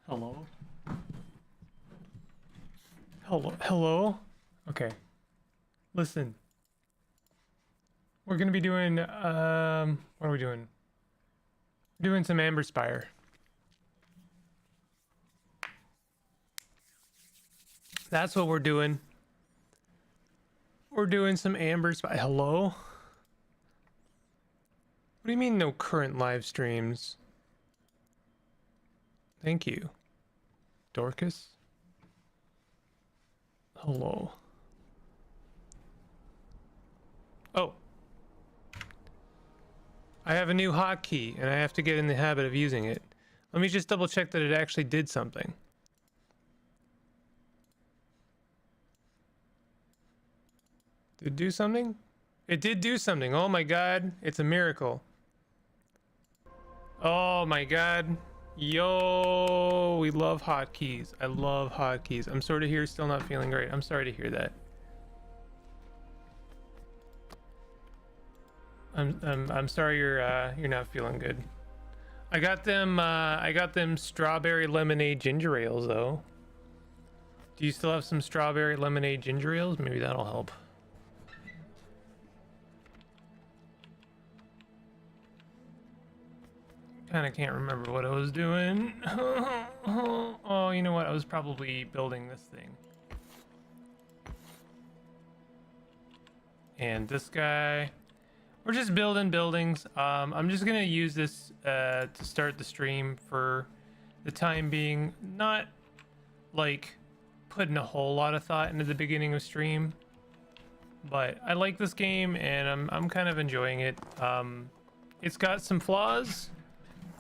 Hello? Hello? Okay. Listen. We're gonna be doing, what are we doing? We're doing some Amberspire. That's what we're doing. We're doing some Amberspire. Hello? What do you mean no current live streams? Thank you. Dorcas? Hello. Oh. I have a new hotkey and I have to get in the habit of using it. Let me just double check that it actually did something. Did it do something? It did do something. Oh my god. It's a miracle. Oh my god. Yo, we love hotkeys. I love hotkeys. I'm sort of here, still not feeling great. I'm sorry to hear that. I'm sorry you're not feeling good. I got them strawberry lemonade ginger ales though. Do you still have some strawberry lemonade ginger ales? Maybe that'll help. Kind of can't remember what I was doing. Oh, you know what? I was probably building this thing. And this guy. We're just building buildings. I'm just gonna use this to start the stream for the time being. Not like putting a whole lot of thought into the beginning of stream, but I like this game and I'm kind of enjoying it. It's got some flaws,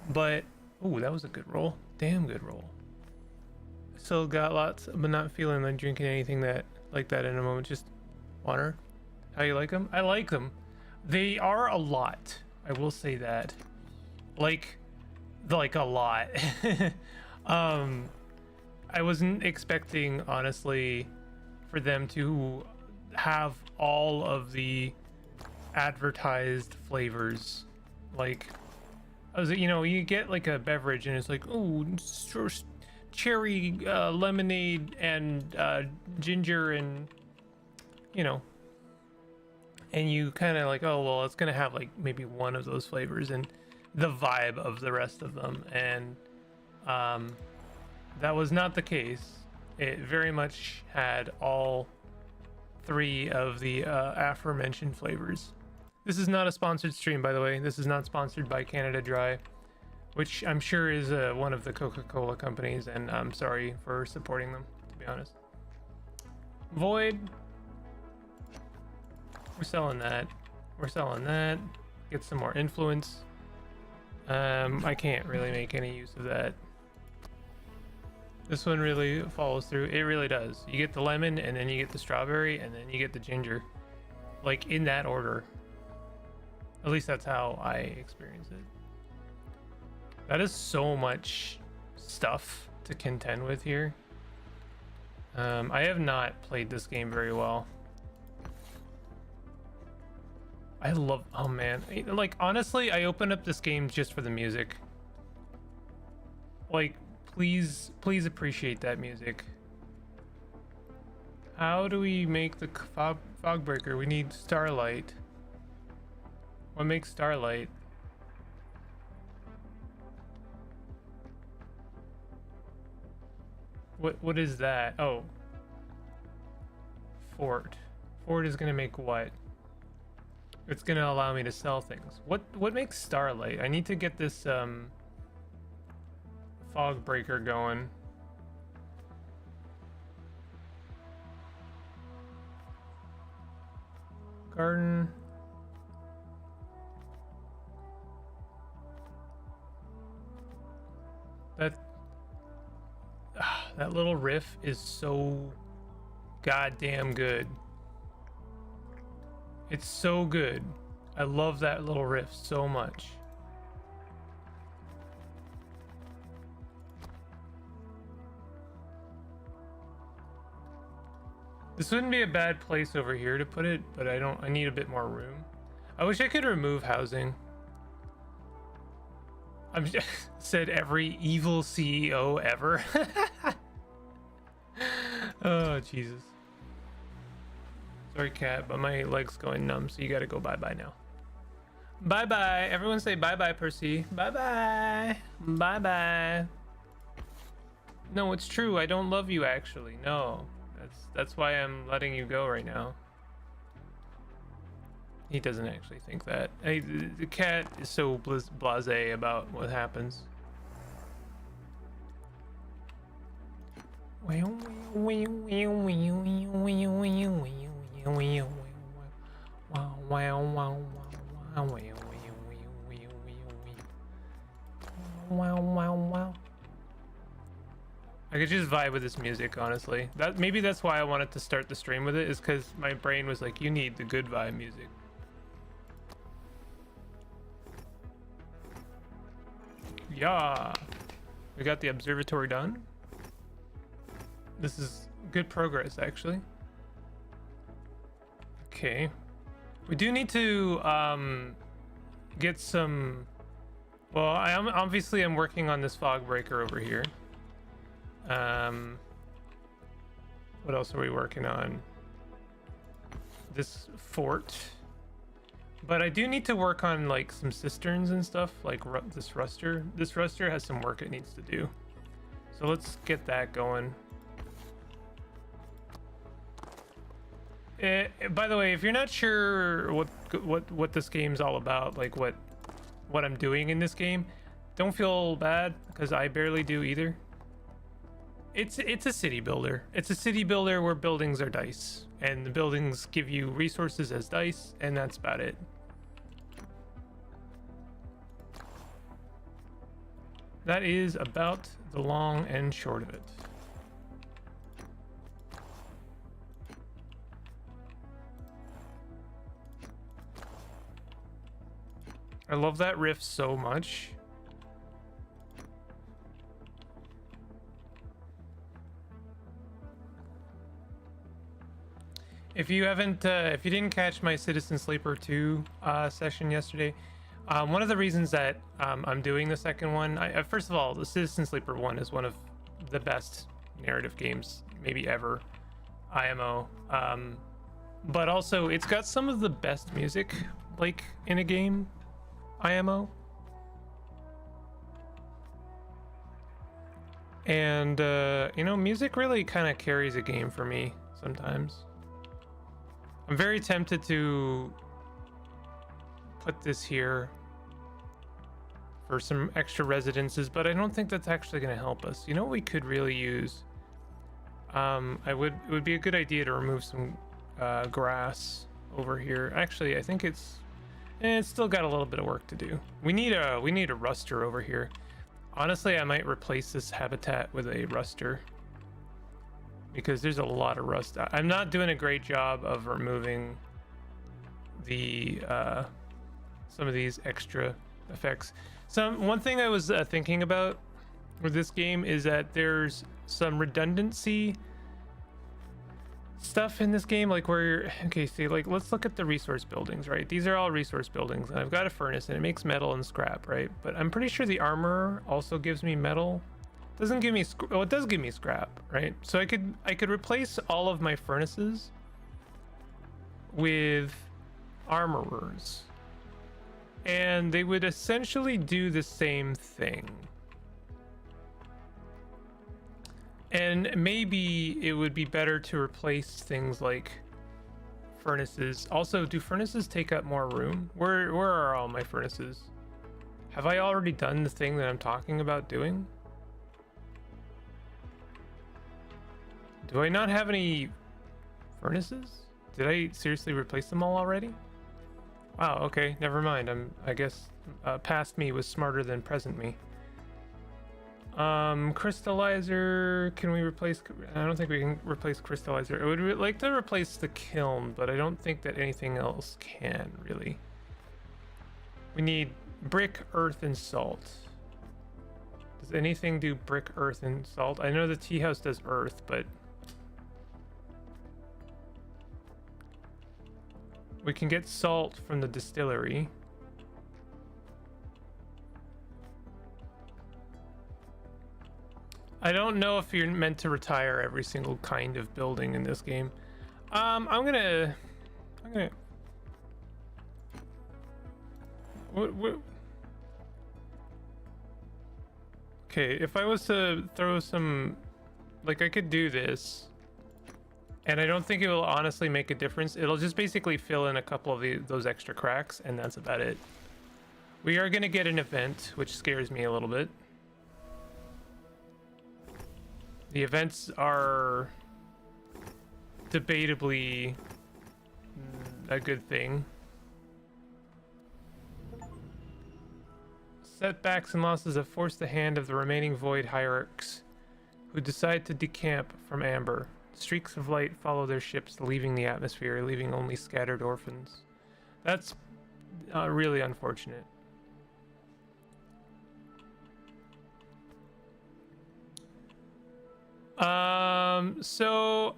but ooh, that was a good roll. Damn good roll. Still got lots, but not feeling like drinking anything that like that in a moment. Just water. How you like them? I like them. They are a lot. I will say that. Like a lot. I wasn't expecting, honestly, for them to have all of the advertised flavors. Like, you get like a beverage and it's like, oh, cherry, lemonade, and ginger, and and you kind of like, oh well, it's gonna have like maybe one of those flavors and the vibe of the rest of them, and that was not the case. It very much had all three of the aforementioned flavors. This is not a sponsored stream, by the way. This is not sponsored by Canada Dry, which I'm sure is one of the Coca-Cola companies, and I'm sorry for supporting them, to be honest. Void. We're selling that. We're selling that. Get some more influence. I can't really make any use of that. This one really follows through. It really does. You get the lemon, and then you get the strawberry, and then you get the ginger. Like, in that order. At least that's how I experience it. That is so much stuff to contend with here. I have not played this game very well. I love, oh man, like honestly, I opened up this game just for the music. Like, please appreciate that music. How do we make the fog breaker? We need starlight. What makes starlight? What is that? Oh, Fort is gonna make what? It's gonna allow me to sell things. What makes starlight? I need to get this fog breaker going. Garden. That little riff is so goddamn good. It's so good. I love that little riff so much. This wouldn't be a bad place over here to put it, but I need a bit more room. I wish I could remove housing. I'm said every evil CEO ever. Oh Jesus. Sorry, cat, but my leg's going numb, so you gotta go bye bye now. Bye bye. Everyone say bye bye, Percy. Bye bye. Bye bye. No, it's true. I don't love you actually. No. That's why I'm letting you go right now. He doesn't actually think that. The cat is so blasé about what happens. I could just vibe with this music, honestly. Maybe that's why I wanted to start the stream with it, is because my brain was like, you need the good vibe music. Yeah, we got the observatory done. This is good progress, actually. Okay, we do need to get some. Well, I'm working on this fog breaker over here. What else are we working on? This fort. But I do need to work on like some cisterns and stuff, like this ruster. This ruster has some work it needs to do. So let's get that going. By the way, if you're not sure what this game's all about, like what I'm doing in this game, don't feel bad, because I barely do either. It's a city builder. It's a city builder where buildings are dice, and the buildings give you resources as dice, and that's about it. That is about the long and short of it. I love that riff so much. If you didn't catch my Citizen Sleeper 2 session yesterday, one of the reasons that I'm doing the second one, first of all, the Citizen Sleeper 1 is one of the best narrative games maybe ever, IMO. But also it's got some of the best music like in a game, IMO. And you know, music really kind of carries a game for me sometimes. I'm very tempted to put this here for some extra residences, but I don't think that's actually going to help us. You know what we could really use? It would be a good idea to remove some grass over here. Actually, I think it's still got a little bit of work to do. We need a ruster over here. Honestly, I might replace this habitat with a ruster, because there's a lot of rust. I'm not doing a great job of removing the some of these extra effects. One thing I was thinking about with this game is that there's some redundancy stuff in this game, like where see, like let's look at the resource buildings, right? These are all resource buildings, and I've got a furnace and it makes metal and scrap, right? But I'm pretty sure the armor also gives me metal. Doesn't give me well, it does give me scrap, right? So I could replace all of my furnaces with armorers, and they would essentially do the same thing. And maybe it would be better to replace things like furnaces. Also, do furnaces take up more room? Where are all my furnaces? Have I already done the thing that I'm talking about doing? Do I not have any furnaces? Did I seriously replace them all already? Wow, okay, never mind. I guess past me was smarter than present me. Crystallizer, can we replace? I don't think we can replace crystallizer. I would like to replace the kiln, but I don't think that anything else can really. We need brick, earth, and salt. Does anything do brick, earth, and salt? I know the tea house does earth, but we can get salt from the distillery. I don't know if you're meant to retire every single kind of building in this game. I'm gonna what? Okay, if I was to throw some, like, I could do this, and I don't think it will honestly make a difference. It'll just basically fill in a couple of those extra cracks, and that's about it. We are gonna get an event, which scares me a little bit. The events are debatably a good thing. Setbacks and losses have forced the hand of the remaining Void hierarchs, who decide to decamp from Amber. Streaks of light follow their ships, leaving the atmosphere, leaving only scattered orphans. That's really unfortunate. So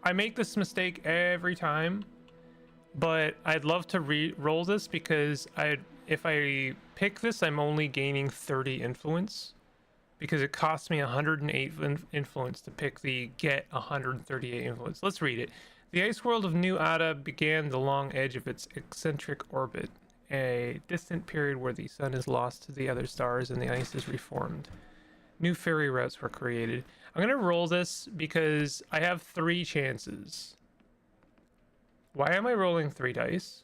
I make this mistake every time, but I'd love to re-roll this because if I pick this, I'm only gaining 30 influence because it costs me 108 influence to pick the get 138 influence. Let's read it. The ice world of New Ada began the long edge of its eccentric orbit, a distant period where the sun is lost to the other stars and the ice is reformed. New ferry routes were created. I'm gonna roll this because I have 3 chances. Why am I rolling 3 dice?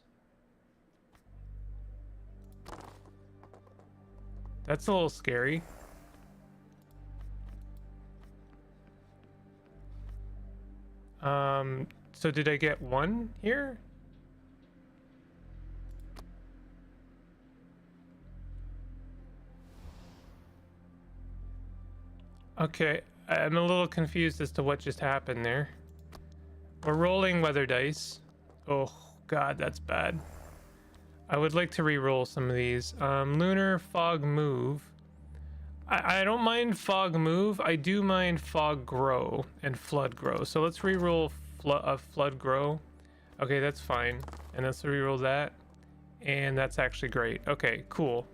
That's a little scary. So did I get 1 here? Okay, I'm a little confused as to what just happened there. We're rolling weather dice. Oh god, that's bad. I would like to re-roll some of these. Lunar fog move. I don't mind fog move. I do mind fog grow and flood grow. So let's re-roll flood grow. Okay, that's fine. And let's re-roll that. And that's actually great. Okay, cool.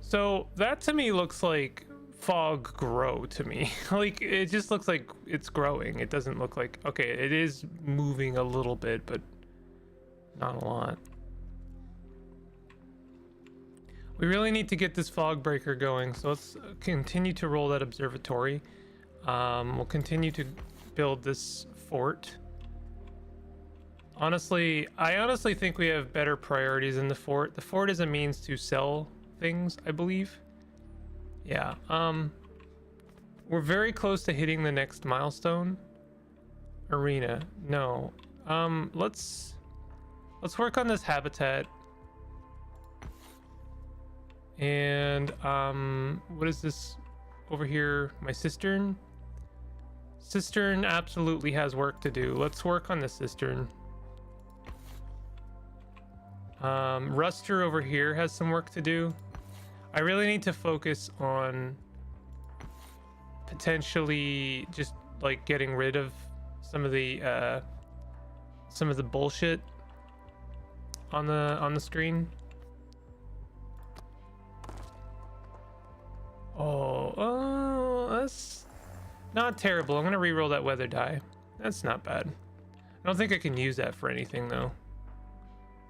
So that to me looks like fog grow to me. Like, it just looks like it's growing. It doesn't look like, okay, it is moving a little bit, but not a lot. We really need to get this fog breaker going, so let's continue to roll that observatory. We'll continue to build this fort. Honestly, I honestly think we have better priorities in the fort. The fort is a means to sell things, I believe. Yeah, we're very close to hitting the next milestone. Arena, no. Let's work on this habitat. And what is this over here? My cistern. Cistern absolutely has work to do. Let's work on the cistern. Ruster over here has some work to do. I really need to focus on potentially just like getting rid of some of the bullshit on the screen. Oh, that's not terrible. I'm gonna re-roll that weather die. That's not bad. I don't think I can use that for anything though.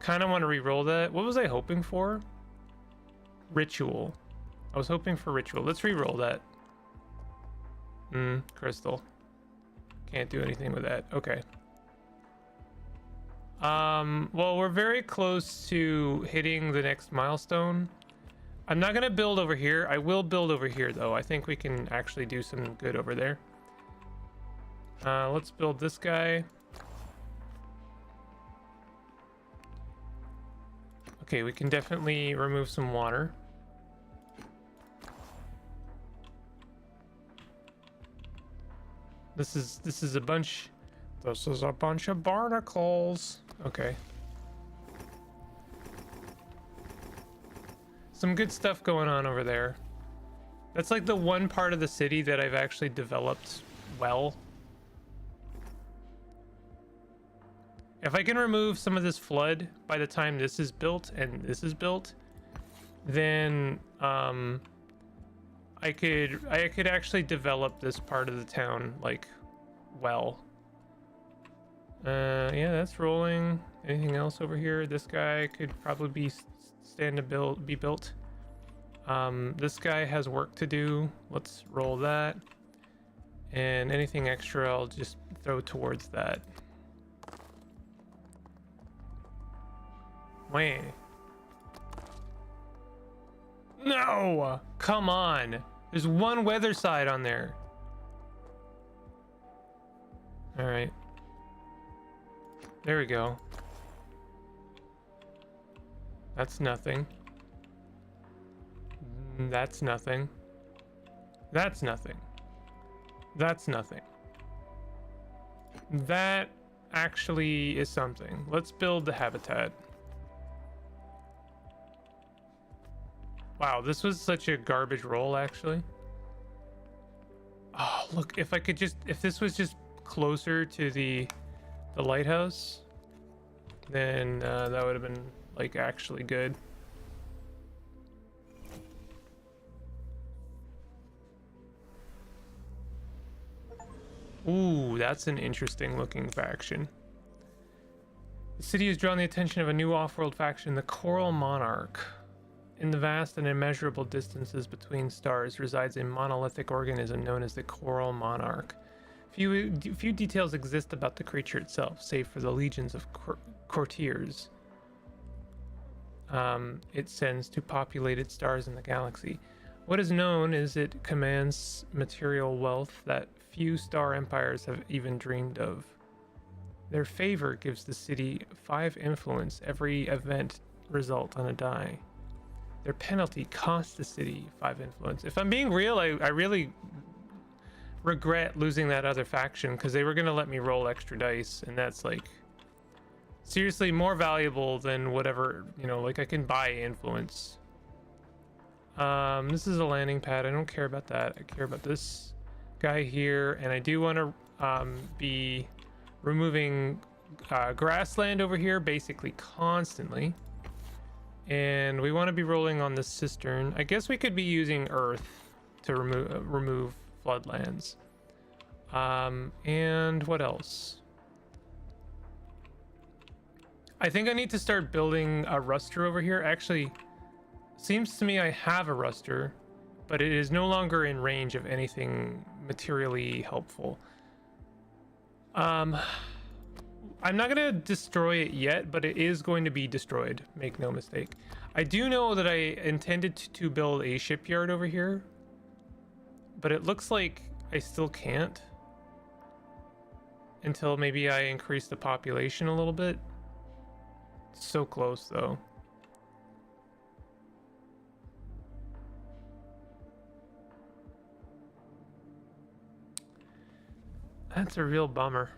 Kind of want to re-roll that. What was I hoping for? Ritual. I was hoping for ritual. Let's re-roll that. Crystal. Can't do anything with that. Okay. Well, we're very close to hitting the next milestone. I'm not gonna build over here. I will build over here though. I think we can actually do some good over there. Let's build this guy. Okay, we can definitely remove some water. This is a bunch of barnacles. Okay. Some good stuff going on over there. That's like the one part of the city that I've actually developed well. If I can remove some of this flood by the time this is built and this is built, then I could actually develop this part of the town like well. Yeah, that's rolling. Anything else over here? This guy could probably be built. This guy has work to do. Let's roll that. And anything extra, I'll just throw towards that. Wait. No! Come on! There's one weather side on there. Alright. There we go. That's nothing. That's nothing. That's nothing. That's nothing. That actually is something. Let's build the habitat. Wow, this was such a garbage roll, actually. Oh, look, if this was just closer to the lighthouse, then that would have been like actually good. Ooh, that's an interesting looking faction. The city has drawn the attention of a new off-world faction, the Coral Monarch. In the vast and immeasurable distances between stars resides a monolithic organism known as the Coral Monarch. Few details exist about the creature itself, save for the legions of courtiers it sends to populated stars in the galaxy. What is known is it commands material wealth that few star empires have even dreamed of. Their favor gives the city 5 influence every event result on a die. Their penalty costs the city 5 influence. If I'm being real, I really regret losing that other faction because they were going to let me roll extra dice, and that's like seriously more valuable than whatever, you know, like I can buy influence. This is a landing pad. I don't care about that. I care about this guy here, and I do want to be removing grassland over here basically constantly. And we want to be rolling on the cistern. I guess we could be using earth to remove floodlands. And what else? I think I need to start building a ruster over here. Actually, seems to me I have a ruster, but it is no longer in range of anything materially helpful. I'm not gonna destroy it yet, but it is going to be destroyed, make no mistake. I do know that I intended to build a shipyard over here, but it looks like I still can't until maybe I increase the population a little bit. So close though. That's a real bummer.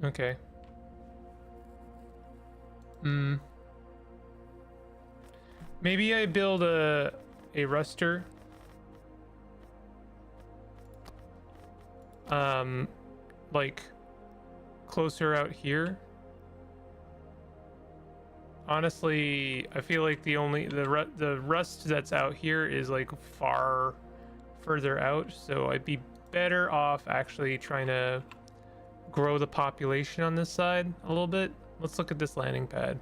Okay. Maybe I build a ruster. Like closer out here. Honestly, I feel like the rust that's out here is like far further out, so I'd be better off actually trying to grow the population on this side a little bit. Let's look at this landing pad.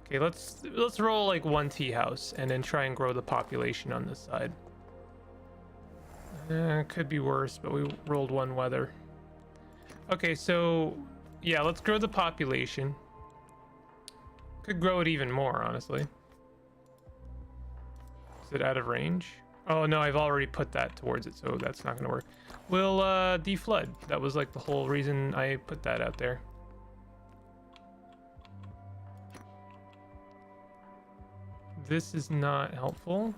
Okay, let's roll like 1 tea house and then try and grow the population on this side. Could be worse, but we rolled 1 weather. Okay, so yeah, let's grow the population. Could grow it even more, honestly. Is it out of range? Oh no, I've already put that towards it, so that's not gonna work. We'll deflood. That was like the whole reason I put that out there. This is not helpful.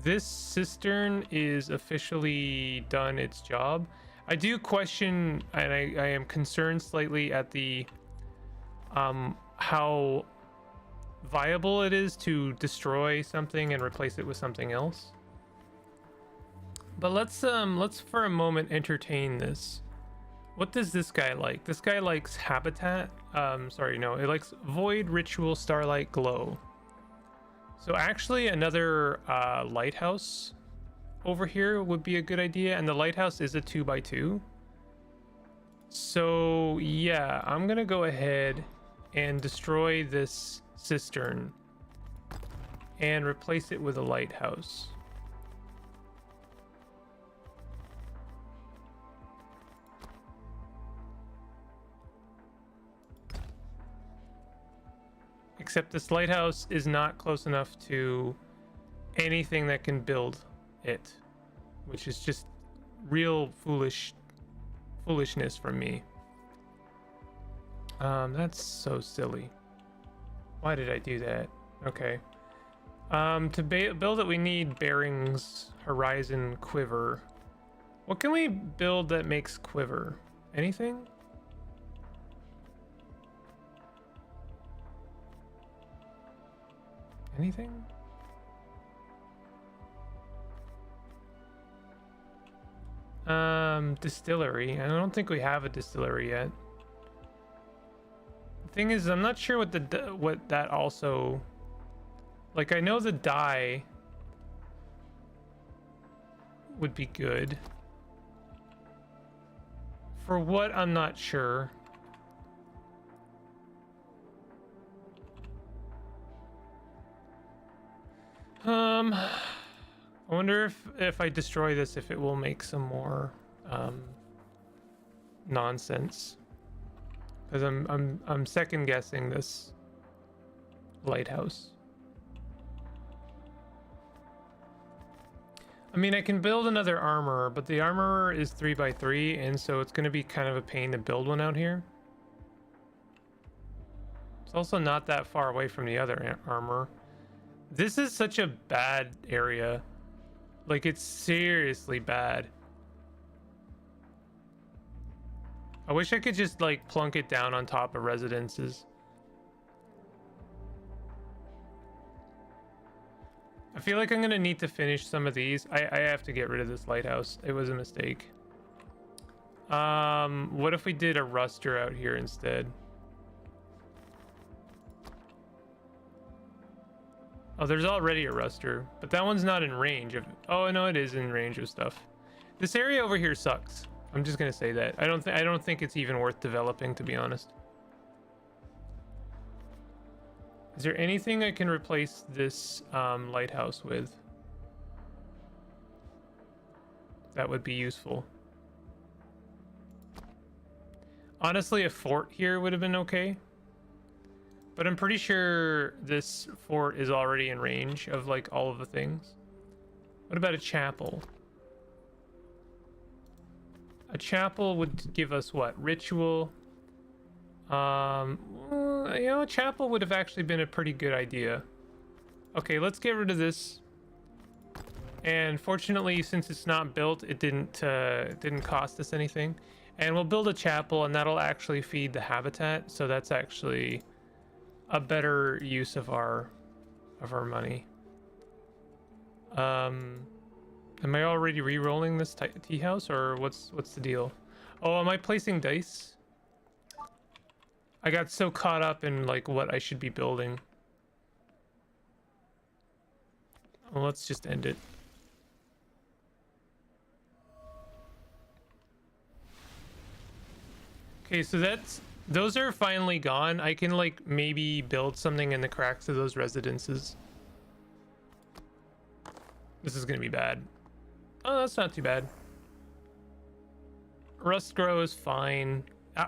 This cistern is officially done its job. I do question, and I am concerned slightly at the how viable it is to destroy something and replace it with something else. But let's for a moment entertain this. What does this guy like? This guy likes habitat. Sorry, no, it likes void, ritual, starlight, glow. So actually another lighthouse over here would be a good idea, and the lighthouse is a 2x2. So yeah, I'm gonna go ahead and destroy this cistern and replace it with a lighthouse. Except this lighthouse is not close enough to anything that can build it, which is just real foolishness from me. That's so silly. Why did I do that? Okay. To build it, we need bearings, horizon, quiver. What can we build that makes quiver? Anything? Anything? Distillery. I don't think we have a distillery yet. The thing is, I'm not sure what that also... Like, I know the dye would be good. For what, I'm not sure. I wonder if I destroy this, if it will make some more nonsense. Because I'm second guessing this lighthouse. I mean, I can build another armorer, but the armorer is 3x3, and so it's going to be kind of a pain to build one out here. It's also not that far away from the other armor. This is such a bad area. Like, it's seriously bad. I wish I could just, like, plunk it down on top of residences. I feel like I'm gonna need to finish some of these. I have to get rid of this lighthouse. It was a mistake. What if we did a ruster out here instead? Oh, there's already a ruster, but that one's not in range of... Oh, no, it is in range of stuff. This area over here sucks. I'm just gonna say that. I don't think it's even worth developing, to be honest. Is there anything I can replace this lighthouse with that would be useful? Honestly, a fort here would have been okay. But I'm pretty sure this fort is already in range of, like, all of the things. What about a chapel? A chapel would give us what? Ritual. You know, a chapel would have actually been a pretty good idea. Okay, let's get rid of this. And fortunately, since it's not built, it didn't cost us anything. And we'll build a chapel, and that'll actually feed the habitat. So that's actually a better use of our money. Am I already re-rolling this tea house, or what's the deal? Oh, am I placing dice? I got so caught up in, like, what I should be building. Well, let's just end it. Okay, so those are finally gone. I can, like, maybe build something in the cracks of those residences. This is gonna be bad. Oh, that's not too bad. Rust grow is fine.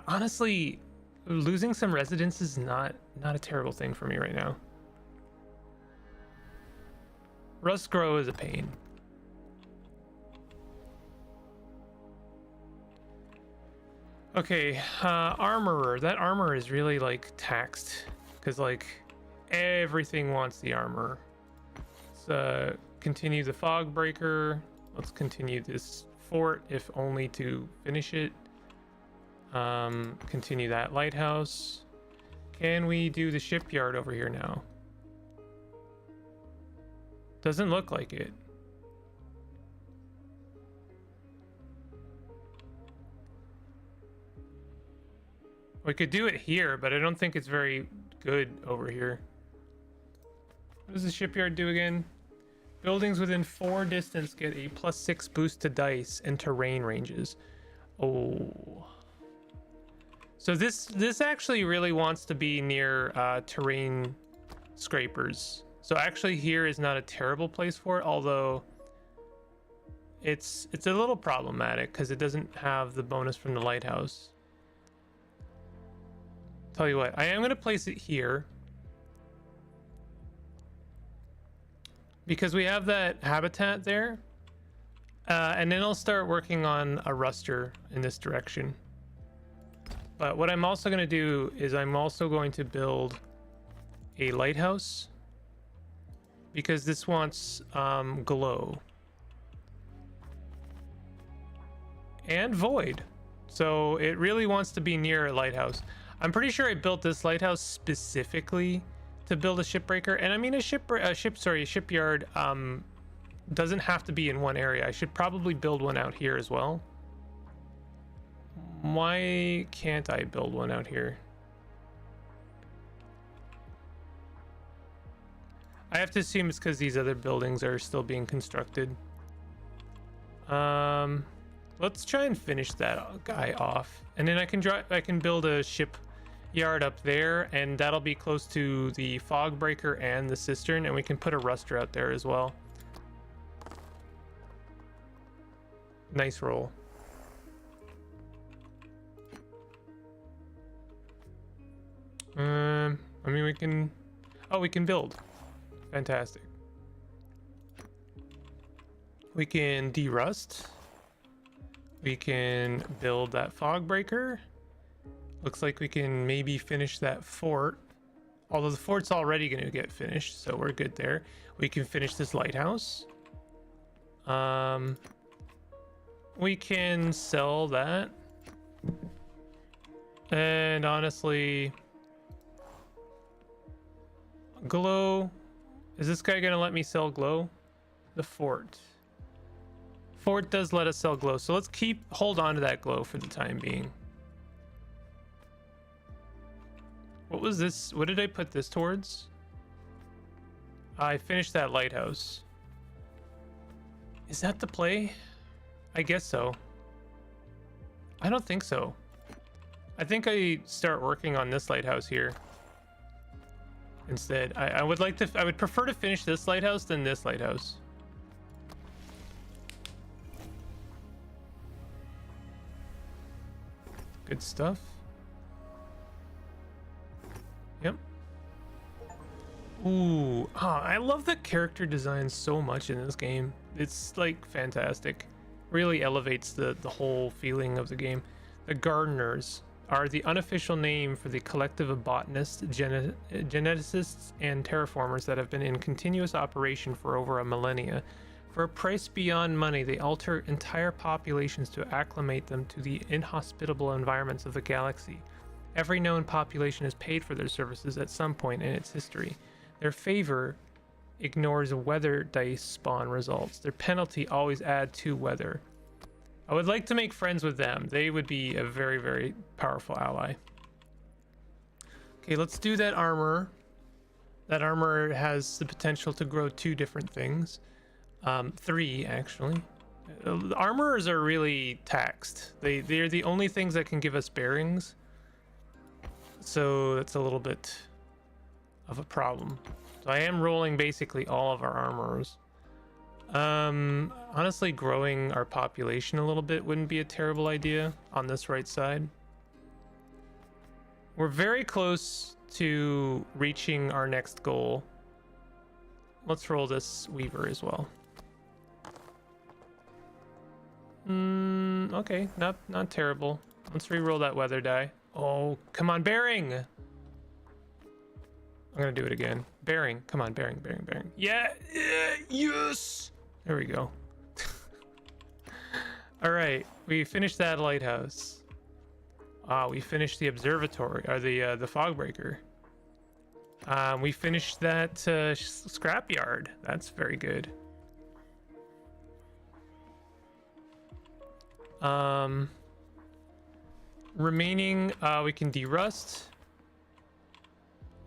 Honestly, losing some residence is not a terrible thing for me right now. Rust grow is a pain. Okay, armorer. That armor is really, like, taxed because, like, everything wants the armor. Let's continue the fog breaker. Let's continue this fort, if only to finish it. Continue that lighthouse. Can we do the shipyard over here now? Doesn't look like it. We could do it here, but I don't think it's very good over here. What does the shipyard do again? Buildings within 4 distance get a +6 boost to dice and terrain ranges. Oh. So this actually really wants to be near terrain scrapers. So actually here is not a terrible place for it, although it's a little problematic because it doesn't have the bonus from the lighthouse. Tell you what, I am going to place it here because we have that habitat there, and then I'll start working on a ruster in this direction. But what I'm also going to do is I'm also going to build a lighthouse because this wants glow and void, so it really wants to be near a lighthouse. I'm pretty sure I built this lighthouse specifically to build a shipbreaker, and I mean a shipyard doesn't have to be in one area. I should probably build one out here as well. Why can't I build one out here? I have to assume it's because these other buildings are still being constructed. Let's try and finish that guy off, and then I can build a ship yard up there, and that'll be close to the fog breaker and the cistern, and we can put a ruster out there as well. Nice roll. I mean, we can build. Fantastic. We can derust. We can build that fog breaker. Looks like we can maybe finish that fort, although the fort's already going to get finished, so we're good there. We can finish this lighthouse. We can sell that, and honestly, glow. Is this guy going to let me sell glow? The fort does let us sell glow, so let's hold on to that glow for the time being. What was this? What did I put this towards? I finished that lighthouse. Is that the play? I guess so. I don't think so. I think I start working on this lighthouse here instead. I would prefer to finish this lighthouse than this lighthouse. Good stuff. Yep. Ooh, I love the character design so much in this game. It's like fantastic. Really elevates the whole feeling of the game. The gardeners are the unofficial name for the collective of botanists, geneticists, and terraformers that have been in continuous operation for over a millennia. For a price beyond money, they alter entire populations to acclimate them to the inhospitable environments of the galaxy. Every known population has paid for their services at some point in its history. Their favor ignores weather dice spawn results. Their penalty always add to weather. I would like to make friends with them. They would be a very, very powerful ally. Okay, let's do that armor. That armor has the potential to grow 2 different things. 3 actually. Armorers are really taxed. They're the only things that can give us bearings. So that's a little bit of a problem. So I am rolling basically all of our armorers. Honestly, growing our population a little bit wouldn't be a terrible idea on this right side. We're very close to reaching our next goal. Let's roll this weaver as well. Okay, not terrible. Let's re-roll that weather die. Oh, come on, bearing! I'm gonna do it again. Bearing, come on, bearing. Yeah, yes! There we go. All right, we finished that lighthouse. We finished the observatory, or the fog breaker. We finished that scrapyard. That's very good. remaining, we can derust.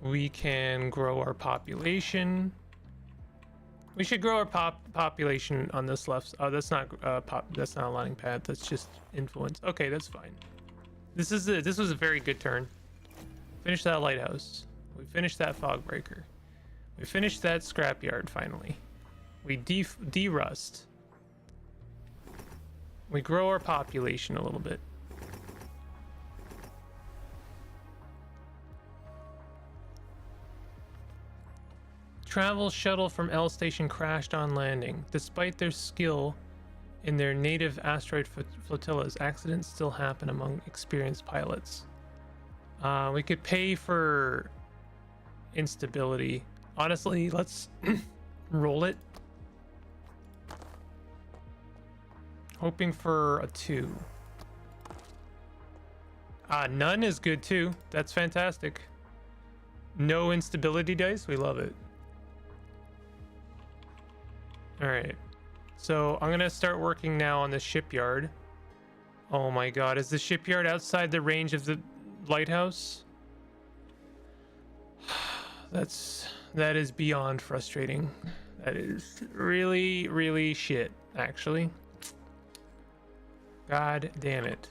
We can grow our population. We should grow our population on this left. Oh, that's not that's not a landing pad. That's just influence. Okay, that's fine. This was a very good turn. Finish that lighthouse. We finished that fog breaker. We finished that scrapyard finally. We derust. We grow our population a little bit. Travel shuttle from L station crashed on landing. Despite their skill in their native asteroid flotillas, accidents still happen among experienced pilots. We could pay for instability. Honestly, let's roll it. Hoping for a 2. None is good too. That's fantastic. No instability dice. We love it. All right. So I'm going to start working now on the shipyard. Oh my God. Is the shipyard outside the range of the lighthouse? That is beyond frustrating. That is really, really shit, actually. God damn it.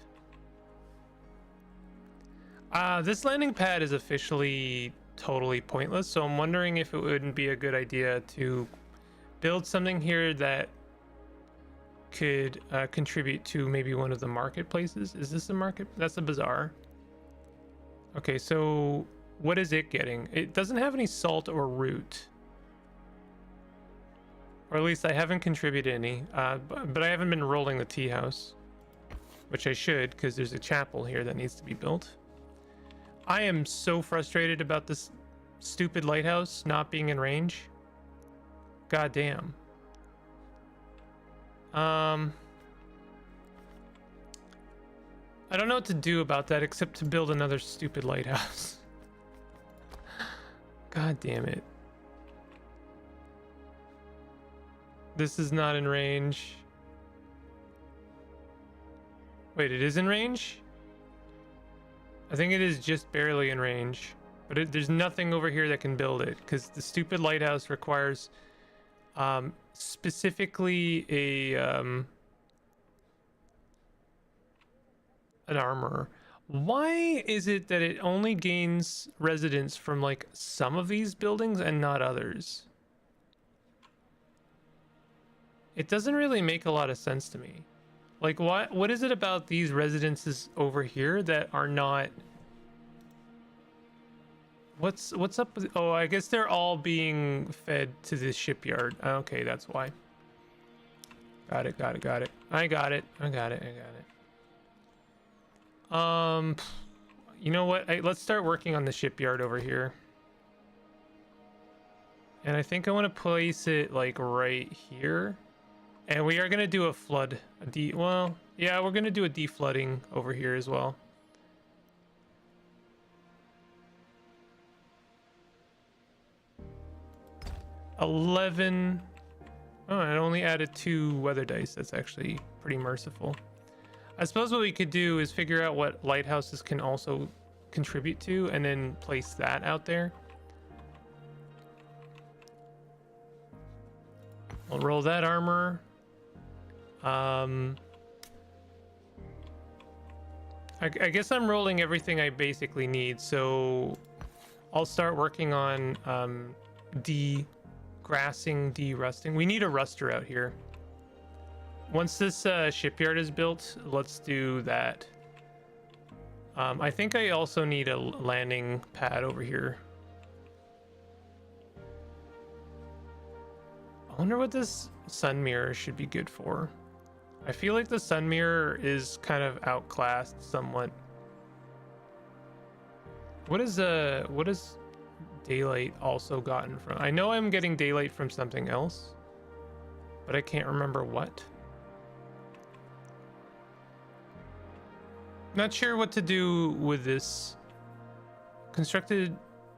This landing pad is officially totally pointless, so I'm wondering if it wouldn't be a good idea to build something here that could contribute to maybe one of the marketplaces. Is this a market? That's a bazaar. Okay, so what is it getting? It doesn't have any salt or root. Or at least I haven't contributed any, but I haven't been rolling the tea house, which I should, because there's a chapel here that needs to be built. I am so frustrated about this stupid lighthouse not being in range. God damn. I don't know what to do about that except to build another stupid lighthouse. God damn it. This is not in range. Wait, it is in range? I think it is just barely in range. But there's nothing over here that can build it, because the stupid lighthouse requires specifically an armorer. Why is it that it only gains residents from like some of these buildings and not others? It doesn't really make a lot of sense to me. Like, what is it about these residences over here that are not... What's up with... Oh, I guess they're all being fed to this shipyard. Okay, that's why. Got it. I got it. You know what? Let's start working on the shipyard over here. And I think I want to place it like right here. And we are going to do a flood. Well, yeah, we're going to do a deflooding over here as well. $11. Oh, I only added 2 weather dice. That's actually pretty merciful. I suppose what we could do is figure out what lighthouses can also contribute to and then place that out there. We'll roll that armor. I guess I'm rolling everything I basically need, so I'll start working on degrassing, derusting. We need a ruster out here. Once this shipyard is built, let's do that. I think I also need a landing pad over here. I wonder what this sun mirror should be good for. I feel like the sun mirror is kind of outclassed somewhat. What is daylight also gotten from? I know I'm getting daylight from something else, but I can't remember what. Not sure what to do with this.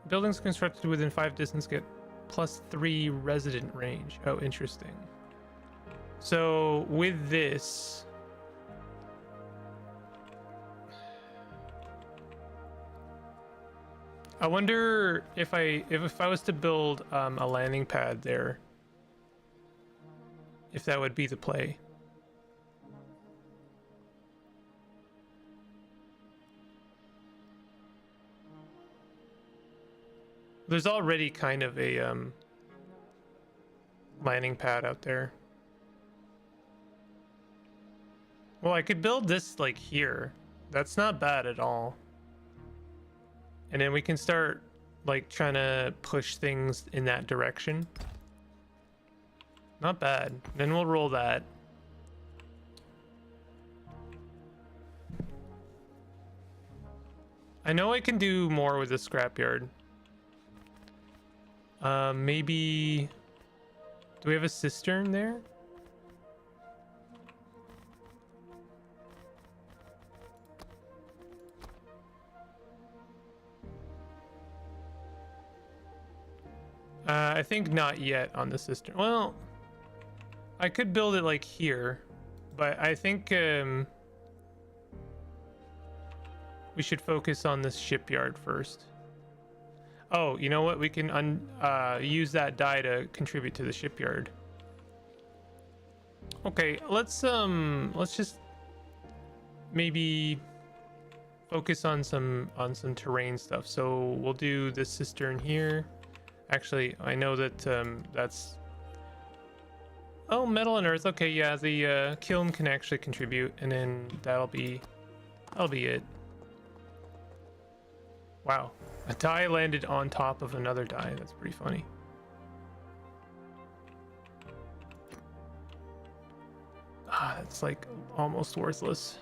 Buildings constructed within 5 distance get +3 resident range. Oh, interesting. So with this, I wonder if I was to build a landing pad there, if that would be the play. There's already kind of a landing pad out there. Well, I could build this like here. That's not bad at all. And then we can start like trying to push things in that direction. Not bad. Then we'll roll that. I know I can do more with the scrapyard. Maybe... Do we have a cistern there? I think not yet on the cistern. Well, I could build it like here, but I think we should focus on this shipyard first. Oh, you know what? We can use that dye to contribute to the shipyard. Okay, let's just maybe focus on some terrain stuff. So we'll do the cistern here. Actually, I know that that's... Oh, metal and earth. Okay, yeah, the kiln can actually contribute, and then that'll be it. Wow, a dye landed on top of another dye. That's pretty funny. Ah, that's like almost worthless.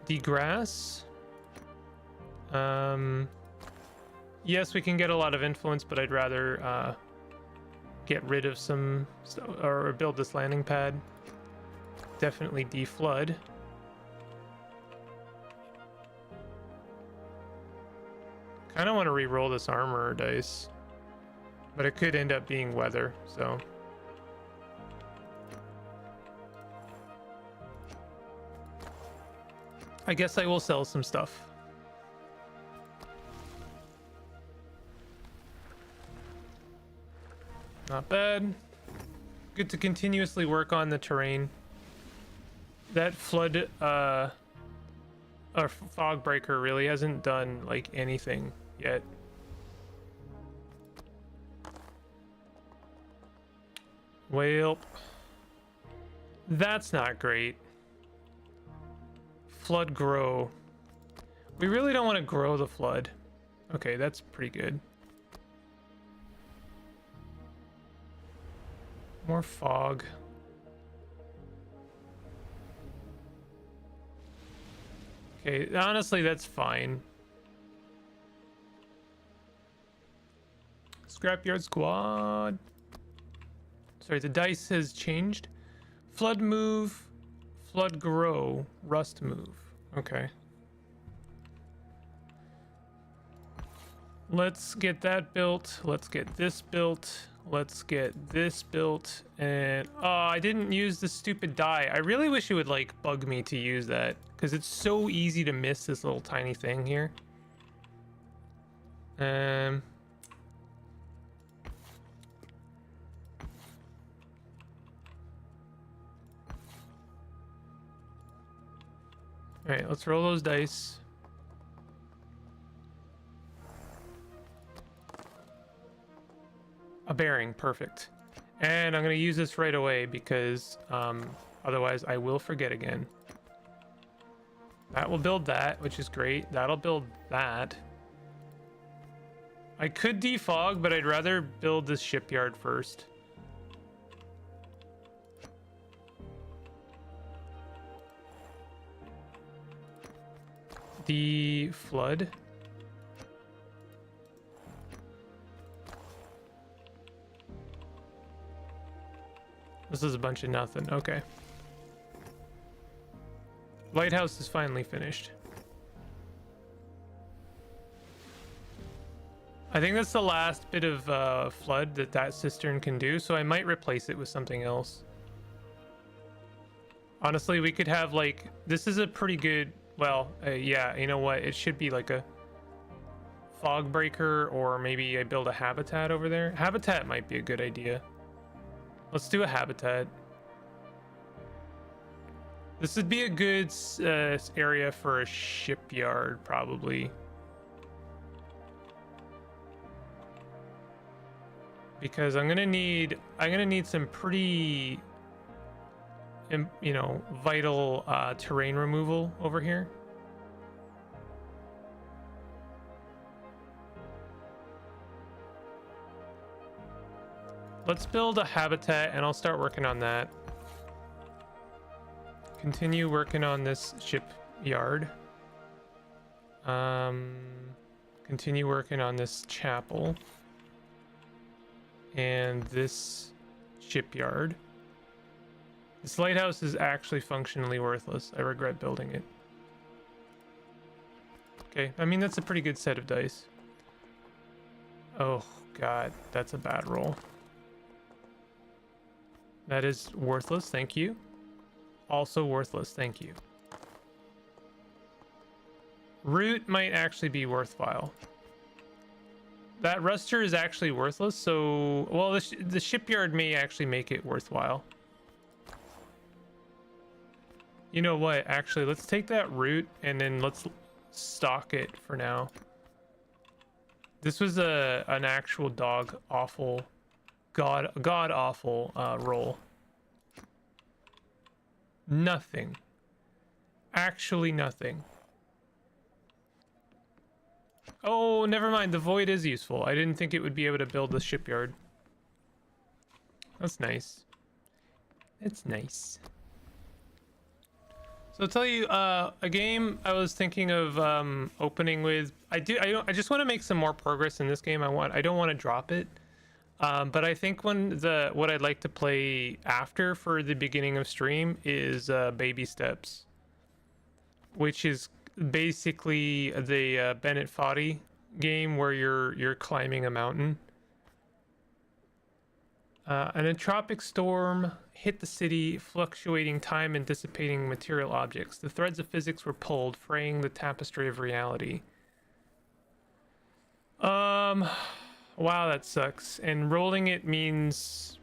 Degrass. Yes, we can get a lot of influence, but I'd rather get rid of some or build this landing pad. Definitely deflood. Kind of want to re-roll this armor dice, but it could end up being weather, so. I guess I will sell some stuff. Not bad. Good to continuously work on the terrain. That flood or fog breaker really hasn't done like anything yet. Well, that's not great. Flood grow. We really don't want to grow the flood. Okay, that's pretty good. More fog. Okay, honestly, that's fine. Scrapyard squad. Sorry, the dice has changed. Flood move, flood grow, rust move. Okay. Let's get that built. Let's get this built. Let's get this built. And oh, I didn't use the stupid dye. I really wish it would like bug me to use that, because it's so easy to miss this little tiny thing here. All right, let's roll those dice. A bearing, perfect. And I'm going to use this right away because otherwise I will forget again. That will build that, which is great. That'll build that. I could defog, but I'd rather build this shipyard first. The flood. This is a bunch of nothing. Okay. Lighthouse is finally finished. I think that's the last bit of flood that cistern can do, so I might replace it with something else. Honestly, we could have like... This is a pretty good... Well, yeah, you know what? It should be like a fog breaker, or maybe I build a habitat over there. Habitat might be a good idea. Let's do a habitat. This would be a good area for a shipyard, probably. Because I'm gonna need some pretty, you know, vital terrain removal over here. Let's build a habitat, and I'll start working on that. Continue working on this shipyard. Continue working on this chapel. And this shipyard. This lighthouse is actually functionally worthless. I regret building it. Okay, I mean, that's a pretty good set of dice. Oh, God, that's a bad roll. That is worthless, thank you. Also worthless, thank you. Root might actually be worthwhile. That ruster is actually worthless, so... Well, the shipyard may actually make it worthwhile. You know what? Actually, let's take that root and then let's stock it for now. This was an actual god awful roll. Nothing. Actually nothing. Oh, never mind. The void is useful. I didn't think it would be able to build the shipyard. That's nice. It's nice. So I'll tell you a game I was thinking of opening with. I just want to make some more progress in this game. I don't want to drop it. But I think what I'd like to play after for the beginning of stream is Baby Steps, which is basically the Bennett Foddy game where you're climbing a mountain. An entropic storm hit the city, fluctuating time and dissipating material objects. The threads of physics were pulled, fraying the tapestry of reality. Wow, that sucks. And rolling it means,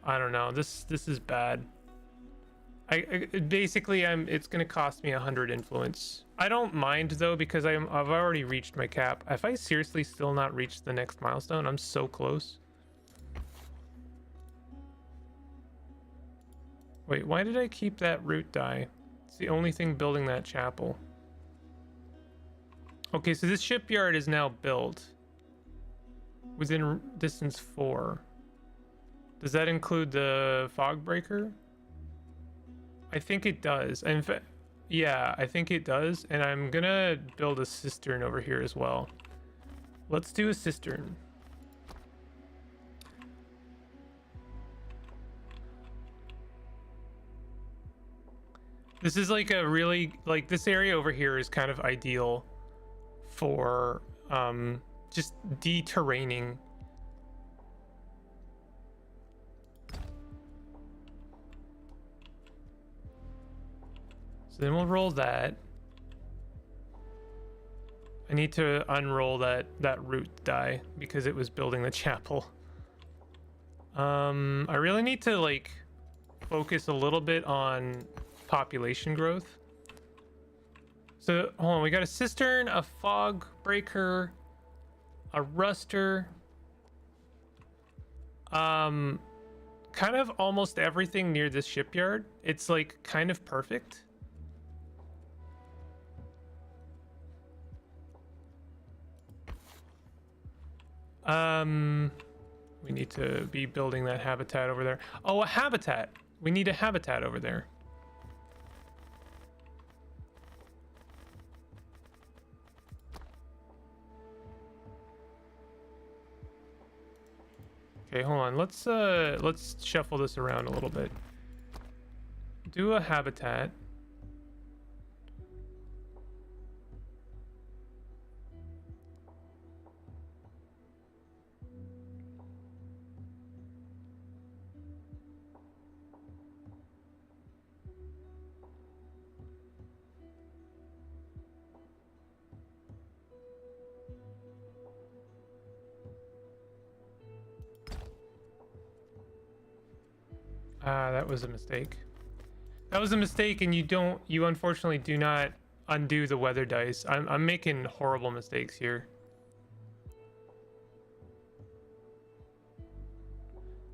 I don't know. This is bad. Basically it's gonna cost me 100 influence. I don't mind though, because I've already reached my cap. If I seriously still not reached the next milestone, I'm so close. Wait, why did I keep that root die? It's the only thing building that chapel. Okay, so this shipyard is now built within distance 4. Does that include the fog breaker? I think it does. In fact, yeah, I think it does. And I'm gonna build a cistern over here as well. Let's do a cistern. This is like a really, like, this area over here is kind of ideal for just de-terraining. So then we'll roll that. I need to unroll that root die because it was building the chapel. I really need to like focus a little bit on population growth. So hold on, we got a cistern, a fog breaker, a ruster, kind of almost everything near this shipyard. It's like kind of perfect. We need to be building that habitat over there. Oh, a habitat. We need a habitat over there. Okay, hold on. Let's shuffle this around a little bit. Do a habitat. Ah, that was a mistake. That was a mistake, and you unfortunately do not undo the weather dice. I'm making horrible mistakes here.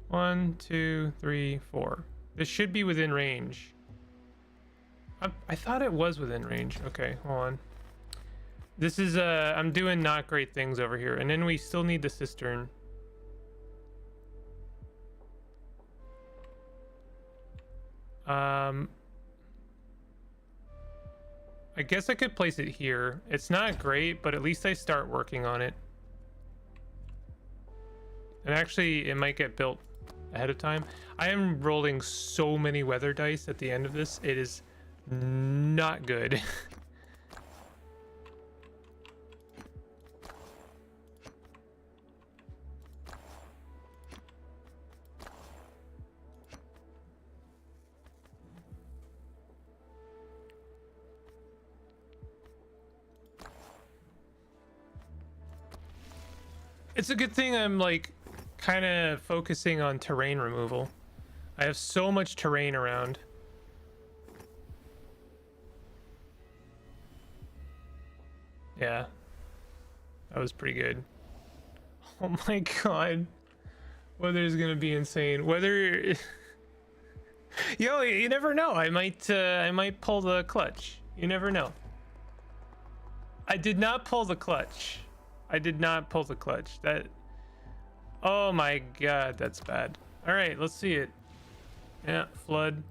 One, two, three, four. This should be within range. I thought it was within range. Okay, hold on. This is I'm doing not great things over here, and then we still need the cistern. I guess I could place it here. It's not great, but at least I start working on it. And actually, it might get built ahead of time. I am rolling so many weather dice at the end of this. It is not good. It's a good thing I'm like kind of focusing on terrain removal. I have so much terrain around. Yeah, that was pretty good. Oh my god, weather's gonna be insane. Weather, yo, you never know. I might pull the clutch. You never know. I did not pull the clutch. I did not pull the clutch. That, oh my god, that's bad. All right, let's see it. Yeah, flood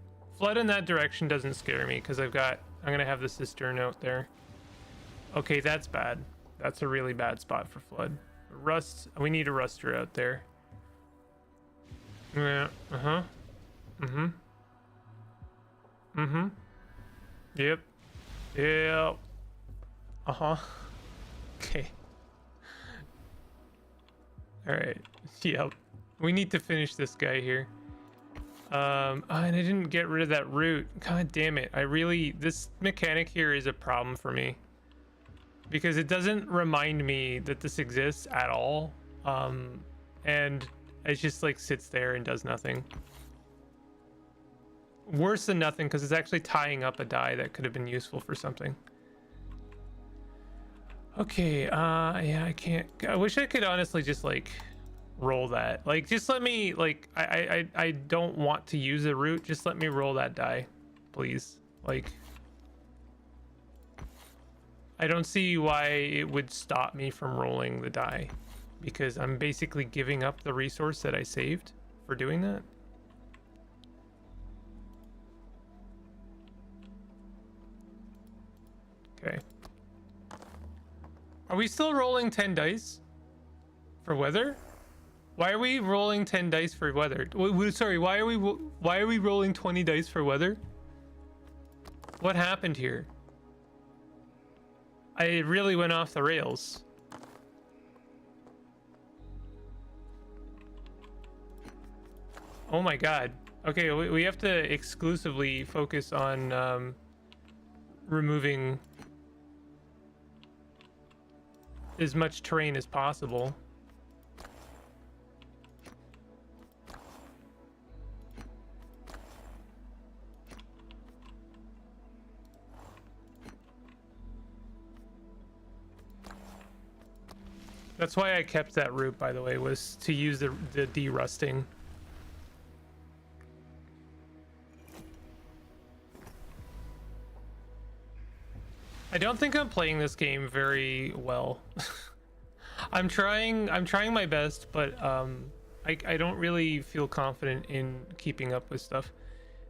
in that direction doesn't scare me because I'm gonna have the cistern out there. Okay, that's bad. That's a really bad spot for flood. Rust, we need a ruster out there. Yeah, yep. Okay. All right. Yep. We need to finish this guy here. And I didn't get rid of that root. God damn it. This mechanic here is a problem for me. Because it doesn't remind me that this exists at all. And it just like sits there and does nothing. Worse than nothing, because it's actually tying up a die that could have been useful for something. Okay, yeah, I can't. I wish I could honestly just like roll that. Like, just let me, like, I don't want to use a root. Just let me roll that die, please. Like, I don't see why it would stop me from rolling the die, because I'm basically giving up the resource that I saved for doing that. Okay. Are we still rolling 10 dice for weather? Why are we rolling 10 dice for weather? Sorry, why are we rolling 20 dice for weather? What happened here? I really went off the rails. Oh my god. Okay, we have to exclusively focus on removing as much terrain as possible. That's why I kept that route, by the way, was to use the de-rusting. I don't think I'm playing this game very well. I'm trying my best, but I don't really feel confident in keeping up with stuff.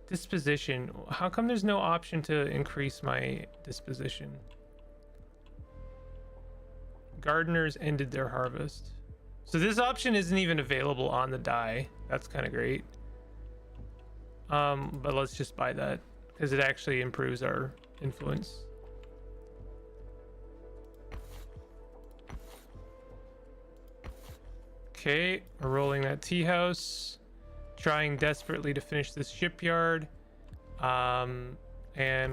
Disposition. How come there's no option to increase my disposition? Gardeners ended their harvest. So this option isn't even available on the die. That's kind of great. But let's just buy that because it actually improves our influence. Okay, we're rolling that tea house, trying desperately to finish this shipyard, and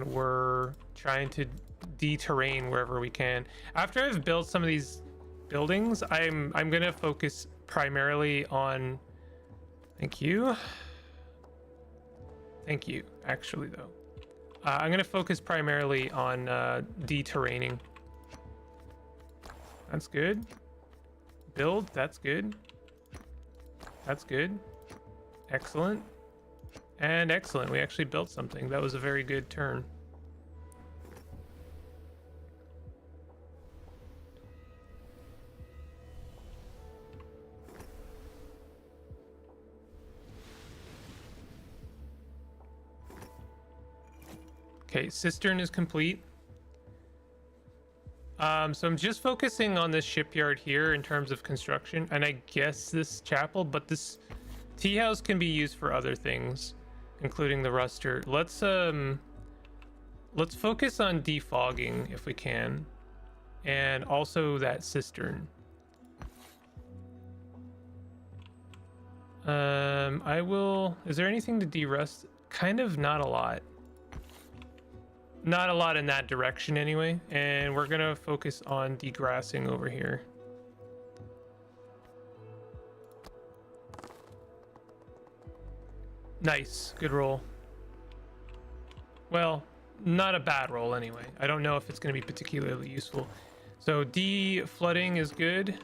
we're trying to de-terrain wherever we can. After I've built some of these buildings, I'm gonna focus primarily on, thank you, Thank you, actually, though. I'm going to focus primarily on de-terraining. That's good. Build, that's good. That's good. Excellent. And excellent. We actually built something. That was a very good turn. Okay, cistern is complete. So I'm just focusing on this shipyard here in terms of construction, and I guess this chapel, but this tea house can be used for other things, including the ruster. Let's focus on defogging if we can, and also that cistern. I will. Is there anything to de-rust? Kind of not a lot. Not a lot in that direction anyway, and we're gonna focus on degrassing over here. Nice, good roll. Well, not a bad roll anyway. I don't know if it's gonna be particularly useful. So de-flooding is good.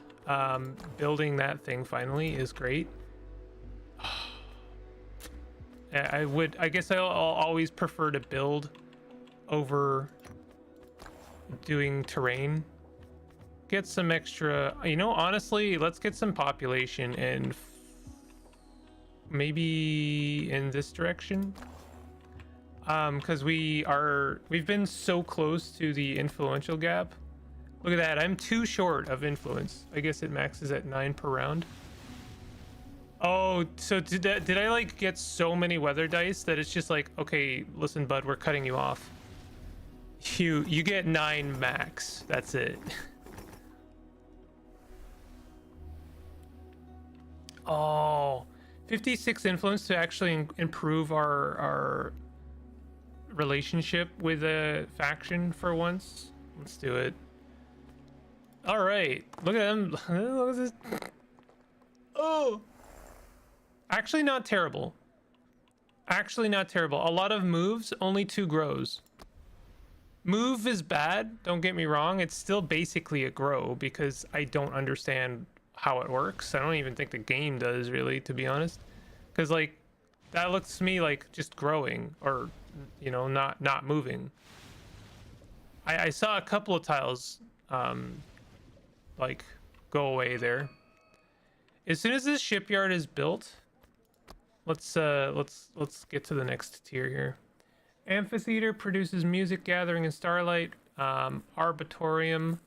Building that thing finally is great. I guess I'll always prefer to build over doing terrain. Get some extra, you know, honestly, let's get some population and maybe in this direction, because we've been so close to the influential gap. Look at that, I'm too short of influence. I guess it maxes at 9 per round. Oh, so did I like get so many weather dice that it's just like, okay, listen bud, we're cutting you off. You get 9 max. That's it. Oh, 56 influence to actually improve our relationship with a faction for once. Let's do it. All right, look at them. Look at this. Oh, actually not terrible. Actually not terrible. A lot of moves, only 2 grows. Move is bad, don't get me wrong. It's still basically a grow because I don't understand how it works. I don't even think the game does really, to be honest. Because like that looks to me like just growing, or you know, not moving. I saw a couple of tiles like go away there. As soon as this shipyard is built, let's get to the next tier here. Amphitheater produces music gathering in starlight. Arboretum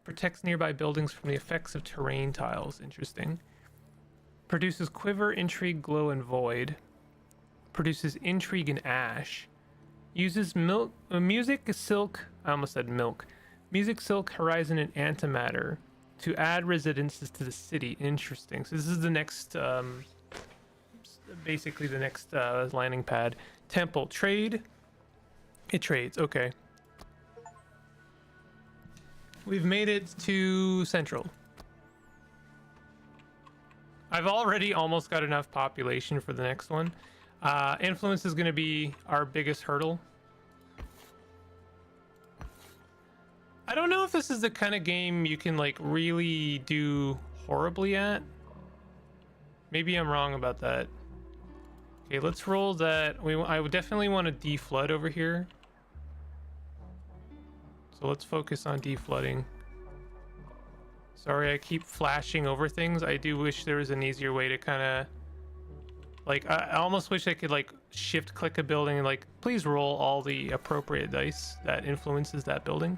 protects nearby buildings from the effects of terrain tiles. Interesting. Produces quiver, intrigue, glow, and void. Produces intrigue and ash. Uses music, silk. I almost said milk. Music, silk, horizon, and antimatter to add residences to the city. Interesting. So this is the next. Basically the next landing pad. Temple trade. It trades. Okay, we've made it to central. I've already almost got enough population for the next one. Influence is going to be our biggest hurdle. I don't know if this is the kind of game you can like really do horribly at. Maybe I'm wrong about that. Okay, let's roll that. I would definitely want to deflood over here. So let's focus on deflooding. Sorry, I keep flashing over things. I do wish there was an easier way to kind of like, I almost wish I could like shift click a building and like, please roll all the appropriate dice that influences that building.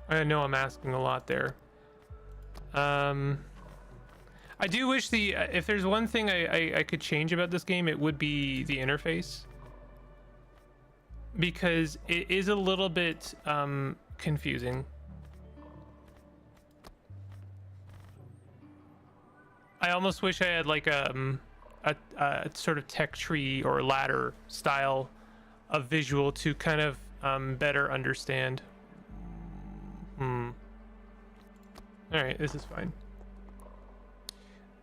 I know I'm asking a lot there. I do wish if there's one thing I could change about this game, it would be the interface, because it is a little bit confusing. I almost wish I had like a sort of tech tree or ladder style of visual to kind of better understand. All right, this is fine.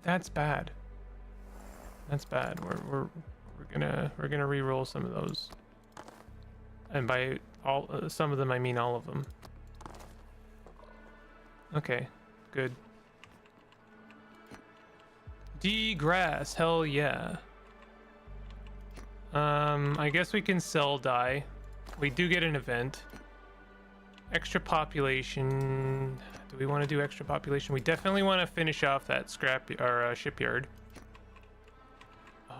That's bad. That's bad. We're gonna re-roll some of those, and by all some of them I mean all of them. Okay, good. Degrass, hell yeah. I guess we can sell dye. We do get an event. Extra population. Do we want to do extra population? We definitely want to finish off that scrap or shipyard.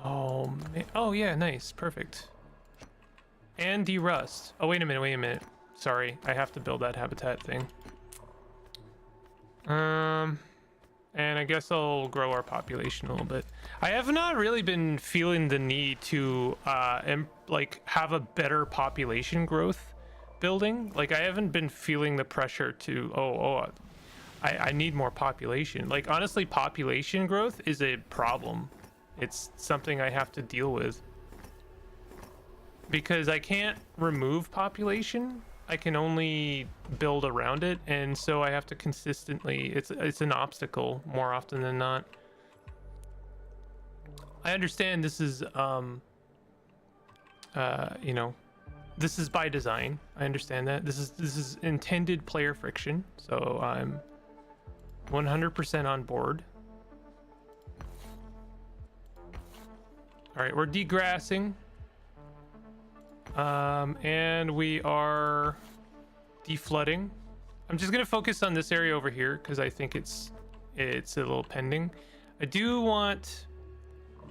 Oh man. Oh yeah, nice, perfect. And derust. Oh wait a minute. Sorry, I have to build that habitat thing. And I guess I'll grow our population a little bit. I have not really been feeling the need to like have a better population growth building. Like I haven't been feeling the pressure to I need more population. Like honestly, population growth is a problem. It's something I have to deal with because I can't remove population. I can only build around it, and so I have to consistently, it's an obstacle more often than not. I understand this is you know, this is by design. I understand that this is intended player friction, so I'm 100% on board. All right, we're degrassing. And we are deflooding. I'm just gonna focus on this area over here because I think it's a little pending. I do want,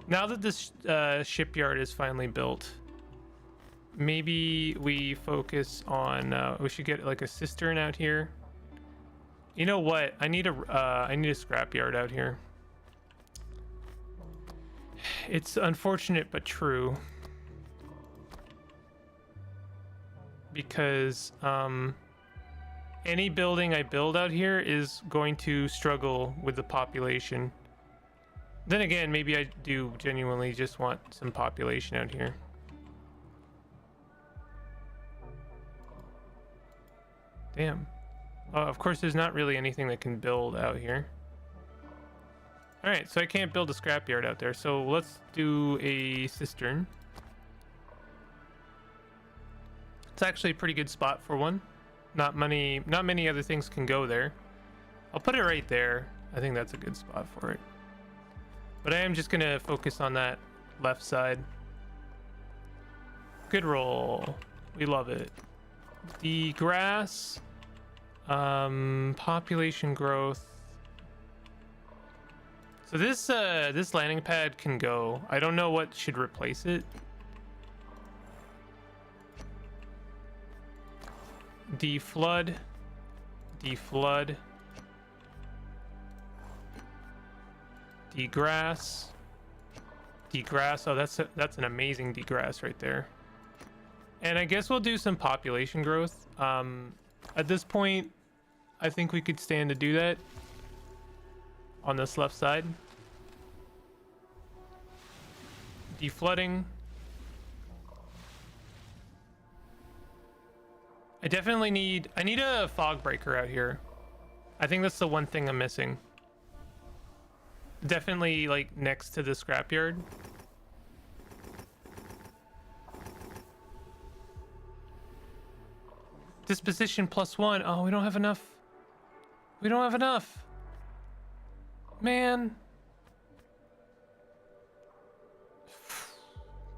now that this shipyard is finally built, maybe we focus on we should get like a cistern out here. You know what? I need a scrapyard out here. It's unfortunate but true. Because any building I build out here is going to struggle with the population. Then again, maybe I do genuinely just want some population out here. Damn. Of course, there's not really anything that can build out here. All right, so I can't build a scrapyard out there. So let's do a cistern. It's actually a pretty good spot for one. Not many other things can go there. I'll put it right there. I think that's a good spot for it. But I am just gonna focus on that left side. Good roll. We love it. The grass, population growth. So this landing pad can go. I don't know what should replace it. Deflood, degrass, degrass. Oh, that's an amazing degrass right there. And I guess we'll do some population growth. At this point, I think we could stand to do that on this left side. Deflooding. I need a fog breaker out here. I think that's the one thing I'm missing. Definitely like next to the scrapyard. Disposition +1. Oh, we don't have enough. We don't have enough. Man.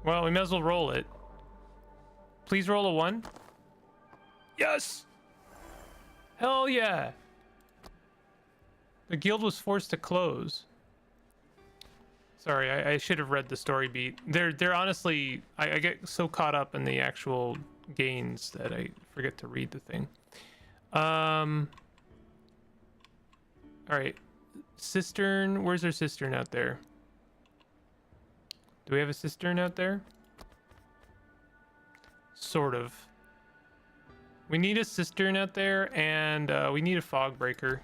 Well, we might as well roll it. Please roll a 1. Yes! Hell yeah! The guild was forced to close. Sorry, I should have read the story beat. They're honestly, I get so caught up in the actual gains that I forget to read the thing. Alright. Cistern, where's our cistern out there? Do we have a cistern out there? Sort of. We need a cistern out there, and we need a fog breaker.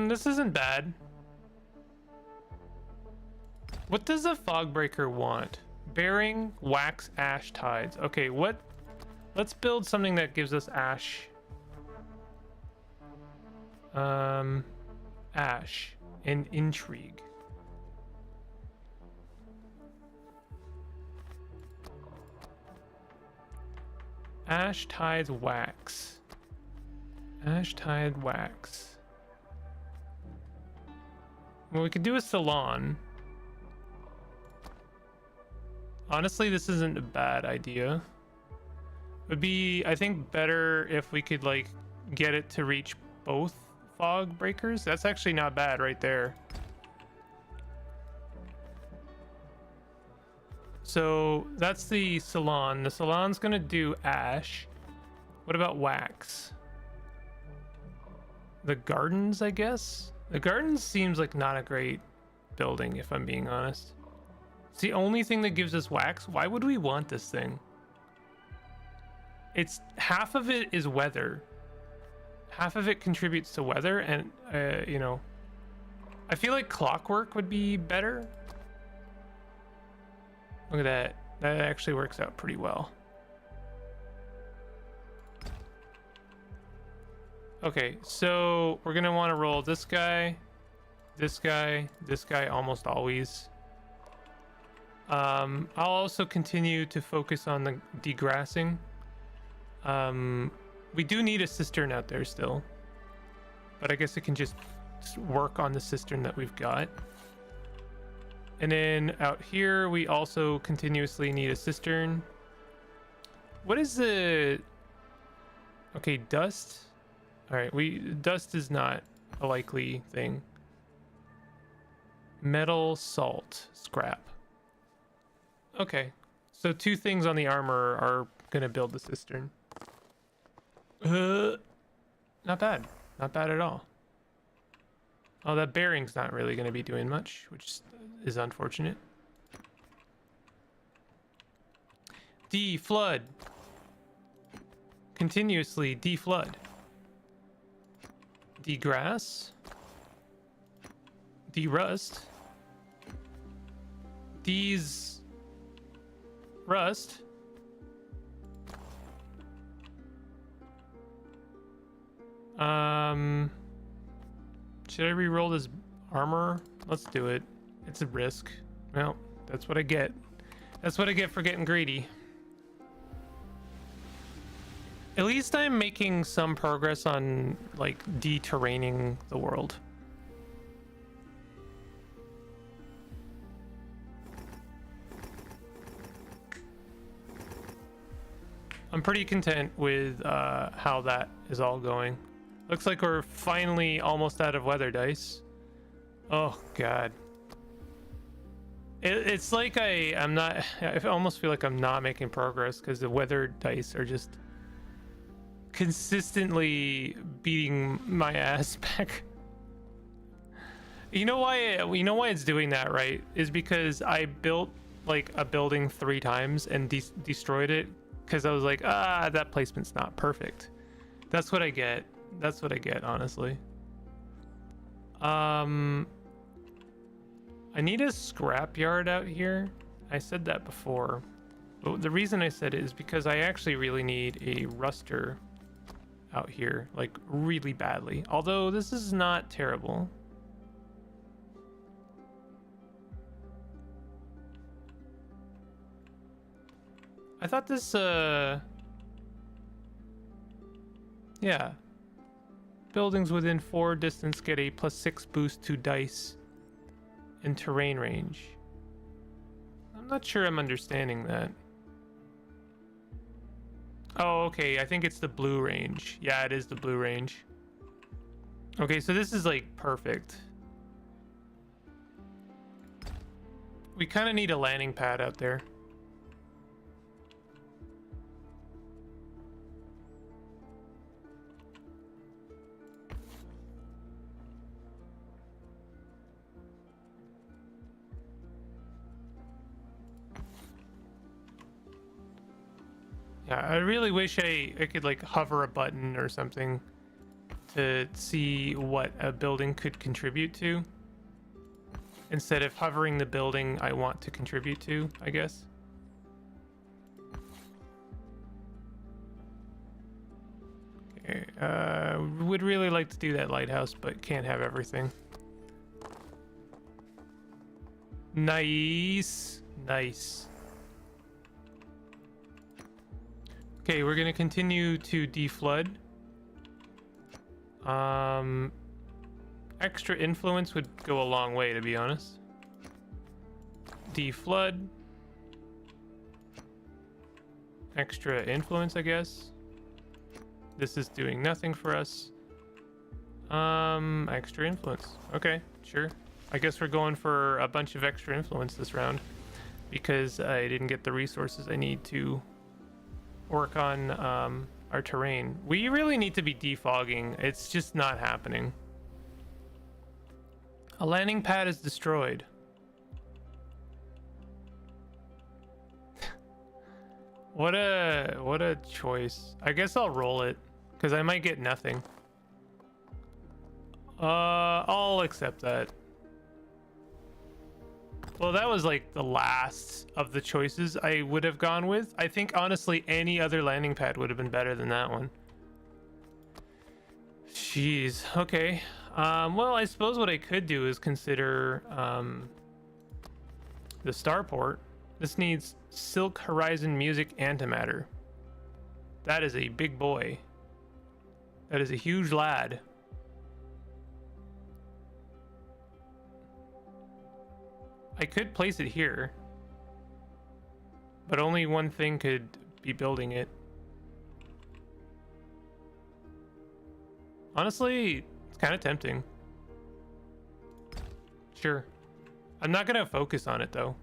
This isn't bad. What does a fog breaker want? Bearing, wax, ash, tides. Okay, what? Let's build something that gives us ash. Ash and intrigue. Ash, tides, wax. Ash, tide, wax. Well, we could do a salon. Honestly, this isn't a bad idea. Would be, I think, better if we could like get it to reach both fog breakers. That's actually not bad right there. So that's the salon. The salon's gonna do ash. What about wax? The gardens, I guess? The gardens seems like not a great building, if I'm being honest. It's the only thing that gives us wax. Why would we want this thing? It's half of it is weather. Half of it contributes to weather, and you know, I feel like clockwork would be better. Look at that. That actually works out pretty well. Okay, so we're gonna want to roll this guy, this guy, this guy almost always. I'll also continue to focus on the degrassing. We do need a cistern out there still, but I guess it can just work on the cistern that we've got. And then out here, we also continuously need a cistern. What is the... Okay, dust. All right, dust is not a likely thing. Metal, salt, scrap. Okay, so 2 things on the armor are gonna build the cistern. Not bad. Not bad at all. Oh, that bearing's not really gonna be doing much, which is unfortunate. Deflood. Continuously deflood. Degrass. Derust. Rust. Should I re-roll this armor? Let's do it. It's a risk. Well, that's what I get. That's what I get for getting greedy. At least I'm making some progress on like de-terraining the world. I'm pretty content with how that is all going. Looks like we're finally almost out of weather dice. Oh god. It's like I'm not... I almost feel like I'm not making progress because the weather dice are just consistently beating my ass back. You know why it's doing that, right? Is because I built like a building 3 times and destroyed it because I was like, that placement's not perfect. That's what I get. That's what I get, honestly. I need a scrapyard out here. I said that before. But the reason I said it is because I actually really need a ruster out here, like really badly. Although this is not terrible. I thought this, yeah. Buildings within 4 distance get a +6 boost to dice and terrain range. I'm not sure I'm understanding that. Oh, okay. I think it's the blue range. Yeah, it is the blue range. Okay, so this is like perfect. We kind of need a landing pad out there. Yeah, I really wish I could like hover a button or something to see what a building could contribute to. instead of hovering the building I want to contribute to, I guess. Okay, would really like to do that lighthouse, but can't have everything. Nice. Nice. Okay, we're gonna continue to deflood. Extra influence would go a long way, to be honest. Deflood. Extra influence, I guess. This is doing nothing for us. Extra influence. Okay, sure. I guess we're going for a bunch of extra influence this round because I didn't get the resources I need to work on our terrain. We really need to be defogging. It's just not happening. A landing pad is destroyed. What a choice. I guess I'll roll it because I might get nothing. I'll accept that. Well, that was like the last of the choices I would have gone with. I think honestly any other landing pad would have been better than that one. Jeez. Okay. Well, I suppose what I could do is consider the starport. This needs Silk Horizon Music Antimatter. That is a big boy. That is a huge lad. I could place it here, but only one thing could be building it. Honestly, it's kind of tempting. Sure. I'm not gonna focus on it though.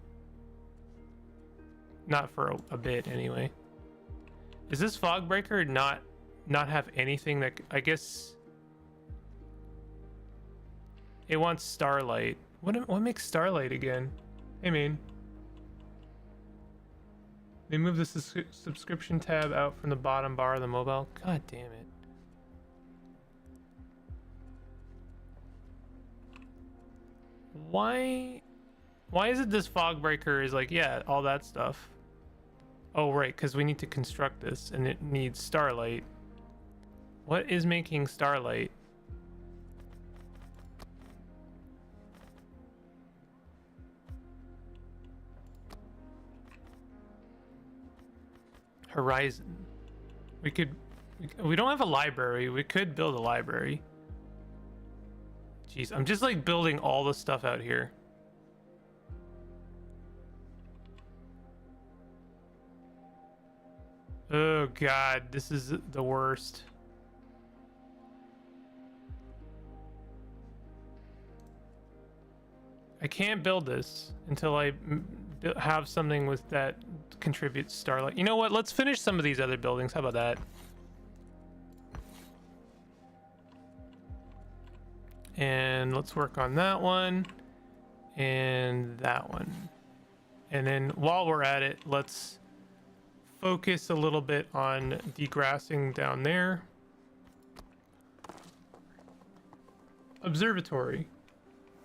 Not for a bit anyway. Is this fog breaker not have anything that I guess it wants starlight? What makes starlight again? Hey man. They move the subscription tab out from the bottom bar of the mobile. God damn it. Why is it this fog breaker is like, yeah, all that stuff? Oh, right, because we need to construct this and it needs starlight. What is making starlight? Horizon. We don't have a library. We could build a library. Jeez, I'm just like building all the stuff out here. Oh god, this is the worst. I can't build this until I have something with that contributes starlight. You know what? Let's finish some of these other buildings. How about that? And let's work on that one and that one. And then while we're at it, let's focus a little bit on degrassing down there. Observatory.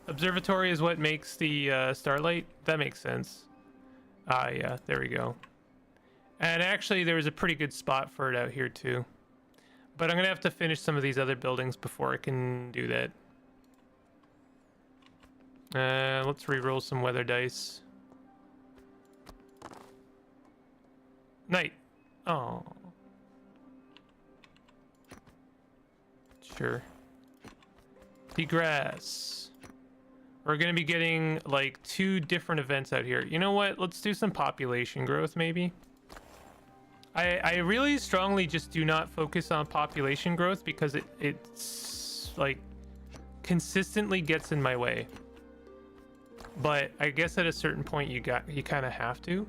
Observatory is what makes the starlight. That makes sense. Ah, yeah, there we go. And actually, there was a pretty good spot for it out here too. But I'm gonna have to finish some of these other buildings before I can do that. Let's re-roll some weather dice. Night. Oh. Sure. Degrass. We're going to be getting like 2 different events out here. You know what? Let's do some population growth maybe. I really strongly just do not focus on population growth because it's like consistently gets in my way. But I guess at a certain point you kind of have to.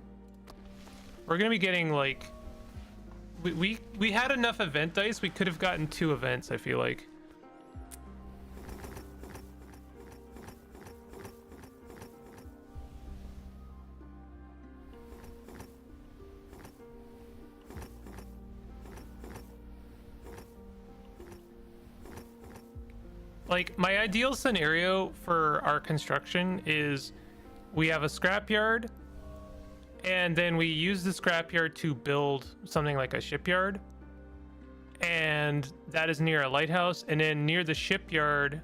We're going to be getting like we had enough event dice. We could have gotten 2 events, I feel like. Like, my ideal scenario for our construction is we have a scrapyard, and then we use the scrapyard to build something like a shipyard, and that is near a lighthouse. And then near the shipyard,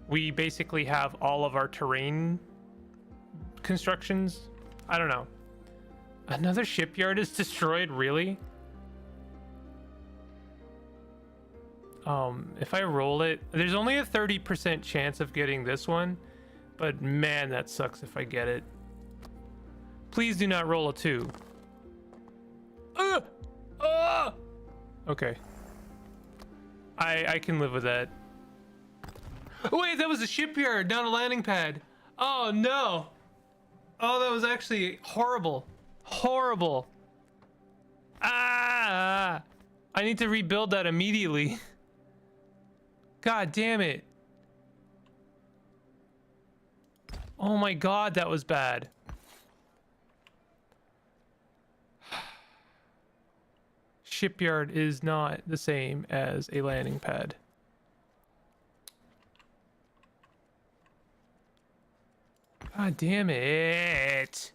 we basically have all of our terrain constructions. I don't know. Another shipyard is destroyed, really? If I roll it, there's only a 30% chance of getting this one, but man, that sucks if I get it. Please do not roll a 2. Okay. I can live with that. Oh, wait, that was a shipyard, not a landing pad. Oh, no. Oh, that was actually horrible. Horrible. Ah! I need to rebuild that immediately. God damn it. Oh my god, that was bad. Shipyard is not the same as a landing pad. God damn it.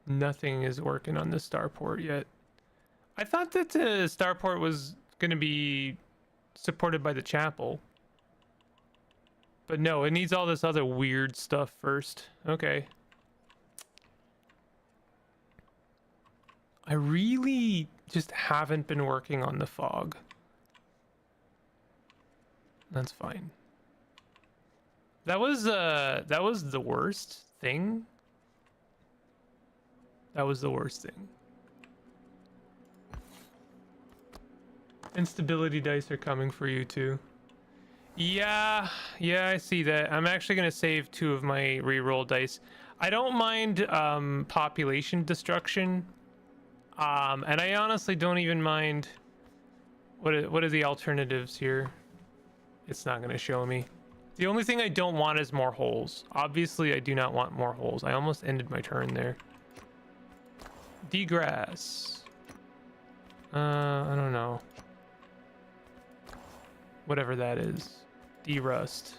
Nothing is working on the starport yet. I thought that the starport was going to be supported by the chapel. But no, it needs all this other weird stuff first. Okay. I really just haven't been working on the fog. That's fine. That was the worst thing. That was the worst thing. Instability dice are coming for you too. Yeah, I see that. I'm actually gonna save 2 of my reroll dice. I don't mind population destruction, and I honestly don't even mind. What are the alternatives here? It's not gonna show me. The only thing I don't want is more holes. Obviously, I do not want more holes. I almost ended my turn there. Degrass. I don't know. Whatever that is. Derust.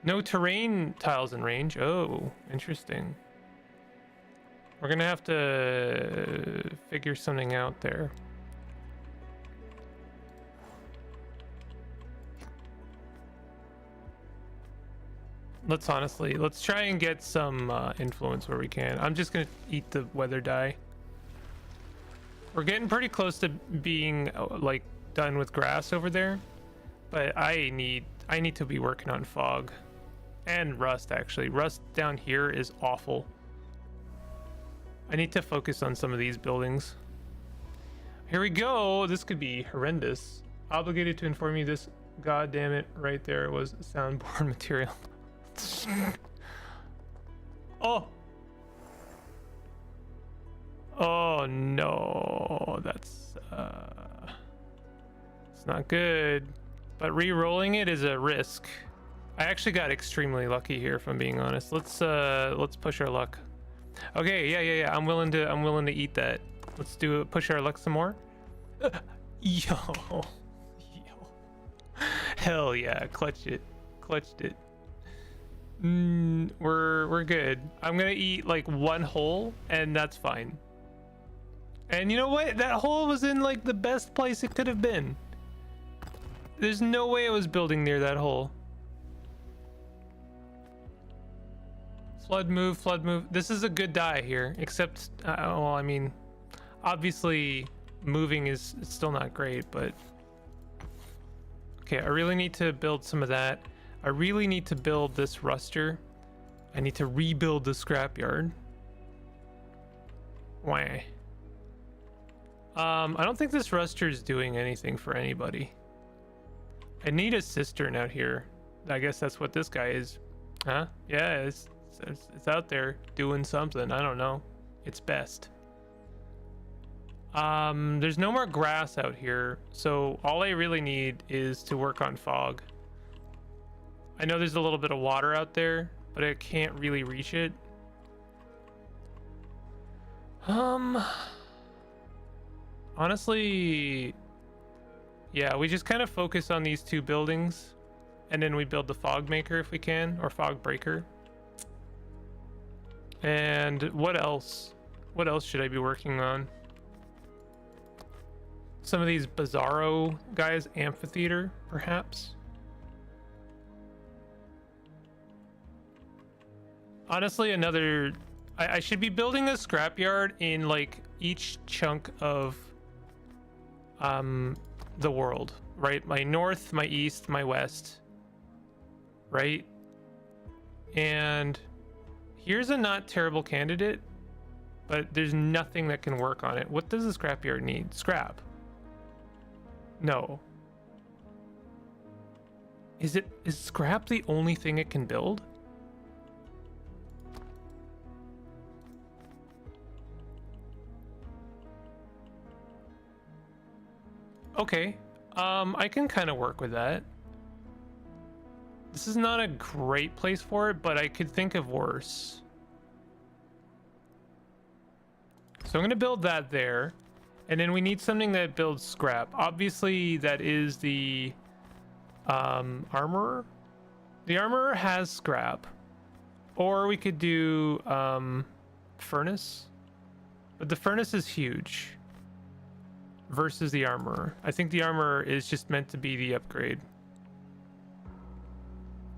No terrain tiles in range. Oh, interesting. We're gonna have to figure something out there. Let's try and get some influence where we can. I'm just gonna eat the weather die. We're getting pretty close to being like done with grass over there, but I need to be working on fog and rust. Actually, rust down here is awful. I need to focus on some of these buildings. Here we go. This could be horrendous. Obligated to inform you this, god damn it, right there was soundboard material. Oh no, that's it's not good, but re-rolling it is a risk. I actually got extremely lucky here, if I'm being honest. Let's push our luck. Okay, yeah, I'm willing to eat that. Let's do it. Push our luck some more. Yo, hell yeah, clutched it. We're good. I'm gonna eat like 1 hole, and that's fine. And you know what? That hole was in like the best place it could have been. There's no way I was building near that hole. Flood move. This is a good die here, except, well, I mean, obviously moving is still not great, but okay, I really need to build some of that. I really need to build this ruster. I need to rebuild the scrapyard. Why? I don't think this ruster is doing anything for anybody. I need a cistern out here. I guess that's what this guy is. Huh? Yeah, it's out there doing something. I don't know. It's best. There's no more grass out here, so all I really need is to work on fog. I know there's a little bit of water out there, but I can't really reach it. Honestly, Yeah, we just kind of focus on these two buildings, and then we build the fog maker if we can, or fog breaker. And what else? What else should I be working on? Some of these bizarro guys, amphitheater, perhaps. Honestly, I should be building a scrapyard in like each chunk of the world, right? My north, my east, my west, right? And here's a not terrible candidate, but there's nothing that can work on it. What does a scrapyard need? Scrap. No. Is scrap the only thing it can build? Okay. I can kind of work with that. This is not a great place for it, but I could think of worse. So I'm going to build that there. And then we need something that builds scrap. Obviously, that is the armorer. The armorer has scrap. Or we could do furnace. But the furnace is huge versus the armorer. I think the armorer is just meant to be the upgrade.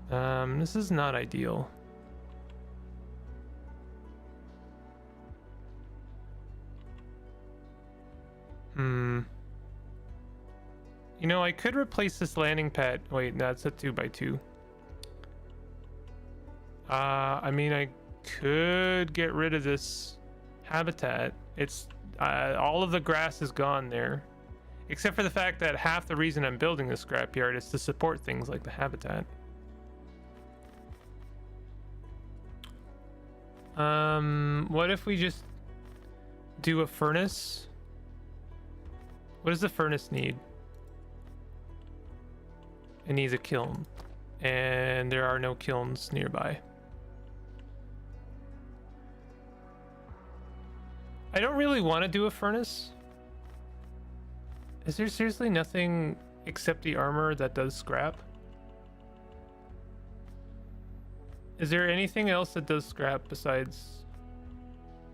This is not ideal. You know, I could replace this landing pad. Wait, that's a 2x2. I mean, I could get rid of this habitat. It's all of the grass is gone there, except for the fact that half the reason I'm building this scrapyard is to support things like the habitat. What if we just do a furnace? What does the furnace need? It needs a kiln, and there are no kilns nearby. I don't really want to do a furnace. Is there seriously nothing except the armor that does scrap? Is there anything else that does scrap besides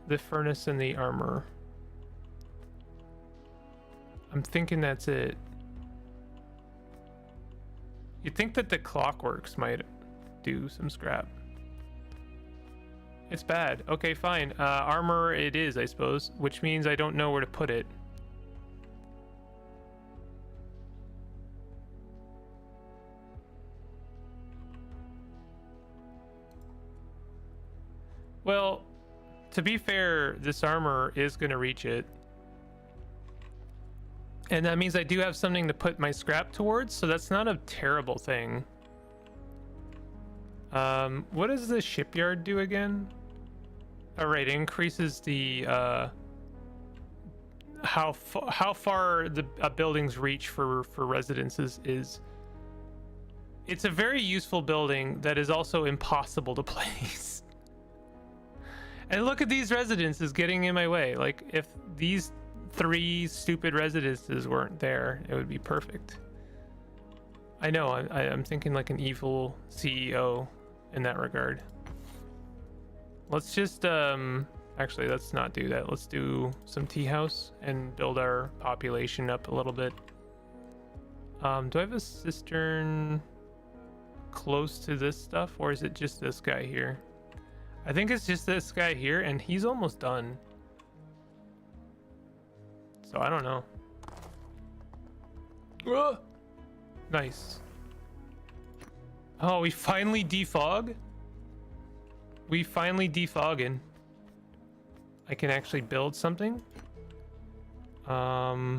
the furnace and the armor? I'm thinking that's it. You'd think that the clockworks might do some scrap. It's bad. Okay, fine. Armor it is, I suppose, which means I don't know where to put it. Well, to be fair, this armor is going to reach it. And that means I do have something to put my scrap towards, so that's not a terrible thing. What does the shipyard do again? All right, it increases the how far the buildings reach for residences is. It's a very useful building that is also impossible to place. And look at these residences getting in my way. Like, if these 3 stupid residences weren't there, it would be perfect. I know, I'm thinking like an evil CEO in that regard. Let's just actually, let's not do that. Let's do some tea house and build our population up a little bit. Do I have a cistern close to this stuff, or is it just this guy here? I think it's just this guy here, and he's almost done. So I don't know. Nice. Oh, we finally defog? We finally defogging. I can actually build something. Yeah,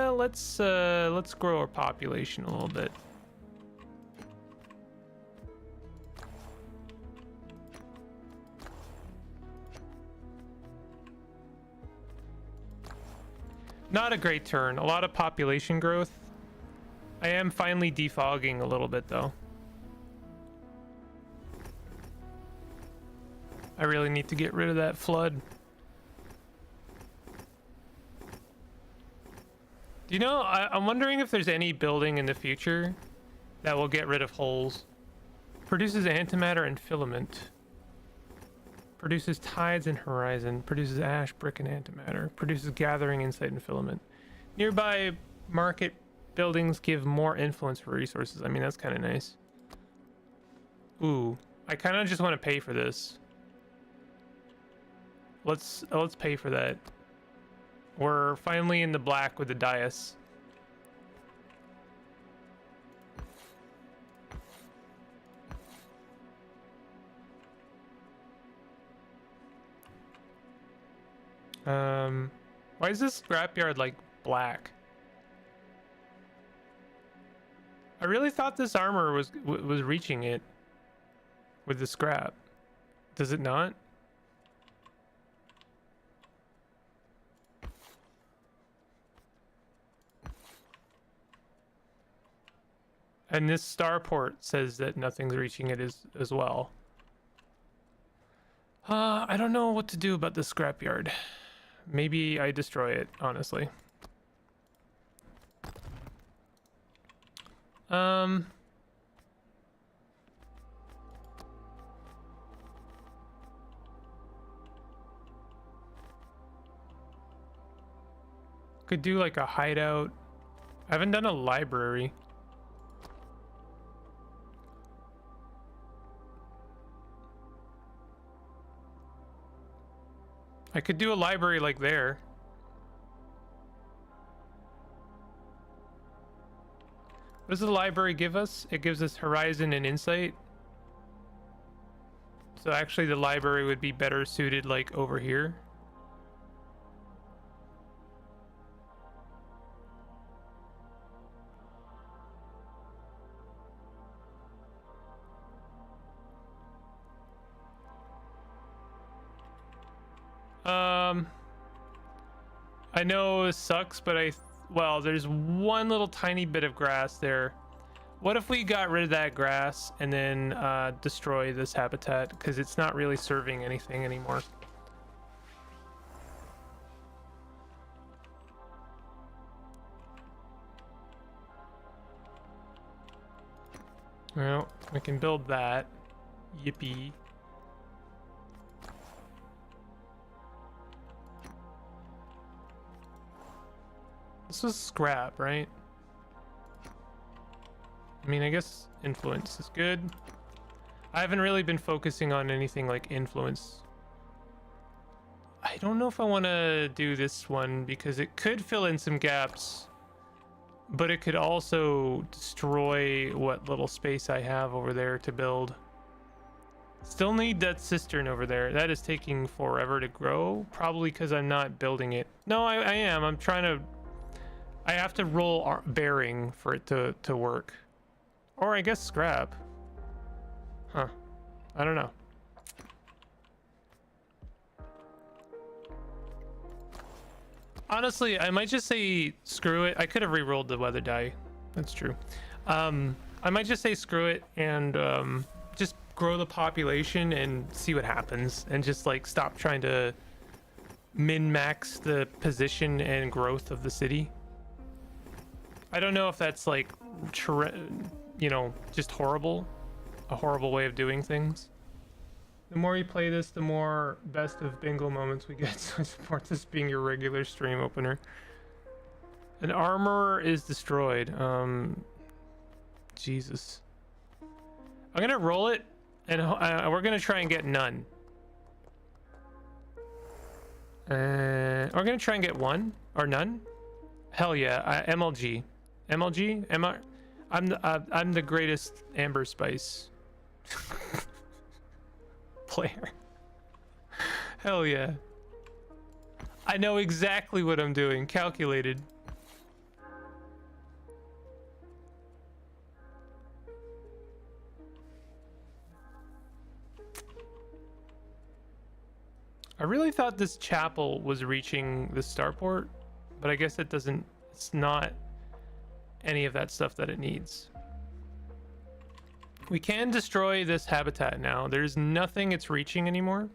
let's grow our population a little bit. Not a great turn. A lot of population growth. I am finally defogging a little bit, though. I really need to get rid of that flood. Do you know, I'm wondering if there's any building in the future that will get rid of holes. Produces antimatter and filament. Produces tides and horizon. Produces ash, brick, and antimatter. Produces gathering, insight, and filament. Nearby market buildings give more influence for resources. I mean, that's kind of nice. Ooh, I kind of just want to pay for this. Let's pay for that. We're finally in the black with the dais. Why is this scrapyard like black? I really thought this armor was reaching it with the scrap. Does it not? And this starport says that nothing's reaching it as well. I don't know what to do about this scrapyard. Maybe I destroy it, honestly. Could do like a hideout. I haven't done a library. I could do a library like there. What does the library give us? It gives us horizon and insight. So actually the library would be better suited like over here. I know it sucks, but well, there's one little tiny bit of grass there. What if we got rid of that grass and then destroy this habitat because it's not really serving anything anymore? Well, we can build that. Yippee. This was scrap, right? I mean, I guess influence is good. I haven't really been focusing on anything like influence. I don't know if I want to do this one because it could fill in some gaps, but it could also destroy what little space I have over there to build. Still need that cistern over there. That is taking forever to grow, probably because I'm not building it. No, I am. I'm trying to... I have to roll bearing for it to work. Or I guess scrap. Huh. I don't know. Honestly, I might just say screw it. I could have re-rolled the weather die. That's true. I might just say screw it and just grow the population and see what happens. And just like stop trying to min-max the position and growth of the city. I don't know if that's like, you know, just horrible. A horrible way of doing things. The more you play this, the more best of Bingle moments we get. So I support this being your regular stream opener. An armorer is destroyed. Jesus. I'm gonna roll it, and we're gonna try and get none. We're gonna try and get one or none. Hell yeah, MLG. MLG? I'm the greatest Amberspice player. Hell yeah. I know exactly what I'm doing. Calculated. I really thought this chapel was reaching the starport, but I guess it doesn't. It's not any of that stuff that it needs. We can destroy this habitat now. There's nothing it's reaching anymore.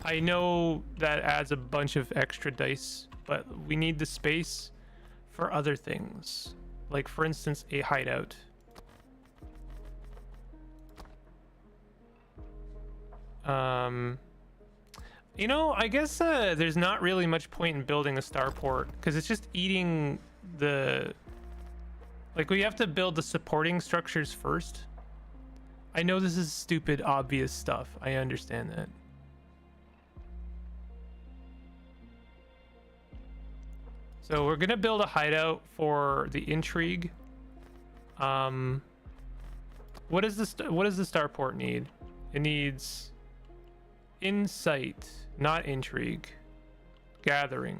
I know that adds a bunch of extra dice but we need the space for other things. Like, for instance, a hideout. You know, I guess there's not really much point in building a starport because it's just eating the... Like, we have to build the supporting structures first. I know this is stupid, obvious stuff. I understand that. So we're gonna build a hideout for the intrigue. What does the starport need? It needs insight, not intrigue. Gathering.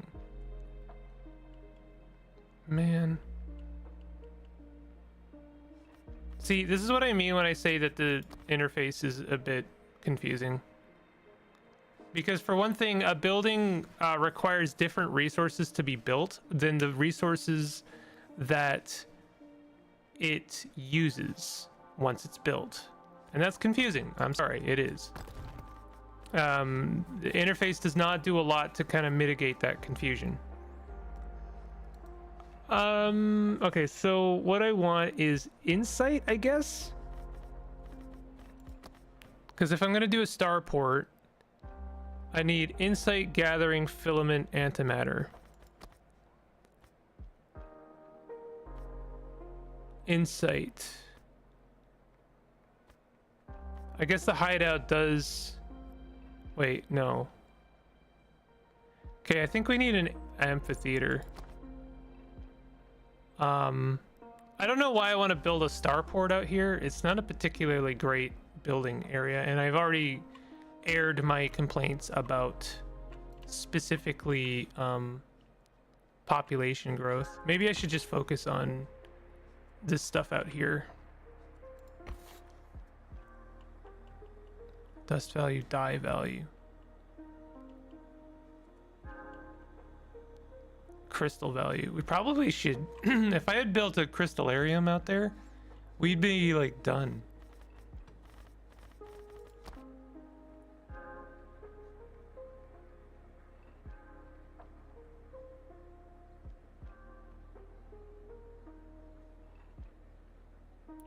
Man. See, this is what I mean when I say that the interface is a bit confusing. Because for one thing, a building requires different resources to be built than the resources that it uses once it's built. And that's confusing. I'm sorry, it is. The interface does not do a lot to kind of mitigate that confusion. Okay, so what I want is insight, I guess? Because if I'm going to do a starport, I need insight, gathering, filament, antimatter. Insight. I guess the hideout does... Wait, no. Okay, I think we need an amphitheater. I don't know why I want to build a starport out here. It's not a particularly great building area, and I've already aired my complaints about specifically population growth. Maybe I should just focus on this stuff out here. Dust value, dye value. Crystal value. We probably should... If I had built a crystallarium out there, we'd be like done.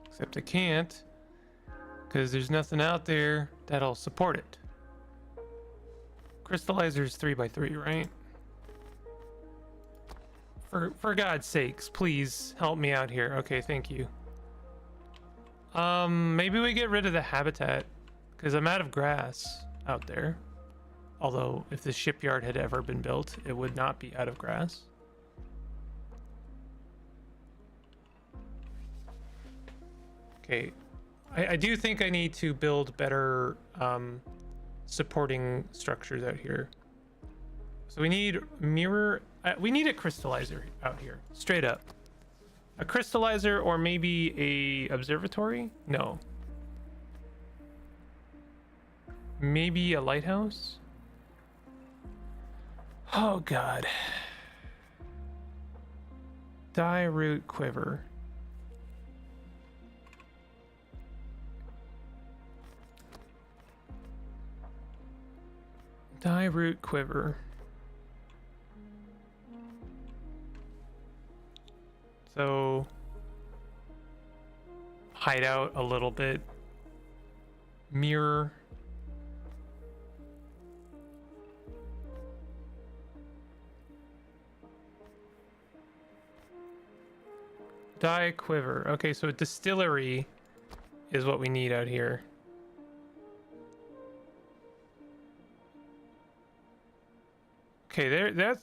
Except I can't, because there's nothing out there that'll support it. Crystallizer's 3x3, right? For God's sakes, please help me out here. Okay, thank you. Maybe we get rid of the habitat, because I'm out of grass out there. Although, if the shipyard had ever been built, it would not be out of grass. Okay, I do think I need to build better supporting structures out here. So we need mirror... we need a crystallizer out here, straight up. A crystallizer or maybe a observatory? No. Maybe a lighthouse? Oh, God. Dye root quiver. Dye root quiver. So hide out a little bit. Mirror. Dye quiver. Okay, so a distillery is what we need out here. Okay, that's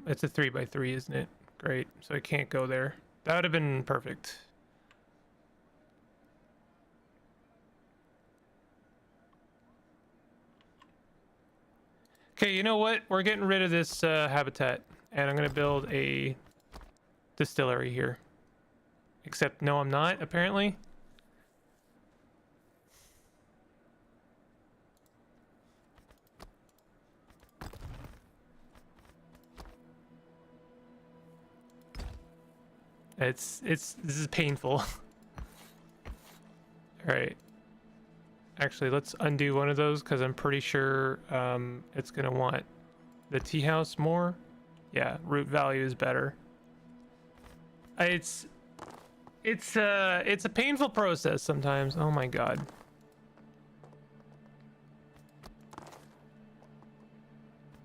it's a 3x3, isn't it? Great. So I can't go there. That would have been perfect. Okay, you know what? We're getting rid of this habitat, and I'm gonna build a distillery here. Except, no, I'm not, apparently. This is painful. All right. Actually, let's undo one of those because I'm pretty sure it's gonna want the tea house more. Yeah, root value is better. It's a painful process sometimes. Oh my god.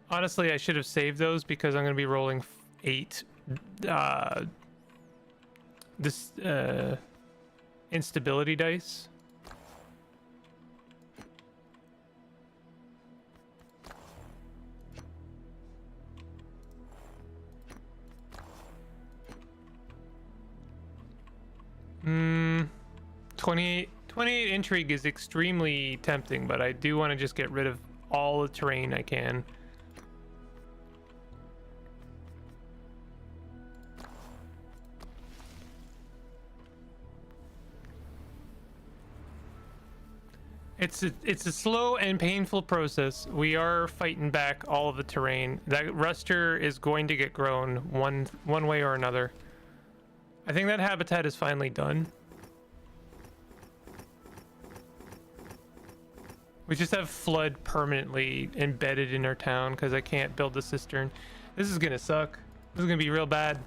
Honestly, I should have saved those because I'm going to be rolling 8 this instability dice. Hmm. 28 intrigue is extremely tempting, but I do want to just get rid of all the terrain I can. It's a slow and painful process. We are fighting back all of the terrain. That ruster is going to get grown one way or another. I think that habitat is finally done. We just have flood permanently embedded in our town because I can't build the cistern. This is gonna suck. This is gonna be real bad.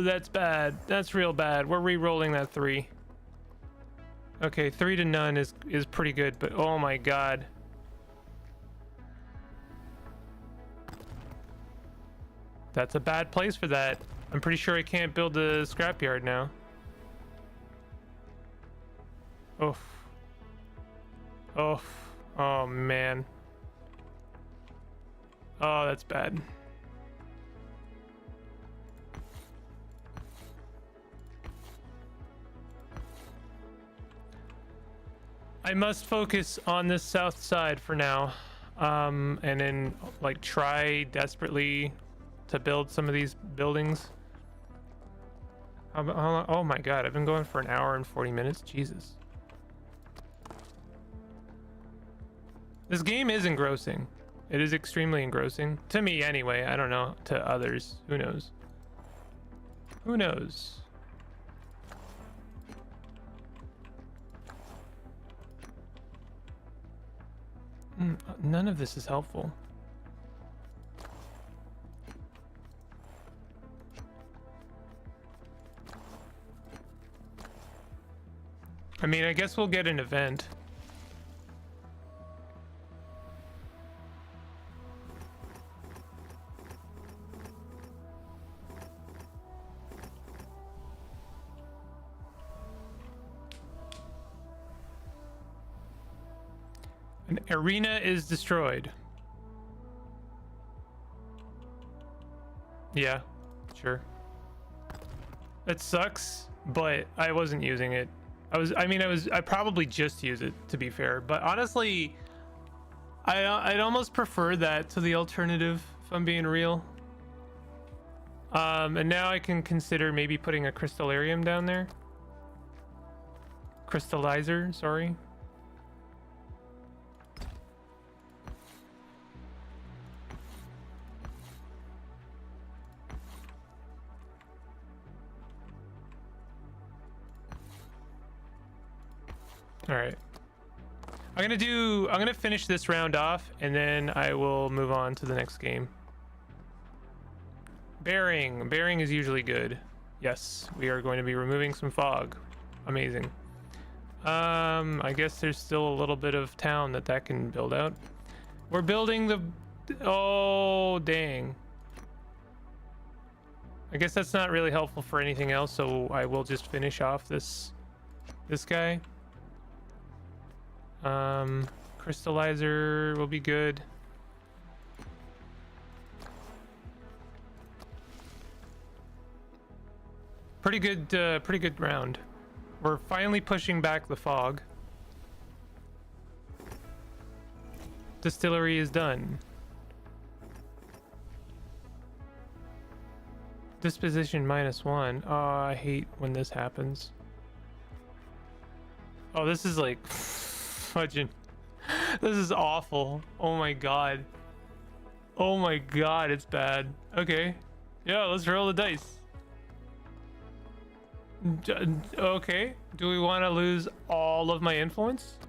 That's bad. That's real bad. We're re-rolling that 3. Okay, 3 to none is pretty good, but oh my god. That's a bad place for that. I'm pretty sure I can't build a scrapyard now. Oof. Oof. Oh man. Oh, that's bad. I must focus on this south side for now, and then like try desperately to build some of these buildings. How long? Oh my god, I've been going for an hour and 40 minutes. Jesus. This game is engrossing. It is extremely engrossing. To me anyway. I don't know. To others. Who knows? Who knows? None of this is helpful. I mean, I guess we'll get an event. An arena is destroyed. Yeah, sure. That sucks, but I wasn't using it. I probably just use it, to be fair, but honestly, I'd almost prefer that to the alternative, if I'm being real. And now I can consider maybe putting a crystallarium down there. Crystallizer, sorry. All right. I'm gonna finish this round off and then I will move on to the next game. Bearing is usually good. Yes, we are going to be removing some fog. Amazing. I guess there's still a little bit of town that can build out. We're building the, oh dang. I guess that's not really helpful for anything else, so I will just finish off this guy. Crystallizer will be good. Pretty good round. We're finally pushing back the fog. Distillery is done. Disposition -1. Oh, I hate when this happens. Oh, this is like fudging. This is awful. Oh my god. Oh my god, it's bad. Okay. Yeah, let's roll the dice. Okay. Do we want to lose all of my influence?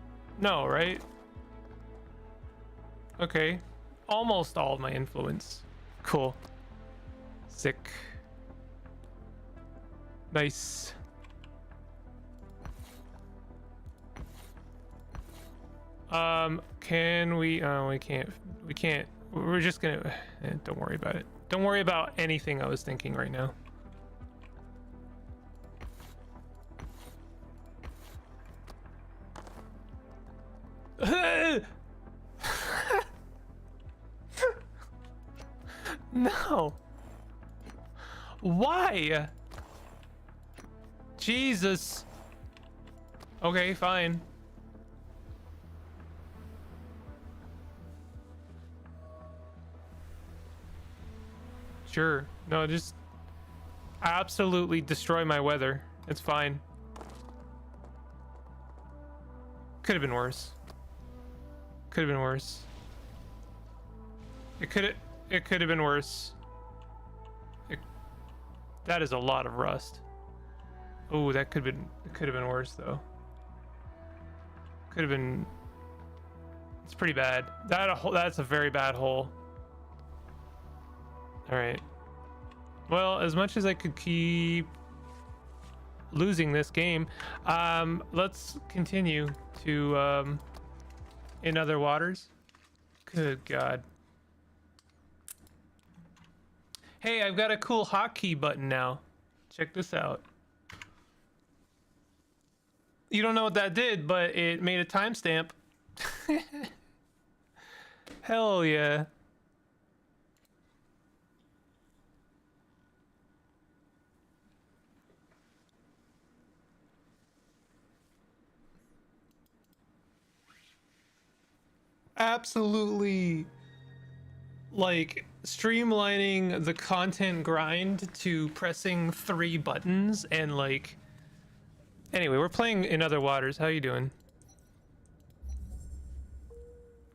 No, right? Okay. Almost all of my influence. Cool. Sick. Nice. Can we? Oh, we can't. We can't. We're just gonna. Don't worry about it. Don't worry about anything I was thinking right now. No. Why? Jesus. Okay, fine. Sure. No, just absolutely destroy my weather. It's fine. Could have been worse. Could have been worse. It could have been worse. That is a lot of rust. Oh, that could have been. It could have been worse though. Could have been. It's pretty bad. That's a very bad hole. All right. Well, as much as I could keep losing this game, let's continue to in other waters. Good God. Hey, I've got a cool hotkey button now. Check this out. You don't know what that did, but it made a timestamp. Hell yeah. Absolutely, like, streamlining the content grind to pressing 3 buttons and like. Anyway, we're playing in other waters. How you doing?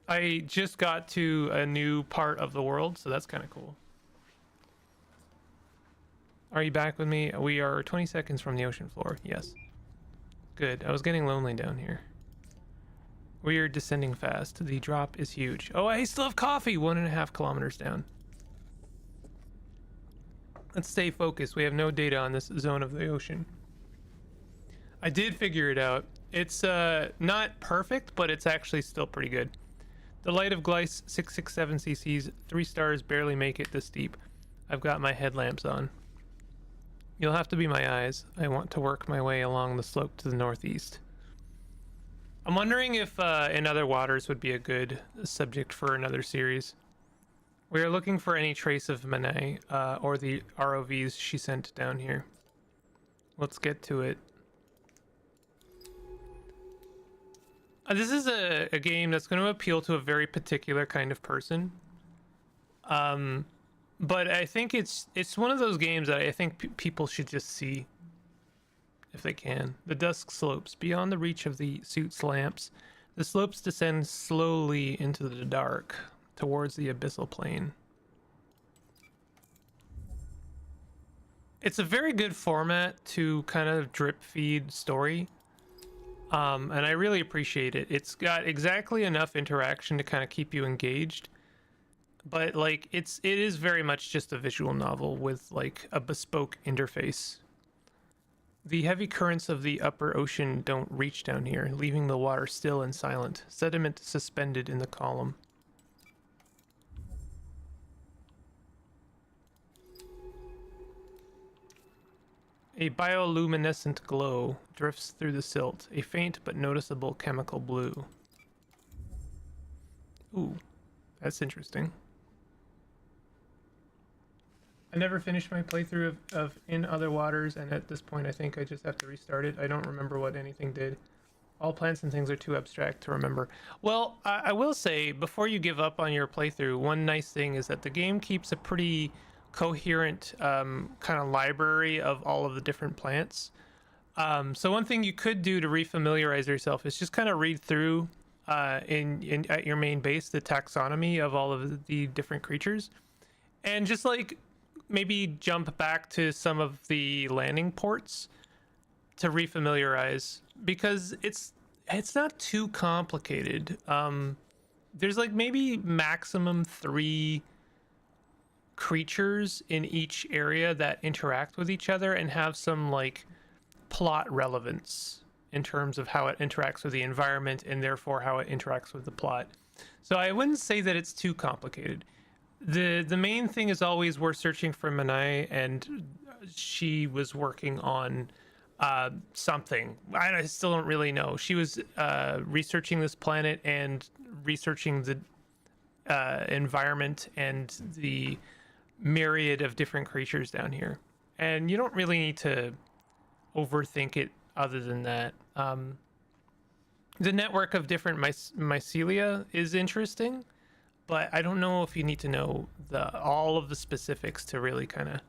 I just got to a new part of the world, so that's kind of cool. Are you back with me? We are 20 seconds from the ocean floor. Yes. Good. I was getting lonely down here. We are descending fast. The drop is huge. Oh, I still have coffee. 1.5 kilometers down. Let's stay focused. We have no data on this zone of the ocean. I did figure it out. It's not perfect, but it's actually still pretty good. The light of Gleiss 667 cc's, 3 stars barely make it this deep. I've got my headlamps on. You'll have to be my eyes. I want to work my way along the slope to the northeast. I'm wondering if in other waters would be a good subject for another series. We are looking for any trace of Manet or the ROVs she sent down here. Let's get to it. This is a game that's going to appeal to a very particular kind of person. But I think it's one of those games that I think people should just see if they can. The dusk slopes beyond the reach of the suit's lamps. The slopes descend slowly into the dark towards the abyssal plain. It's a very good format to kind of drip feed story. And I really appreciate it. It's got exactly enough interaction to kind of keep you engaged. But like it is very much just a visual novel with like a bespoke interface. The heavy currents of the upper ocean don't reach down here, leaving the water still and silent, sediment suspended in the column. A bioluminescent glow drifts through the silt, a faint but noticeable chemical blue. Ooh, that's interesting. I never finished my playthrough of In Other Waters, and at this point I think I just have to restart it. I don't remember what anything did. All plants and things are too abstract to remember. Well, I will say, before you give up on your playthrough, one nice thing is that the game keeps a pretty coherent kind of library of all of the different plants. So one thing you could do to refamiliarize yourself is just kind of read through at your main base the taxonomy of all of the different creatures, and just like maybe jump back to some of the landing ports to refamiliarize, because it's not too complicated. there's like maybe maximum 3 creatures in each area that interact with each other and have some like plot relevance in terms of how it interacts with the environment and therefore how it interacts with the plot. So I wouldn't say that it's too complicated. The main thing is always we're searching for Manai, and she was working on something. I still don't really know. She was researching this planet and researching the environment and the myriad of different creatures down here. And you don't really need to overthink it other than that. The network of different mycelia is interesting, but I don't know if you need to know all of the specifics to really kind of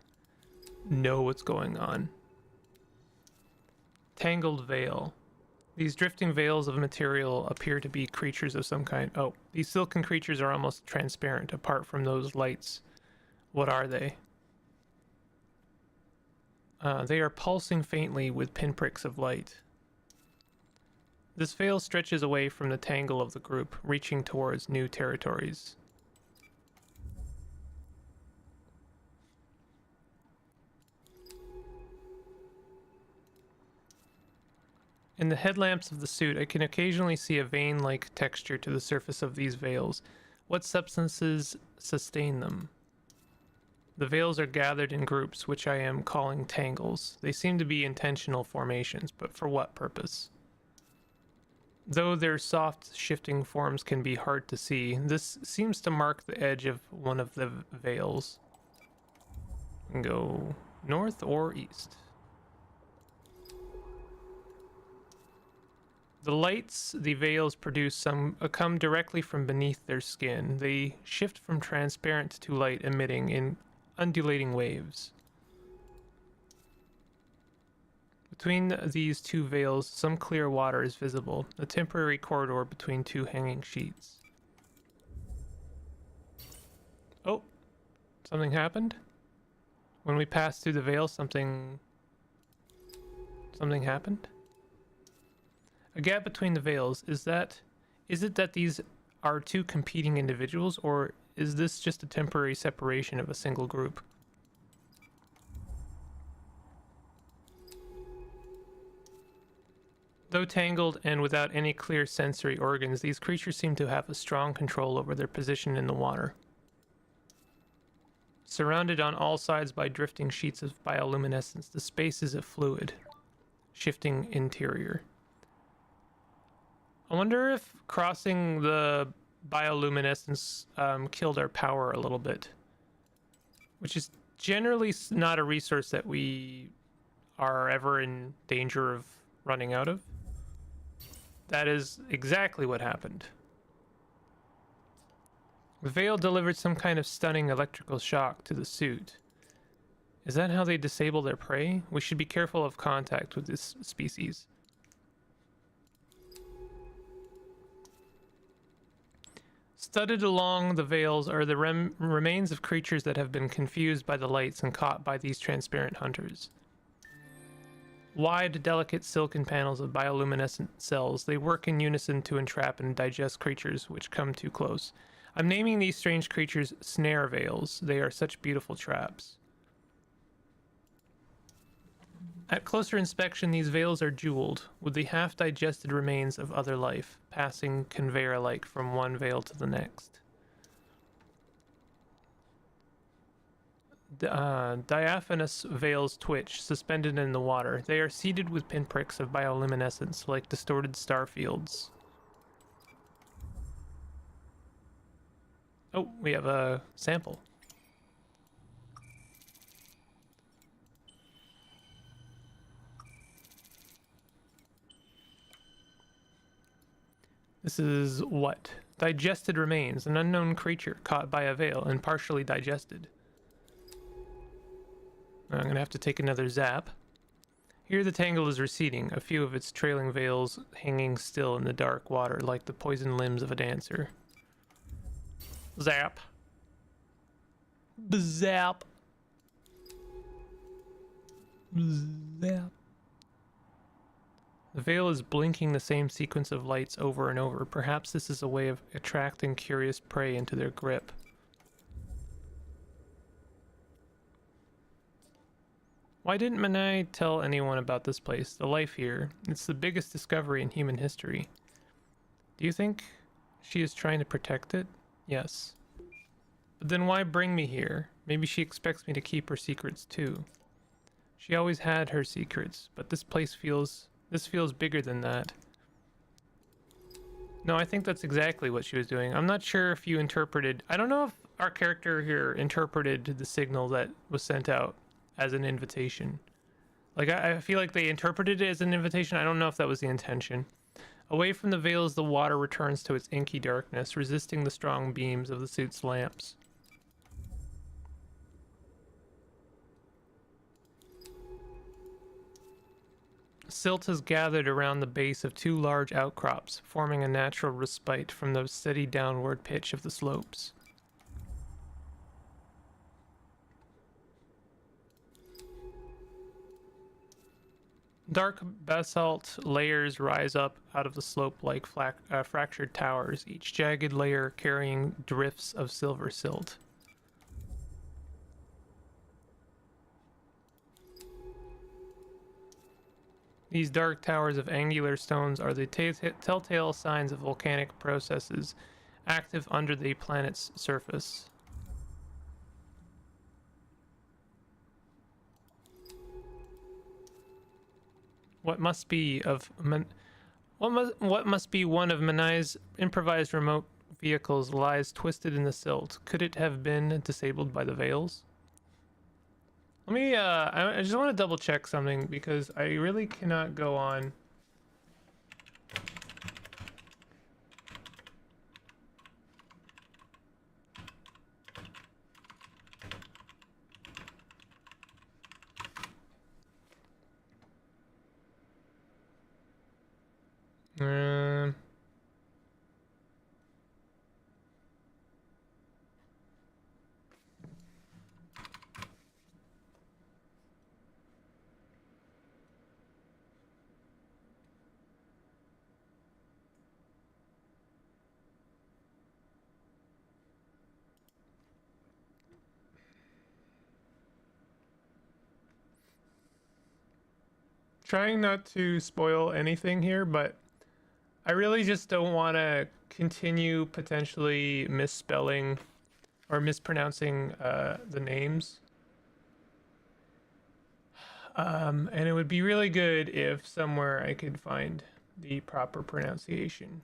know what's going on. Tangled veil. These drifting veils of material appear to be creatures of some kind. Oh, these silken creatures are almost transparent apart from those lights. What are they? They are pulsing faintly with pinpricks of light. This veil stretches away from the tangle of the group, reaching towards new territories. In the headlamps of the suit, I can occasionally see a vein-like texture to the surface of these veils. What substances sustain them? The veils are gathered in groups, which I am calling tangles. They seem to be intentional formations, but for what purpose? Though their soft, shifting forms can be hard to see, this seems to mark the edge of one of the veils. And go north or east. The lights the veils produce come directly from beneath their skin. They shift from transparent to light emitting in undulating waves. Between these two veils, some clear water is visible, a temporary corridor between two hanging sheets. Oh, something happened? When we passed through the veil, something happened? A gap between the veils, is it that these are two competing individuals, or is this just a temporary separation of a single group? Though tangled and without any clear sensory organs, these creatures seem to have a strong control over their position in the water. Surrounded on all sides by drifting sheets of bioluminescence, the space is a fluid, shifting interior. I wonder if crossing the bioluminescence killed our power a little bit, which is generally not a resource that we are ever in danger of running out of. That is exactly what happened. The veil delivered some kind of stunning electrical shock to the suit. Is that how they disable their prey? We should be careful of contact with this species. Studded along the veils are the remains of creatures that have been confused by the lights and caught by these transparent hunters. Wide, delicate silken panels of bioluminescent cells, they work in unison to entrap and digest creatures which come too close. I'm naming these strange creatures snare veils. They are such beautiful traps. At closer inspection, these veils are jeweled, with the half-digested remains of other life, passing conveyor-like from one veil to the next. Diaphanous veils twitch, suspended in the water. They are seeded with pinpricks of bioluminescence, like distorted star fields. Oh, we have a sample. This is what? Digested remains, an unknown creature caught by a veil and partially digested. I'm gonna have to take another zap. Here the tangle is receding, a few of its trailing veils hanging still in the dark water like the poisoned limbs of a dancer. Zap. Zap. Zap. The veil is blinking the same sequence of lights over and over. Perhaps this is a way of attracting curious prey into their grip. Why didn't Manai tell anyone about this place, the life here? It's the biggest discovery in human history. Do you think she is trying to protect it? Yes. But then why bring me here? Maybe she expects me to keep her secrets too. She always had her secrets, but this feels bigger than that. No, I think that's exactly what she was doing. I'm not sure if you interpreted... I don't know if our character here interpreted the signal that was sent out as an invitation. Like, I feel like they interpreted it as an invitation. I don't know if that was the intention. Away from the veils, the water returns to its inky darkness, resisting the strong beams of the suit's lamps. Silt has gathered around the base of two large outcrops, forming a natural respite from the steady downward pitch of the slopes. Dark basalt layers rise up out of the slope like fractured towers, each jagged layer carrying drifts of silver silt. These dark towers of angular stones are the telltale signs of volcanic processes active under the planet's surface. What must be one of Manai's improvised remote vehicles lies twisted in the silt? Could it have been disabled by the veils? Let me, I just want to double check something because I really cannot go on. Trying not to spoil anything here, but I really just don't want to continue potentially misspelling or mispronouncing the names. And it would be really good if somewhere I could find the proper pronunciation.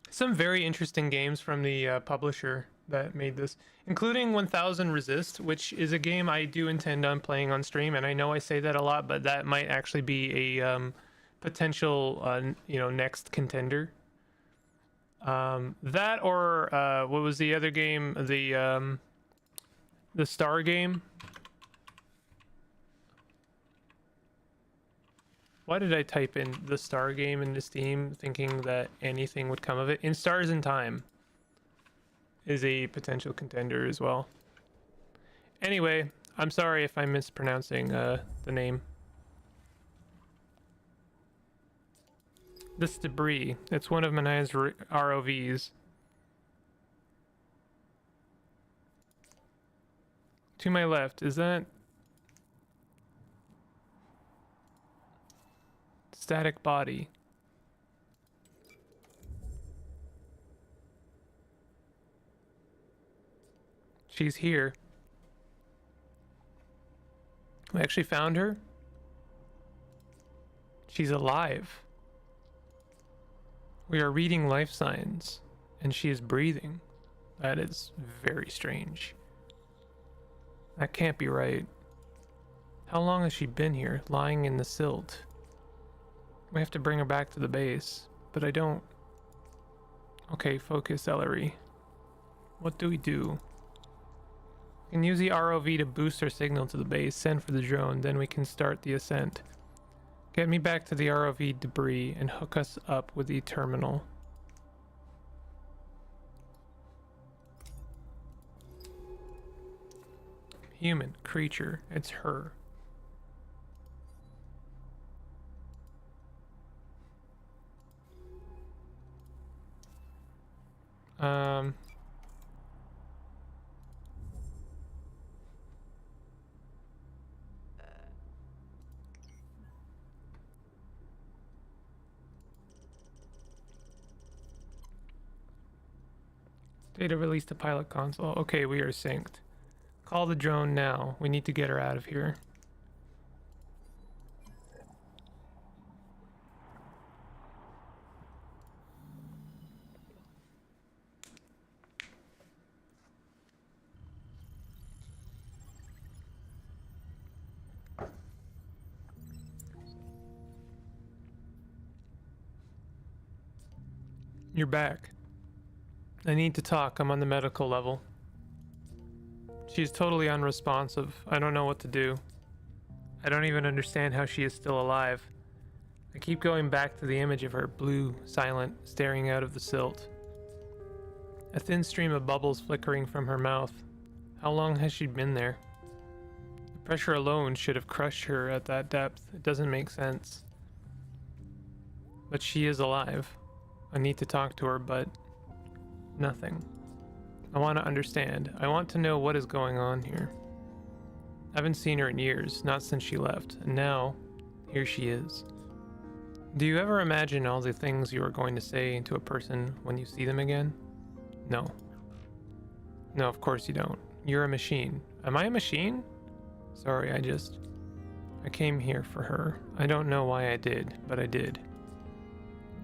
Some very interesting games from the publisher that made this, including 1000 Resist, which is a game I do intend on playing on stream, and I know I say that a lot, but that might actually be a potential, next contender. That or what was the other game? The Star game. Why did I type in the Star game into Steam thinking that anything would come of it? In Stars in Time is a potential contender as well. Anyway, I'm sorry if I'm mispronouncing the name. This debris, it's one of Manai's ROVs. To my left, is that... static body? She's here. We actually found her. She's alive. We are reading life signs, and she is breathing. That is very strange. That can't be right. How long has she been here, lying in the silt? We have to bring her back to the base, but I don't... Okay, focus, Ellery. What do we do? We can use the ROV to boost our signal to the base, send for the drone, then we can start the ascent. Get me back to the ROV debris and hook us up with the terminal. Human, creature, it's her. Data release to pilot console. Okay, we are synced. Call the drone now. We need to get her out of here. You're back. I need to talk. I'm on the medical level. She's totally unresponsive. I don't know what to do. I don't even understand how she is still alive. I keep going back to the image of her, blue, silent, staring out of the silt. A thin stream of bubbles flickering from her mouth. How long has she been there? The pressure alone should have crushed her at that depth. It doesn't make sense. But she is alive. I need to talk to her, but nothing. I want to understand. I want to know what is going on here. I haven't seen her in years, not since she left, and now, here she is. Do you ever imagine all the things you are going to say to a person when you see them again? No. No, of course you don't. You're a machine. Am I a machine? Sorry, I came here for her. I don't know why I did, but I did.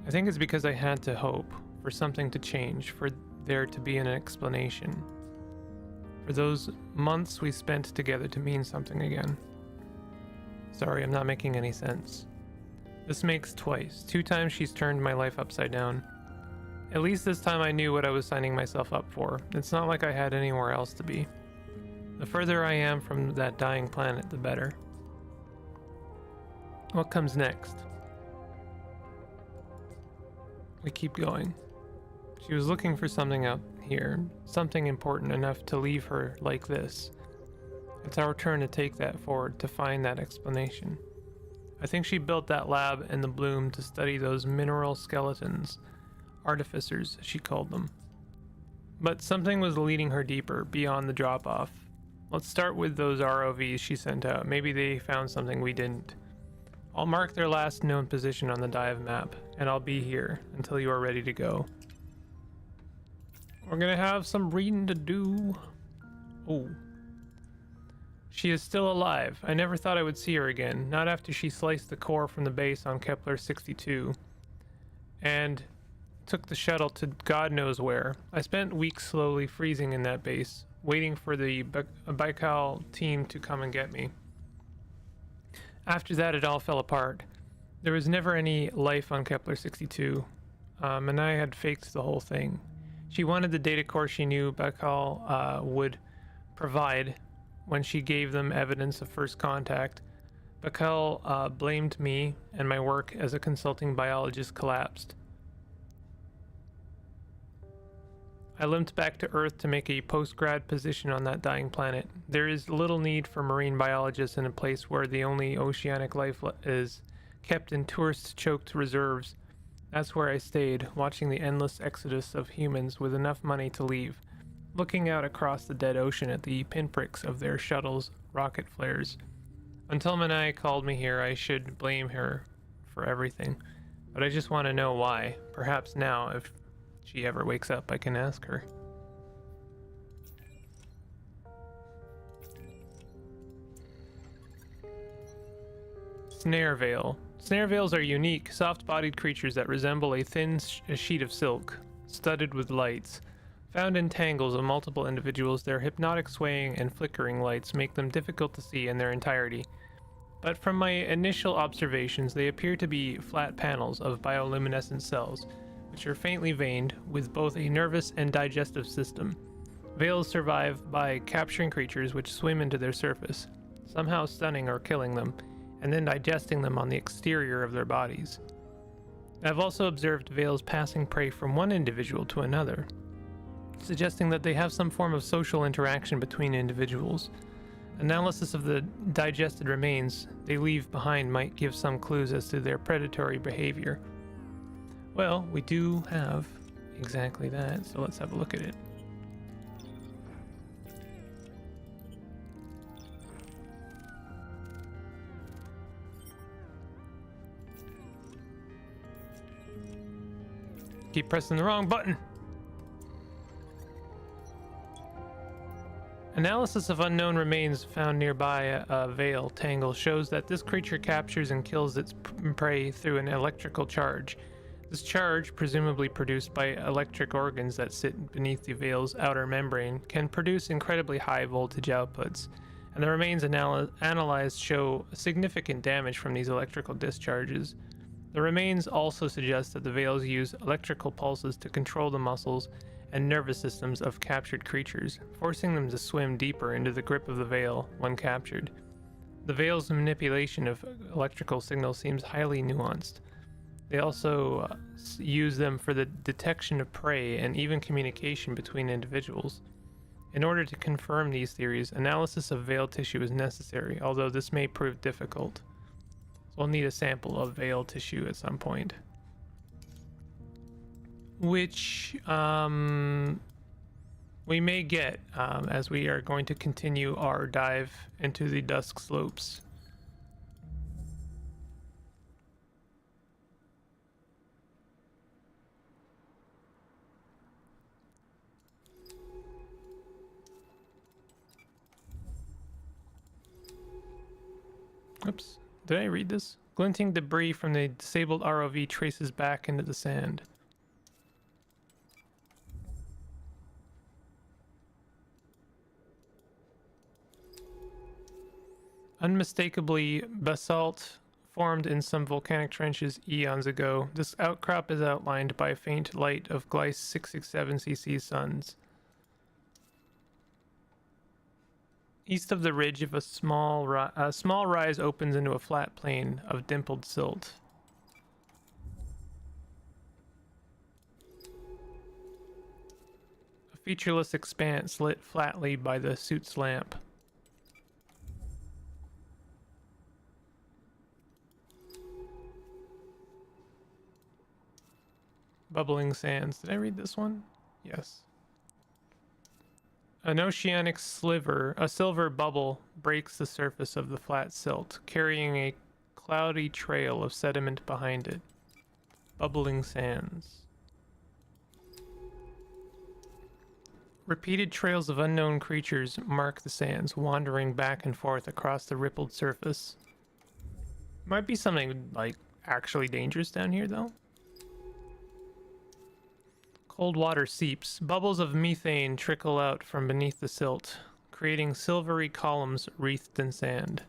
I think it's because I had to hope for something to change, for there to be an explanation. For those months we spent together to mean something again. Sorry, I'm not making any sense. This makes twice. 2 times she's turned my life upside down. At least this time I knew what I was signing myself up for. It's not like I had anywhere else to be. The further I am from that dying planet, the better. What comes next? We keep going. She was looking for something out here, something important enough to leave her like this. It's our turn to take that forward, to find that explanation. I think she built that lab in the bloom to study those mineral skeletons. Artificers, she called them. But something was leading her deeper, beyond the drop-off. Let's start with those ROVs she sent out. Maybe they found something we didn't. I'll mark their last known position on the dive map, and I'll be here until you are ready to go. We're gonna have some reading to do. Oh. She is still alive. I never thought I would see her again, not after she sliced the core from the base on Kepler 62 and took the shuttle to God knows where. I spent weeks slowly freezing in that base, waiting for the Baikal team to come and get me. After that, it all fell apart. There was never any life on Kepler 62, and I had faked the whole thing. She wanted the data core she knew Baikal would provide when she gave them evidence of first contact. Baikal blamed me, and my work as a consulting biologist collapsed. I limped back to Earth to make a post-grad position on that dying planet. There is little need for marine biologists in a place where the only oceanic life is kept in tourist-choked reserves. That's where I stayed, watching the endless exodus of humans with enough money to leave, looking out across the dead ocean at the pinpricks of their shuttles' rocket flares. Until Manai called me here, I should blame her for everything. But I just want to know why. Perhaps now, if she ever wakes up, I can ask her. Snare veil. Snare veils are unique, soft-bodied creatures that resemble a thin sheet of silk, studded with lights. Found in tangles of multiple individuals, their hypnotic swaying and flickering lights make them difficult to see in their entirety. But from my initial observations, they appear to be flat panels of bioluminescent cells, which are faintly veined with both a nervous and digestive system. Veils survive by capturing creatures which swim into their surface, somehow stunning or killing them, and then digesting them on the exterior of their bodies. I've also observed veils passing prey from one individual to another, suggesting that they have some form of social interaction between individuals. Analysis of the digested remains they leave behind might give some clues as to their predatory behavior. Well, we do have exactly that, so let's have a look at it. Keep pressing the wrong button. Analysis of unknown remains found nearby a veil tangle shows that this creature captures and kills its prey through an electrical charge. This charge, presumably produced by electric organs that sit beneath the veil's outer membrane, can produce incredibly high voltage outputs, and the remains analyzed show significant damage from these electrical discharges. The remains also suggest that the veils use electrical pulses to control the muscles and nervous systems of captured creatures, forcing them to swim deeper into the grip of the veil when captured. The veil's manipulation of electrical signals seems highly nuanced. They also use them for the detection of prey and even communication between individuals. In order to confirm these theories, analysis of veil tissue is necessary, although this may prove difficult. So we'll need a sample of veil tissue at some point. Which we may get as we are going to continue our dive into the Dusk Slopes. Oops, did I read this? Glinting debris from the disabled ROV traces back into the sand. Unmistakably basalt formed in some volcanic trenches eons ago. This outcrop is outlined by a faint light of Gliese 667cc suns. East of the ridge of a small rise opens into a flat plain of dimpled silt. A featureless expanse lit flatly by the suit's lamp. Bubbling sands. Did I read this one? Yes. An oceanic sliver, a silver bubble, breaks the surface of the flat silt, carrying a cloudy trail of sediment behind it. Bubbling sands. Repeated trails of unknown creatures mark the sands, wandering back and forth across the rippled surface. Might be something, like, actually dangerous down here, though. Cold water seeps. Bubbles of methane trickle out from beneath the silt, creating silvery columns wreathed in sand.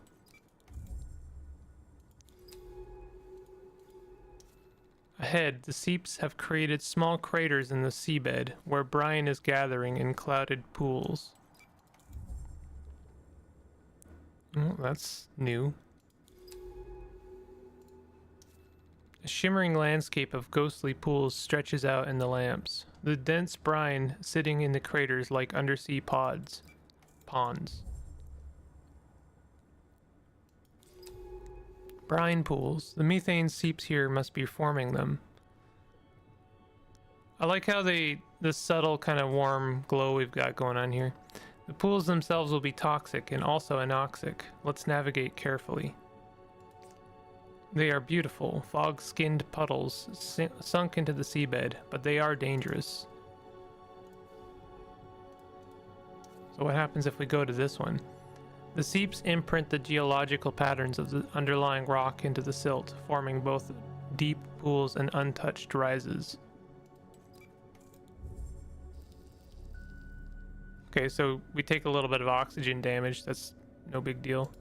Ahead, the seeps have created small craters in the seabed, where brine is gathering in clouded pools. Oh, that's new. A shimmering landscape of ghostly pools stretches out in the lamps, the dense brine sitting in the craters like undersea ponds. Brine pools. The methane seeps here must be forming them. I like how the subtle kind of warm glow we've got going on here. The pools themselves will be toxic and also anoxic. Let's navigate carefully. They are beautiful, fog-skinned puddles sunk into the seabed, but they are dangerous. So what happens if we go to this one? The seeps imprint the geological patterns of the underlying rock into the silt, forming both deep pools and untouched rises. Okay, so we take a little bit of oxygen damage. That's no big deal.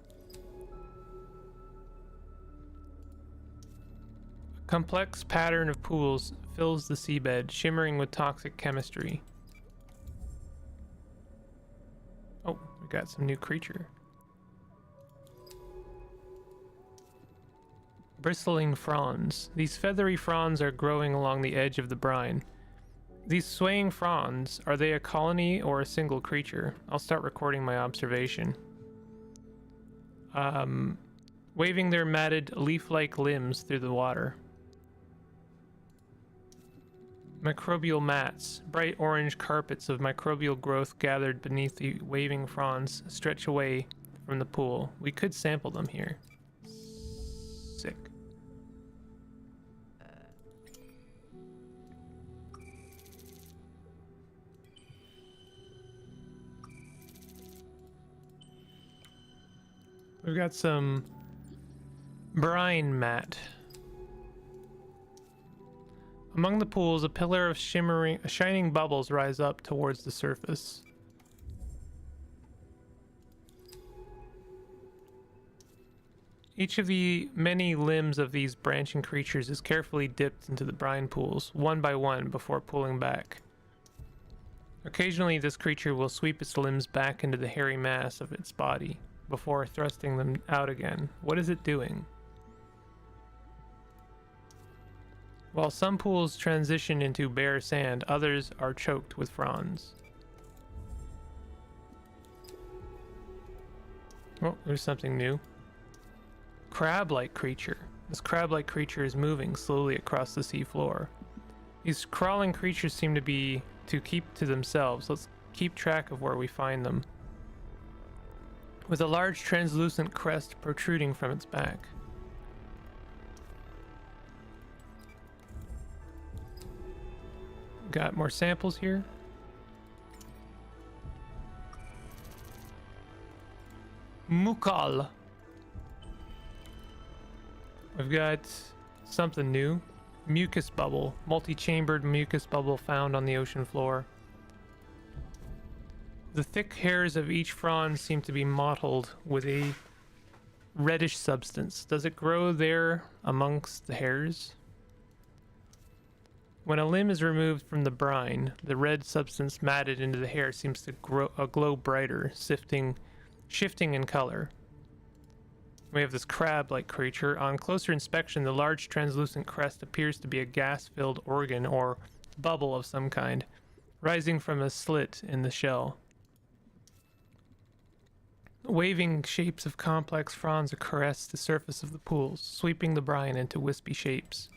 A complex pattern of pools fills the seabed, shimmering with toxic chemistry. We got some new creature. Bristling fronds. These feathery fronds are growing along the edge of the brine. These swaying fronds, are they a colony or a single creature? I'll start recording my observation. Waving their matted leaf-like limbs through the water. Microbial mats. Bright orange carpets of microbial growth gathered beneath the waving fronds stretch away from the pool. We could sample them here. Sick. We've got some brine mat. Among the pools, a pillar of shining bubbles rise up towards the surface. Each of the many limbs of these branching creatures is carefully dipped into the brine pools, one by one, before pulling back. Occasionally, this creature will sweep its limbs back into the hairy mass of its body, before thrusting them out again. What is it doing? While some pools transition into bare sand, others are choked with fronds. Oh, there's something new. Crab-like creature. This crab-like creature is moving slowly across the seafloor. These crawling creatures seem to keep to themselves. Let's keep track of where we find them. With a large translucent crest protruding from its back. Got more samples here. Mukal. We've got something new. Mucus bubble. Multi-chambered mucus bubble found on the ocean floor. The thick hairs of each frond seem to be mottled with a reddish substance. Does it grow there amongst the hairs? When a limb is removed from the brine, the red substance matted into the hair seems to glow brighter, shifting in color. We have this crab-like creature. On closer inspection, the large translucent crest appears to be a gas-filled organ or bubble of some kind, rising from a slit in the shell. Waving shapes of complex fronds caress the surface of the pools, sweeping the brine into wispy shapes.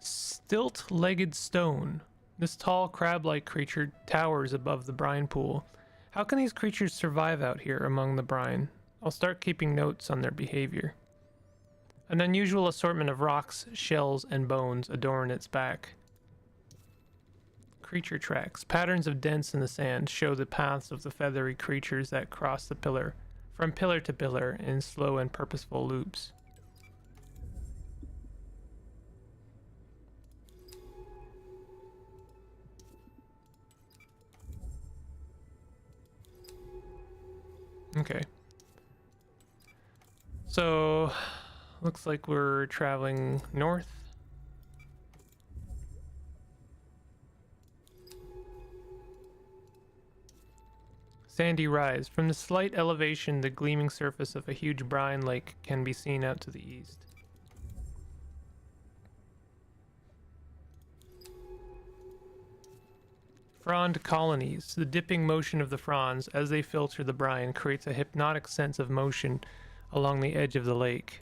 Stilt-legged stone. This tall crab-like creature towers above the brine pool. How can these creatures survive out here among the brine? I'll start keeping notes on their behavior. An unusual assortment of rocks, shells, and bones adorn its back. Creature tracks. Patterns of dents in the sand show the paths of the feathery creatures that cross the pillar, from pillar to pillar, in slow and purposeful loops. Okay. So, looks like we're traveling north. Sandy rise. From the slight elevation, the gleaming surface of a huge brine lake can be seen out to the east. Frond colonies. The dipping motion of the fronds as they filter the brine creates a hypnotic sense of motion along the edge of the lake.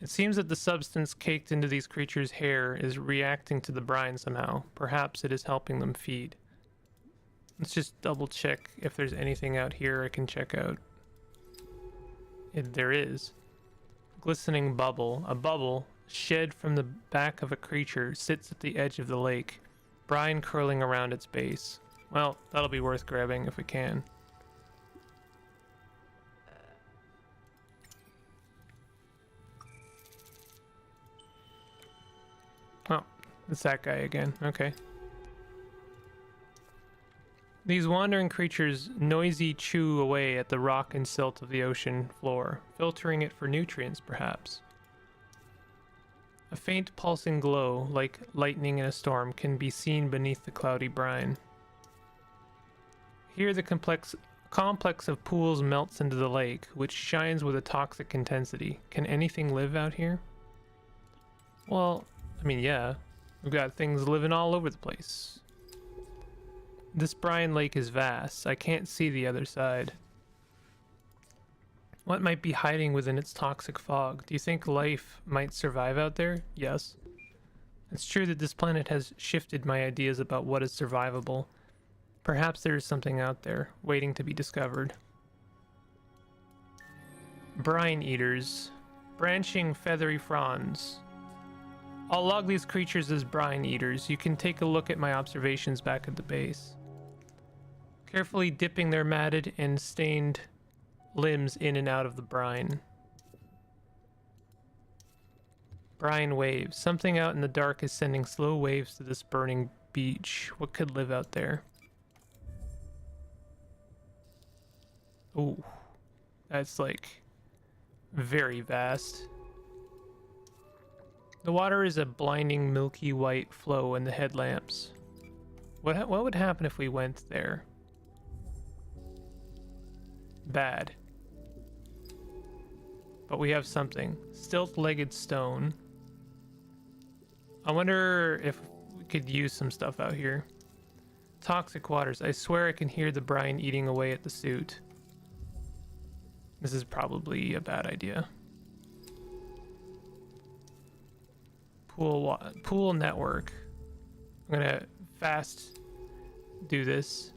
It seems that the substance caked into these creatures' hair is reacting to the brine somehow. Perhaps it is helping them feed. Let's just double check if there's anything out here I can check out. There is. Glistening bubble. A bubble shed from the back of a creature sits at the edge of the lake. Brine curling around its base. Well, that'll be worth grabbing if we can. Oh, it's that guy again. Okay. These wandering creatures noisy chew away at the rock and silt of the ocean floor, filtering it for nutrients, perhaps. A faint pulsing glow, like lightning in a storm, can be seen beneath the cloudy brine. Here the complex of pools melts into the lake, which shines with a toxic intensity. Can anything live out here? Well, I mean, yeah. We've got things living all over the place. This brine lake is vast. I can't see the other side. What might be hiding within its toxic fog? Do you think life might survive out there? Yes. It's true that this planet has shifted my ideas about what is survivable. Perhaps there is something out there, waiting to be discovered. Brine eaters. Branching feathery fronds. I'll log these creatures as brine eaters. You can take a look at my observations back at the base. Carefully dipping their matted and stained limbs in and out of the brine. Brine waves. Something out in the dark is sending slow waves to this burning beach. What could live out there? Ooh. That's like very vast. The water is a blinding milky white flow in the headlamps. What would happen if we went there? Bad. But we have something. Stilt-legged stone. I wonder if we could use some stuff out here. Toxic waters. I swear I can hear the brine eating away at the suit. This is probably a bad idea. Pool network. I'm gonna fast do this.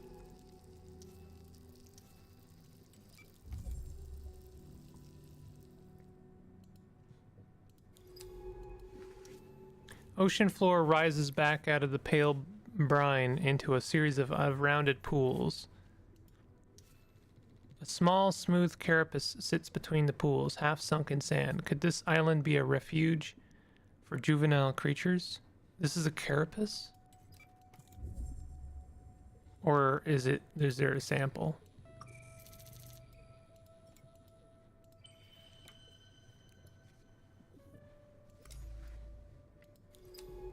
Ocean floor rises back out of the pale brine into a series of rounded pools. A small, smooth carapace sits between the pools, half sunk in sand. Could this island be a refuge for juvenile creatures? This is a carapace? Or is there a sample?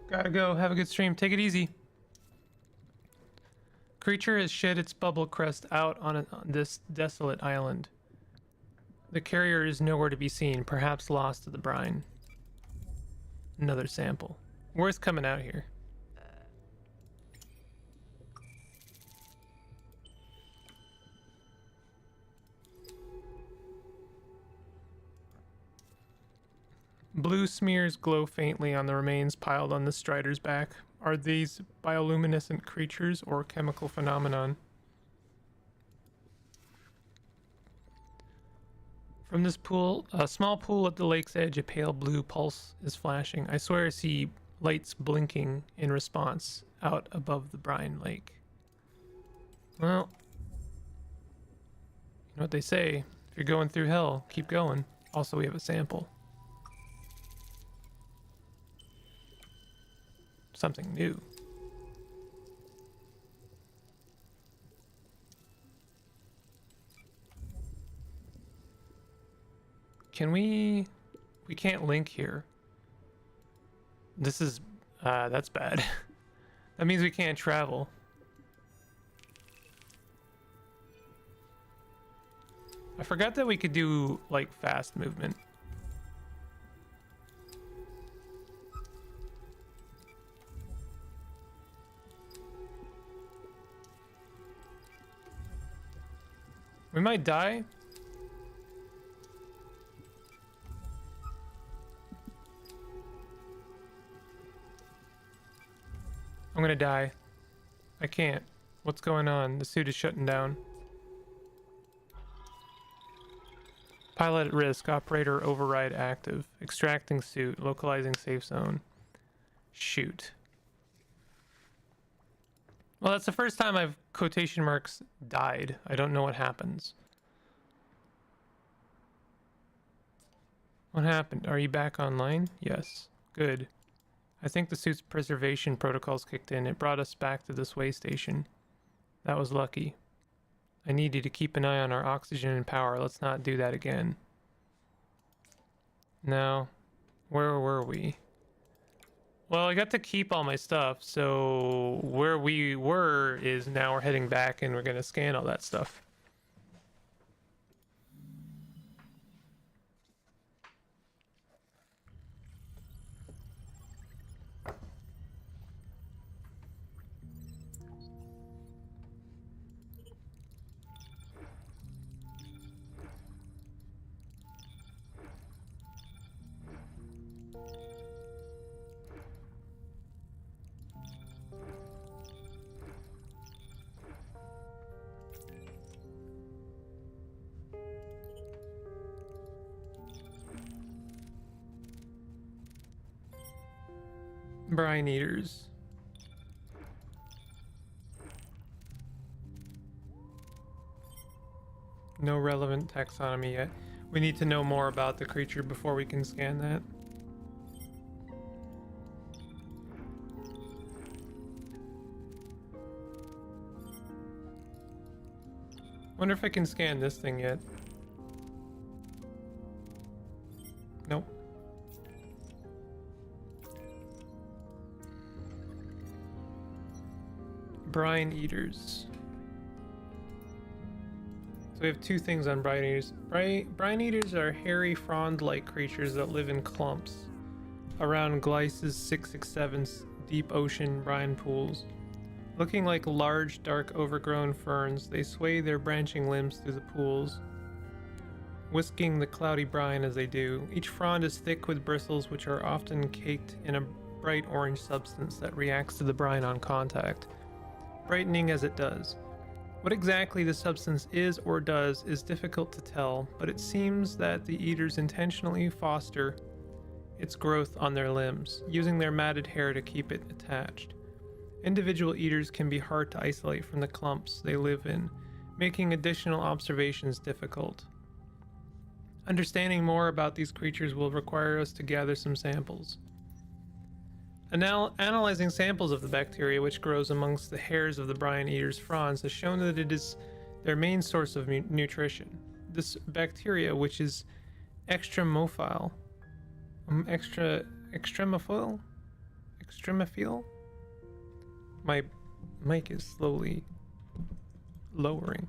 Gotta go. Have a good stream. Take it easy. Creature has shed its bubble crest out on this desolate island. The carrier is nowhere to be seen, perhaps lost to the brine. Another sample. Worth coming out here. Blue smears glow faintly on the remains piled on the strider's back. Are these bioluminescent creatures or chemical phenomenon? From this pool, a small pool at the lake's edge, a pale blue pulse is flashing. I swear I see lights blinking in response out above the brine lake. Well, you know what they say. If you're going through hell, keep going. Also, we have a sample. Something new. Can we can't link here. This is that's bad. That means we can't travel. I forgot that we could do like fast movement. We might die. I'm gonna die. I can't. What's going on? The suit is shutting down. Pilot at risk. Operator override active. Extracting suit. Localizing safe zone. Shoot. Well, that's the first time I've quotation marks died. I don't know what happens. What happened? Are you back online? Yes. Good. I think the suit's preservation protocols kicked in. It brought us back to this way station. That was lucky. I need you to keep an eye on our oxygen and power. Let's not do that again. Now, where were we? Well, I got to keep all my stuff, so where we were is now we're heading back and we're gonna scan all that stuff. Brine eaters. No relevant taxonomy yet. We need to know more about the creature before we can scan that. Wonder if I can scan this thing yet. Nope. Brine eaters. So we have two things on brine eaters. Brine eaters are hairy frond-like creatures that live in clumps around Gleiss's 667's deep ocean brine pools. Looking like large, dark, overgrown ferns, they sway their branching limbs through the pools, whisking the cloudy brine as they do. Each frond is thick with bristles which are often caked in a bright orange substance that reacts to the brine on contact, brightening as it does. What exactly the substance is or does is difficult to tell, but it seems that the eaters intentionally foster its growth on their limbs, using their matted hair to keep it attached. Individual eaters can be hard to isolate from the clumps they live in, making additional observations difficult. Understanding more about these creatures will require us to gather some samples. Analyzing samples of the bacteria which grows amongst the hairs of the brine eater's fronds has shown that it is their main source of nutrition. This bacteria, which is extremophile, extremophile? My mic is slowly lowering.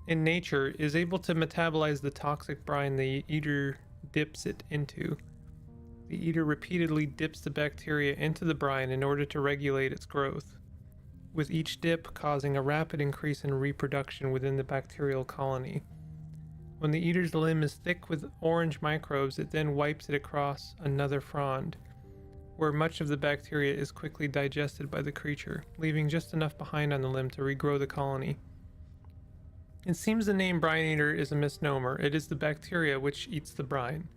In nature, is able to metabolize the toxic brine the eater dips it into. The eater repeatedly dips the bacteria into the brine in order to regulate its growth, with each dip causing a rapid increase in reproduction within the bacterial colony. When the eater's limb is thick with orange microbes, it then wipes it across another frond, where much of the bacteria is quickly digested by the creature, leaving just enough behind on the limb to regrow the colony. It seems the name brine eater is a misnomer. It is the bacteria which eats the brine.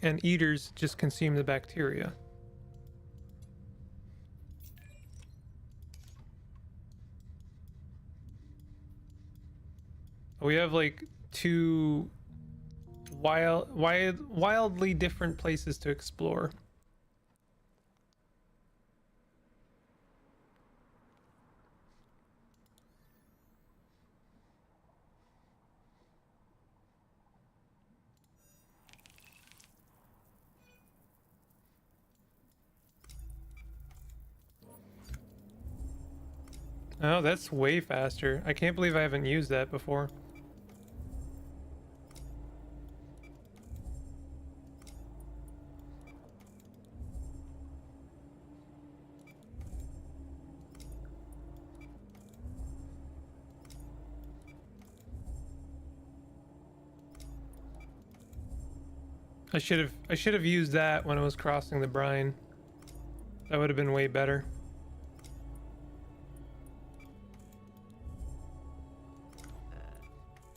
And eaters just consume the bacteria. We have like two wildly different places to explore. Oh, that's way faster. I can't believe I haven't used that before. I should have used that when I was crossing the brine. That would have been way better.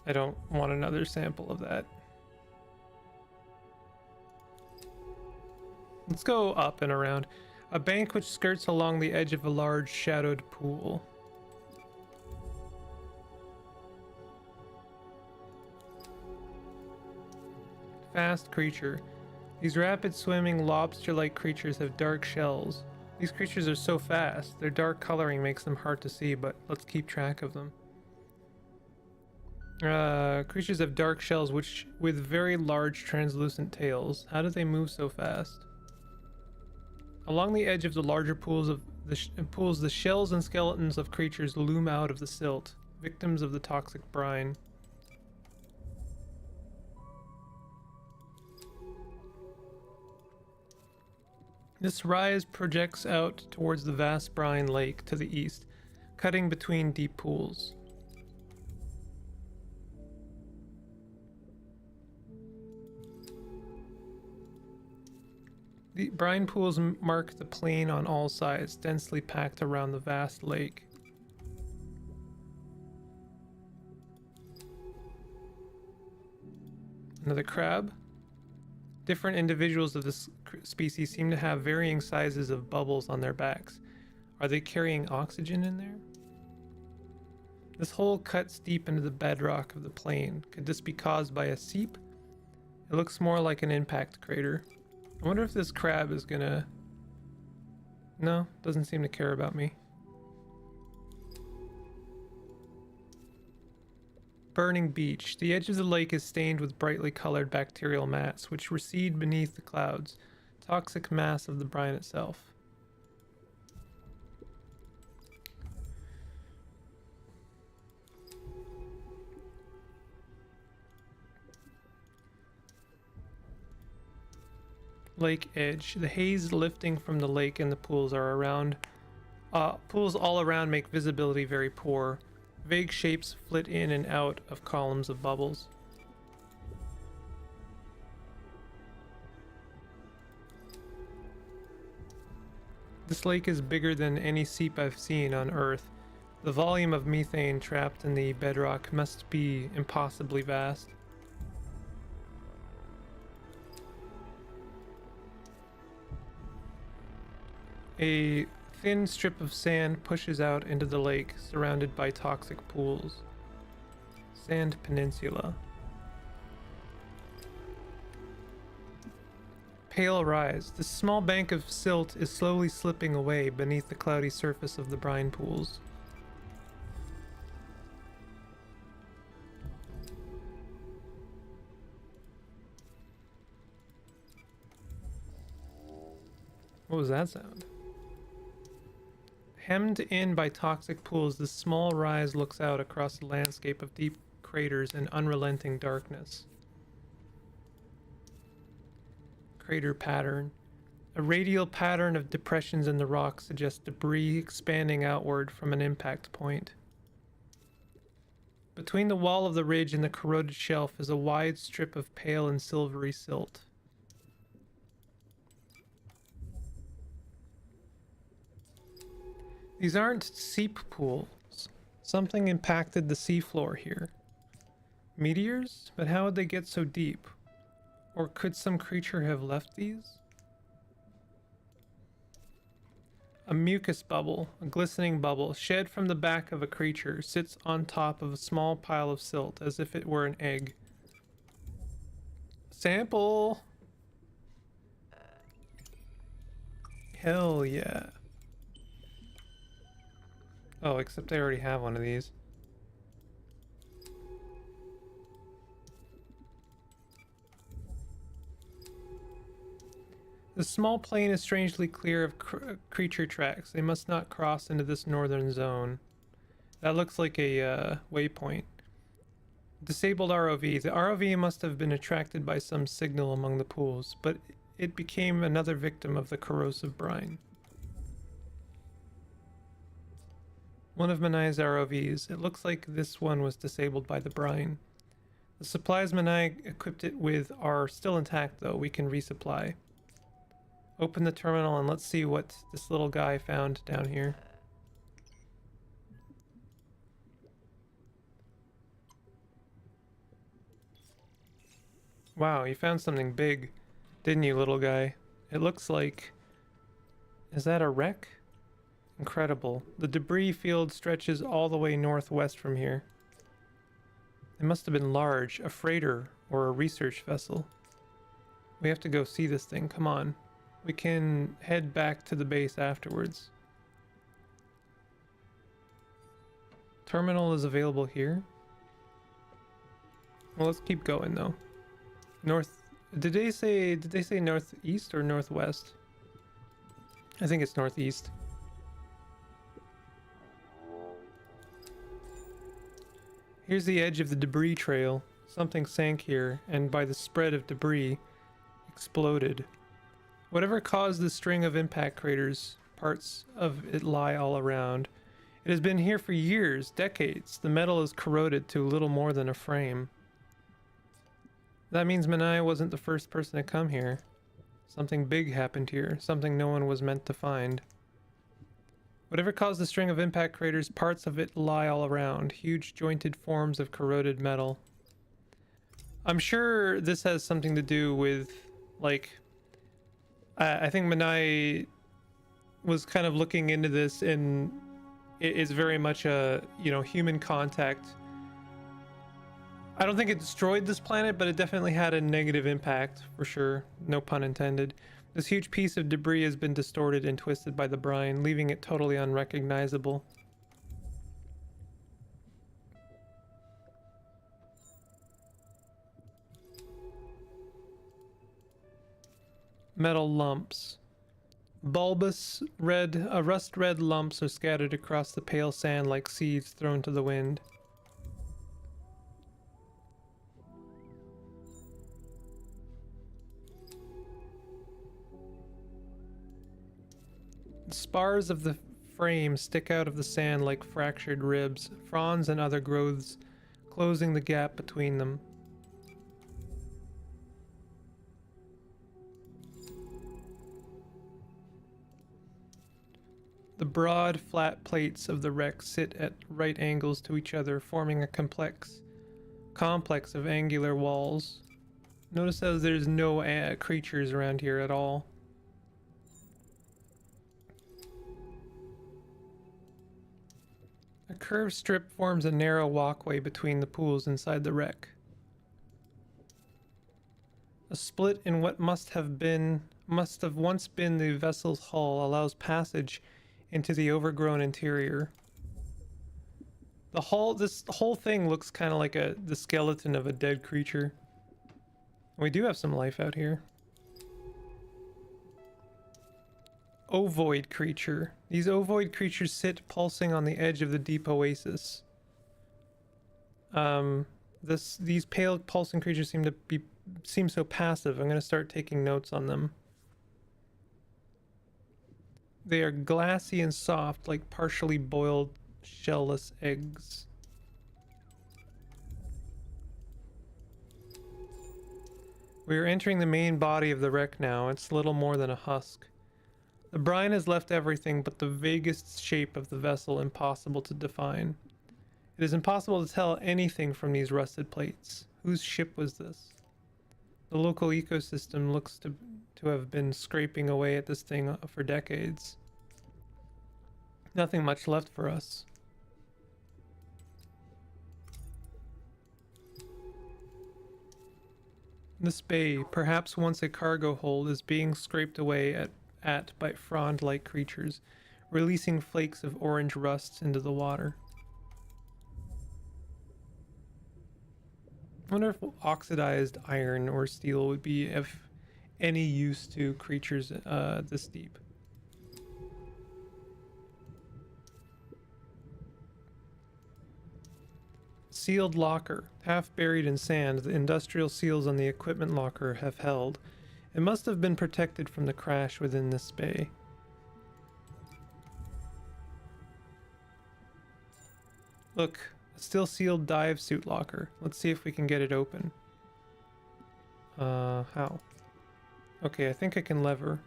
I don't want another sample of that. Let's go up and around. A bank which skirts along the edge of a large shadowed pool. Fast creature. These rapid swimming lobster-like creatures have dark shells. These creatures are so fast. Their dark coloring makes them hard to see, but let's keep track of them. Creatures have dark shells with very large translucent tails. How do they move so fast? Along the edge of the larger pools, the shells and skeletons of creatures loom out of the silt, victims of the toxic brine. This rise projects out towards the vast brine lake to the east, cutting between deep pools. The brine pools mark the plain on all sides, densely packed around the vast lake. Another crab. Different individuals of this species seem to have varying sizes of bubbles on their backs. Are they carrying oxygen in there? This hole cuts deep into the bedrock of the plain. Could this be caused by a seep? It looks more like an impact crater. I wonder if this crab is gonna... No, doesn't seem to care about me. Burning beach. The edge of the lake is stained with brightly colored bacterial mats, which recede beneath the clouds. Toxic mass of the brine itself. Lake edge. The haze lifting from the lake and the pools are around. Pools all around make visibility very poor. Vague shapes flit in and out of columns of bubbles. This lake is bigger than any seep I've seen on Earth. The volume of methane trapped in the bedrock must be impossibly vast. A thin strip of sand pushes out into the lake, surrounded by toxic pools. Sand Peninsula. Pale rise. This small bank of silt is slowly slipping away beneath the cloudy surface of the brine pools. What was that sound? Hemmed in by toxic pools, this small rise looks out across the landscape of deep craters and unrelenting darkness. Crater pattern. A radial pattern of depressions in the rock suggests debris expanding outward from an impact point. Between the wall of the ridge and the corroded shelf is a wide strip of pale and silvery silt. These aren't seep pools. Something impacted the seafloor here. Meteors? But how would they get so deep? Or could some creature have left these? A mucus bubble, a glistening bubble, shed from the back of a creature, sits on top of a small pile of silt as if it were an egg. Sample! Hell yeah. Oh, except I already have one of these. The small plain is strangely clear of creature tracks. They must not cross into this northern zone. That looks like a waypoint. Disabled ROV. The ROV must have been attracted by some signal among the pools, but it became another victim of the corrosive brine. One of Manai's ROVs. It looks like this one was disabled by the brine. The supplies Manai equipped it with are still intact though. We can resupply. Open the terminal and let's see what this little guy found down here. Wow, you found something big, didn't you, little guy? It looks like... Is that a wreck? Incredible. The debris field stretches all the way northwest from here. It must have been large, a freighter or a research vessel. We have to go see this thing, come on. We can head back to the base afterwards. Terminal is available here. Well, let's keep going though. North, did they say northeast or northwest? I think it's northeast. Here's the edge of the debris trail. Something sank here, and by the spread of debris, exploded. Whatever caused the string of impact craters, parts of it lie all around. It has been here for years, decades. The metal is corroded to little more than a frame. That means Manai wasn't the first person to come here. Something big happened here, something no one was meant to find. Whatever caused the string of impact craters, parts of it lie all around. Huge jointed forms of corroded metal. I'm sure this has something to do with, like, I think Manai was kind of looking into this, and it is very much a, you know, human contact. I don't think it destroyed this planet, but it definitely had a negative impact, for sure. No pun intended. This huge piece of debris has been distorted and twisted by the brine, leaving it totally unrecognizable. Metal lumps. Bulbous, rust-red lumps are scattered across the pale sand like seeds thrown to the wind. The spars of the frame stick out of the sand like fractured ribs, fronds and other growths closing the gap between them. The broad, flat plates of the wreck sit at right angles to each other, forming a complex of angular walls. Notice how there's no creatures around here at all. A curved strip forms a narrow walkway between the pools inside the wreck. A split in what must have once been the vessel's hull allows passage into the overgrown interior. This whole thing looks kind of like the skeleton of a dead creature. We do have some life out here. Ovoid creature. These ovoid creatures sit pulsing on the edge of the deep oasis. These pale pulsing creatures seem so passive. I'm going to start taking notes on them. They are glassy and soft, like partially boiled shellless eggs. We are entering the main body of the wreck now. It's little more than a husk. The brine has left everything but the vaguest shape of the vessel impossible to define. It is impossible to tell anything from these rusted plates. Whose ship was this? The local ecosystem looks to have been scraping away at this thing for decades. Nothing much left for us. This bay, perhaps once a cargo hold, is being scraped away at by frond-like creatures, releasing flakes of orange rust into the water. I wonder if oxidized iron or steel would be of any use to creatures this deep. Sealed locker. Half buried in sand, the industrial seals on the equipment locker have held. It must have been protected from the crash within this bay. Look, a still sealed dive suit locker. Let's see if we can get it open. How? Okay, I think I can lever.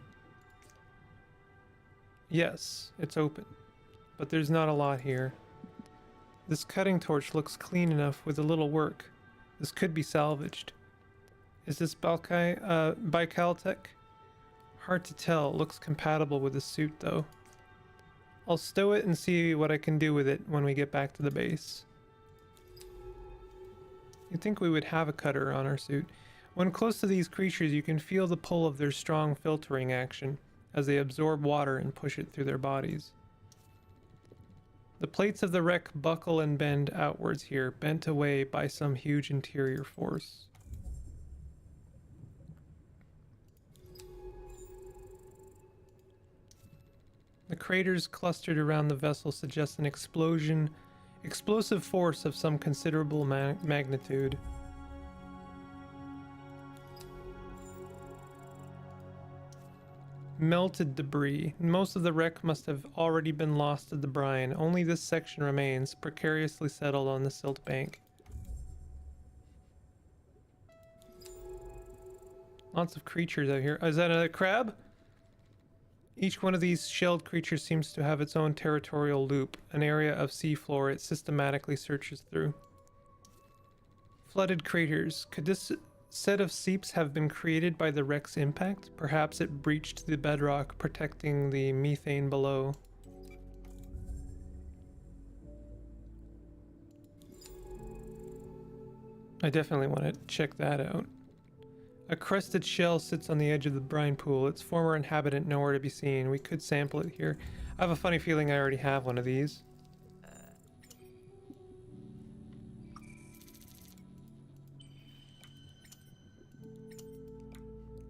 Yes, it's open. But there's not a lot here. This cutting torch looks clean enough with a little work. This could be salvaged. Is this Bicaltech? Hard to tell. Looks compatible with the suit though. I'll stow it and see what I can do with it when we get back to the base. You'd think we would have a cutter on our suit. When close to these creatures, you can feel the pull of their strong filtering action as they absorb water and push it through their bodies. The plates of the wreck buckle and bend outwards here, bent away by some huge interior force. The craters clustered around the vessel suggest an explosive force of some considerable magnitude. Melted debris. Most of the wreck must have already been lost to the brine. Only this section remains, precariously settled on the silt bank. Lots of creatures out here. Oh, is that another crab? Each one of these shelled creatures seems to have its own territorial loop, an area of seafloor it systematically searches through. Flooded craters. Could this set of seeps have been created by the wreck's impact? Perhaps it breached the bedrock, protecting the methane below. I definitely want to check that out. A crested shell sits on the edge of the brine pool, its former inhabitant nowhere to be seen. We could sample it here. I have a funny feeling I already have one of these.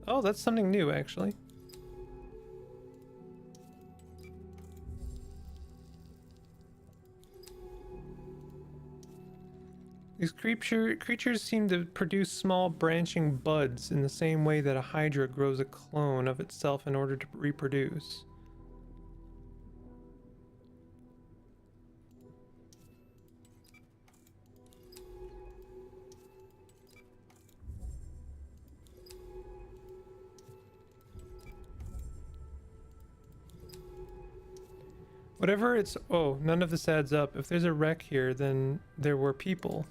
Oh, that's something new, actually. These creatures seem to produce small branching buds in the same way that a hydra grows a clone of itself in order to reproduce. Whatever it's... Oh, none of this adds up. If there's a wreck here, then there were people.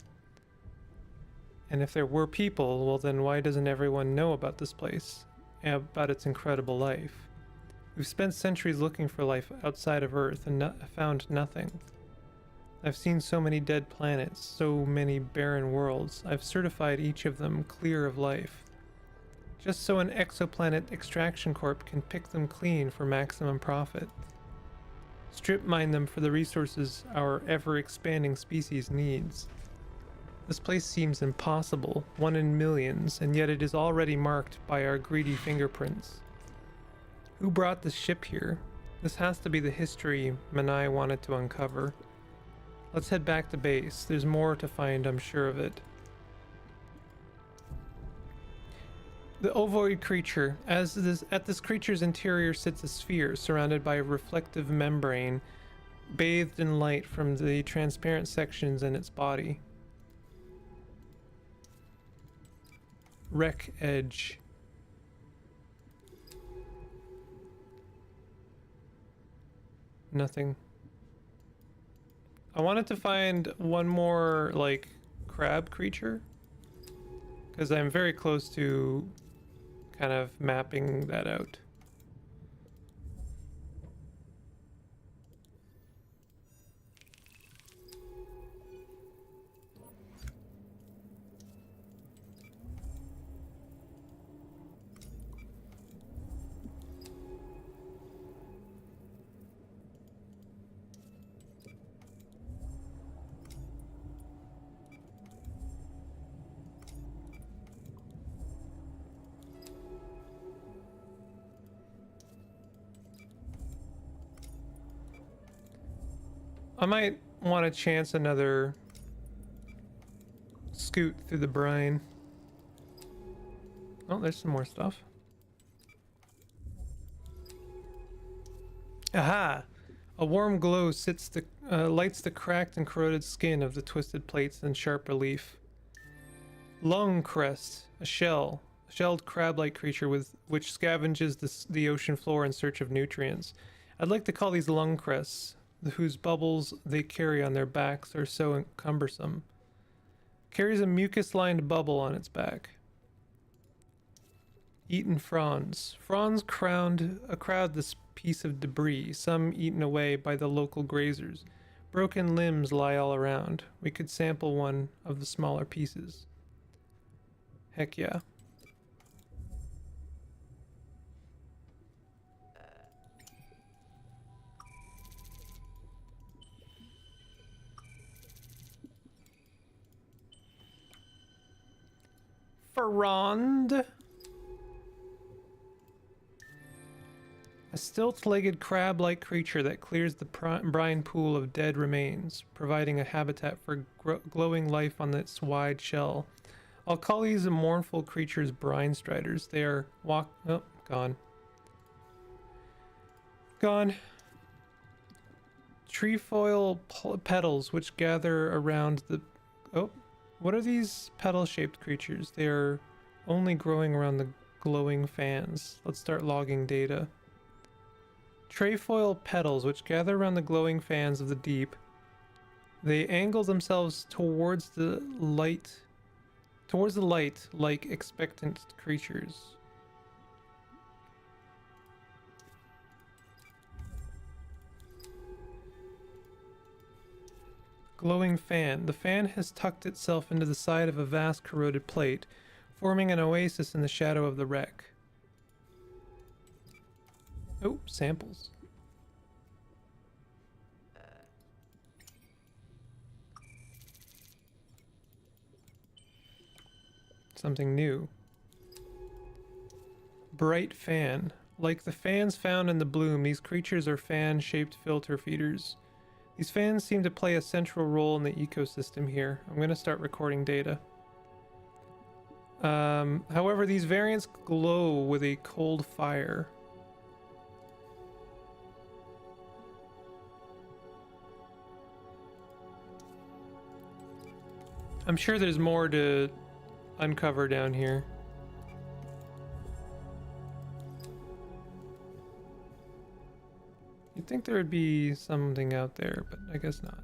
And if there were people, well then why doesn't everyone know about this place? And about its incredible life? We've spent centuries looking for life outside of Earth and found nothing. I've seen so many dead planets, so many barren worlds. I've certified each of them clear of life. Just so an exoplanet extraction corp can pick them clean for maximum profit. Strip mine them for the resources our ever-expanding species needs. This place seems impossible, one in millions, and yet it is already marked by our greedy fingerprints. Who brought the ship here? This has to be the history Manai wanted to uncover. Let's head back to base. There's more to find, I'm sure of it. The ovoid creature. At this creature's interior sits a sphere surrounded by a reflective membrane, bathed in light from the transparent sections in its body. Wreck edge. Nothing. I wanted to find one more, like, crab creature, because I'm very close to kind of mapping that out. I might want to chance another scoot through the brine. Oh, there's some more stuff. Aha! A warm glow lights the cracked and corroded skin of the twisted plates in sharp relief. Lung crest, a shelled crab-like creature which scavenges the ocean floor in search of nutrients. I'd like to call these lung crests, whose bubbles they carry on their backs are so cumbersome. Carries a mucus-lined bubble on its back. Eaten fronds. Fronds crowd this piece of debris, some eaten away by the local grazers. Broken limbs lie all around. We could sample one of the smaller pieces. Heck yeah. Frond. A stilt-legged crab-like creature that clears the brine pool of dead remains, providing a habitat for glowing life on its wide shell. I'll call these mournful creatures brine striders. They are oh, gone. Gone. Trefoil petals which gather around the... Oh, what are these petal-shaped creatures? They are only growing around the glowing fans. Let's start logging data. Trefoil petals which gather around the glowing fans of the deep. They angle themselves towards the light like expectant creatures. Glowing fan. The fan has tucked itself into the side of a vast corroded plate, forming an oasis in the shadow of the wreck. Oh, samples. Something new. Bright fan. Like the fans found in the bloom, these creatures are fan-shaped filter feeders. These fans seem to play a central role in the ecosystem here. I'm going to start recording data. However, these variants glow with a cold fire. I'm sure there's more to uncover down here. You'd think there would be something out there, but I guess not.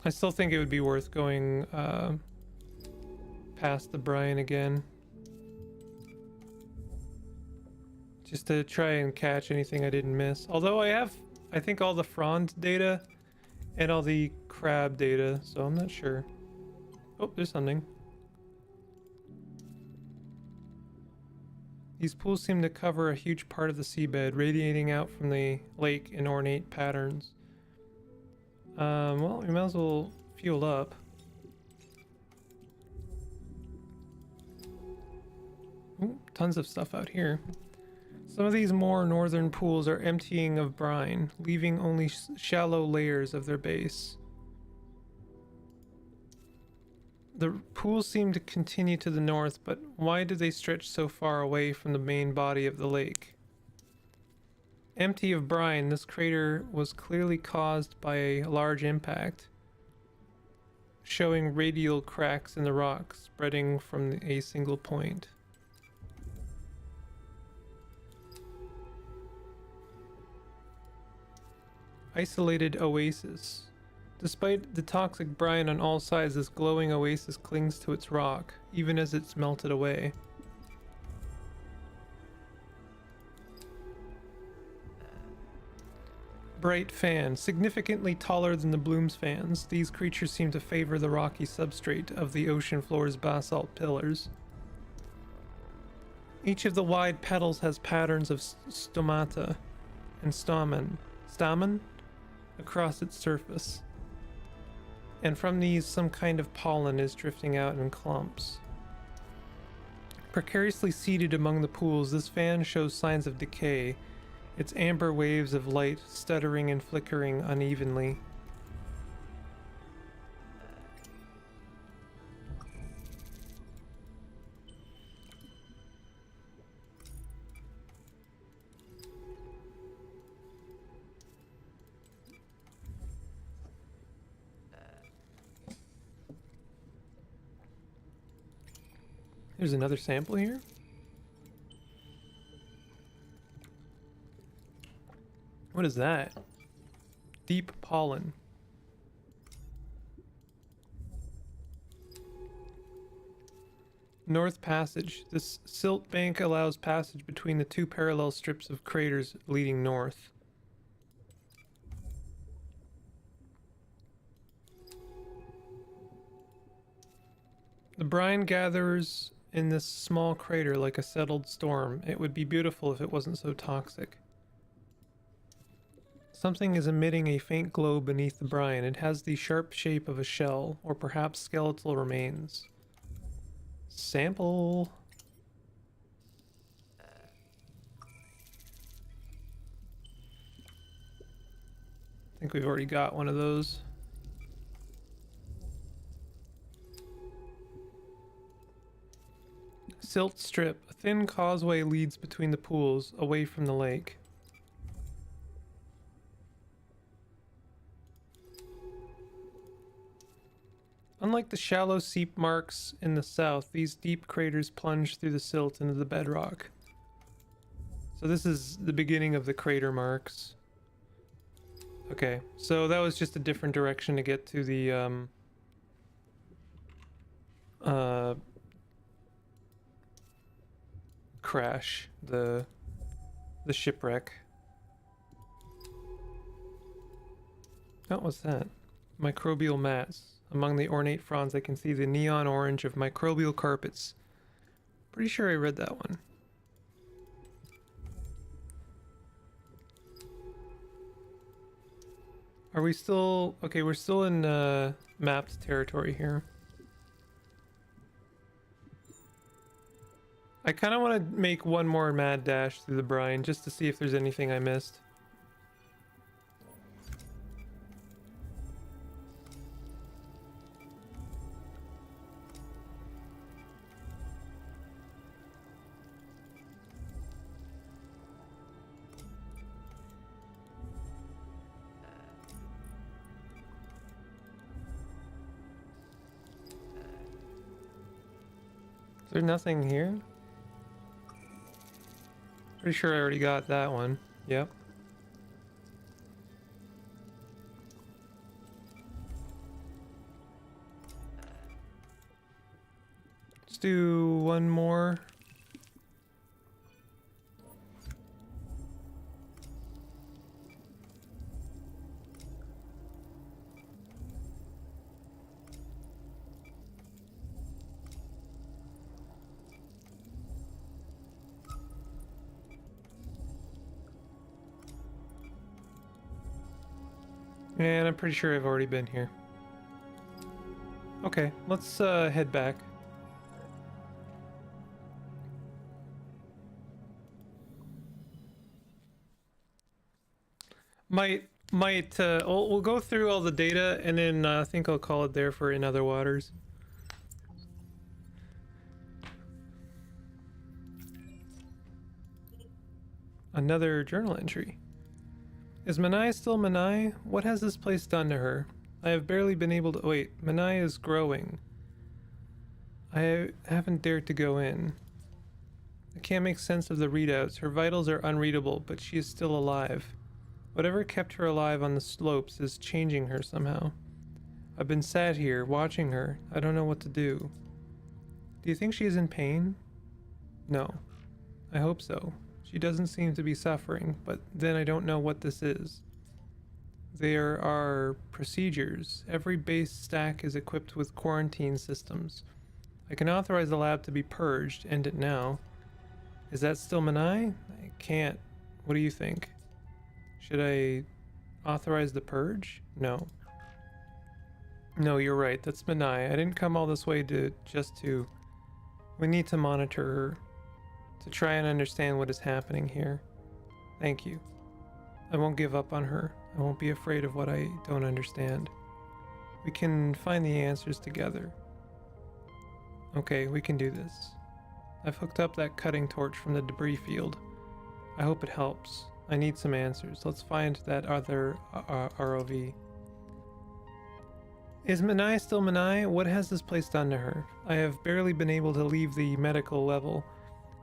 I still think it would be worth going past the brine again. Just to try and catch anything I didn't miss. Although I have, I think, all the frond data and all the crab data, so I'm not sure. Oh, there's something. These pools seem to cover a huge part of the seabed, radiating out from the lake in ornate patterns. Well, we might as well fuel up. Ooh, tons of stuff out here. Some of these more northern pools are emptying of brine, leaving only shallow layers of their base. The pools seem to continue to the north, but why do they stretch so far away from the main body of the lake? Empty of brine, this crater was clearly caused by a large impact, showing radial cracks in the rock spreading from a single point. Isolated oasis. Despite the toxic brine on all sides, this glowing oasis clings to its rock, even as it's melted away. Bright fan. Significantly taller than the bloom's fans, these creatures seem to favor the rocky substrate of the ocean floor's basalt pillars. Each of the wide petals has patterns of stomata and stamen across its surface. And from these, some kind of pollen is drifting out in clumps. Precariously seated among the pools, this fan shows signs of decay, its amber waves of light stuttering and flickering unevenly. There's another sample here. What is that? Deep pollen. North Passage. This silt bank allows passage between the two parallel strips of craters leading north. brine gathers in this small crater like a settled storm. It would be beautiful if it wasn't so toxic. Something is emitting a faint glow beneath the brine. It has the sharp shape of a shell, or perhaps skeletal remains. Sample. I think we've already got one of those. Silt strip. A thin causeway leads between the pools, away from the lake. Unlike the shallow seep marks in the south, these deep craters plunge through the silt into the bedrock. So this is the beginning of the crater marks. Okay, so that was just a different direction to get to the crash, the shipwreck. Oh, what's that? Microbial mats. Among the ornate fronds, I can see the neon orange of microbial carpets. Pretty sure I read that one. Are we still... Okay, we're still in mapped territory here. I kind of want to make one more mad dash through the brine just to see if there's anything I missed. Is there nothing here? Pretty sure I already got that one. Yep. Let's do one more. And I'm pretty sure I've already been here. Okay, let's head back. We'll go through all the data and then I think I'll call it there for In Other Waters. Another journal entry. Is Manai still Manai? What has this place done to her? I have barely been able to... Wait, Manai is growing. I haven't dared to go in. I can't make sense of the readouts. Her vitals are unreadable, but she is still alive. Whatever kept her alive on the slopes is changing her somehow. I've been sat here, watching her. I don't know what to do. Do you think she is in pain? No. I hope so. She doesn't seem to be suffering, but then I don't know what this is. There are procedures. Every base stack is equipped with quarantine systems. I can authorize the lab to be purged. End it now. Is that still Manai? I can't. What do you think? Should I authorize the purge? No. No, you're right. That's Manai. I didn't come all this way just to... We need to monitor her. To try and understand what is happening here. Thank you. I won't give up on her. I won't be afraid of what I don't understand. We can find the answers together. Okay, we can do this. I've hooked up that cutting torch from the debris field. I hope it helps. I need some answers. Let's find that other ROV. Is Manai still Manai? What has this place done to her? I have barely been able to leave the medical level,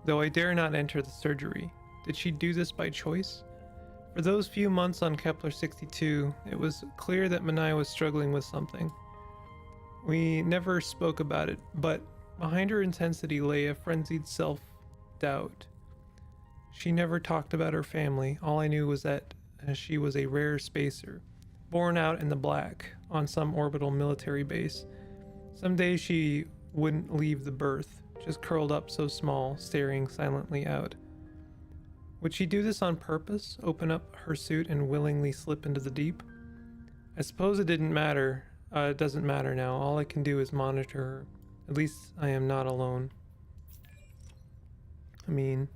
though I dare not enter the surgery. Did she do this by choice? For those few months on Kepler-62, it was clear that Manai was struggling with something. We never spoke about it, but behind her intensity lay a frenzied self-doubt. She never talked about her family. All I knew was that she was a rare spacer, born out in the black on some orbital military base. Some days she wouldn't leave the berth, just curled up so small, staring silently out. Would she do this on purpose, open up her suit and willingly slip into the deep? I suppose it didn't matter. It doesn't matter now. All I can do is monitor her. At least I am not alone. I mean...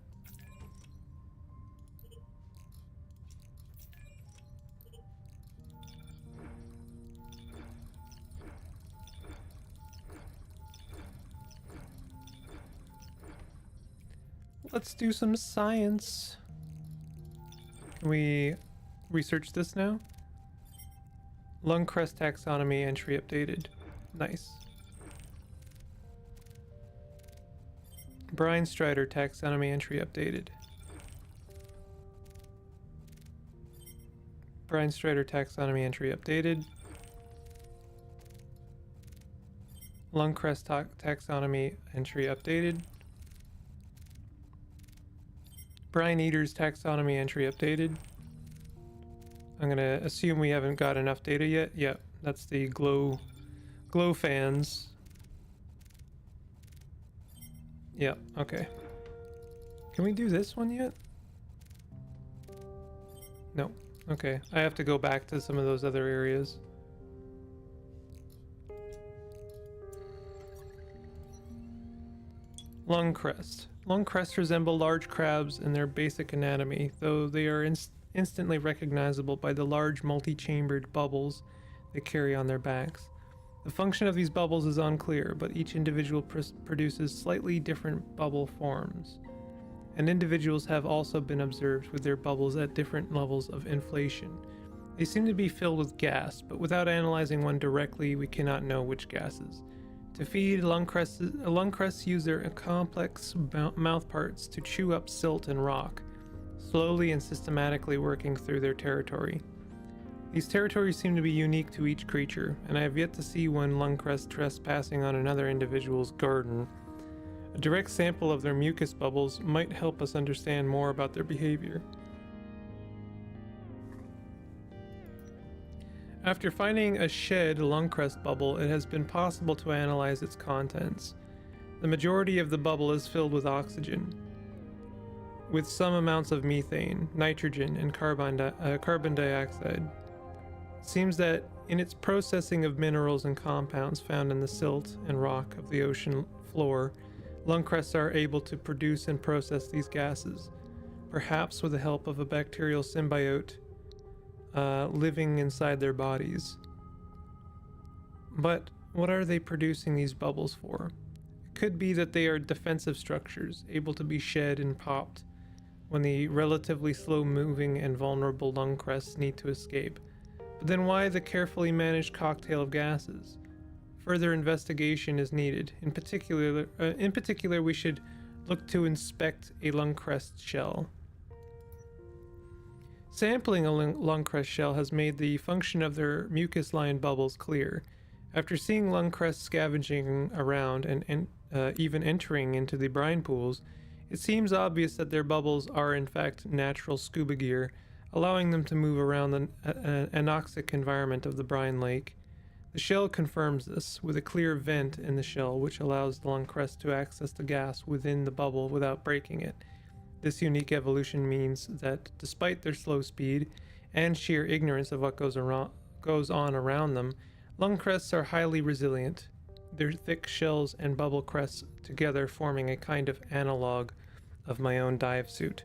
Let's do some science. Can we research this now? Lung crest taxonomy entry updated. Nice. Brine Strider taxonomy entry updated. Brine Strider taxonomy entry updated. Lung crest taxonomy entry updated. Brine Eaters taxonomy entry updated. I'm gonna assume we haven't got enough data yet. Yep, that's the glow fans. Yep, okay. Can we do this one yet? No. Okay, I have to go back to some of those other areas. Lung crest. Lung crests resemble large crabs in their basic anatomy, though they are instantly recognizable by the large multi-chambered bubbles they carry on their backs. The function of these bubbles is unclear, but each individual produces slightly different bubble forms. And individuals have also been observed with their bubbles at different levels of inflation. They seem to be filled with gas, but without analyzing one directly, we cannot know which gases. To feed, lung crests use their complex mouth parts to chew up silt and rock, slowly and systematically working through their territory. These territories seem to be unique to each creature, and I have yet to see one lung crest trespassing on another individual's garden. A direct sample of their mucus bubbles might help us understand more about their behavior. After finding a shed lung crest bubble, it has been possible to analyze its contents. The majority of the bubble is filled with oxygen, with some amounts of methane, nitrogen, and carbon dioxide. It seems that in its processing of minerals and compounds found in the silt and rock of the ocean floor, lung crests are able to produce and process these gases, perhaps with the help of a bacterial symbiote living inside their bodies. But what are they producing these bubbles for? It could be that they are defensive structures, able to be shed and popped when the relatively slow-moving and vulnerable lung crests need to escape. But then why the carefully managed cocktail of gases? Further investigation is needed. In particular, we should look to inspect a lung crest shell. Sampling a lung crest shell has made the function of their mucus-lined bubbles clear. After seeing lung crests scavenging around and even entering into the brine pools, it seems obvious that their bubbles are in fact natural scuba gear, allowing them to move around the anoxic environment of the brine lake. The shell confirms this, with a clear vent in the shell which allows the lung crest to access the gas within the bubble without breaking it. This unique evolution means that, despite their slow speed and sheer ignorance of what goes on around them, lung crests are highly resilient, their thick shells and bubble crests together forming a kind of analog of my own dive suit.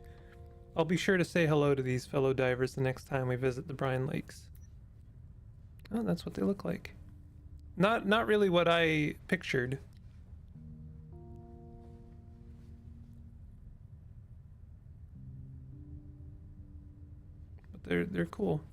I'll be sure to say hello to these fellow divers the next time we visit the brine lakes. Oh, that's what they look like. Not really what I pictured. They're cool.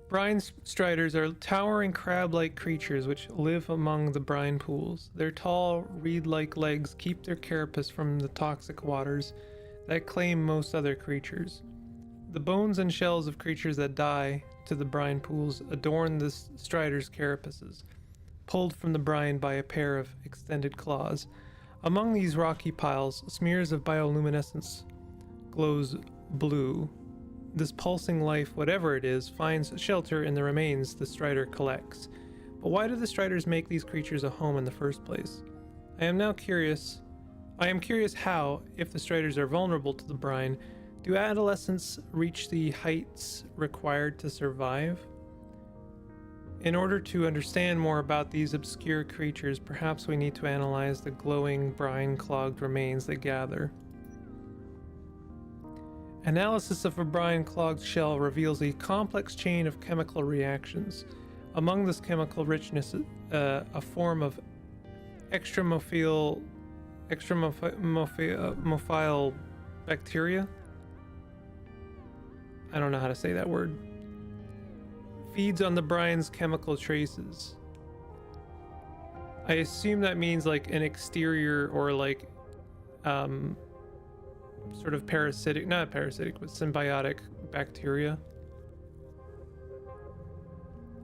Brine striders are towering crab-like creatures which live among the brine pools. Their tall, reed-like legs keep their carapace from the toxic waters that claim most other creatures. The bones and shells of creatures that die to the brine pools adorn the striders' carapaces, pulled from the brine by a pair of extended claws. Among these rocky piles, smears of bioluminescence glows blue. This pulsing life, whatever it is, finds shelter in the remains the strider collects. But why do the Striders make these creatures a home in the first place? I am curious how, if the Striders are vulnerable to the brine, do adolescents reach the heights required to survive? In order to understand more about these obscure creatures, perhaps we need to analyze the glowing, brine-clogged remains they gather. Analysis of a brine-clogged shell reveals a complex chain of chemical reactions. Among this chemical richness, a form of extramophile bacteria. I don't know how to say that word. Feeds on the brine's chemical traces. I assume that means like an exterior or like sort of parasitic, not parasitic, but symbiotic bacteria.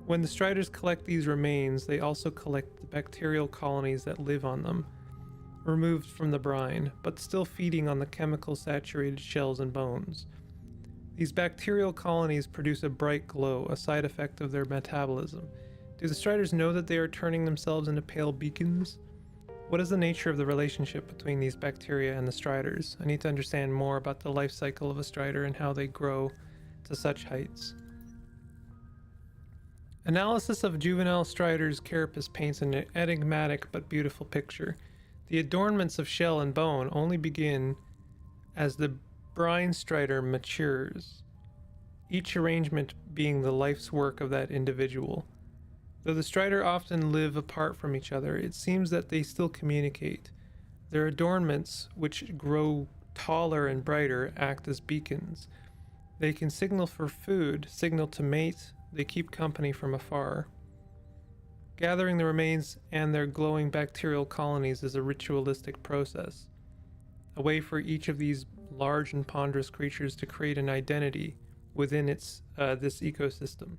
When the Striders collect these remains, they also collect the bacterial colonies that live on them, removed from the brine, but still feeding on the chemical-saturated shells and bones. These bacterial colonies produce a bright glow, a side effect of their metabolism. Do the Striders know that they are turning themselves into pale beacons? What is the nature of the relationship between these bacteria and the Striders? I need to understand more about the life cycle of a Strider and how they grow to such heights. Analysis of juvenile Strider's carapace paints an enigmatic but beautiful picture. The adornments of shell and bone only begin as the brine Strider matures, each arrangement being the life's work of that individual. Though the Strider often live apart from each other, it seems that they still communicate. Their adornments, which grow taller and brighter, act as beacons. They can signal for food, signal to mate, they keep company from afar. Gathering the remains and their glowing bacterial colonies is a ritualistic process, a way for each of these large and ponderous creatures to create an identity within this ecosystem.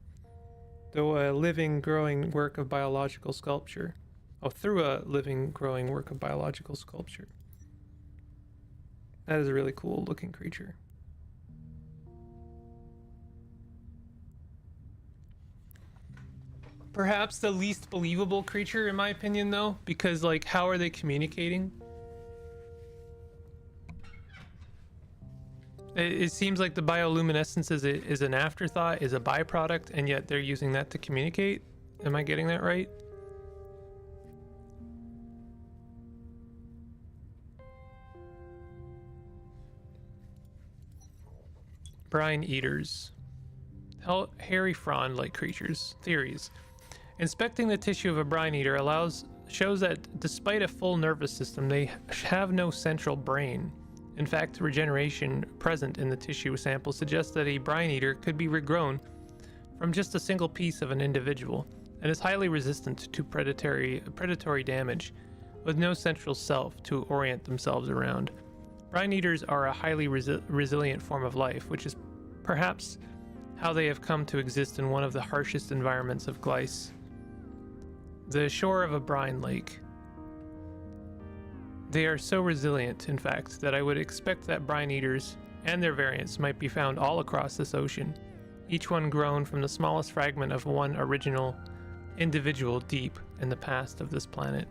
Through a living, growing work of biological sculpture. That is a really cool looking creature. Perhaps the least believable creature in my opinion though, because like how are they communicating? It seems like the bioluminescence is an afterthought, is a byproduct, and yet they're using that to communicate. Am I getting that right? Brine eaters. Hairy frond-like creatures. Theories. Inspecting the tissue of a brine eater shows that despite a full nervous system, they have no central brain. In fact, regeneration present in the tissue sample suggests that a brine eater could be regrown from just a single piece of an individual, and is highly resistant to predatory damage, with no central self to orient themselves around. Brine eaters are a highly resilient form of life, which is perhaps how they have come to exist in one of the harshest environments of Gleiss, the shore of a brine lake. They are so resilient, in fact, that I would expect that brine eaters and their variants might be found all across this ocean, each one grown from the smallest fragment of one original individual deep in the past of this planet.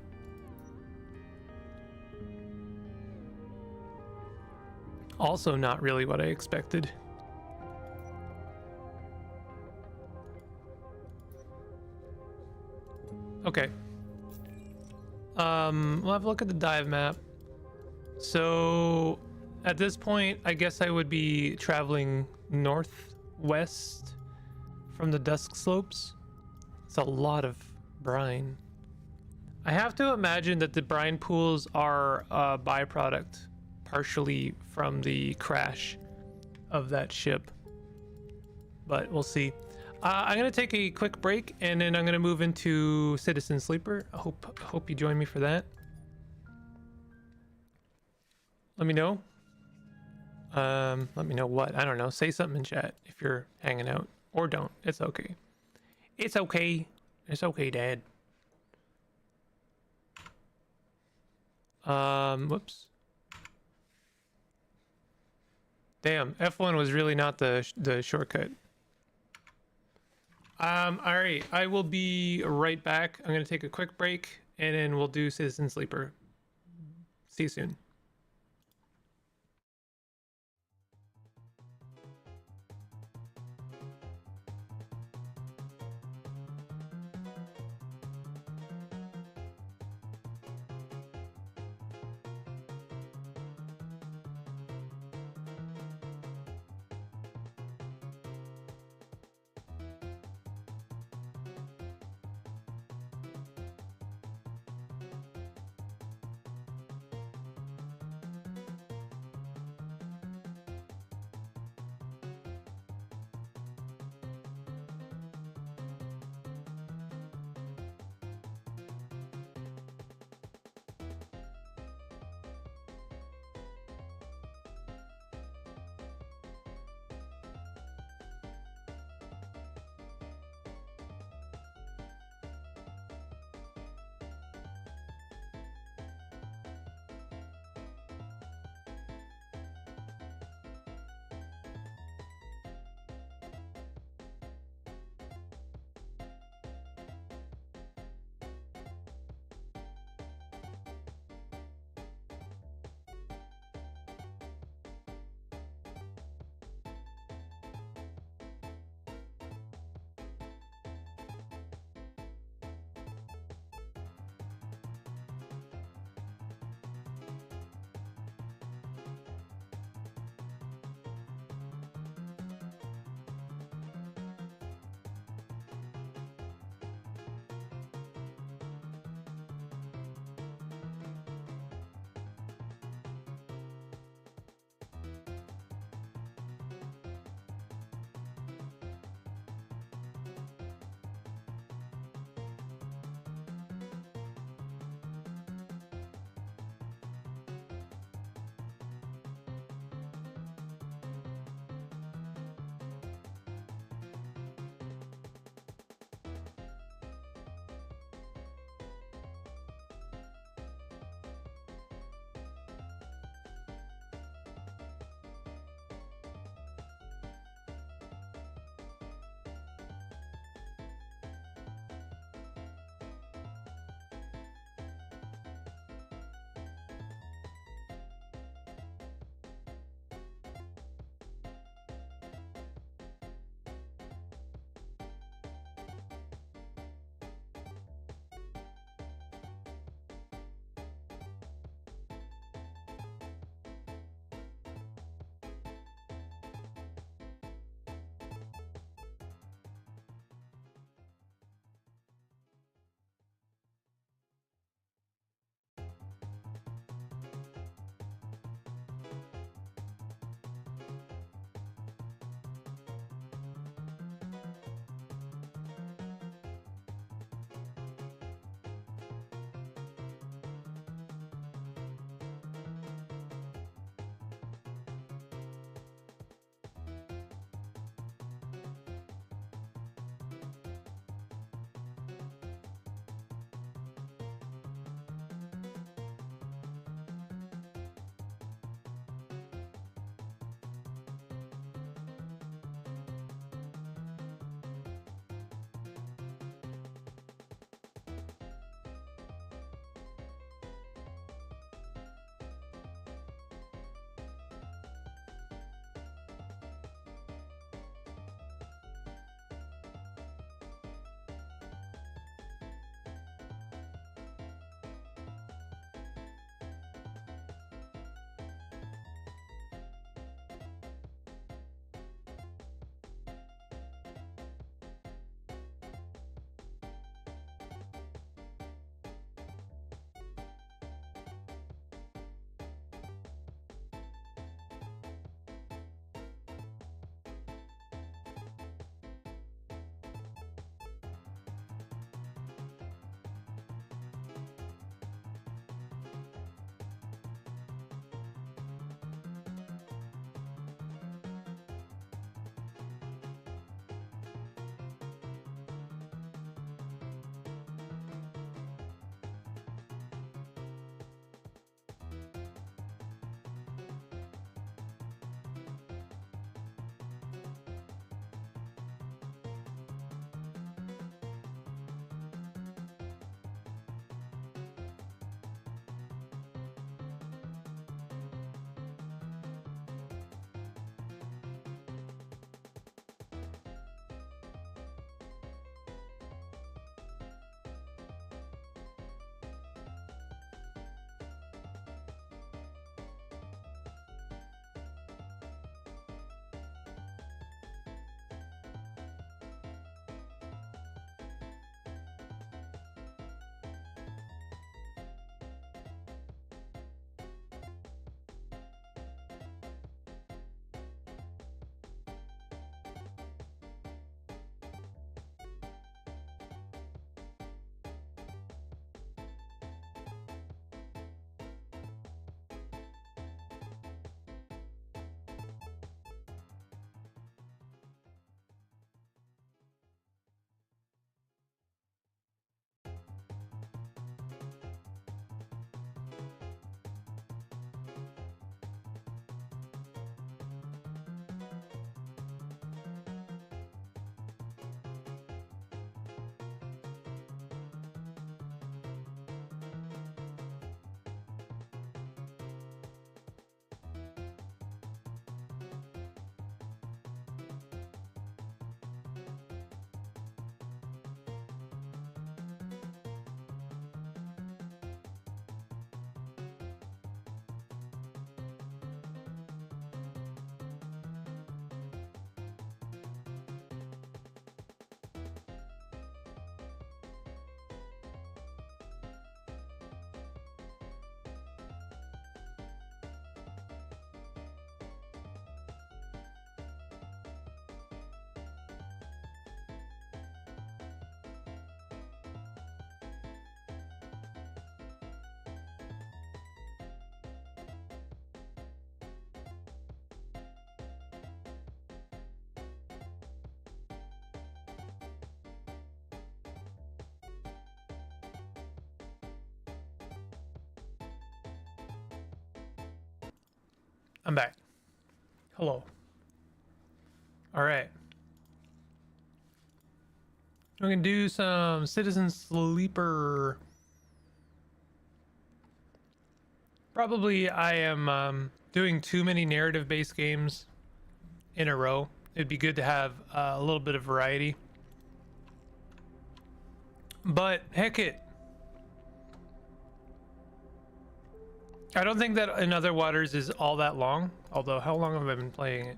Also not really what I expected. Okay. We'll have a look at the dive map. So at this point, I guess I would be traveling northwest from the dusk slopes. It's a lot of brine. I have to imagine that the brine pools are a byproduct partially from the crash of that ship, but we'll see. I'm gonna take a quick break and then I'm gonna move into Citizen Sleeper. I hope you join me for that. Let me know. Let me know what. I don't know. Say something in chat if you're hanging out, or don't. It's okay. It's okay. It's okay, Dad. Whoops. Damn, F1 was really not the shortcut. All right, I will be right back. I'm gonna take a quick break, and then we'll do Citizen Sleeper. See you soon. I'm back. Hello. All right. We're gonna do some Citizen Sleeper. Probably I am doing too many narrative-based games in a row. It'd be good to have a little bit of variety. But heck it. I don't think that In Other Waters is all that long. Although, how long have I been playing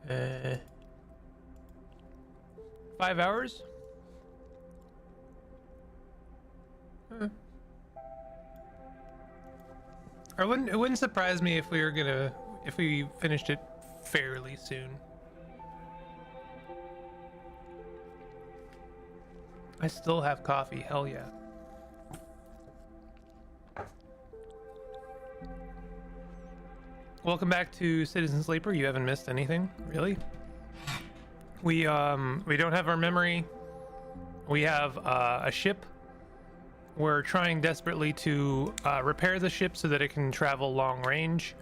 it? 5 hours? It wouldn't surprise me if we finished it fairly soon. I still have coffee, hell yeah. Welcome back to Citizen Sleeper. You haven't missed anything, really. We don't have our memory. We have a ship. We're trying desperately to repair the ship so that it can travel long range.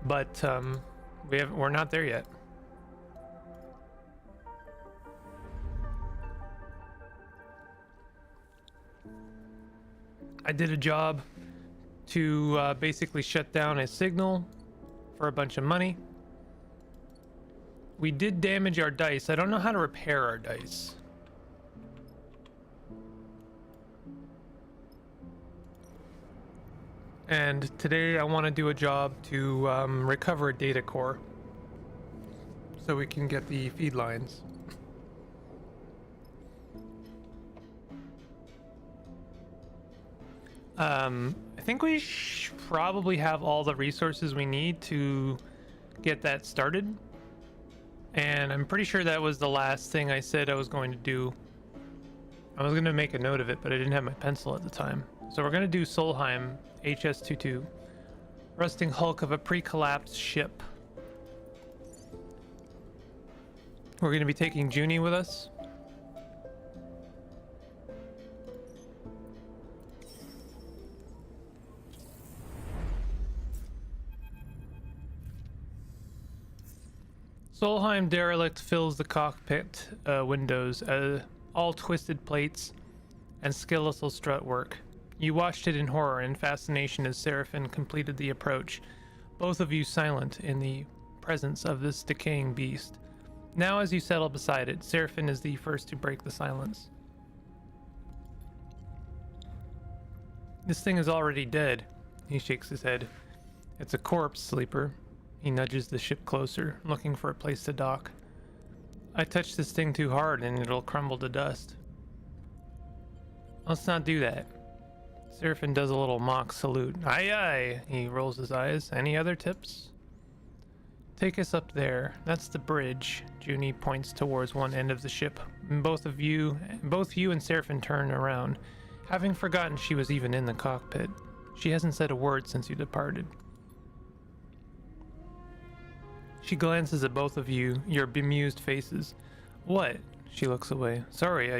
But we're not there yet. I did a job to basically shut down a signal for a bunch of money. We did damage our dice. I don't know how to repair our dice. And today I want to do a job to recover a data core so we can get the feed lines. I think we probably have all the resources we need to get that started. And I'm pretty sure that was the last thing I said I was going to do. I was going to make a note of it, but I didn't have my pencil at the time. So we're going to do Solheim HS-22. Rusting hulk of a pre-collapsed ship. We're going to be taking Junie with us. Solheim derelict fills the cockpit windows, all twisted plates and skeletal strut work. You watched it in horror and fascination as Seraphin completed the approach, both of you silent in the presence of this decaying beast. Now as you settle beside it, Seraphin is the first to break the silence. This thing is already dead. He shakes his head. It's a corpse, Sleeper. He nudges the ship closer, looking for a place to dock. I touched this thing too hard and it'll crumble to dust. Let's not do that. Seraphin does a little mock salute. Aye aye, he rolls his eyes. Any other tips? Take us up there. That's the bridge. Junie points towards one end of the ship. Both you and Seraphin turn around, having forgotten she was even in the cockpit. She hasn't said a word since you departed. She glances at both of you, your bemused faces. What? She looks away. Sorry,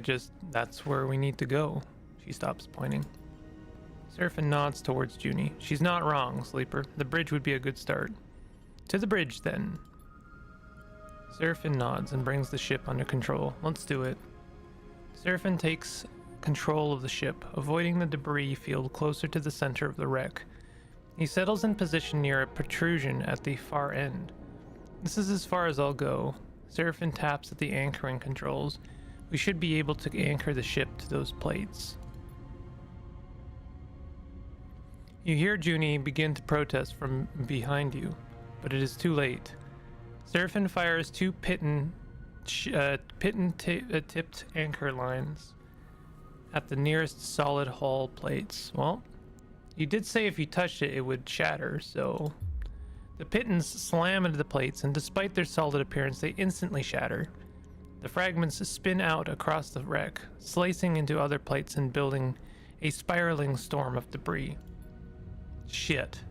that's where we need to go. She stops pointing. Seraphin nods towards Junie. She's not wrong, Sleeper. The bridge would be a good start. To the bridge, then. Seraphin nods and brings the ship under control. Let's do it. Seraphin takes control of the ship, avoiding the debris field closer to the center of the wreck. He settles in position near a protrusion at the far end. This is as far as I'll go. Seraphin taps at the anchoring controls. We should be able to anchor the ship to those plates. You hear Junie begin to protest from behind you, but it is too late. Seraphin fires two tipped anchor lines at the nearest solid hull plates. Well, you did say if you touched it, it would shatter, so... The pitons slam into the plates, and despite their solid appearance, they instantly shatter. The fragments spin out across the wreck, slicing into other plates and building a spiraling storm of debris. Shit.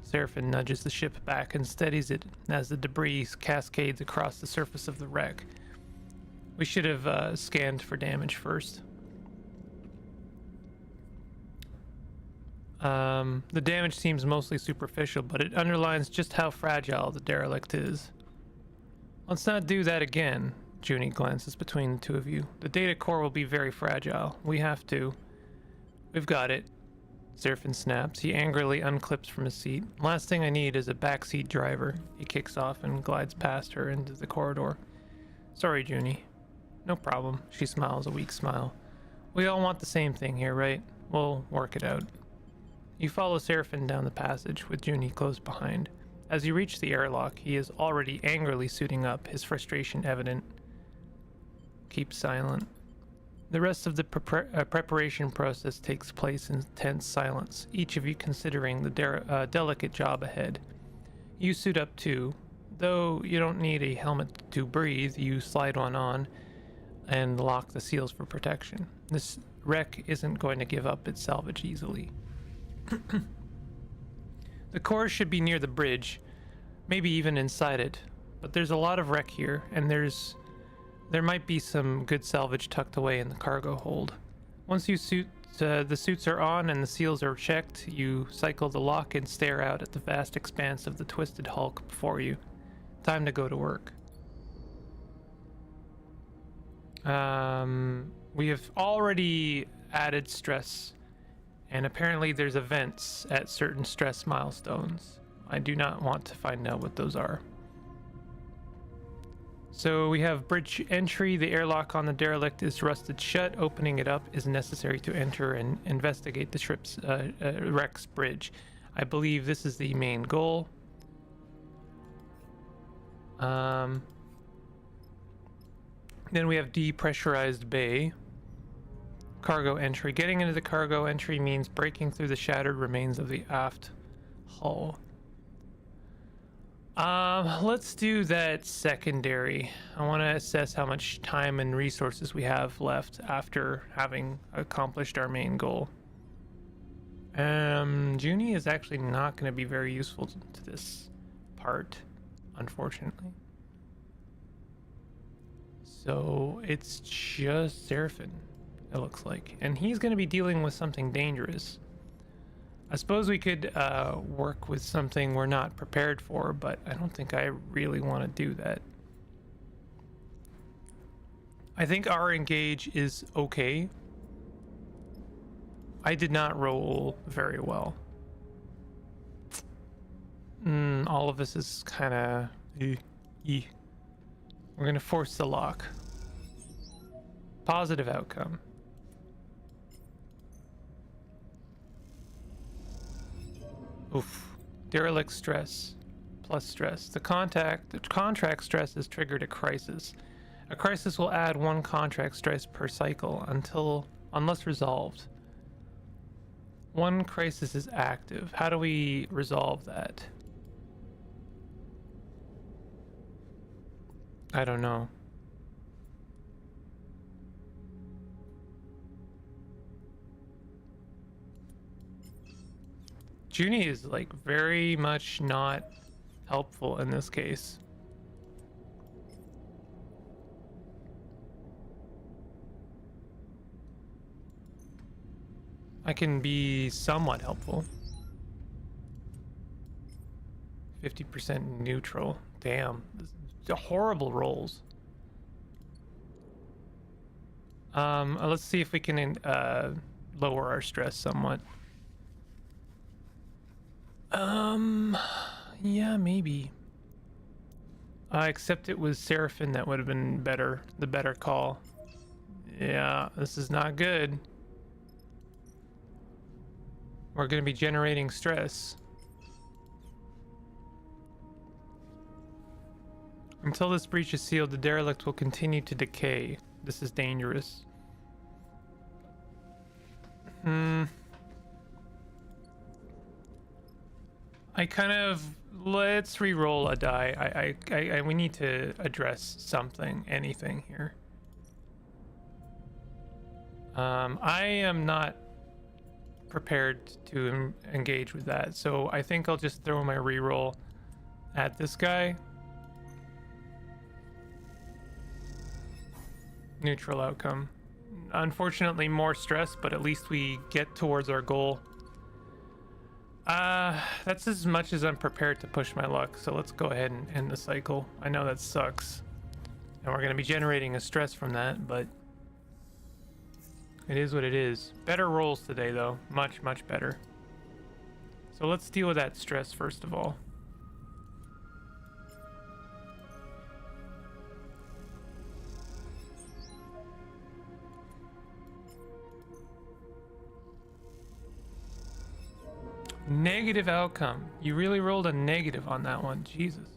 Seraphin nudges the ship back and steadies it as the debris cascades across the surface of the wreck. We should have scanned for damage first. The damage seems mostly superficial, but it underlines just how fragile the derelict is. Let's not do that again. Junie glances between the two of you. The data core will be very fragile. We've got it. Zerfin snaps. He angrily unclips from his seat. Last thing I need is a backseat driver. He kicks off and glides past her into the corridor. Sorry, Junie. No problem. She smiles a weak smile. We all want the same thing here, right? We'll work it out. You follow Seraphin down the passage, with Junie close behind. As you reach the airlock, he is already angrily suiting up, his frustration evident. Keep silent. The rest of the preparation process takes place in tense silence, each of you considering the delicate job ahead. You suit up too. Though you don't need a helmet to breathe, you slide one on and lock the seals for protection. This wreck isn't going to give up its salvage easily. The core should be near the bridge, maybe even inside it, but there's a lot of wreck here, and there might be some good salvage tucked away in the cargo hold. Once the suits are on and the seals are checked, you cycle the lock and stare out at the vast expanse of the twisted hulk before you. Time to go to work. We have already added stress, and apparently there's events at certain stress milestones. I do not want to find out what those are. So we have bridge entry. The airlock on the derelict is rusted shut. Opening it up is necessary to enter and investigate the ship's wreck's bridge. I believe this is the main goal. Then we have depressurized bay. Cargo entry. Getting into the cargo entry means breaking through the shattered remains of the aft hull. Let's do that secondary. I want to assess how much time and resources we have left after having accomplished our main goal. Junie is actually not going to be very useful to this part, unfortunately. So it's just Seraphin, it looks like. And he's going to be dealing with something dangerous. I suppose we could work with something we're not prepared for, but I don't think I really want to do that. I think our engage is okay. I did not roll very well. All of this is kind of... We're going to force the lock. Positive outcome. Oof. Derelict stress. Plus stress. The contract stress has triggered a crisis. A crisis will add 1 contract stress per cycle unless resolved. 1 crisis is active. How do we resolve that? I don't know. Junie is like very much not helpful in this case. I can be somewhat helpful. 50% neutral. Damn. Horrible rolls. Let's see if we can lower our stress somewhat. Yeah, maybe. Except it was Seraphin that would have been the better call. Yeah, this is not good. We're going to be generating stress. Until this breach is sealed, the derelict will continue to decay. This is dangerous. Let's re-roll a die. We need to address something, anything here. I am not prepared to engage with that, so I think I'll just throw my re-roll at this guy. Neutral outcome. Unfortunately, more stress, but at least we get towards our goal. That's as much as I'm prepared to push my luck, so let's go ahead and end the cycle. I know that sucks. And we're going to be generating a stress from that, but it is what it is. Better rolls today, though. Much, much better. So let's deal with that stress first of all. Negative outcome. You really rolled a negative on that one. Jesus.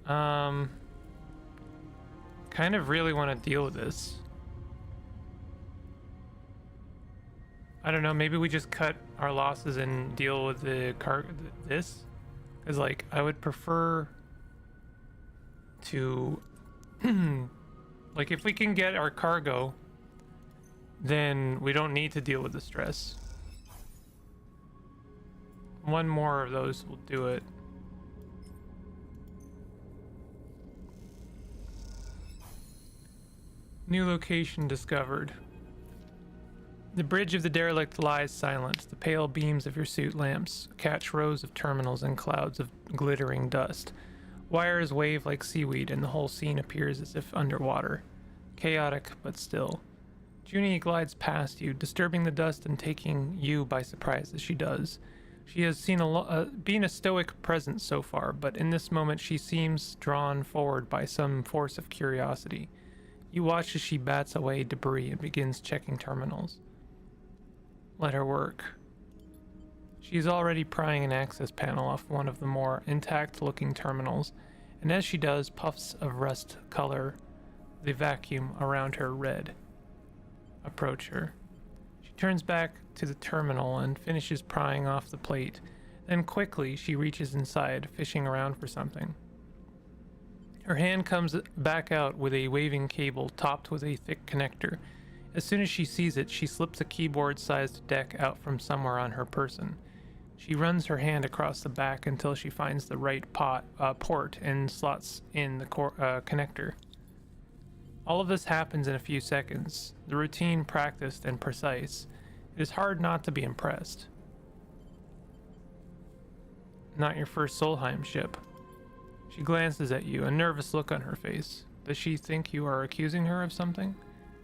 Kind of really want to deal with this. I don't know, maybe we just cut our losses and deal with the this? Because, like, I would prefer to... like, if we can get our cargo, then we don't need to deal with the stress. One more of those will do it. New location discovered. The bridge of the derelict lies silent. The pale beams of your suit lamps catch rows of terminals and clouds of glittering dust. Wires wave like seaweed, and the whole scene appears as if underwater. Chaotic, but still. Junie glides past you, disturbing the dust and taking you by surprise as she does. She has been a stoic presence so far, but in this moment she seems drawn forward by some force of curiosity. You watch as she bats away debris and begins checking terminals. Let her work. She is already prying an access panel off one of the more intact-looking terminals, and as she does, puffs of rust color the vacuum around her red. Approach her. She turns back to the terminal and finishes prying off the plate. Then quickly she reaches inside, fishing around for something. Her hand comes back out with a waving cable topped with a thick connector. As soon as she sees it, she slips a keyboard-sized deck out from somewhere on her person. She runs her hand across the back until she finds the right port and slots in the connector. All of this happens in a few seconds, the routine practiced and precise. It is hard not to be impressed. Not your first Solheim ship. She glances at you, a nervous look on her face. Does she think you are accusing her of something?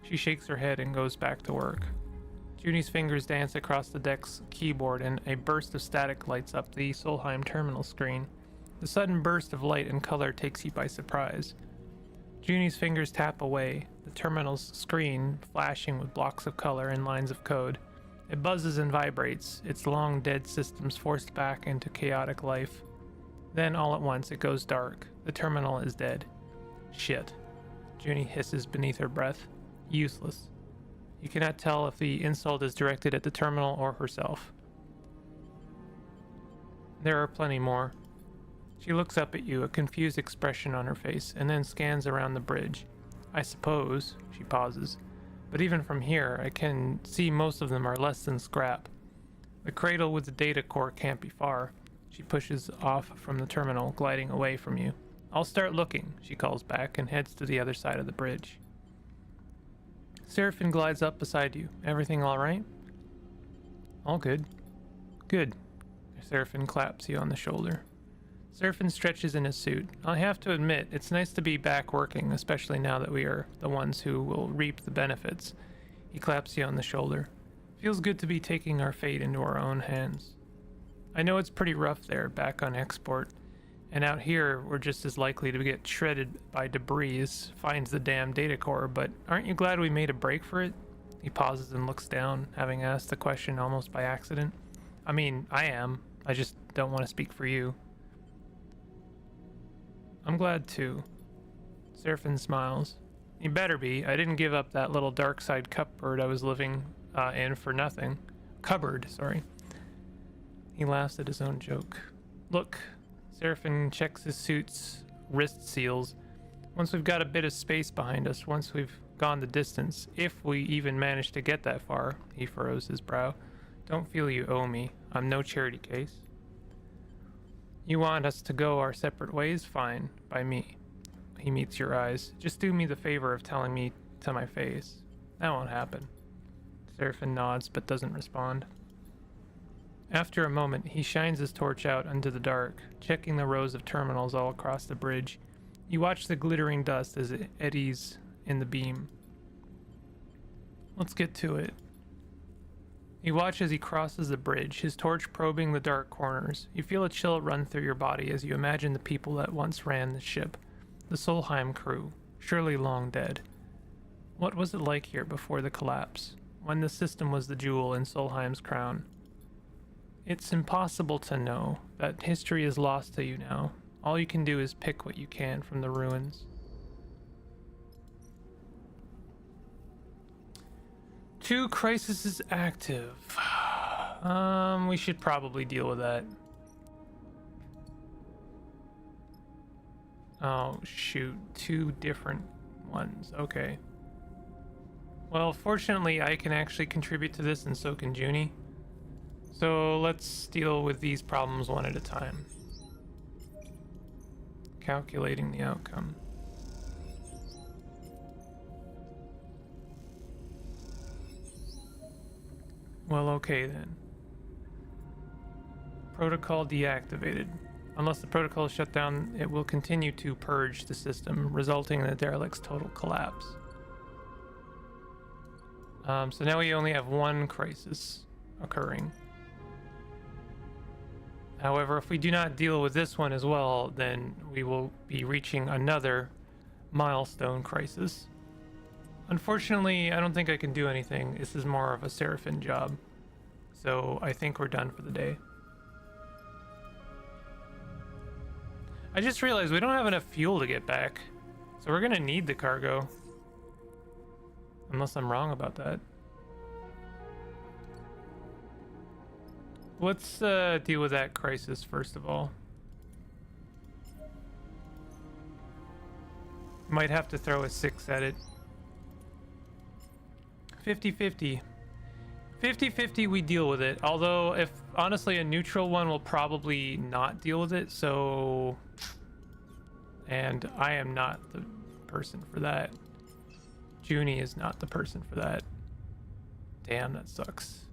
She shakes her head and goes back to work. Junie's fingers dance across the deck's keyboard and a burst of static lights up the Solheim terminal screen. The sudden burst of light and color takes you by surprise. Junie's fingers tap away, the terminal's screen flashing with blocks of color and lines of code. It buzzes and vibrates, its long dead systems forced back into chaotic life. Then all at once it goes dark. The terminal is dead. Shit. Junie hisses beneath her breath. Useless. You cannot tell if the insult is directed at the terminal or herself. There are plenty more. She looks up at you, a confused expression on her face, and then scans around the bridge. I suppose, she pauses, but even from here, I can see most of them are less than scrap. The cradle with the data core can't be far. She pushes off from the terminal, gliding away from you. I'll start looking, she calls back and heads to the other side of the bridge. Seraphine glides up beside you. Everything all right? All good. Good. Seraphine claps you on the shoulder. Seraphine stretches in his suit. I have to admit, it's nice to be back working, especially now that we are the ones who will reap the benefits. He claps you on the shoulder. Feels good to be taking our fate into our own hands. I know it's pretty rough there, back on export, and out here we're just as likely to get shredded by debris as finds the damn data core, but aren't you glad we made a break for it? He pauses and looks down, having asked the question almost by accident. I mean, I am. I just don't want to speak for you. I'm glad too. Seraphine smiles. You better be. I didn't give up that little dark side cupboard I was living in for nothing. Cupboard, sorry. He laughs at his own joke. Look, Seraphine checks his suit's wrist seals. Once we've got a bit of space behind us, once we've gone the distance, if we even manage to get that far, he furrows his brow. Don't feel you owe me. I'm no charity case. You want us to go our separate ways? Fine, by me. He meets your eyes. Just do me the favor of telling me to my face. That won't happen. Seraphine nods but doesn't respond. After a moment, he shines his torch out into the dark, checking the rows of terminals all across the bridge. You watch the glittering dust as it eddies in the beam. Let's get to it. You watch as he crosses the bridge, his torch probing the dark corners. You feel a chill run through your body as you imagine the people that once ran the ship. The Solheim crew, surely long dead. What was it like here before the collapse, when the system was the jewel in Solheim's crown? It's impossible to know. That history is lost to you now. All you can do is pick what you can from the ruins. Two crises active. We should probably deal with that. Oh, shoot. Two different ones. Okay. Well, fortunately, I can actually contribute to this, and so can Junie. So let's deal with these problems one at a time. Calculating the outcome. Well, okay then. Protocol deactivated. Unless the protocol is shut down, it will continue to purge the system, resulting in the derelict's total collapse. So now we only have one crisis occurring. However, if we do not deal with this one as well, then we will be reaching another milestone crisis. Unfortunately, I don't think I can do anything. This is more of a Seraphim job. So I think we're done for the day. I just realized we don't have enough fuel to get back. So we're gonna need the cargo. Unless I'm wrong about that. Let's deal with that crisis first of all. Might have to throw a 6 at it. 50-50. 50-50 we deal with it. Although, if honestly, a neutral one will probably not deal with it, so... And I am not the person for that. Junie is not the person for that. Damn, that sucks.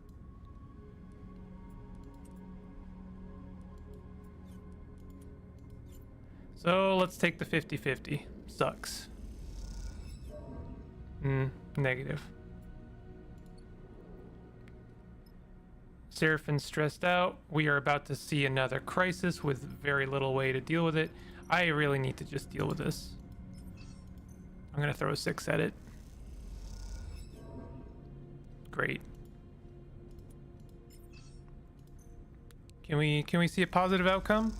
So let's take the 50-50. Sucks. Negative. Seraphim's stressed out. We are about to see another crisis with very little way to deal with it. I really need to just deal with this. I'm gonna throw a 6 at it. Great. Can we see a positive outcome?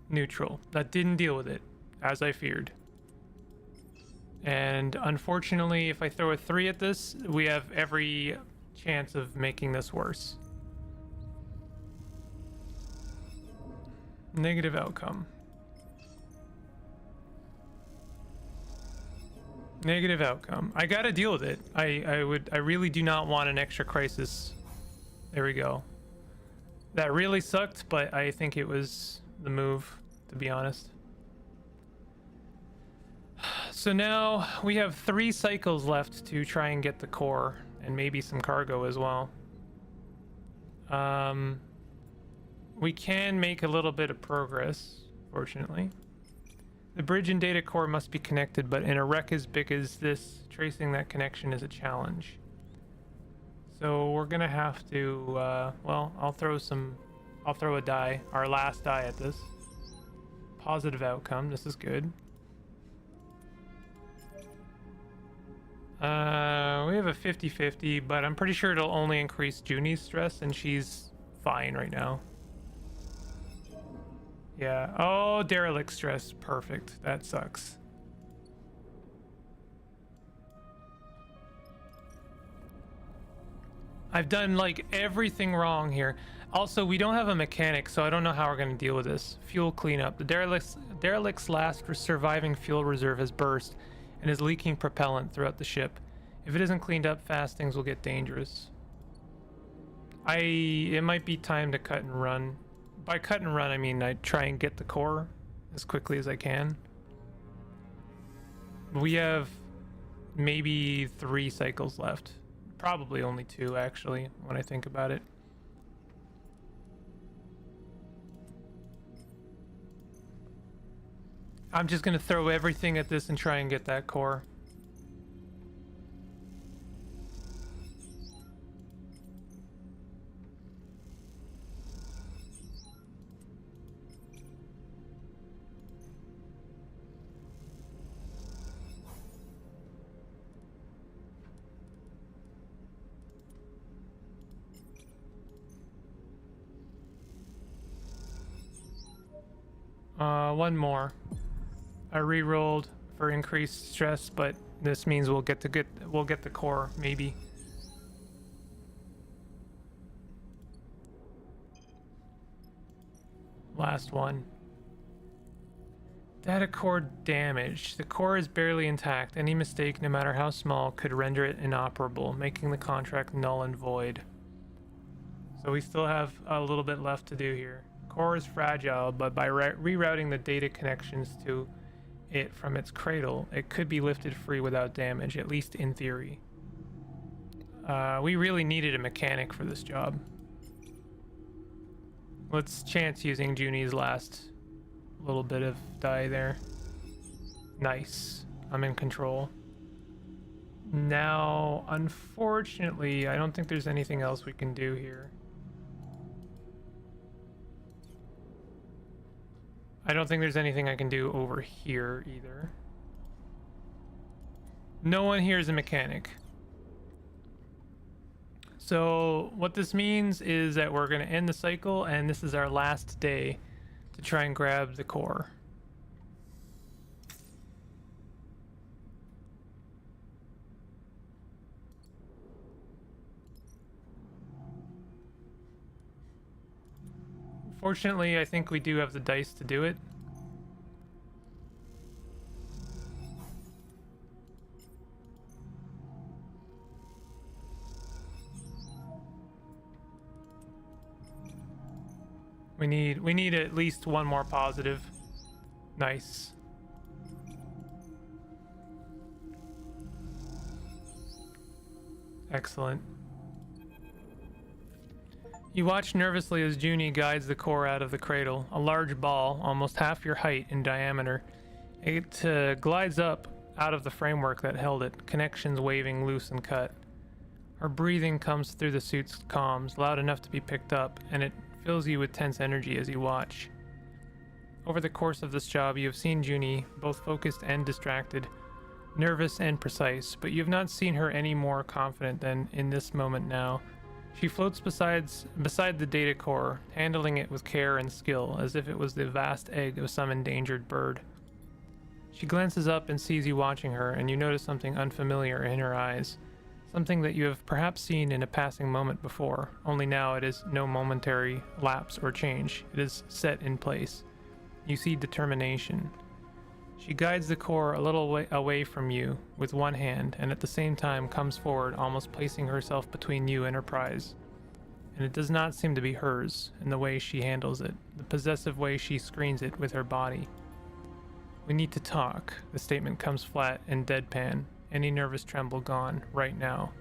Neutral. That didn't deal with it, as I feared. And unfortunately, if I throw a 3 at this, we have every chance of making this worse. Negative outcome. Negative outcome. I gotta deal with it. I really do not want an extra crisis. There we go. That really sucked, but I think it was the move, to be honest. So now we have 3 cycles left to try and get the core and maybe some cargo as well. We can make a little bit of progress, fortunately. The bridge and data core must be connected, but in a wreck as big as this, tracing that connection is a challenge. So we're gonna have to, well, I'll throw a die, our last die at this. Positive outcome, this is good. We have a 50-50, but I'm pretty sure it'll only increase Junie's stress, and she's fine right now. Yeah. Oh, derelict stress. Perfect. That sucks. I've done like everything wrong here. Also, we don't have a mechanic, so I don't know how we're going to deal with this. Fuel cleanup. The derelict's last surviving fuel reserve has burst and is leaking propellant throughout the ship. If it isn't cleaned up fast, things will get dangerous. It might be time to cut and run. By cut and run, I mean I try and get the core as quickly as I can. We have maybe 3 cycles left. Probably only 2, actually, when I think about it. I'm just gonna throw everything at this and try and get that core. One more. I re-rolled for increased stress, but this means we'll get the core, maybe. Last one. Data core damage. The core is barely intact. Any mistake, no matter how small, could render it inoperable, making the contract null and void. So we still have a little bit left to do here. Core is fragile, but by rerouting the data connections to it from its cradle, it could be lifted free without damage, at least in theory. We really needed a mechanic for this job. Let's chance using Junie's last little bit of die there. Nice. I'm in control. Now, unfortunately, I don't think there's anything else we can do here. I don't think there's anything I can do over here either. No one here is a mechanic. So what this means is that we're going to end the cycle, and this is our last day to try and grab the core. Fortunately, I think we do have the dice to do it. We need at least one more positive. Nice. Excellent. You watch nervously as Junie guides the core out of the cradle, a large ball, almost half your height in diameter. It glides up out of the framework that held it, connections waving loose and cut. Her breathing comes through the suit's comms, loud enough to be picked up, and it fills you with tense energy as you watch. Over the course of this job, you have seen Junie both focused and distracted, nervous and precise, but you have not seen her any more confident than in this moment now. She floats beside the data core, handling it with care and skill, as if it was the vast egg of some endangered bird. She glances up and sees you watching her, and you notice something unfamiliar in her eyes. Something that you have perhaps seen in a passing moment before, only now it is no momentary lapse or change. It is set in place. You see determination. She guides the core a little way away from you with one hand, and at the same time comes forward, almost placing herself between you and her prize. And it does not seem to be hers in the way she handles it, the possessive way she screens it with her body. We need to talk. The statement comes flat and deadpan, any nervous tremble gone right now.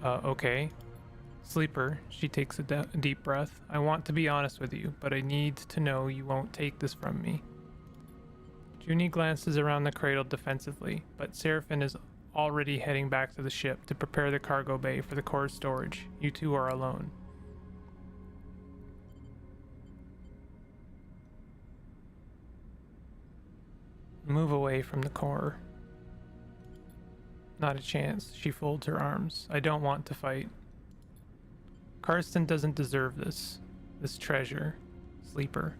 Okay. Sleeper, she takes a deep breath. I want to be honest with you, but I need to know you won't take this from me. Junie glances around the cradle defensively, but Seraphine is already heading back to the ship to prepare the cargo bay for the core storage. You two are alone. Move away from the core. Not a chance. She folds her arms. I don't want to fight. Karsten doesn't deserve this treasure. Sleeper.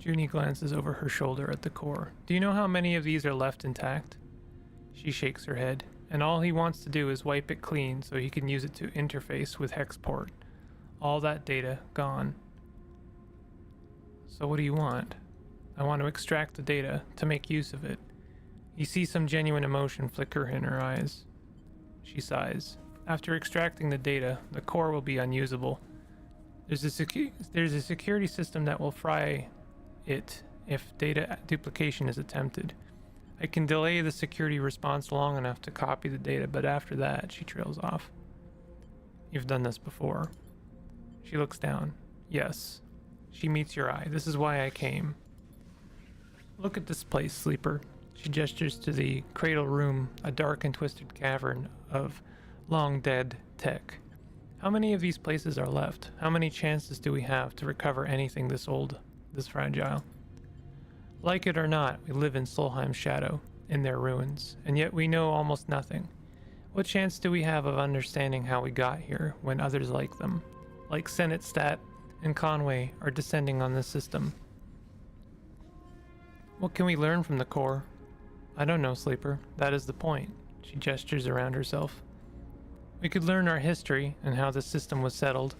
Junie glances over her shoulder at the core. Do you know how many of these are left intact? She shakes her head, and all he wants to do is wipe it clean so he can use it to interface with Hexport. All that data gone. So what do you want? I want to extract the data to make use of it. You see some genuine emotion flicker in her eyes. She sighs. After extracting the data, the core will be unusable. There's a security system that will fry it if data duplication is attempted. I can delay the security response long enough to copy the data, but after that, she trails off. You've done this before. She looks down. Yes. She meets your eye. This is why I came. Look at this place, Sleeper. She gestures to the cradle room, a dark and twisted cavern of long dead tech. How many of these places are left? How many chances do we have to recover anything this old, this fragile? Like it or not, we live in Solheim's shadow, in their ruins, and yet we know almost nothing. What chance do we have of understanding how we got here when others like them, like Senetstat and Conway, are descending on this system? What can we learn from the core? I don't know, Sleeper. That is the point. She gestures around herself. We could learn our history and how the system was settled.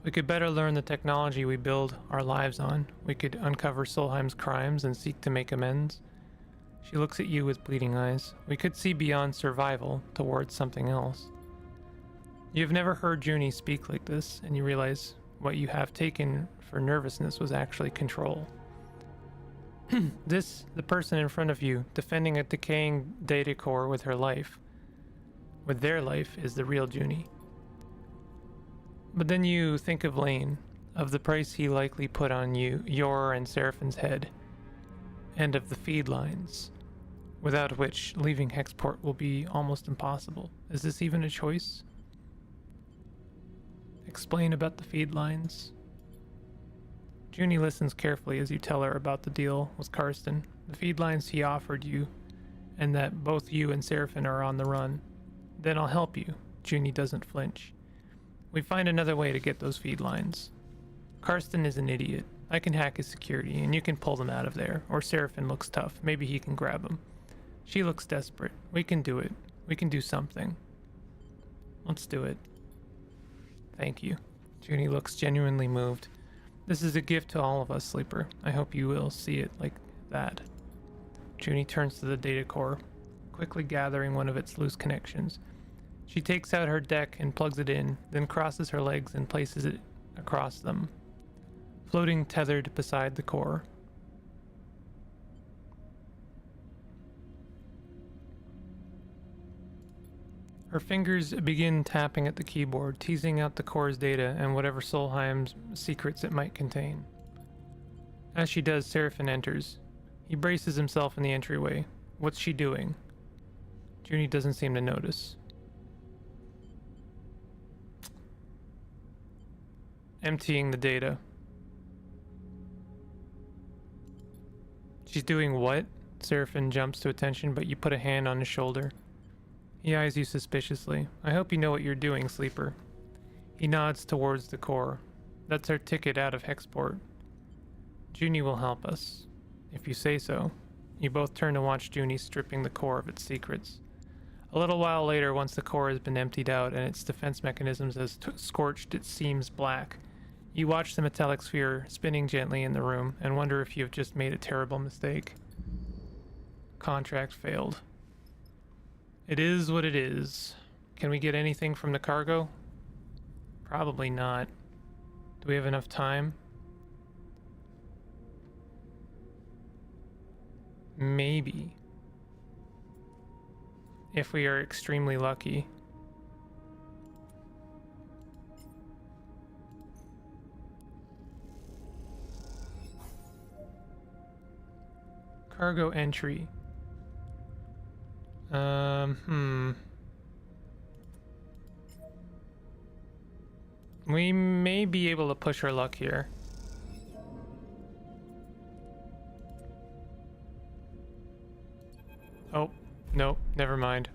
We could better learn the technology we build our lives on. We could uncover Solheim's crimes and seek to make amends. She looks at you with bleeding eyes. We could see beyond survival towards something else. You've never heard Junie speak like this, and you realize what you have taken for nervousness was actually control. The person in front of you, defending a decaying data core with her life, with their life, is the real Junie. But then you think of Lane, of the price he likely put on you, your and Seraphine's head, and of the feed lines, without which leaving Hexport will be almost impossible. Is this even a choice? Explain about the feed lines. Junie listens carefully as you tell her about the deal with Karsten, the feed lines he offered you, and that both you and Seraphine are on the run. Then I'll help you. Junie doesn't flinch. We find another way to get those feed lines. Karsten is an idiot. I can hack his security, and you can pull them out of there. Or Seraphine looks tough. Maybe he can grab them. She looks desperate. We can do it. We can do something. Let's do it. Thank you. Junie looks genuinely moved. This is a gift to all of us, Sleeper. I hope you will see it like that. Junie turns to the data core, quickly gathering one of its loose connections. She takes out her deck and plugs it in, then crosses her legs and places it across them, floating tethered beside the core. Her fingers begin tapping at the keyboard, teasing out the core's data and whatever Solheim's secrets it might contain. As she does, Seraphine enters. He braces himself in the entryway. What's she doing? Junie doesn't seem to notice. Emptying the data. She's doing what? Seraphine jumps to attention, but you put a hand on his shoulder. He eyes you suspiciously. I hope you know what you're doing, Sleeper. He nods towards the core. That's our ticket out of Hexport. Junie will help us. If you say so. You both turn to watch Junie stripping the core of its secrets. A little while later, once the core has been emptied out and its defense mechanisms has scorched its seams black, you watch the metallic sphere spinning gently in the room and wonder if you have just made a terrible mistake. Contract failed. It is what it is. Can we get anything from the cargo? Probably not. Do we have enough time? Maybe. If we are extremely lucky. Cargo entry. We may be able to push our luck here. Oh, no, never mind.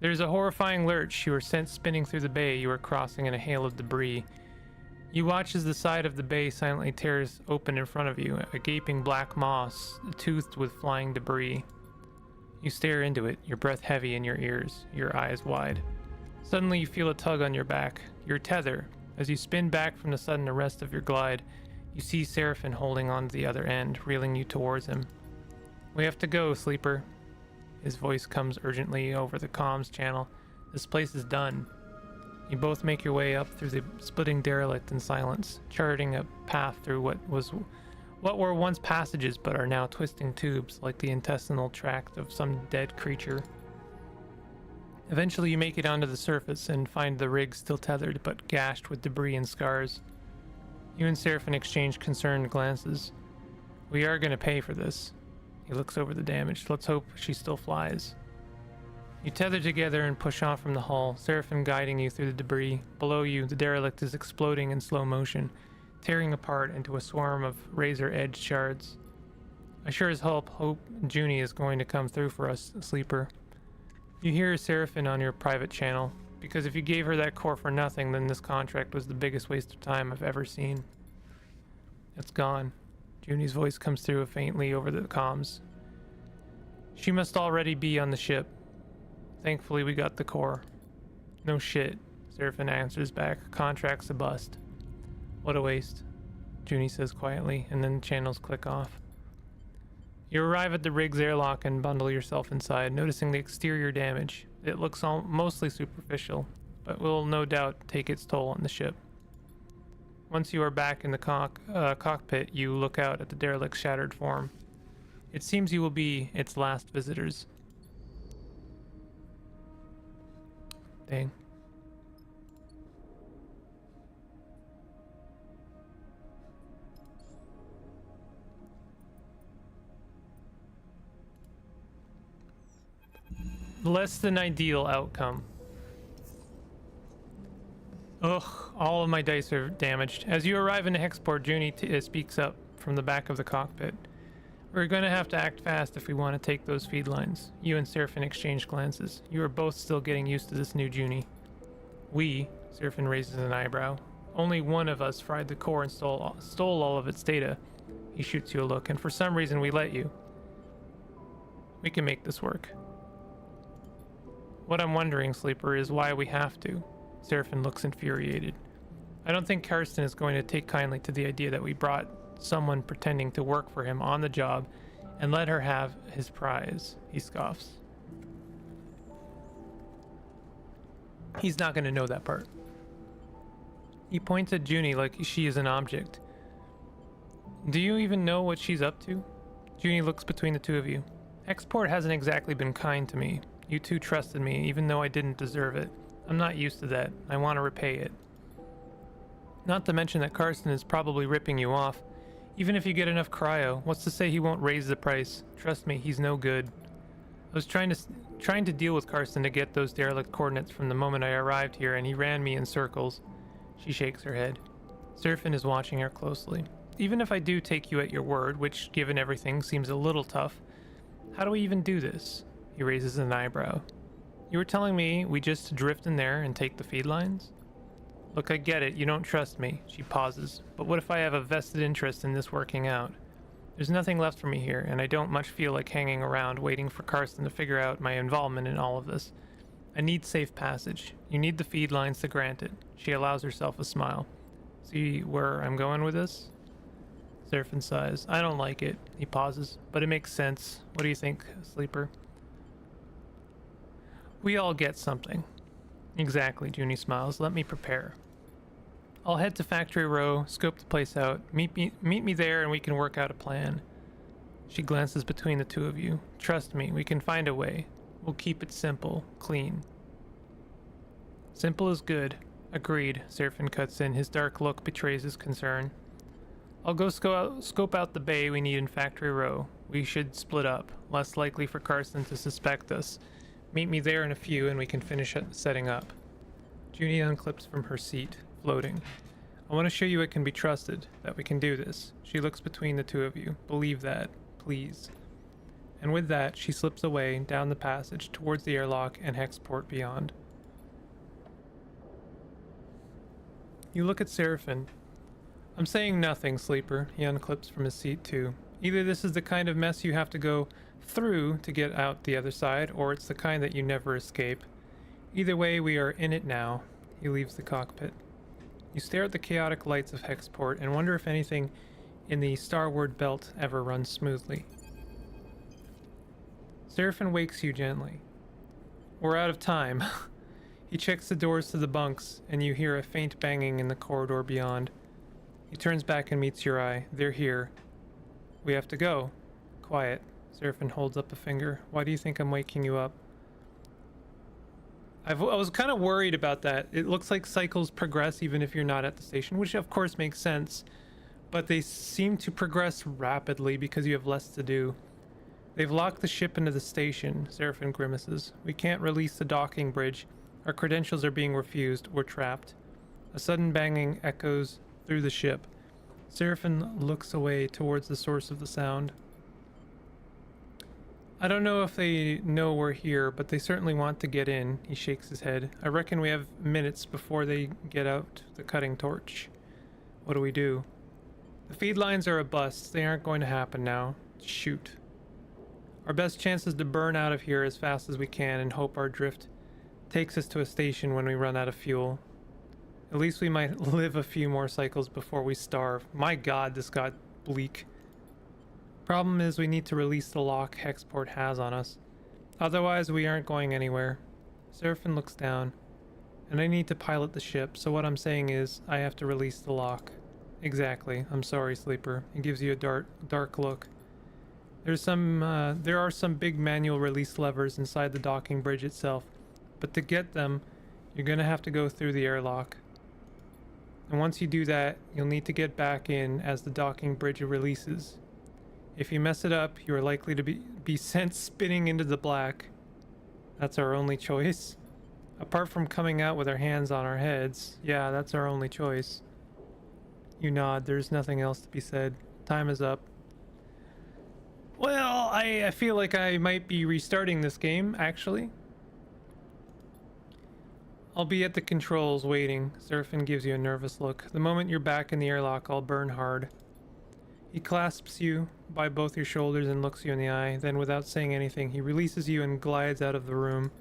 There's a horrifying lurch. You were sent spinning through the bay you were crossing in a hail of debris. You watch as the side of the bay silently tears open in front of you, a gaping black maw toothed with flying debris. You stare into it, your breath heavy in your ears, your eyes wide. Suddenly you feel a tug on your back, your tether. As you spin back from the sudden arrest of your glide, you see Seraphine holding on to the other end, reeling you towards him. We have to go, Sleeper. His voice comes urgently over the comms channel. This place is done. You both make your way up through the splitting derelict in silence, charting a path through what were once passages but are now twisting tubes like the intestinal tract of some dead creature. Eventually you make it onto the surface and find the rig still tethered but gashed with debris and scars. You and Seraphine exchange concerned glances. We are going to pay for this. He looks over the damage. Let's hope she still flies. You tether together and push off from the hull, Seraphim guiding you through the debris. Below you, the derelict is exploding in slow motion, tearing apart into a swarm of razor-edged shards. I sure as hope Junie is going to come through for us, Sleeper. You hear Seraphim on your private channel, because if you gave her that core for nothing, then this contract was the biggest waste of time I've ever seen. It's gone. Junie's voice comes through faintly over the comms. She must already be on the ship. Thankfully, we got the core. No shit, Seraphim answers back. Contract's a bust. What a waste, Junie says quietly, and then the channels click off. You arrive at the rig's airlock and bundle yourself inside, noticing the exterior damage. It looks mostly superficial, but will no doubt take its toll on the ship. Once you are back in the cockpit, you look out at the derelict's shattered form. It seems you will be its last visitors. Dang. Less than ideal outcome. Ugh, all of my dice are damaged. As you arrive in the hexport, Junie speaks up from the back of the cockpit. We're going to have to act fast if we want to take those feed lines. You and Seraphim exchange glances. You are both still getting used to this new Junie. We, Seraphim raises an eyebrow. Only one of us fried the core and stole all of its data. He shoots you a look, and for some reason we let you. We can make this work. What I'm wondering, Sleeper, is why we have to. Seraphim looks infuriated. I don't think Karsten is going to take kindly to the idea that we brought someone pretending to work for him on the job and let her have his prize. He scoffs. He's not going to know that part. He points at Junie like she is an object. Do you even know what she's up to? Junie looks between the two of you. Export hasn't exactly been kind to me. You two trusted me, even though I didn't deserve it. I'm not used to that. I want to repay it. Not to mention that Karsten is probably ripping you off. Even if you get enough cryo, what's to say he won't raise the price? Trust me, he's no good. I was trying to deal with Karsten to get those derelict coordinates from the moment I arrived here, and he ran me in circles. She shakes her head. Seraphim is watching her closely. Even if I do take you at your word, which, given everything, seems a little tough, how do we even do this? He raises an eyebrow. You were telling me we just drift in there and take the feed lines? Look, I get it. You don't trust me. She pauses. But what if I have a vested interest in this working out? There's nothing left for me here, and I don't much feel like hanging around waiting for Karsten to figure out my involvement in all of this. I need safe passage. You need the feed lines to grant it. She allows herself a smile. See where I'm going with this? Seraphim sighs. I don't like it. He pauses. But it makes sense. What do you think, Sleeper? We all get something. Exactly, Junie smiles. Let me prepare. I'll head to Factory Row, scope the place out. Meet me there and we can work out a plan. She glances between the two of you. Trust me, we can find a way. We'll keep it simple, clean. Simple is good. Agreed, Seraphim cuts in. His dark look betrays his concern. I'll go scope out the bay we need in Factory Row. We should split up. Less likely for Karsten to suspect us. Meet me there in a few and we can finish setting up. Junie unclips from her seat, floating. I want to show you it can be trusted, that we can do this. She looks between the two of you. Believe that, please. And with that, she slips away down the passage towards the airlock and hexport beyond. You look at Seraphim. I'm saying nothing, Sleeper. He unclips from his seat too. Either this is the kind of mess you have to go through to get out the other side, or it's the kind that you never escape. Either way, we are in it now. He leaves the cockpit. You stare at the chaotic lights of Hexport and wonder if anything in the starward belt ever runs smoothly. Seraphim wakes you gently. We're out of time. He checks the doors to the bunks, and you hear a faint banging in the corridor beyond. He turns back and meets your eye. They're here. We have to go. Quiet. Seraphim holds up a finger. Why do you think I'm waking you up? I was kind of worried about that. It looks like cycles progress even if you're not at the station, which of course makes sense. But they seem to progress rapidly because you have less to do. They've locked the ship into the station, Seraphim grimaces. We can't release the docking bridge. Our credentials are being refused. We're trapped. A sudden banging echoes through the ship. Seraphim looks away towards the source of the sound. I don't know if they know we're here, but they certainly want to get in. He shakes his head. I reckon we have minutes before they get out the cutting torch. What do we do? The feed lines are a bust. They aren't going to happen now. Shoot. Our best chance is to burn out of here as fast as we can and hope our drift takes us to a station when we run out of fuel. At least we might live a few more cycles before we starve. My god, this got bleak. Problem is we need to release the lock Hexport has on us. Otherwise we aren't going anywhere. Seraphim looks down. And I need to pilot the ship, so what I'm saying is I have to release the lock. Exactly. I'm sorry, Sleeper. He gives you a dark look. There are some big manual release levers inside the docking bridge itself, but to get them, you're gonna have to go through the airlock. And once you do that, you'll need to get back in as the docking bridge releases. If you mess it up, you are likely to be sent spinning into the black. That's our only choice. Apart from coming out with our hands on our heads, yeah, that's our only choice. You nod, there's nothing else to be said. Time is up. Well, I feel like I might be restarting this game, actually. I'll be at the controls waiting. Seraphim gives you a nervous look. The moment you're back in the airlock, I'll burn hard. He clasps you by both your shoulders and looks you in the eye. Then, without saying anything, he releases you and glides out of the room.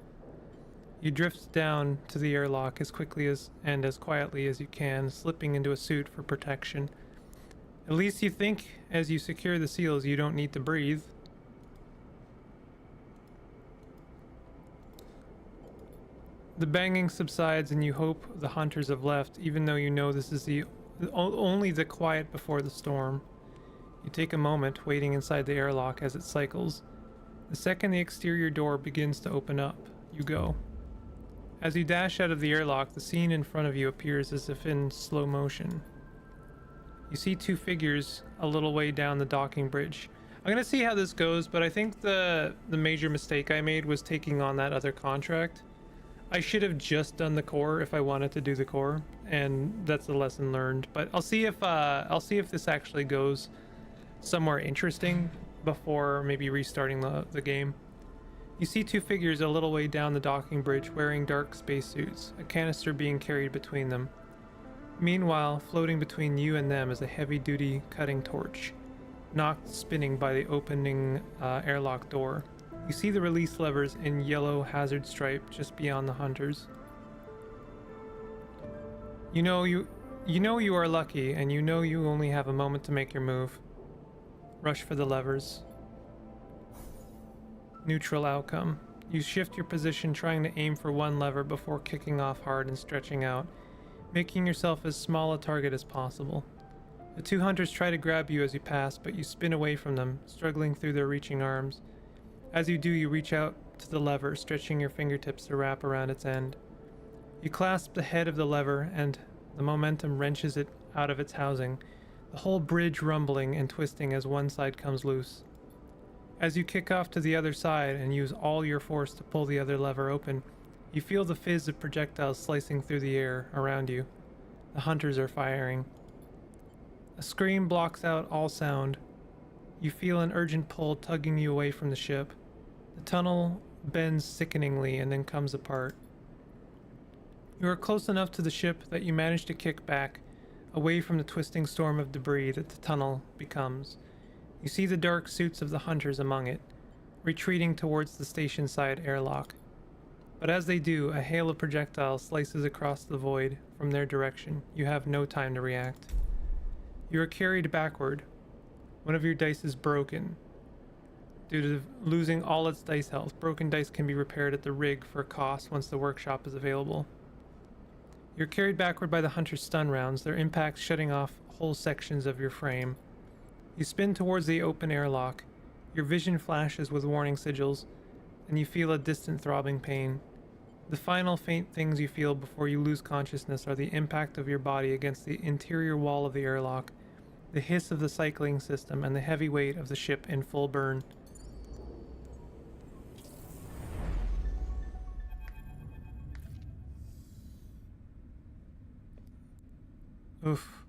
You drift down to the airlock as quickly and as quietly as you can, slipping into a suit for protection. At least you think, as you secure the seals, you don't need to breathe. The banging subsides and you hope the hunters have left, even though you know this is only the quiet before the storm. You take a moment, waiting inside the airlock as it cycles. The second the exterior door begins to open up, you go. As you dash out of the airlock, the scene in front of you appears as if in slow motion. You see two figures a little way down the docking bridge. I'm gonna see how this goes, but I think the major mistake I made was taking on that other contract. I should have just done the core if I wanted to do the core, and that's the lesson learned. But I'll see if this actually goes somewhere interesting before maybe restarting the game. You see two figures a little way down the docking bridge wearing dark spacesuits, a canister being carried between them. Meanwhile, floating between you and them is a heavy-duty cutting torch, knocked spinning by the opening airlock door. You see the release levers in yellow hazard stripe just beyond the hunters. You know you are lucky, and you know you only have a moment to make your move. Rush for the levers. Neutral outcome. You shift your position, trying to aim for one lever before kicking off hard and stretching out, making yourself as small a target as possible. The two hunters try to grab you as you pass, but you spin away from them, struggling through their reaching arms. As you do, you reach out to the lever, stretching your fingertips to wrap around its end. You clasp the head of the lever, and the momentum wrenches it out of its housing, the whole bridge rumbling and twisting as one side comes loose. As you kick off to the other side and use all your force to pull the other lever open, you feel the fizz of projectiles slicing through the air around you. The hunters are firing. A scream blocks out all sound. You feel an urgent pull tugging you away from the ship. The tunnel bends sickeningly and then comes apart. You are close enough to the ship that you manage to kick back, away from the twisting storm of debris that the tunnel becomes. You see the dark suits of the hunters among it, retreating towards the station-side airlock. But as they do, a hail of projectiles slices across the void from their direction. You have no time to react. You are carried backward. One of your dice is broken. Due to losing all its dice health, broken dice can be repaired at the rig for a cost once the workshop is available. You're carried backward by the hunter's stun rounds, their impacts shutting off whole sections of your frame. You spin towards the open airlock. Your vision flashes with warning sigils, and you feel a distant throbbing pain. The final faint things you feel before you lose consciousness are the impact of your body against the interior wall of the airlock, the hiss of the cycling system, and the heavy weight of the ship in full burn. Oof.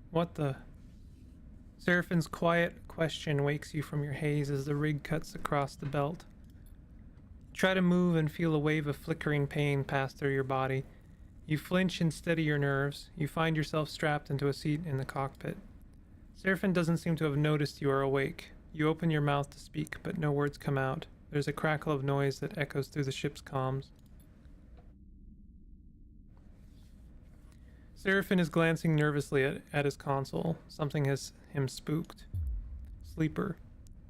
What the? Seraphine's quiet question wakes you from your haze as the rig cuts across the belt. Try to move and feel a wave of flickering pain pass through your body. You flinch and steady your nerves. You find yourself strapped into a seat in the cockpit. Seraphine doesn't seem to have noticed you are awake. You open your mouth to speak, but no words come out. There's a crackle of noise that echoes through the ship's comms. Seraphine is glancing nervously at his console. Something has him spooked. Sleeper.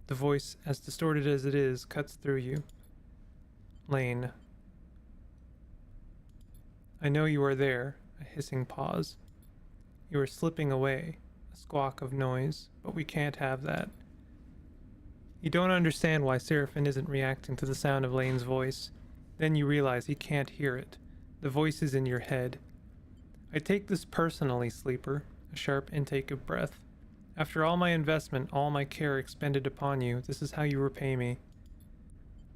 The voice, as distorted as it is, cuts through you. Lane. I know you are there. A hissing pause. You are slipping away. A squawk of noise, but we can't have that. You don't understand why Seraphine isn't reacting to the sound of Lane's voice. Then you realize he can't hear it. The voice is in your head. I take this personally, Sleeper. A sharp intake of breath. After all my investment, all my care expended upon you, this is how you repay me.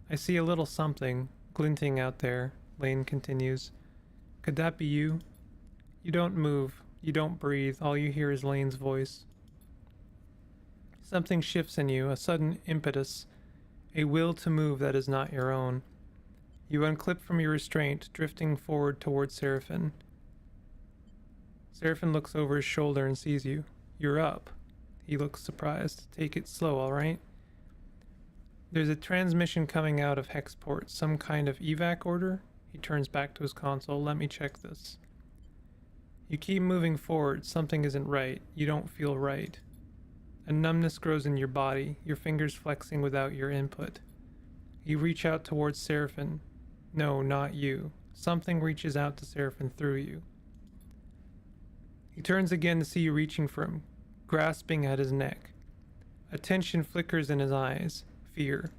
I see a little something glinting out there, Lane continues. Could that be you? You don't move. You don't breathe. All you hear is Lane's voice. Something shifts in you, a sudden impetus, a will to move that is not your own. You unclip from your restraint, drifting forward towards Seraphine. Seraphine looks over his shoulder and sees you. You're up. He looks surprised. Take it slow, all right? There's a transmission coming out of Hexport, some kind of evac order. He turns back to his console. Let me check this. You keep moving forward. Something isn't right. You don't feel right. A numbness grows in your body, your fingers flexing without your input. You reach out towards Seraphine. No, not you. Something reaches out to Seraphine through you. He turns again to see you reaching for him, grasping at his neck. A tension flickers in his eyes. Fear.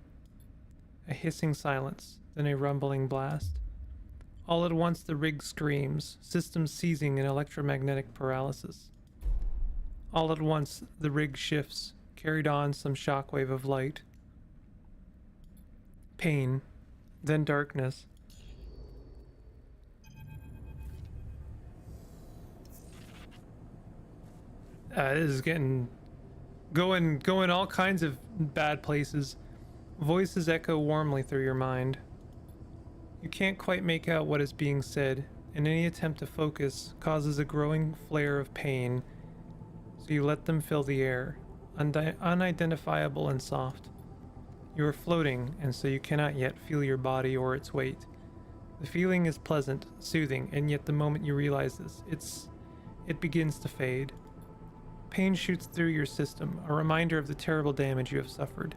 A hissing silence, then a rumbling blast. All at once the rig screams, systems seizing in electromagnetic paralysis. All at once the rig shifts, carried on some shockwave of light. Pain, then darkness. This is going all kinds of bad places. Voices echo warmly through your mind. You can't quite make out what is being said, and any attempt to focus causes a growing flare of pain, so you let them fill the air, unidentifiable and soft. You are floating, and so you cannot yet feel your body or its weight. The feeling is pleasant, soothing, and yet the moment you realize this, it begins to fade. Pain shoots through your system, a reminder of the terrible damage you have suffered.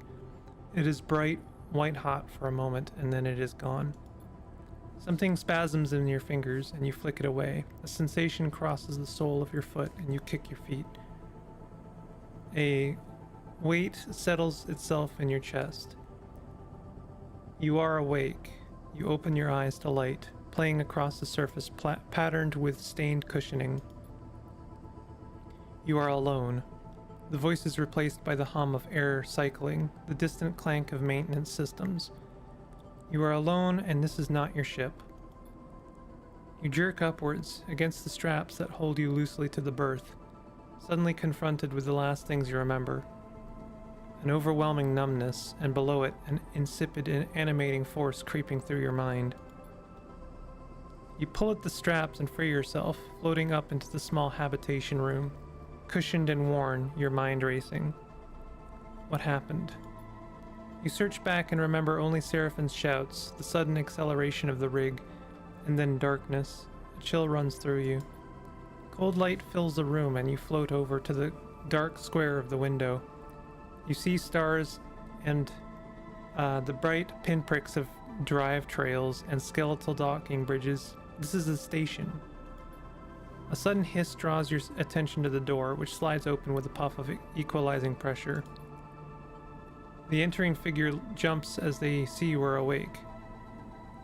It is bright, white-hot for a moment, and then it is gone. Something spasms in your fingers, and you flick it away. A sensation crosses the sole of your foot, and you kick your feet. A weight settles itself in your chest. You are awake. You open your eyes to light, playing across the surface patterned with stained cushioning. You are alone. The voice is replaced by the hum of air cycling, the distant clank of maintenance systems. You are alone, and this is not your ship. You jerk upwards against the straps that hold you loosely to the berth, suddenly confronted with the last things you remember. An overwhelming numbness, and below it, an insipid and animating force creeping through your mind. You pull at the straps and free yourself, floating up into the small habitation room. Cushioned and worn, your mind racing. What happened? You search back and remember only Seraphine's shouts, the sudden acceleration of the rig, and then darkness. A chill runs through you. Cold light fills the room and you float over to the dark square of the window. You see stars and the bright pinpricks of drive trails and skeletal docking bridges. This is the station. A sudden hiss draws your attention to the door, which slides open with a puff of equalizing pressure. The entering figure jumps as they see you are awake.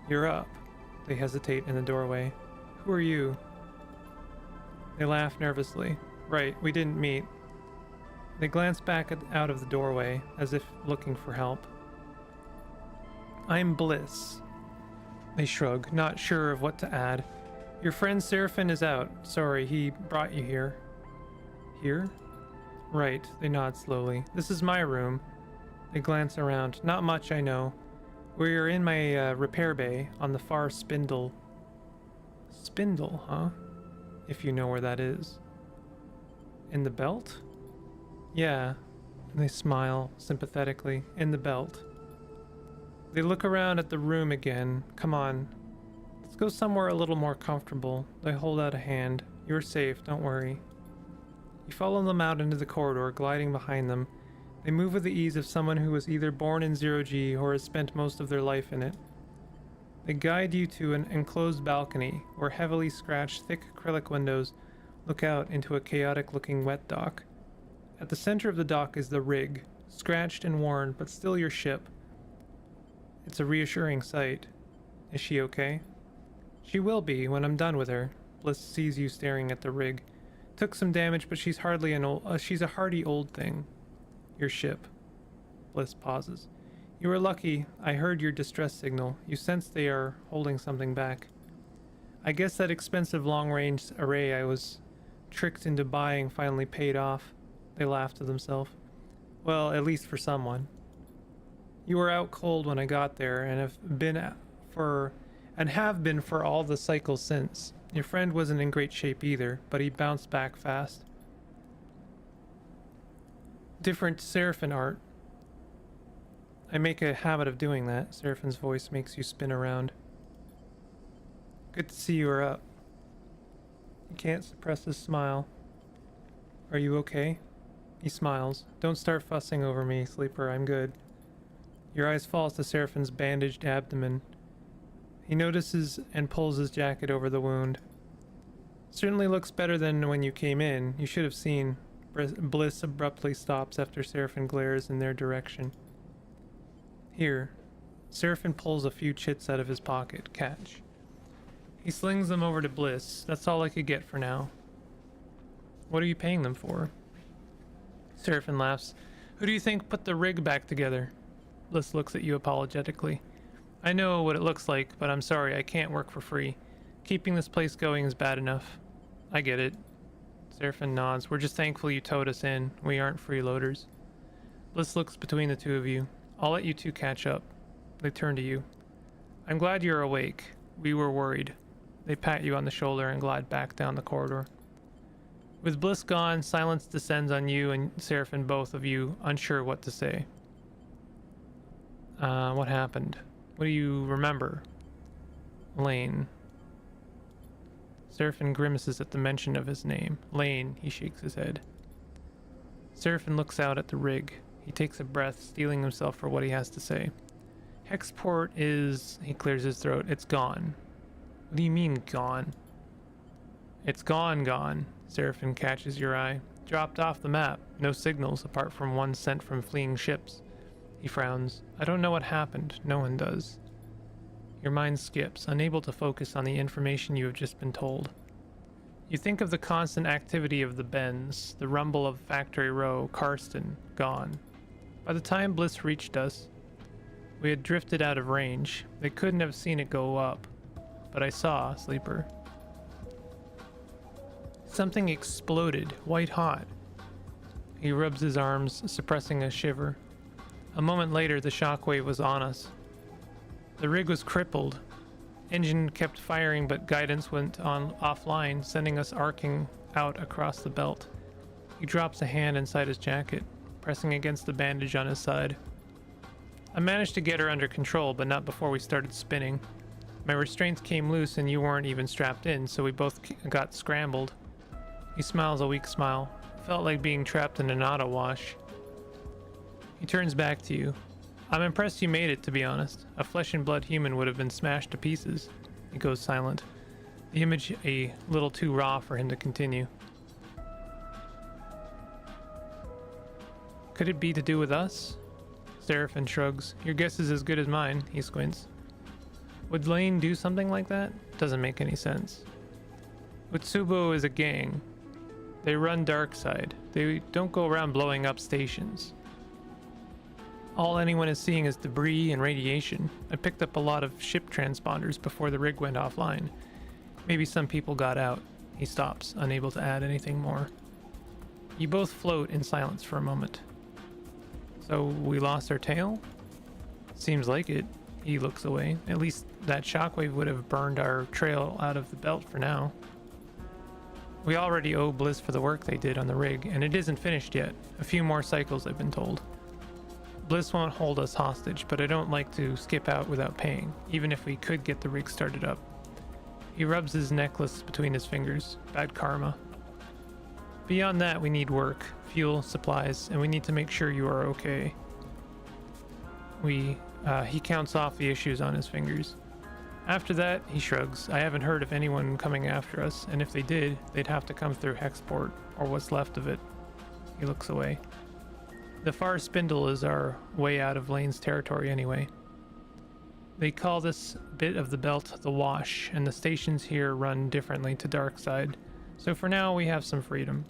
You're up. They hesitate in the doorway. Who are you? They laugh nervously. Right, we didn't meet. They glance back out of the doorway, as if looking for help. I'm Bliss. They shrug, not sure of what to add. Your friend Seraphin is out. Sorry, he brought you here. Here? Right, they nod slowly. This is my room. They glance around. Not much, I know. We are in my repair bay on the far spindle. Spindle, huh? If you know where that is. In the belt? Yeah. They smile sympathetically. In the belt. They look around at the room again. Come on. Let's go somewhere a little more comfortable. They hold out a hand. You're safe, don't worry. You follow them out into the corridor, gliding behind them. They move with the ease of someone who was either born in zero-G or has spent most of their life in it. They guide you to an enclosed balcony, where heavily scratched, thick acrylic windows look out into a chaotic-looking wet dock. At the center of the dock is the rig, scratched and worn, but still your ship. It's a reassuring sight. Is she okay? She will be when I'm done with her. Bliss sees you staring at the rig. Took some damage, but she's hardly she's a hardy old thing. Your ship. Bliss pauses. You were lucky. I heard your distress signal. You sense they are holding something back. I guess that expensive long-range array I was tricked into buying finally paid off. They laugh to themselves. Well, at least for someone. You were out cold when I got there, and have been for all the cycles since. Your friend wasn't in great shape either, but he bounced back fast. Different Seraphin art. I make a habit of doing that. Seraphin's voice makes you spin around. Good to see you are up. He can't suppress his smile. Are you okay? He smiles. Don't start fussing over me, Sleeper. I'm good. Your eyes fall to Seraphin's bandaged abdomen. He notices and pulls his jacket over the wound. Certainly looks better than when you came in. You should have seen. Bliss abruptly stops after Seraphin glares in their direction. Here. Seraphin pulls a few chits out of his pocket. Catch. He slings them over to Bliss. That's all I could get for now. What are you paying them for? Seraphin laughs. Who do you think put the rig back together? Bliss looks at you apologetically. I know what it looks like, but I'm sorry, I can't work for free. Keeping this place going is bad enough. I get it. Seraphin nods. We're just thankful you towed us in. We aren't freeloaders. Bliss looks between the two of you. I'll let you two catch up. They turn to you. I'm glad you're awake. We were worried. They pat you on the shoulder and glide back down the corridor. With Bliss gone, silence descends on you and Seraphin, both of you, unsure what to say. What happened? What do you remember? Lane. Seraphin grimaces at the mention of his name. Lane, he shakes his head. Seraphin looks out at the rig. He takes a breath, steeling himself for what he has to say. Hexport is... He clears his throat. It's gone. What do you mean, gone? It's gone. Seraphin catches your eye. Dropped off the map. No signals, apart from one sent from fleeing ships. He frowns. I don't know what happened. No one does. Your mind skips, unable to focus on the information you have just been told. You think of the constant activity of the bends, the rumble of Factory Row, Karsten, gone. By the time Bliss reached us, we had drifted out of range. They couldn't have seen it go up. But I saw, Sleeper. Something exploded, white hot. He rubs his arms, suppressing a shiver. A moment later, the shockwave was on us. The rig was crippled. Engine kept firing, but guidance went on offline, sending us arcing out across the belt. He drops a hand inside his jacket, pressing against the bandage on his side. I managed to get her under control, but not before we started spinning. My restraints came loose and you weren't even strapped in, so we both got scrambled. He smiles a weak smile. Felt like being trapped in an auto wash. He turns back to you. I'm impressed you made it, to be honest. A flesh and blood human would have been smashed to pieces. He goes silent. The image a little too raw for him to continue. Could it be to do with us? Seraphin shrugs. Your guess is as good as mine. He squints. Would Lane do something like that? Doesn't make any sense. Utsubo is a gang. They run dark side. They don't go around blowing up stations. All anyone is seeing is debris and radiation. I picked up a lot of ship transponders before the rig went offline. Maybe some people got out. He stops, unable to add anything more. You both float in silence for a moment. So we lost our tail? Seems like it. He looks away. At least that shockwave would have burned our trail out of the belt for now. We already owe Bliss for the work they did on the rig, and it isn't finished yet. A few more cycles, I've been told. Bliss won't hold us hostage, but I don't like to skip out without paying, even if we could get the rig started up. He rubs his necklace between his fingers. Bad karma. Beyond that, we need work, fuel, supplies, and we need to make sure you are okay. He counts off the issues on his fingers. After that, he shrugs. I haven't heard of anyone coming after us, and if they did, they'd have to come through Hexport, or what's left of it. He looks away. The far spindle is our way out of Lane's territory anyway. They call this bit of the belt the Wash, and the stations here run differently to Darkside, so for now we have some freedom.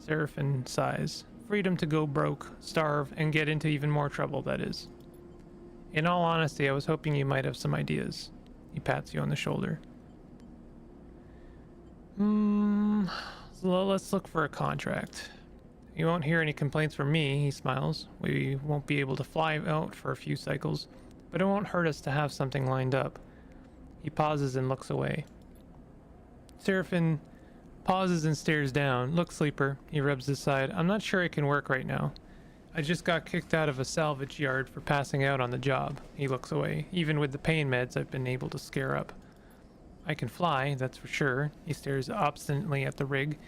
Seraphin sighs. Freedom to go broke, starve, and get into even more trouble, that is. In all honesty, I was hoping you might have some ideas. He pats you on the shoulder. So let's look for a contract. You won't hear any complaints from me, he smiles. We won't be able to fly out for a few cycles, but it won't hurt us to have something lined up. He pauses and looks away. Seraphin pauses and stares down. Look, Sleeper, he rubs his side. I'm not sure it can work right now. I just got kicked out of a salvage yard for passing out on the job. He looks away. Even with the pain meds, I've been able to scare up. I can fly, that's for sure. He stares obstinately at the rig.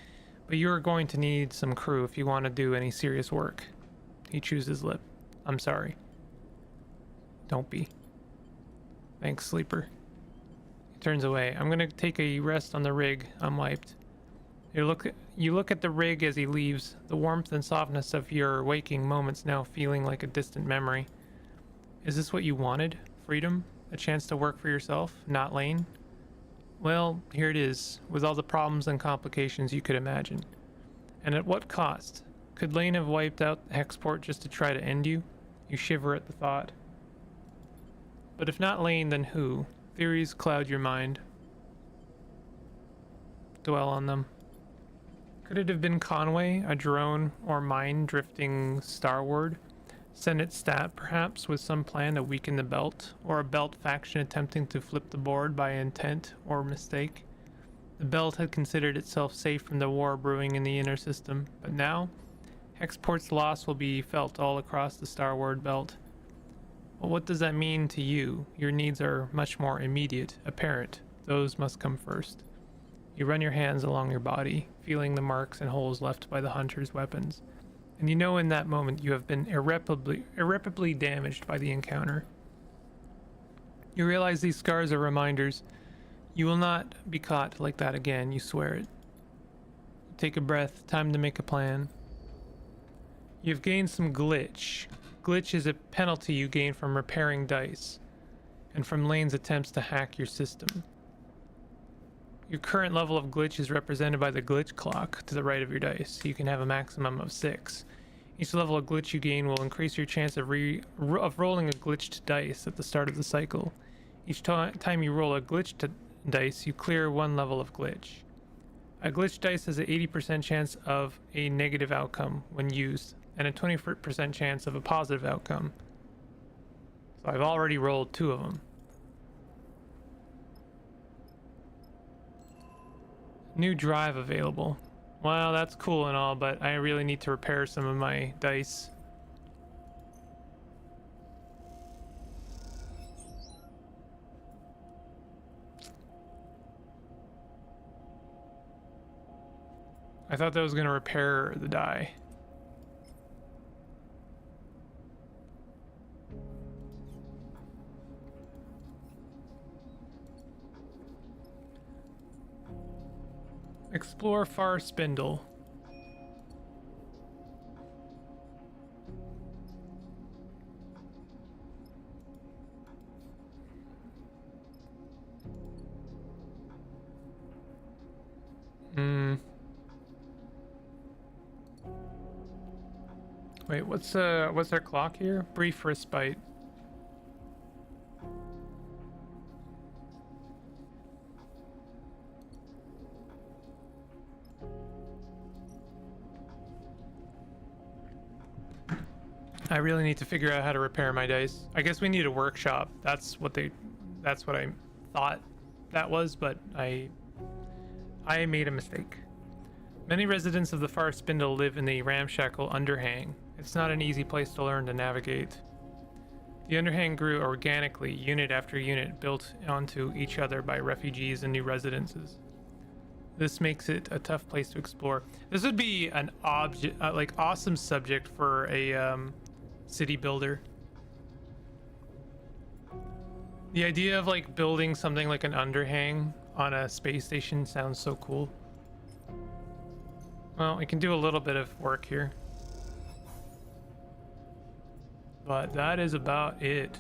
But you are going to need some crew if you want to do any serious work. He chews his lip. I'm sorry. Don't be. Thanks, Sleeper. He turns away. I'm gonna take a rest on the rig. I'm wiped. You look at the rig as he leaves, the warmth and softness of your waking moments now feeling like a distant memory. Is this what you wanted? Freedom? A chance to work for yourself, not Lane? Well, here it is, with all the problems and complications you could imagine. And at what cost? Could Lane have wiped out Hexport just to try to end you? You shiver at the thought. But if not Lane, then who? Theories cloud your mind. Dwell on them. Could it have been Conway, a drone, or mine drifting starward? Senate stat, perhaps, with some plan to weaken the belt, or a belt faction attempting to flip the board by intent or mistake? The belt had considered itself safe from the war brewing in the inner system, but now, Hexport's loss will be felt all across the starward belt. Well, what does that mean to you? Your needs are much more immediate, apparent. Those must come first. You run your hands along your body, feeling the marks and holes left by the hunter's weapons. And you know in that moment you have been irreparably damaged by the encounter. You realize these scars are reminders. You will not be caught like that again, you swear it. Take a breath, time to make a plan. You've gained some glitch. Glitch is a penalty you gain from repairing dice, and from Lane's attempts to hack your system. Your current level of glitch is represented by the glitch clock to the right of your dice. You can have a maximum of 6. Each level of glitch you gain will increase your chance of rolling a glitched dice at the start of the cycle. Each time you roll a glitched dice, you clear 1 level of glitch. A glitched dice has an 80% chance of a negative outcome when used, and a 20% chance of a positive outcome. So I've already rolled 2 of them. New drive available. Well, that's cool and all, but I really need to repair some of my dice. I thought that was going to repair the die. Explore far spindle. Wait, what's our clock here? Brief respite. I really need to figure out how to repair my dice. I guess we need a workshop. That's what I thought that was, but I made a mistake. Many residents of the far spindle live in the ramshackle underhang. It's not an easy place to learn to navigate. The underhang grew organically, unit after unit, built onto each other by refugees and new residences. This makes it a tough place to explore. This would be an awesome subject for a city builder. The idea of like building something like an underhang on a space station sounds so cool. Well, we can do a little bit of work here, but that is about it.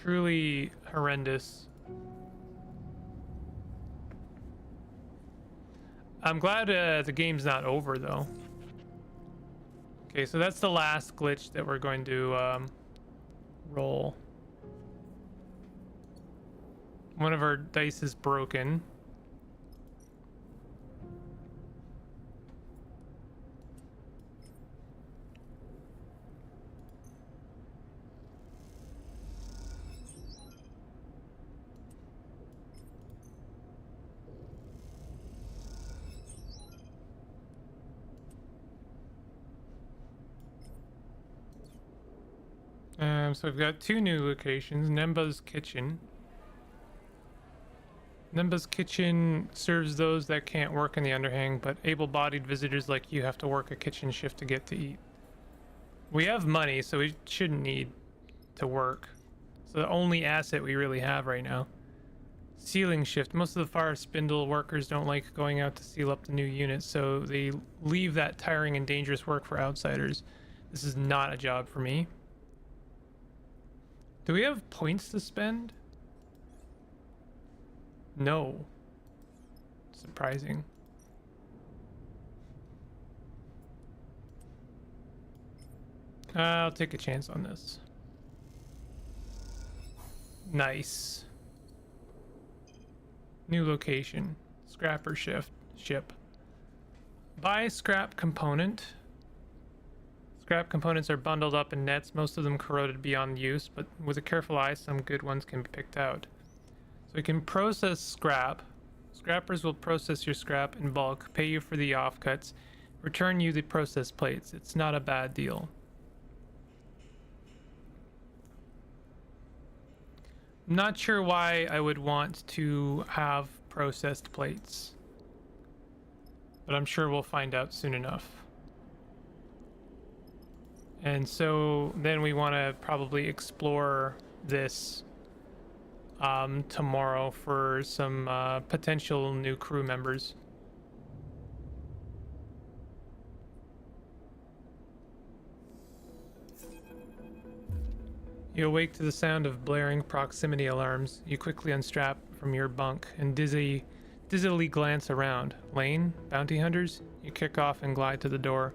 Truly horrendous. I'm glad the game's not over though. Okay, so that's the last glitch that we're going to roll. One of our dice is broken. So we've got two new locations. Nemba's Kitchen. Nemba's Kitchen serves those that can't work in the underhang, but able-bodied visitors like you have to work a kitchen shift to get to eat. We have money, so we shouldn't need to work. It's the only asset we really have right now. Sealing shift. Most of the fire spindle workers don't like going out to seal up the new units, so they leave that tiring and dangerous work for outsiders. This is not a job for me. Do we have points to spend? No. Surprising. I'll take a chance on this. Nice. New location. Scrapper ship. Buy scrap component. Scrap components are bundled up in nets, most of them corroded beyond use, but with a careful eye, some good ones can be picked out. So we can process scrap. Scrappers will process your scrap in bulk, pay you for the offcuts, return you the processed plates. It's not a bad deal. I'm not sure why I would want to have processed plates, but I'm sure we'll find out soon enough. And so then we want to probably explore this tomorrow for some potential new crew members. You awake to the sound of blaring proximity alarms. You quickly unstrap from your bunk and dizzily glance around. Lane? Bounty hunters? You kick off and glide to the door.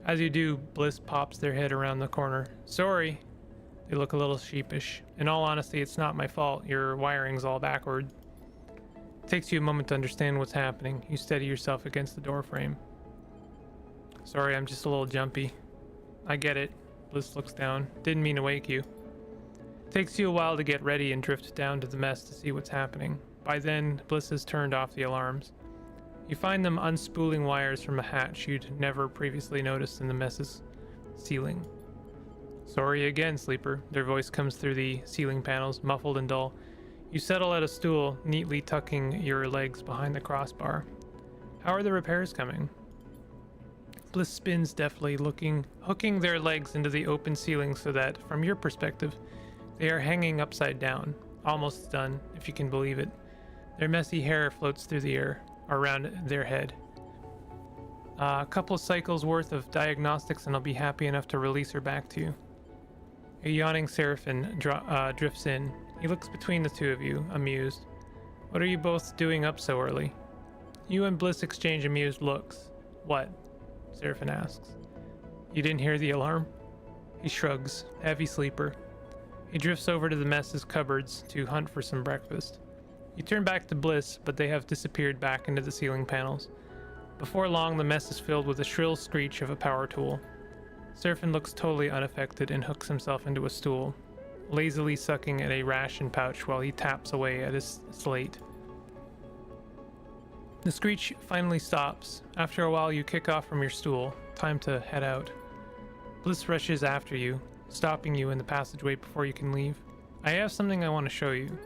As you do, Bliss pops their head around the corner. Sorry. They look a little sheepish. In all honesty, it's not my fault. Your wiring's all backward. It takes you a moment to understand what's happening. You steady yourself against the door frame. Sorry, I'm just a little jumpy. I get it. Bliss looks down. Didn't mean to wake you. It takes you a while to get ready and drift down to the mess to see what's happening. By then, Bliss has turned off the alarms. You find them unspooling wires from a hatch you'd never previously noticed in the mess's ceiling. Sorry again, Sleeper. Their voice comes through the ceiling panels, muffled and dull. You settle at a stool, neatly tucking your legs behind the crossbar. How are the repairs coming? Bliss spins deftly, hooking their legs into the open ceiling so that, from your perspective, they are hanging upside down. Almost done, if you can believe it. Their messy hair floats through the air, around their head. A couple cycles worth of diagnostics and I'll be happy enough to release her back to you. A yawning Seraphim drifts in. He looks between the two of you, amused. What are you both doing up so early? You and Bliss exchange amused looks. What? Seraphim asks. You didn't hear the alarm? He shrugs. Heavy sleeper. He drifts over to the mess's cupboards to hunt for some breakfast. You turn back to Bliss, but they have disappeared back into the ceiling panels. Before long, the mess is filled with the shrill screech of a power tool. Surfin looks totally unaffected and hooks himself into a stool, lazily sucking at a ration pouch while he taps away at his slate. The screech finally stops. After a while, you kick off from your stool. Time to head out. Bliss rushes after you, stopping you in the passageway before you can leave. I have something I want to show you.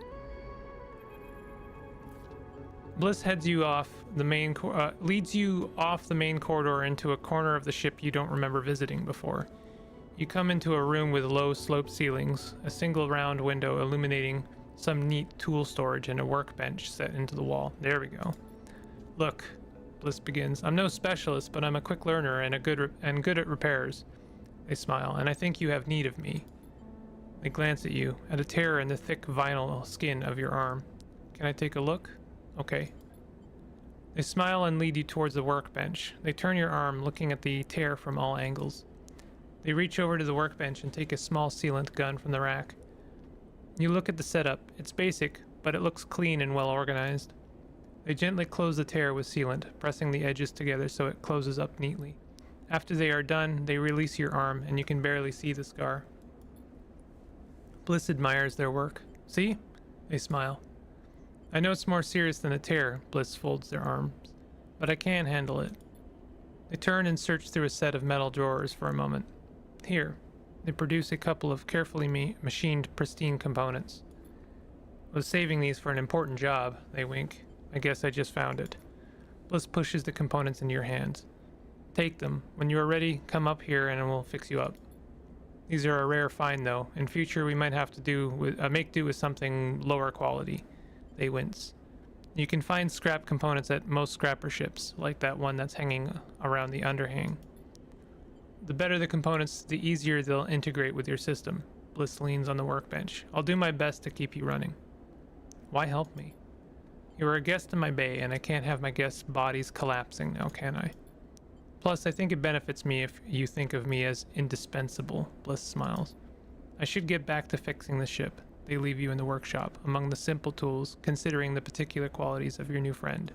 Bliss heads you off the main leads you off the main corridor into a corner of the ship you don't remember visiting before. You come into a room with low sloped ceilings, a single round window illuminating some neat tool storage, and a workbench set into the wall. There we go. Look, Bliss begins. I'm no specialist, but I'm a quick learner and good at repairs. They smile, and I think you have need of me. They glance at you, at a tear in the thick vinyl skin of your arm. Can I take a look? Okay. They smile and lead you towards the workbench. They turn your arm, looking at the tear from all angles. They reach over to the workbench and take a small sealant gun from the rack. You look at the setup. It's basic, but it looks clean and well organized. They gently close the tear with sealant, pressing the edges together so it closes up neatly. After they are done, they release your arm, and you can barely see the scar. Bliss admires their work. See? They smile. I know it's more serious than a tear. Bliss folds their arms, but I can handle it. They turn and search through a set of metal drawers for a moment. Here, they produce a couple of carefully machined pristine components. I was saving these for an important job. They wink. I guess I just found it. Bliss pushes the components into your hands. Take them. When you are ready, come up here and we'll fix you up. These are a rare find, though. In future, we might have to make do with something lower quality. They wince. You can find scrap components at most scrapper ships, like that one that's hanging around the underhang. The better the components, the easier they'll integrate with your system. Bliss leans on the workbench. I'll do my best to keep you running. Why help me? You are a guest in my bay, and I can't have my guests' bodies collapsing now, can I? Plus, I think it benefits me if you think of me as indispensable. Bliss smiles. I should get back to fixing the ship. They leave you in the workshop, among the simple tools, considering the particular qualities of your new friend.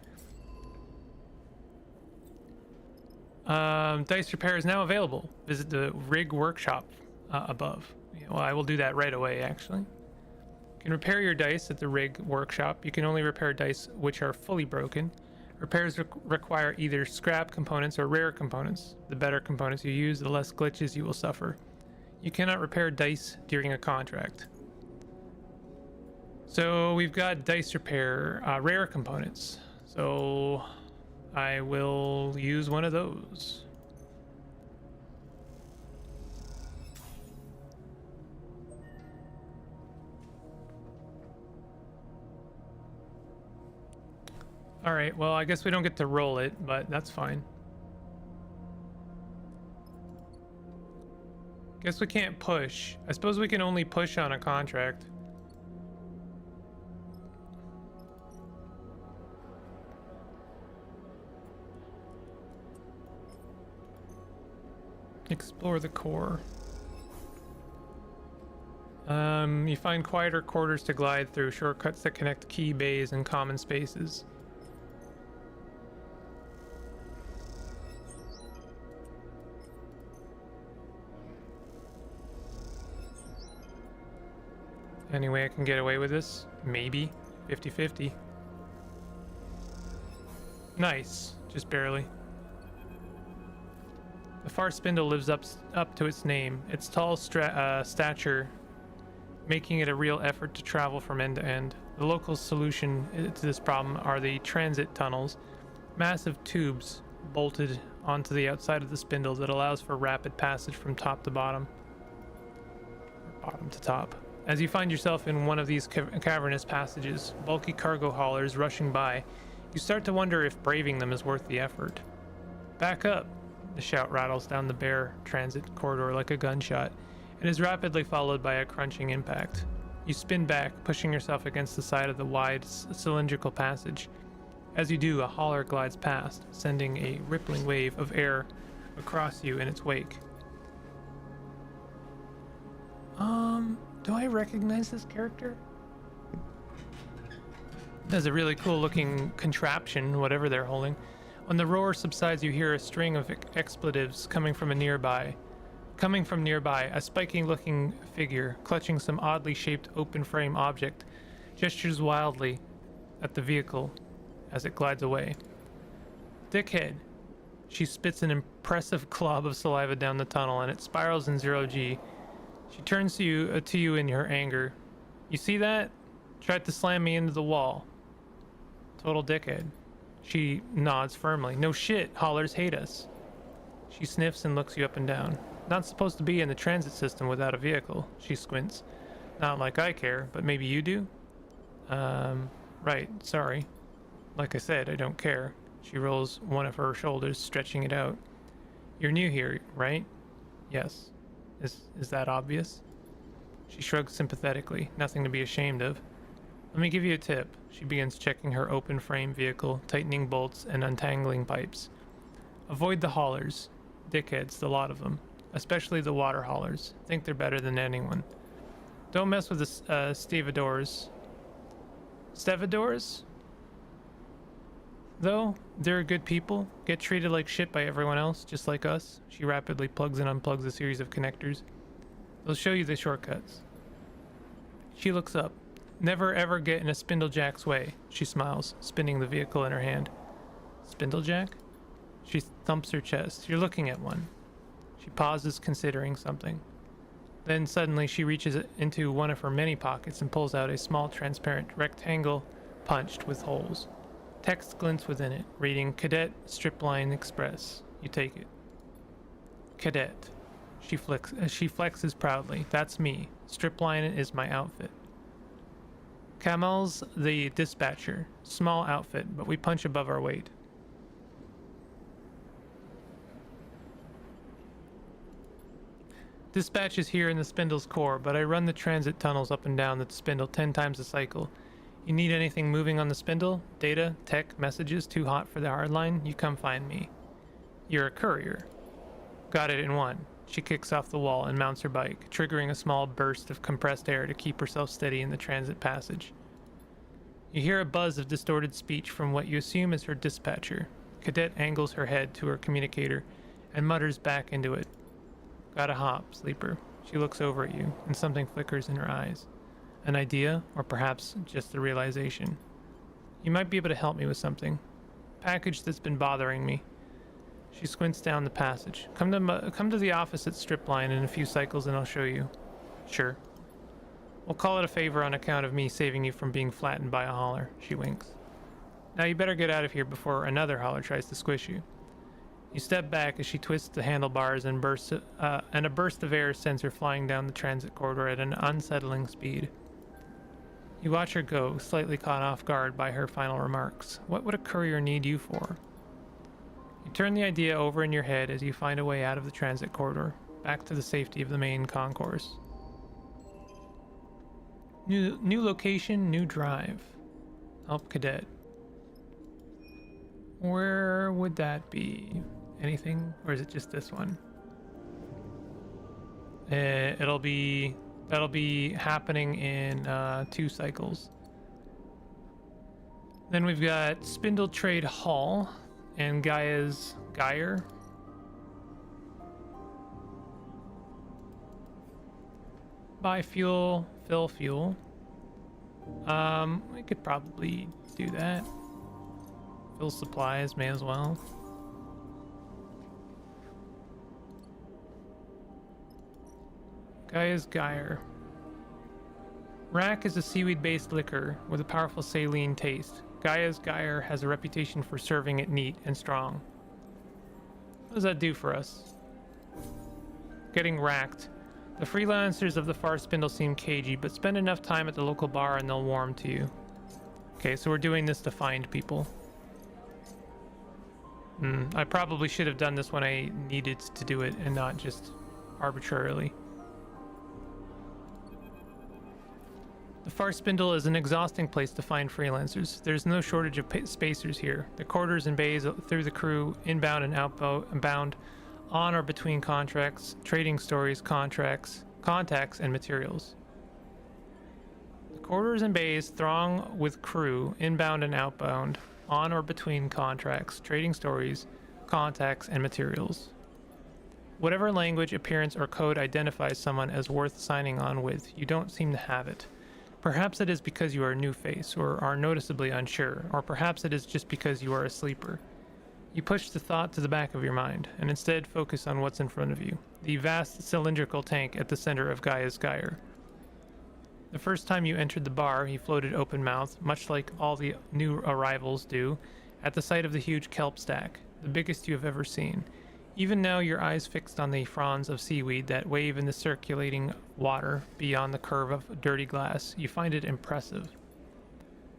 Dice repair is now available. Visit the rig workshop above. Yeah, well, I will do that right away, actually. You can repair your dice at the rig workshop. You can only repair dice which are fully broken. Repairs require either scrap components or rare components. The better components you use, the less glitches you will suffer. You cannot repair dice during a contract. So we've got dice repair, rare components. So I will use one of those. All right, well, I guess we don't get to roll it, but that's fine. Guess we can't push. I suppose we can only push on a contract. Explore the core. You find quieter quarters to glide through, shortcuts that connect key bays and common spaces. Any way I can get away with this? Maybe. 50-50. Nice. Just barely. The far spindle lives up to its name. Its tall stature, making it a real effort to travel from end to end. The local solution to this problem are the transit tunnels, massive tubes bolted onto the outside of the spindle that allows for rapid passage from top to bottom. Bottom to top. As you find yourself in one of these cavernous passages, bulky cargo haulers rushing by, you start to wonder if braving them is worth the effort. Back up! The shout rattles down the bare transit corridor like a gunshot, and is rapidly followed by a crunching impact. You spin back, pushing yourself against the side of the wide cylindrical passage. As you do, a hauler glides past, sending a rippling wave of air across you in its wake. Do I recognize this character? There's a really cool looking contraption, whatever they're holding. When the roar subsides, you hear a string of expletives coming from nearby, a spiky looking figure clutching some oddly shaped open frame object gestures wildly at the vehicle as it glides away. Dickhead. She spits an impressive glob of saliva down the tunnel and it spirals in 0G. She turns to you in her anger. You see that? Tried to slam me into the wall. Total dickhead. She nods firmly. No shit, haulers hate us. She sniffs and looks you up and down. Not supposed to be in the transit system without a vehicle. She squints. Not like I care, but maybe you do? Right, sorry. Like I said, I don't care. She rolls one of her shoulders, stretching it out. You're new here, right? Yes. Is that obvious? She shrugs sympathetically. Nothing to be ashamed of. Let me give you a tip. She begins checking her open frame vehicle, tightening bolts and untangling pipes. Avoid the haulers. Dickheads, the lot of them. Especially the water haulers. Think they're better than anyone. Don't mess with the stevedores. Stevedores? Though, they're good people. Get treated like shit by everyone else, just like us. She rapidly plugs and unplugs a series of connectors. They'll show you the shortcuts. She looks up. Never ever get in a Spindlejack's way. She smiles, spinning the vehicle in her hand. Spindlejack? She thumps her chest. You're looking at one. She pauses, considering something. Then suddenly she reaches into one of her many pockets and pulls out a small transparent rectangle punched with holes. Text glints within it, reading Cadet Stripline Express. You take it. Cadet. She flexes proudly. That's me. Stripline is my outfit. Kamal's the dispatcher. Small outfit, but we punch above our weight. Dispatch is here in the Spindle's core, but I run the transit tunnels up and down the Spindle 10 times a cycle. You need anything moving on the Spindle? Data, tech, messages too hot for the hardline? You come find me. You're a courier. Got it in one. She kicks off the wall and mounts her bike, triggering a small burst of compressed air to keep herself steady in the transit passage. You hear a buzz of distorted speech from what you assume is her dispatcher. Cadet angles her head to her communicator and mutters back into it. Gotta hop, sleeper. She looks over at you, and something flickers in her eyes. An idea, or perhaps just the realization. You might be able to help me with something. Package that's been bothering me. She squints down the passage. Come to the office at Stripline in a few cycles and I'll show you. Sure. We'll call it a favor on account of me saving you from being flattened by a hauler. She winks. Now you better get out of here before another hauler tries to squish you. You step back as she twists the handlebars and a burst of air sends her flying down the transit corridor at an unsettling speed. You watch her go, slightly caught off guard by her final remarks. What would a courier need you for? You turn the idea over in your head as you find a way out of the transit corridor, back to the safety of the main concourse. New location, new drive. Help Cadet. Where would that be? Anything? Or is it just this one? That'll be happening in 2 cycles. Then we've got Spindle Trade Hall and Geyer. Buy fuel, fill fuel. We could probably do that. Fill supplies, may as well. Geyer. Rack is a seaweed-based liquor with a powerful saline taste. Geyer has a reputation for serving it neat and strong. What does that do for us? Getting racked. The freelancers of the Far Spindle seem cagey, but spend enough time at the local bar and they'll warm to you. Okay, so we're doing this to find people. I probably should have done this when I needed to do it and not just arbitrarily. The Far Spindle is an exhausting place to find freelancers. There's no shortage of spacers here. The corridors and bays through the crew, inbound and outbound, on or between contracts, trading stories, contacts, and materials. The Corridors and bays throng with crew, inbound and outbound, on or between contracts, trading stories, contacts, and materials. Whatever language, appearance, or code identifies someone as worth signing on with, you don't seem to have it. Perhaps it is because you are a new face, or are noticeably unsure, or perhaps it is just because you are a sleeper. You push the thought to the back of your mind, and instead focus on what's in front of you, the vast cylindrical tank at the center of Gaia's Gyre. The first time you entered the bar, he floated open-mouthed, much like all the new arrivals do, at the sight of the huge kelp stack, the biggest you have ever seen. Even now, your eyes fixed on the fronds of seaweed that wave in the circulating water beyond the curve of dirty glass, you find it impressive.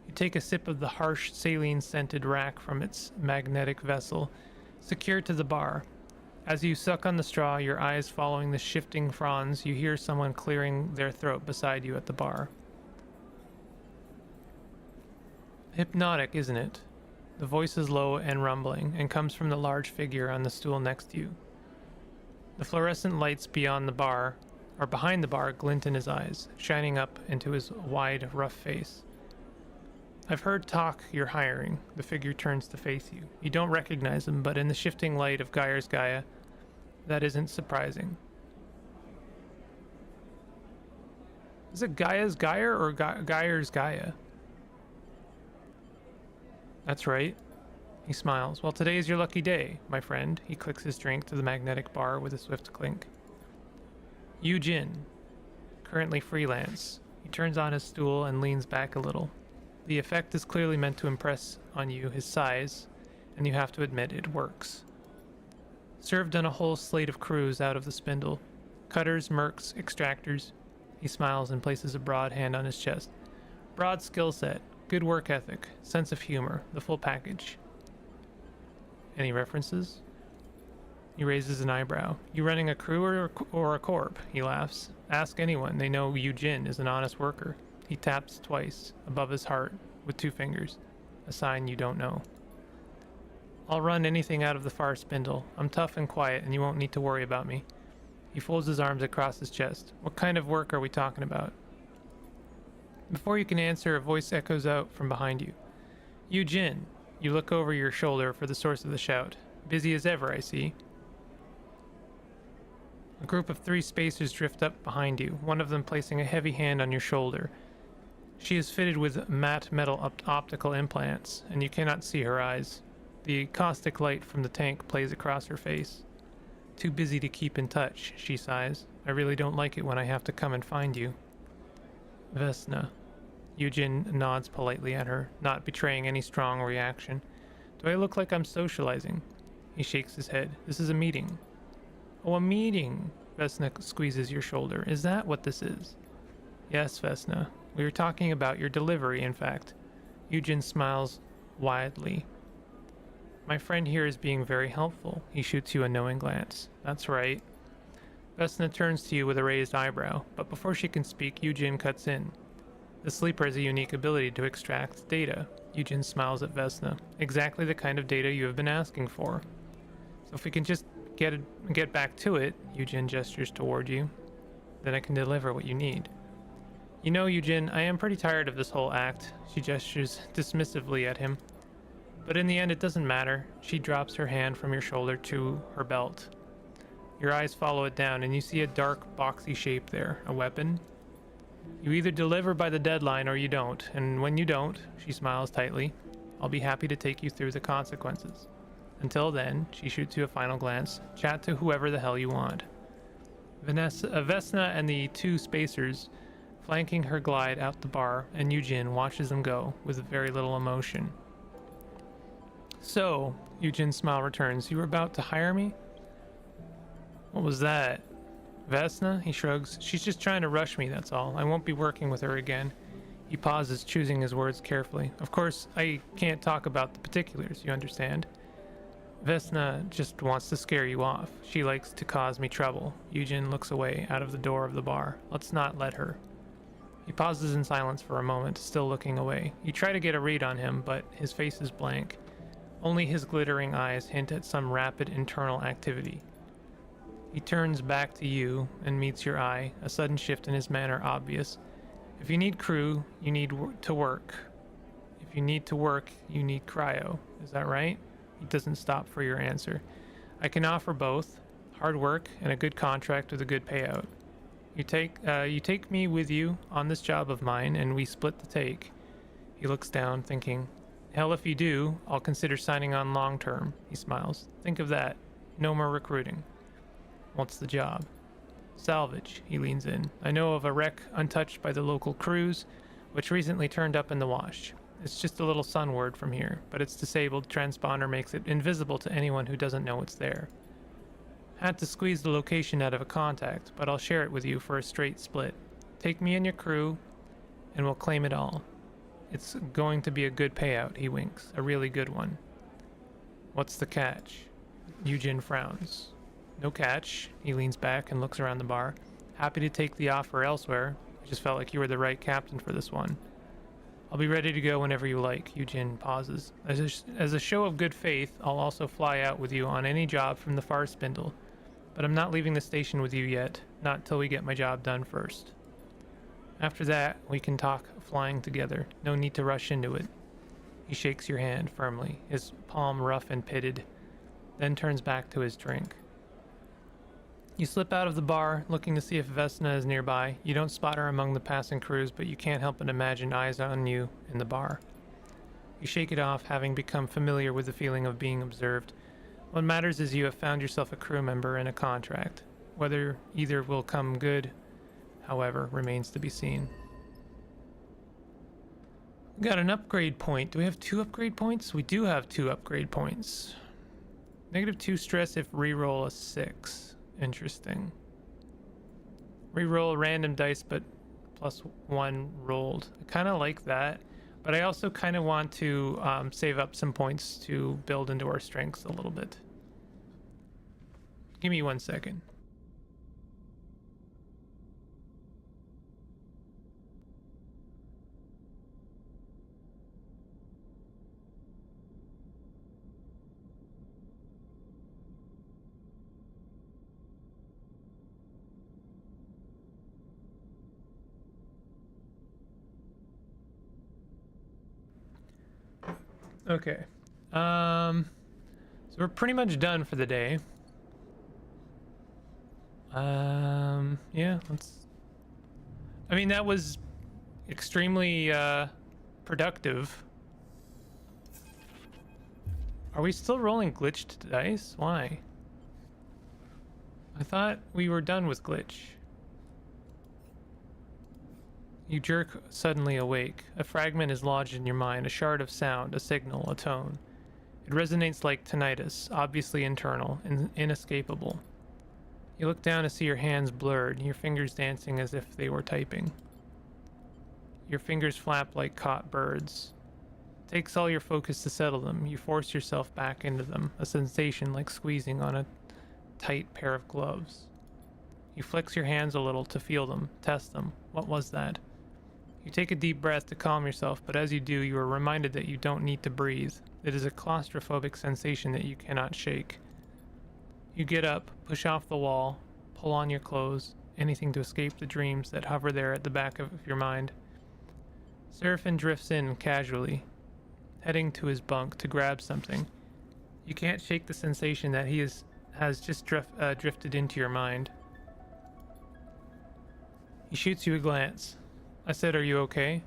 You take a sip of the harsh, saline-scented rack from its magnetic vessel, secured to the bar. As you suck on the straw, your eyes following the shifting fronds, you hear someone clearing their throat beside you at the bar. Hypnotic, isn't it? The voice is low and rumbling, and comes from the large figure on the stool next to you. The fluorescent lights beyond the bar, or behind the bar, glint in his eyes, shining up into his wide, rough face. I've heard talk you're hiring. The figure turns to face you. You don't recognize him, but in the shifting light of Gaia's Gaia, that isn't surprising. Is it Gaia's Gaia or Gaia's Gaia? That's right. He smiles. Well, today is your lucky day, my friend. He clicks his drink to the magnetic bar with a swift clink. Yu Jin, currently freelance. He turns on his stool and leans back a little. The effect is clearly meant to impress on you his size, and you have to admit it works. Served on a whole slate of crews out of the spindle. Cutters, mercs, extractors. He smiles and places a broad hand on his chest. Broad skill set. Good work ethic, sense of humor, the full package. Any references? He raises an eyebrow. You running a crew or a corp? He laughs. Ask anyone. They know Yu Jin is an honest worker. He taps twice, above his heart, with 2 fingers. A sign you don't know. I'll run anything out of the far spindle. I'm tough and quiet, and you won't need to worry about me. He folds his arms across his chest. What kind of work are we talking about? Before you can answer, a voice echoes out from behind you. Yu Jin. You look over your shoulder for the source of the shout. Busy as ever, I see. A group of 3 spacers drift up behind you, one of them placing a heavy hand on your shoulder. She is fitted with matte metal optical implants, and you cannot see her eyes. The caustic light from the tank plays across her face. Too busy to keep in touch, she sighs. I really don't like it when I have to come and find you. Vesna. Yu Jin nods politely at her, not betraying any strong reaction. Do I look like I'm socializing? He shakes his head. This is a meeting. Oh, a meeting. Vesna squeezes your shoulder. Is that what this is? Yes, Vesna. We were talking about your delivery, in fact. Yu Jin smiles widely. My friend here is being very helpful. He shoots you a knowing glance. That's right. Vesna turns to you with a raised eyebrow, but before she can speak, Yu Jin cuts in. The sleeper has a unique ability to extract data. Yu Jin smiles at Vesna. Exactly the kind of data you have been asking for. So if we can just get back to it, Yu Jin gestures toward you, then I can deliver what you need. You know, Yu Jin, I am pretty tired of this whole act. She gestures dismissively at him. But in the end, it doesn't matter. She drops her hand from your shoulder to her belt. Your eyes follow it down, and you see a dark, boxy shape there. A weapon? You either deliver by the deadline or you don't, and when you don't, she smiles tightly, I'll be happy to take you through the consequences. Until then, she shoots you a final glance, chat to whoever the hell you want. Vesna and the 2 spacers flanking her glide out the bar, and Yu Jin watches them go with very little emotion. So, Yu Jin's smile returns, you were about to hire me? What was that? Vesna? He shrugs. She's just trying to rush me, that's all. I won't be working with her again. He pauses, choosing his words carefully. Of course, I can't talk about the particulars, you understand? Vesna just wants to scare you off. She likes to cause me trouble. Yu Jin looks away out of the door of the bar. Let's not let her. He pauses in silence for a moment, still looking away. You try to get a read on him, but his face is blank. Only his glittering eyes hint at some rapid internal activity. He turns back to you and meets your eye, a sudden shift in his manner obvious, If you need crew, you need to work. If you need to work, you need cryo. Is that right? He doesn't stop for your answer. I can offer both, hard work and a good contract with a good payout. You take me with you on this job of mine, and we split the take. He looks down, thinking, hell if you do, I'll consider signing on long term. He smiles. Think of that. No more recruiting. What's the job? Salvage. He leans in. I know of a wreck untouched by the local crews, which recently turned up in the wash. It's just a little sunward from here, but its disabled transponder makes it invisible to anyone who doesn't know it's there. Had to squeeze the location out of a contact, but I'll share it with you for a straight split. Take me and your crew, and we'll claim it all. It's going to be a good payout, he winks. A really good one. What's the catch? Eugen frowns. No catch. He leans back and looks around the bar. Happy to take the offer elsewhere. I just felt like you were the right captain for this one. I'll be ready to go whenever you like. Eugen pauses. As a show of good faith, I'll also fly out with you on any job from the far spindle. But I'm not leaving the station with you yet. Not till we get my job done first. After that, we can talk flying together. No need to rush into it. He shakes your hand firmly, his palm rough and pitted, then turns back to his drink. You slip out of the bar, looking to see if Vesna is nearby. You don't spot her among the passing crews, but you can't help but imagine eyes on you in the bar. You shake it off, having become familiar with the feeling of being observed. What matters is you have found yourself a crew member and a contract. Whether either will come good, however, remains to be seen. We got an upgrade point. Do we have 2 upgrade points? We do have 2 upgrade points. -2 stress if reroll a 6. Interesting. Reroll random dice, but +1 rolled. I kind of like that, but I also kind of want to save up some points to build into our strengths a little bit. Give me 1 second. Okay. So we're pretty much done for the day. Yeah, I mean, that was extremely productive. Are we still rolling glitched dice? Why? I thought we were done with glitch. You jerk suddenly awake. A fragment is lodged in your mind, a shard of sound, a signal, a tone. It resonates like tinnitus, obviously internal and inescapable. You look down to see your hands blurred, your fingers dancing as if they were typing. Your fingers flap like caught birds. It takes all your focus to settle them. You force yourself back into them, a sensation like squeezing on a tight pair of gloves. You flex your hands a little to feel them, test them. What was that? You take a deep breath to calm yourself, but as you do, you are reminded that you don't need to breathe. It is a claustrophobic sensation that you cannot shake. You get up, push off the wall, pull on your clothes, anything to escape the dreams that hover there at the back of your mind. Seraphin drifts in casually, heading to his bunk to grab something. You can't shake the sensation that he has just drifted into your mind. He shoots you a glance. I said, "Are you okay?"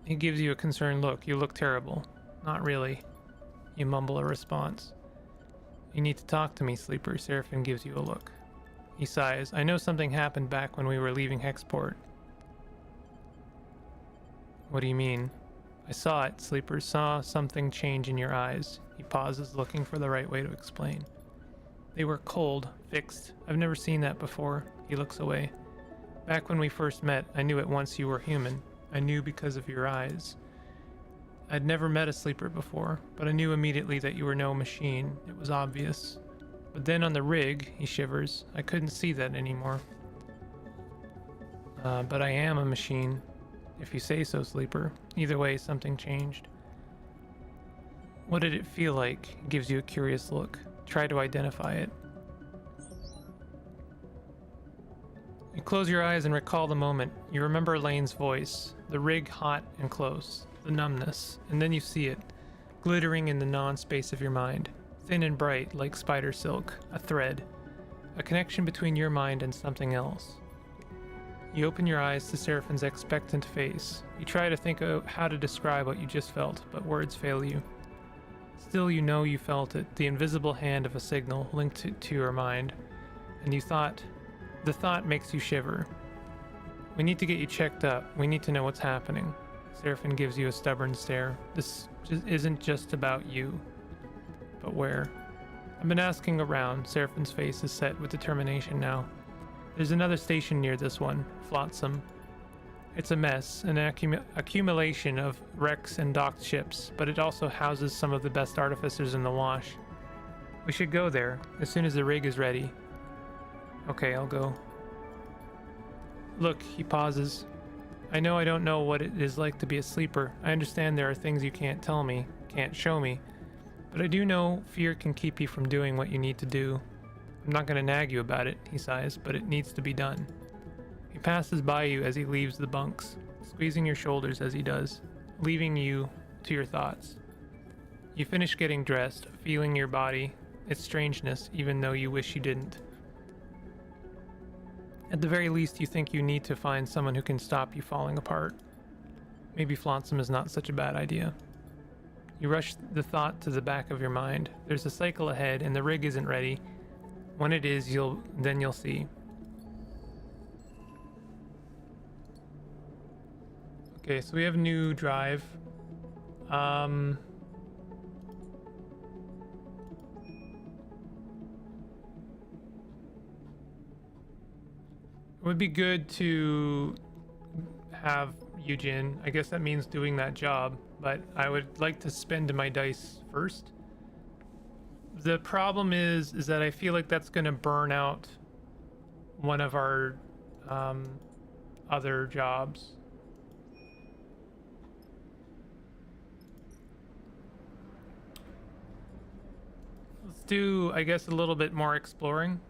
He gives you a concerned look. You look terrible. Not really. You mumble a response. You need to talk to me, Sleeper. Seraphin gives you a look. He sighs. I know something happened back when we were leaving Hexport. What do you mean? I saw it, Sleeper. Saw something change in your eyes. He pauses, looking for the right way to explain. They were cold, fixed. I've never seen that before. He looks away. Back when we first met, I knew at once you were human. I knew because of your eyes. I'd never met a sleeper before, but I knew immediately that you were no machine. It was obvious. But then on the rig, he shivers, I couldn't see that anymore. But I am a machine, if you say so, Sleeper. Either way, something changed. What did it feel like? He gives you a curious look. Try to identify it. You close your eyes and recall the moment. You remember Lane's voice, the rig hot and close, the numbness, and then you see it, glittering in the non-space of your mind, thin and bright like spider silk, a thread, a connection between your mind and something else. You open your eyes to Seraphine's expectant face. You try to think of how to describe what you just felt, but words fail you. Still, you know you felt it, the invisible hand of a signal linked to your mind, and the thought makes you shiver. We need to get you checked up. We need to know what's happening. Seraphine gives you a stubborn stare. This isn't just about you. But where? I've been asking around. Seraphine's face is set with determination now. There's another station near this one, Flotsam. It's a mess, an accumulation of wrecks and docked ships, but it also houses some of the best artificers in the wash. We should go there, as soon as the rig is ready. Okay, I'll go. Look, he pauses. I know I don't know what it is like to be a sleeper. I understand there are things you can't tell me, can't show me. But I do know fear can keep you from doing what you need to do. I'm not going to nag you about it, he sighs, but it needs to be done. He passes by you as he leaves the bunks, squeezing your shoulders as he does, leaving you to your thoughts. You finish getting dressed, feeling your body, its strangeness, even though you wish you didn't. At the very least, you think you need to find someone who can stop you falling apart. Maybe Flotsam is not such a bad idea. You rush the thought to the back of your mind. There's a cycle ahead, and the rig isn't ready. When it is, you'll see. Okay, so we have a new drive. It would be good to have Eugen. I guess that means doing that job, but I would like to spend my dice first. The problem is that I feel like that's going to burn out one of our other jobs. Let's do, I guess, a little bit more exploring.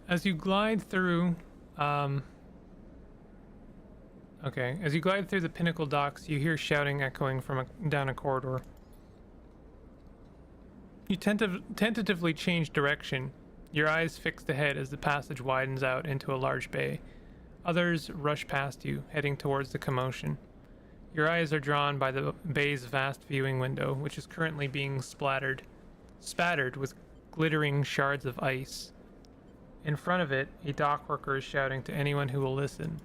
As you glide through, as you glide through the Pinnacle docks, you hear shouting echoing from down a corridor. You tentatively change direction, your eyes fixed ahead as the passage widens out into a large bay. Others rush past you, heading towards the commotion. Your eyes are drawn by the bay's vast viewing window, which is currently being spattered with glittering shards of ice. In front of it, a dock worker is shouting to anyone who will listen.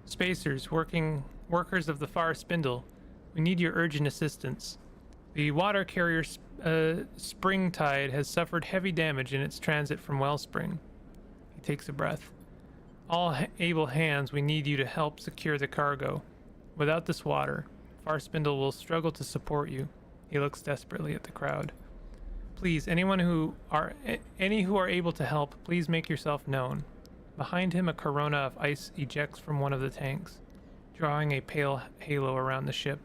Spacers, workers of the far spindle, we need your urgent assistance. The water carrier Spring Tide has suffered heavy damage in its transit from Wellspring. He takes a breath. All able hands, we need you to help secure the cargo. Without this water, Far Spindle will struggle to support you. He looks desperately at the crowd. Please, any who are able to help, please make yourself known. Behind him, a corona of ice ejects from one of the tanks, drawing a pale halo around the ship.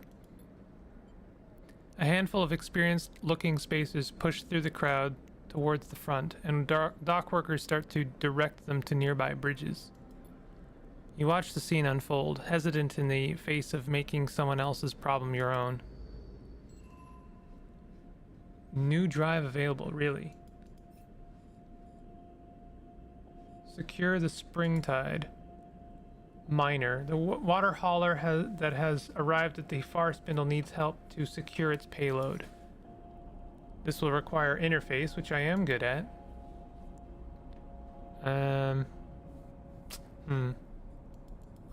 A handful of experienced-looking spacers push through the crowd towards the front, and dock workers start to direct them to nearby bridges. You watch the scene unfold, hesitant in the face of making someone else's problem your own. New drive available, really. Secure the Spring Tide. Minor. The water hauler that has arrived at the Far Spindle needs help to secure its payload. This will require interface, which I am good at. I'm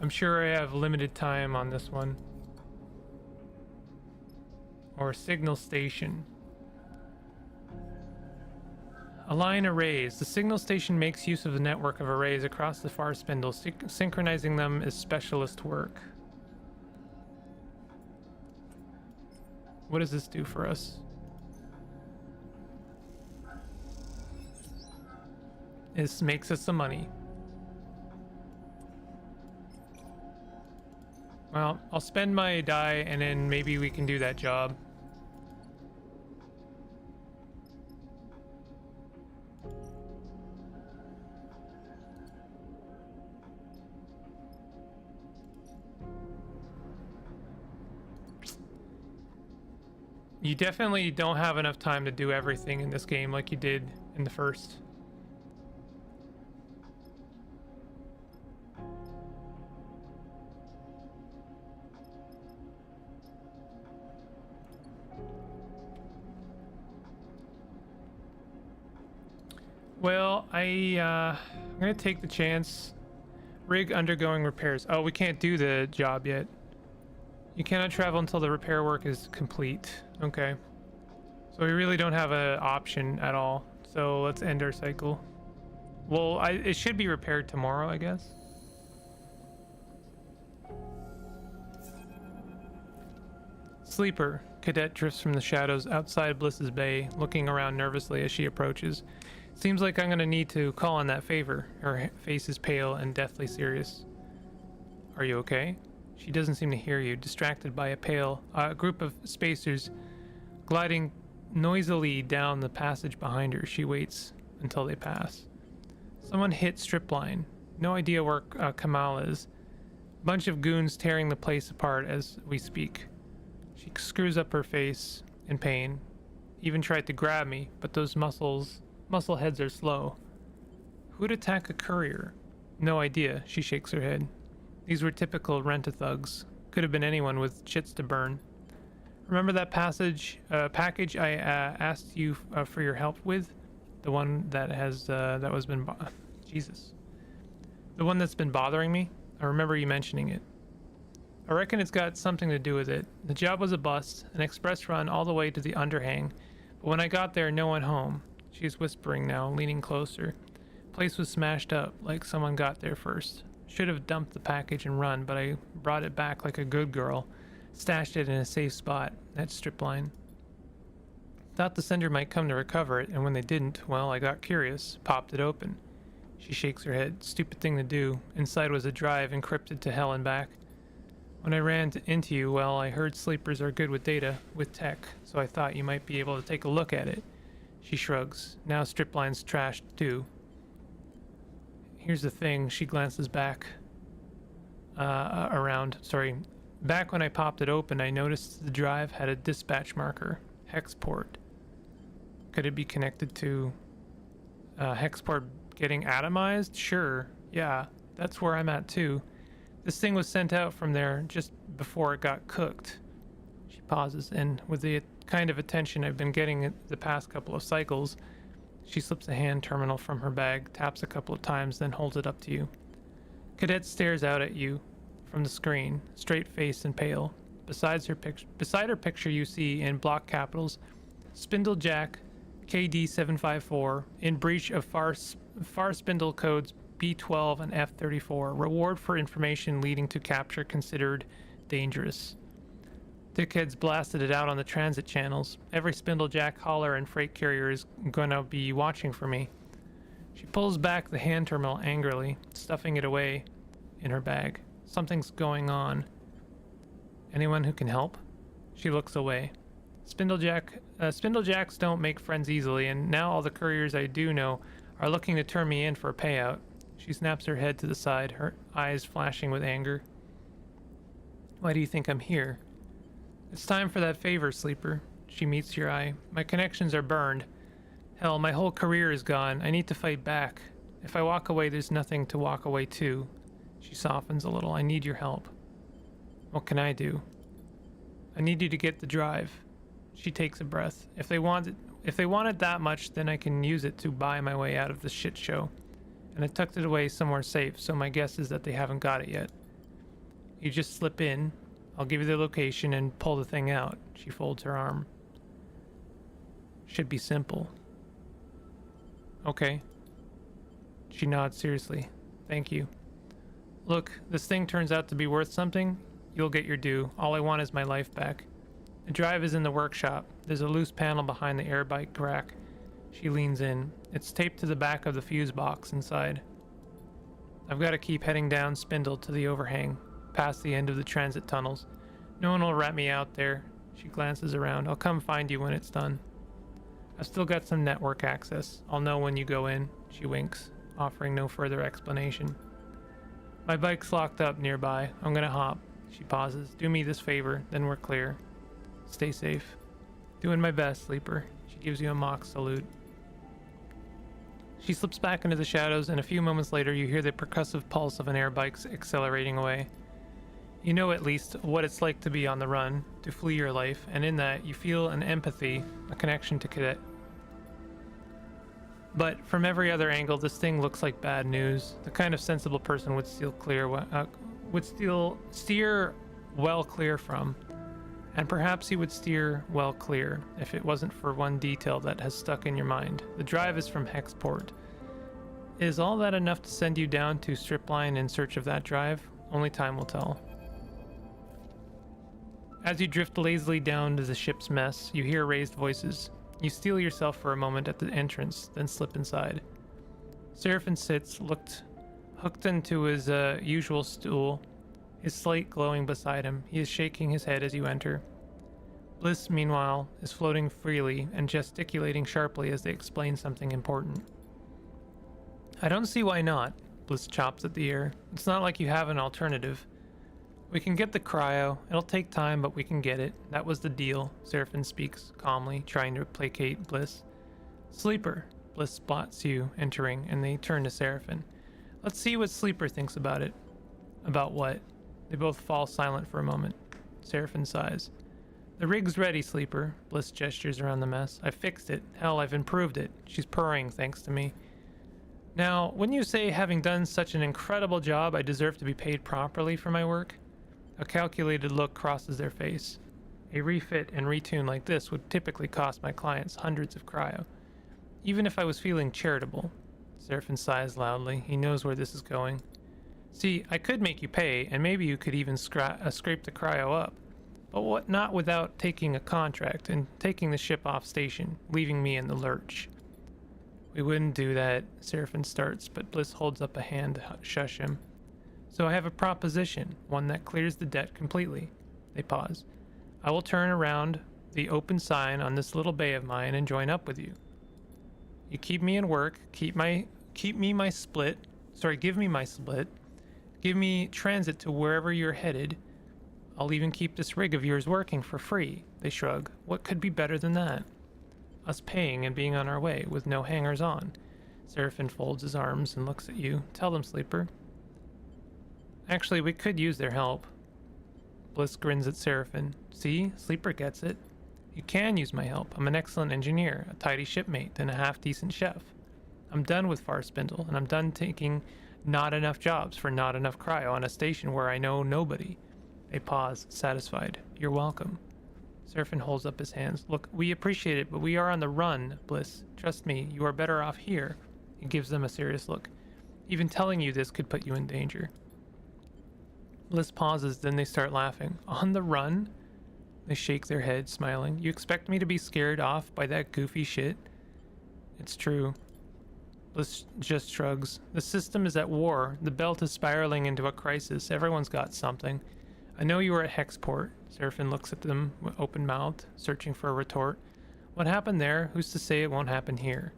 sure I have limited time on this one. Or signal station. Align arrays. The signal station makes use of the network of arrays across the Far Spindle. Synchronizing them is specialist work. What does this do for us? This makes us some money. Well, I'll spend my die and then maybe we can do that job. You definitely don't have enough time to do everything in this game like you did in the first. Well, I'm gonna take the chance. Rig undergoing repairs. Oh, we can't do the job yet. You cannot travel until the repair work is complete. Okay. So we really don't have an option at all. So let's end our cycle. Well, it should be repaired tomorrow, I guess. Sleeper. Cadet drifts from the shadows outside Bliss's Bay, looking around nervously as she approaches. Seems like I'm gonna need to call on that favor. Her face is pale and deathly serious. Are you okay? She doesn't seem to hear you, distracted by a group of spacers gliding noisily down the passage behind her. She waits until they pass. Someone hit stripline. No idea where Kamal is. Bunch of goons tearing the place apart as we speak. She screws up her face in pain. Even tried to grab me, but those muscle heads are slow. Who'd attack a courier? No idea, she shakes her head. These were typical rent-a-thugs. Could have been anyone with shits to burn. Remember that package I asked you for your help with? The one that has, Jesus. The one that's been bothering me? I remember you mentioning it. I reckon it's got something to do with it. The job was a bust, an express run all the way to the underhang. But when I got there, no one home. She's whispering now, leaning closer. Place was smashed up, like someone got there first. Should have dumped the package and run, but I brought it back like a good girl. Stashed it in a safe spot. That stripline. Thought the sender might come to recover it, and when they didn't, well, I got curious. Popped it open. She shakes her head. Stupid thing to do. Inside was a drive encrypted to hell and back. When I ran into you, well, I heard sleepers are good with data, with tech, so I thought you might be able to take a look at it. She shrugs. Now stripline's trashed, too. Here's the thing. She glances back Back when I popped it open, I noticed the drive had a dispatch marker. Hex port. Could it be connected to hex port getting atomized? Sure. Yeah, that's where I'm at too. This thing was sent out from there just before it got cooked. She pauses, and with the kind of attention I've been getting the past couple of cycles, she slips a hand terminal from her bag, taps a couple of times, then holds it up to you. Cadet stares out at you from the screen, straight-faced and pale. Beside her picture you see in block capitals, Spindlejack KD754 in breach of far spindle codes B12 and F34. Reward for information leading to capture considered dangerous. Dickheads blasted it out on the transit channels. Every Spindlejack hauler and freight carrier is gonna be watching for me. She pulls back the hand terminal angrily, stuffing it away in her bag. Something's going on. Anyone who can help? She looks away. Spindlejacks don't make friends easily, and now all the couriers I do know are looking to turn me in for a payout. She snaps her head to the side, her eyes flashing with anger. Why do you think I'm here? It's time for that favor, Sleeper. She meets your eye. My connections are burned. Hell, my whole career is gone. I need to fight back. If I walk away, there's nothing to walk away to. She softens a little. I need your help. What can I do? I need you to get the drive. She takes a breath. If they want it that much, then I can use it to buy my way out of the shit show. And I tucked it away somewhere safe, so my guess is that they haven't got it yet. You just slip in. I'll give you the location and pull the thing out. She folds her arm. Should be simple. Okay. She nods seriously. Thank you. Look, this thing turns out to be worth something. You'll get your due. All I want is my life back. The drive is in the workshop. There's a loose panel behind the air bike rack. She leans in. It's taped to the back of the fuse box inside. I've got to keep heading down Spindle to the overhang, past the end of the transit tunnels. No one will rat me out there. She glances around. I'll come find you when it's done. I've still got some network access. I'll know when you go in. She winks, offering no further explanation. My bike's locked up nearby. I'm gonna hop. She pauses. Do me this favor, then we're clear. Stay safe. Doing my best, Sleeper. She gives you a mock salute. She slips back into the shadows, and a few moments later you hear the percussive pulse of an air bike's accelerating away. You know at least what it's like to be on the run, to flee your life, and in that you feel an empathy, a connection to Cadet. But from every other angle, this thing looks like bad news. The kind of sensible person would steer well clear from. And perhaps he would steer well clear if it wasn't for one detail that has stuck in your mind. The drive is from Hexport. Is all that enough to send you down to Stripline in search of that drive? Only time will tell. As you drift lazily down to the ship's mess, you hear raised voices. You steel yourself for a moment at the entrance, then slip inside. Seraphin sits, hooked into his usual stool, his slate glowing beside him. He is shaking his head as you enter. Bliss, meanwhile, is floating freely and gesticulating sharply as they explain something important. I don't see why not, Bliss chops at the air. It's not like you have an alternative. We can get the cryo. It'll take time, but we can get it. That was the deal, Seraphin speaks calmly, trying to placate Bliss. Sleeper, Bliss spots you entering, and they turn to Seraphin. Let's see what Sleeper thinks about it. About what? They both fall silent for a moment. Seraphin sighs. The rig's ready, Sleeper. Bliss gestures around the mess. I fixed it. Hell, I've improved it. She's purring thanks to me. Now, wouldn't you say having done such an incredible job, I deserve to be paid properly for my work? A calculated look crosses their face. A refit and retune like this would typically cost my clients hundreds of cryo. Even if I was feeling charitable. Seraphin sighs loudly. He knows where this is going. See, I could make you pay, and maybe you could even scrape the cryo up. But not without taking a contract and taking the ship off station, leaving me in the lurch. We wouldn't do that, Seraphin starts, but Bliss holds up a hand to shush him. So I have a proposition, one that clears the debt completely. They pause. I will turn around the open sign on this little bay of mine and join up with you. You keep me in work, give me my split, give me transit to wherever you're headed. I'll even keep this rig of yours working for free. They shrug. What could be better than that? Us paying and being on our way with no hangers on. Seraphin folds his arms and looks at you. Tell them, Sleeper. Actually, we could use their help. Bliss grins at Seraphin. See? Sleeper gets it. You can use my help. I'm an excellent engineer, a tidy shipmate, and a half-decent chef. I'm done with Far Spindle, and I'm done taking not enough jobs for not enough cryo on a station where I know nobody. They pause, satisfied. You're welcome. Seraphin holds up his hands. Look, we appreciate it, but we are on the run, Bliss. Trust me, you are better off here. He gives them a serious look. Even telling you this could put you in danger. Bliss pauses, then they start laughing. On the run? They shake their heads, smiling. You expect me to be scared off by that goofy shit? It's true. Bliss just shrugs. The system is at war. The belt is spiraling into a crisis. Everyone's got something. I know you were at Hexport. Seraphin looks at them, open-mouthed, searching for a retort. What happened there? Who's to say it won't happen here?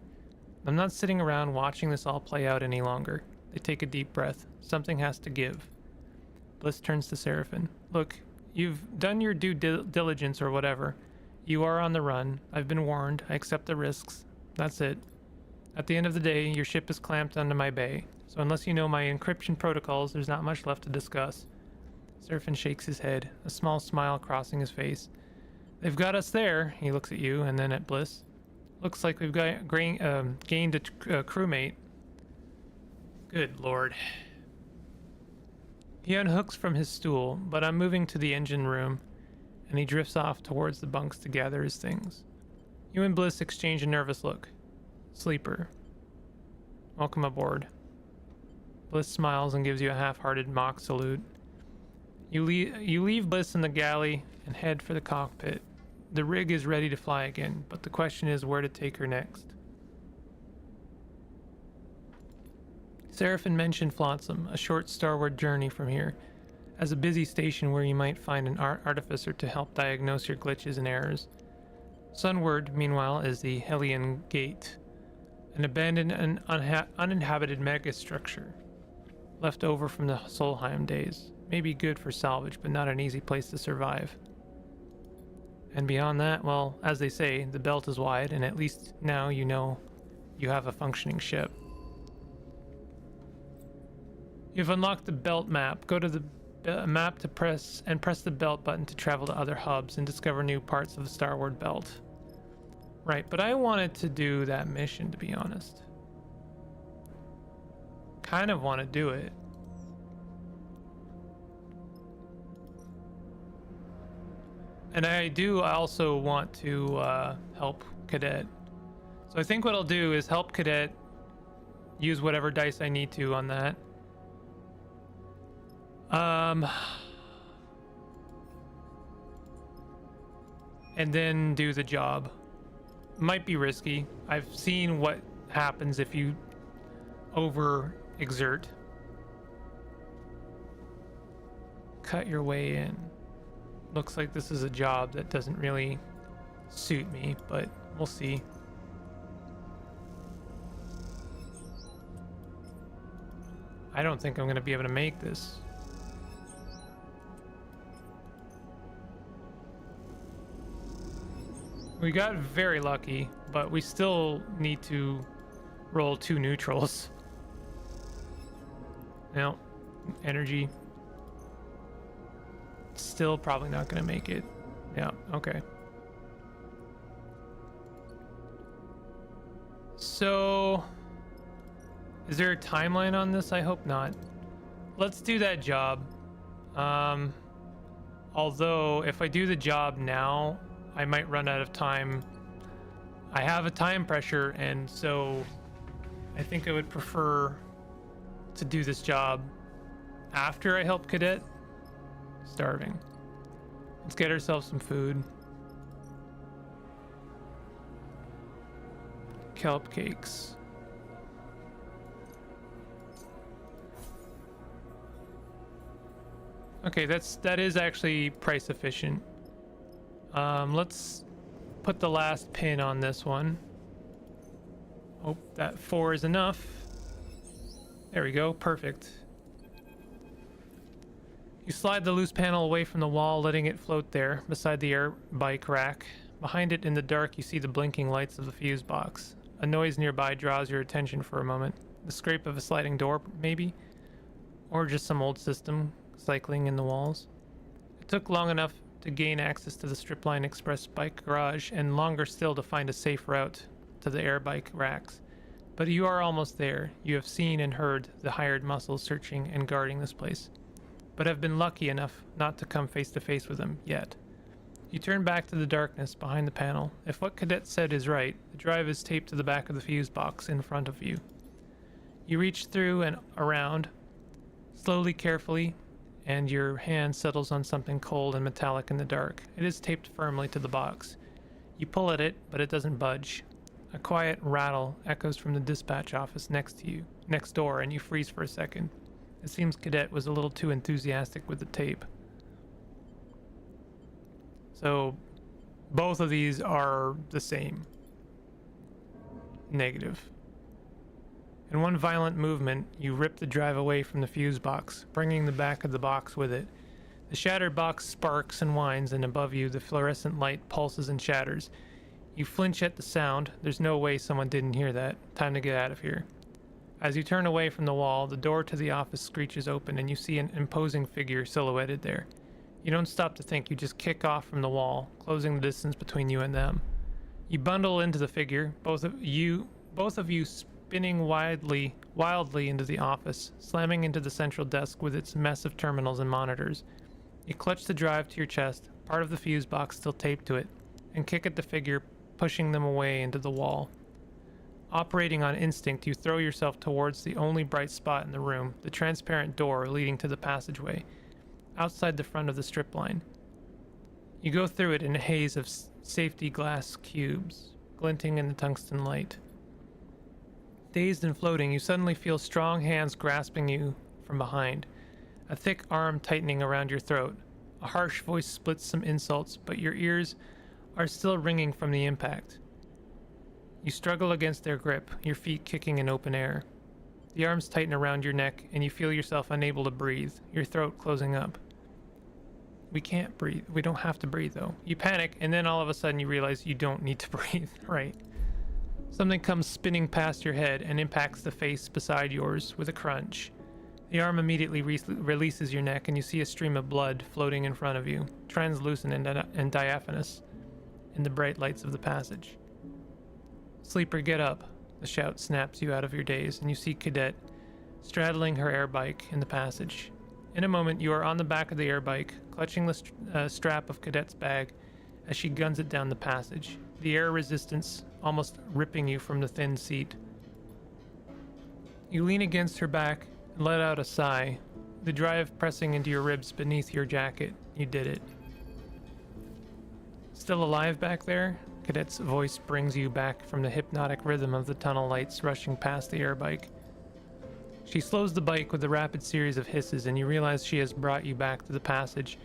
I'm not sitting around watching this all play out any longer. They take a deep breath. Something has to give. Bliss turns to Seraphin. Look, you've done your due diligence or whatever. You are on the run. I've been warned. I accept the risks. That's it. At the end of the day, your ship is clamped onto my bay. So unless you know my encryption protocols, there's not much left to discuss. Seraphin shakes his head, a small smile crossing his face. They've got us there. He looks at you and then at Bliss. Looks like we've gained a crewmate. Good lord. He unhooks from his stool, but I'm moving to the engine room, and he drifts off towards the bunks to gather his things. You and Bliss exchange a nervous look. Sleeper. Welcome aboard. Bliss smiles and gives you a half-hearted mock salute. You leave Bliss in the galley and head for the cockpit. The rig is ready to fly again, but the question is where to take her next. Seraphin mentioned Flotsam, a short starward journey from here, as a busy station where you might find an artificer to help diagnose your glitches and errors. Sunward, meanwhile, is the Hellion Gate, an abandoned and uninhabited megastructure left over from the Solheim days. Maybe good for salvage, but not an easy place to survive. And beyond that, well, as they say, the belt is wide, and at least now you know you have a functioning ship. You've unlocked the belt map. Go to the map to press the belt button to travel to other hubs and discover new parts of the Starward Belt. Right, but I wanted to do that mission, to be honest. Kind of want to do it. And I do also want to help Cadet. So I think what I'll do is help Cadet, use whatever dice I need to on that. And then do the job. Might be risky. I've seen what happens if you overexert. Cut your way in. Looks like this is a job that doesn't really suit me, but we'll see. I don't think I'm going to be able to make this. We got very lucky, but we still need to roll 2 neutrals. No, energy. Still probably not going to make it. Yeah, okay. So, is there a timeline on this? I hope not. Let's do that job. Although, if I do the job now, I might run out of time. I have a time pressure, and so I think I would prefer to do this job after I help Cadet. Starving. Let's get ourselves some food. Kelp cakes. Okay, that is actually price efficient. Let's put the last pin on this one. Hope that 4 is enough. There we go, perfect. You slide the loose panel away from the wall, letting it float there, beside the air bike rack. Behind it, in the dark, you see the blinking lights of the fuse box. A noise nearby draws your attention for a moment. The scrape of a sliding door, maybe? Or just some old system cycling in the walls. It took long enough to gain access to the Stripline Express bike garage, and longer still to find a safe route to the air bike racks. But you are almost there. You have seen and heard the hired muscles searching and guarding this place, but have been lucky enough not to come face to face with them yet. You turn back to the darkness behind the panel. If what Cadet said is right, the drive is taped to the back of the fuse box in front of you. You reach through and around, slowly, carefully, and your hand settles on something cold and metallic in the dark. It is taped firmly to the box. You pull at it, but it doesn't budge. A quiet rattle echoes from the dispatch office next door, and you freeze for a second. It seems Cadet was a little too enthusiastic with the tape. So, both of these are the same. Negative. In one violent movement, you rip the drive away from the fuse box, bringing the back of the box with it. The shattered box sparks and whines, and above you, the fluorescent light pulses and shatters. You flinch at the sound. There's no way someone didn't hear that. Time to get out of here. As you turn away from the wall, the door to the office screeches open, and you see an imposing figure silhouetted there. You don't stop to think, you just kick off from the wall, closing the distance between you and them. You bundle into the figure, both of you spinning wildly into the office, slamming into the central desk with its mess of terminals and monitors. You clutch the drive to your chest, part of the fuse box still taped to it, and kick at the figure, pushing them away into the wall. Operating on instinct, you throw yourself towards the only bright spot in the room, the transparent door leading to the passageway, outside the front of the strip line. You go through it in a haze of safety glass cubes, glinting in the tungsten light. Dazed and floating, you suddenly feel strong hands grasping you from behind, a thick arm tightening around your throat. A harsh voice splits some insults, but your ears are still ringing from the impact. You struggle against their grip, your feet kicking in open air. The arms tighten around your neck, and you feel yourself unable to breathe, your throat closing up. We can't breathe. We don't have to breathe, though. You panic, and then all of a sudden you realize you don't need to breathe, right? Something comes spinning past your head and impacts the face beside yours with a crunch. The arm immediately releases your neck, and you see a stream of blood floating in front of you, translucent and diaphanous in the bright lights of the passage. Sleeper, get up. The shout snaps you out of your daze, and you see Cadet straddling her air bike in the passage. In a moment, you are on the back of the air bike, clutching the strap of Cadet's bag as she guns it down the passage, the air resistance almost ripping you from the thin seat. You lean against her back and let out a sigh, the drive pressing into your ribs beneath your jacket. You did it. Still alive back there? Cadet's voice brings you back from the hypnotic rhythm of the tunnel lights rushing past the air bike. She slows the bike with a rapid series of hisses, and you realize she has brought you back to the passage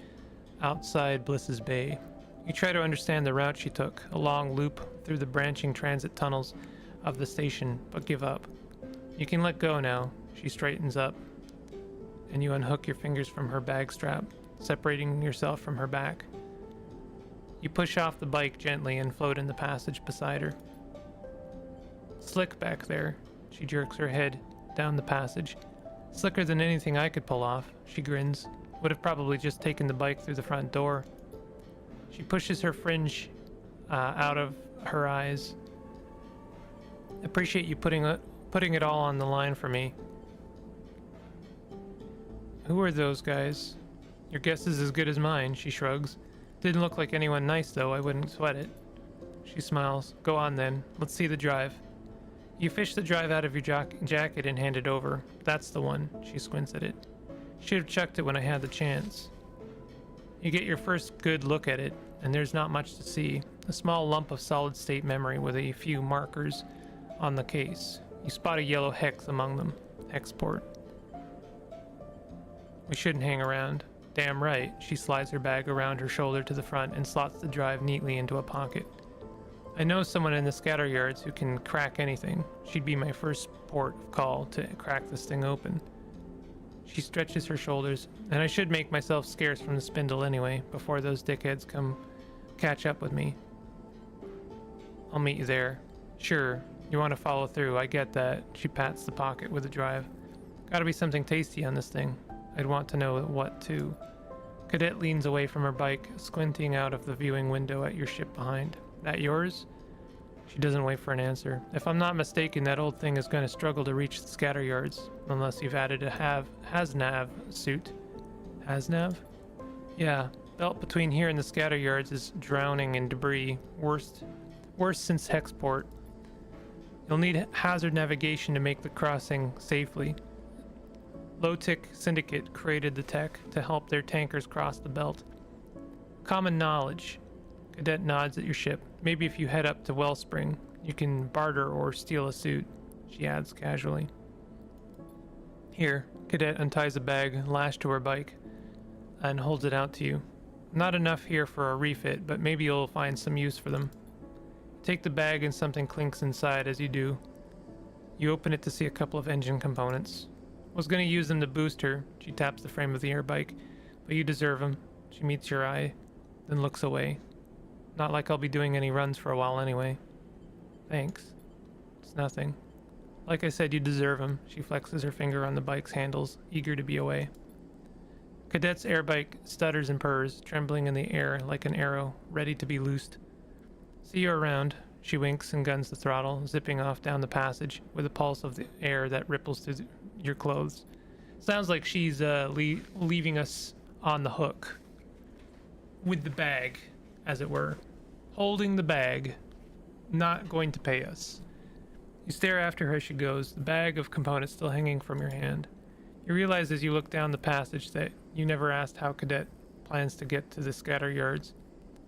outside Bliss's Bay. You try to understand the route she took, a long loop through the branching transit tunnels of the station, but give up. You can let go now. She straightens up, and you unhook your fingers from her bag strap, separating yourself from her back. You push off the bike gently and float in the passage beside her. Slick back there. She jerks her head down the passage. Slicker than anything I could pull off. She grins. Would have probably just taken the bike through the front door. She pushes her fringe out of her eyes. Appreciate you putting it all on the line for me. Who are those guys? Your guess is as good as mine, she shrugs. Didn't look like anyone nice, though. I wouldn't sweat it. She smiles. Go on, then. Let's see the drive. You fish the drive out of your jacket and hand it over. That's the one. She squints at it. Should have chucked it when I had the chance. You get your first good look at it, and there's not much to see. A small lump of solid-state memory with a few markers on the case. You spot a yellow hex among them. Export. We shouldn't hang around. Damn right. She slides her bag around her shoulder to the front and slots the drive neatly into a pocket. I know someone in the scatter yards who can crack anything. She'd be my first port of call to crack this thing open. She stretches her shoulders, and I should make myself scarce from the spindle anyway, before those dickheads come catch up with me. I'll meet you there. Sure, you want to follow through, I get that. She pats the pocket with a drive. Gotta be something tasty on this thing. I'd want to know what, too. Cadet leans away from her bike, squinting out of the viewing window at your ship behind. That yours? She doesn't wait for an answer. If I'm not mistaken, that old thing is going to struggle to reach the scatter yards, unless you've added a Hasnav suit. Hasnav? Yeah, belt between here and the scatter yards is drowning in debris. Worst since Hexport. You'll need hazard navigation to make the crossing safely. Low-Tick Syndicate created the tech to help their tankers cross the belt. Common knowledge. Cadet nods at your ship. Maybe if you head up to Wellspring, you can barter or steal a suit, she adds casually. Here, Cadet unties a bag lashed to her bike and holds it out to you. Not enough here for a refit, but maybe you'll find some use for them. Take the bag and something clinks inside as you do. You open it to see a couple of engine components. Was going to use them to boost her. She taps the frame of the air bike. But you deserve them. She meets your eye, then looks away. Not like I'll be doing any runs for a while anyway. Thanks. It's nothing. Like I said, you deserve them. She flexes her finger on the bike's handles, eager to be away. Cadet's air bike stutters and purrs, trembling in the air like an arrow, ready to be loosed. See you around. She winks and guns the throttle, zipping off down the passage with a pulse of the air that ripples through your clothes. Sounds like she's leaving us on the hook. With the bag, as it were. Holding the bag, not going to pay us. You stare after her as she goes, the bag of components still hanging from your hand. You realize as you look down the passage that you never asked how Cadet plans to get to the scatter yards.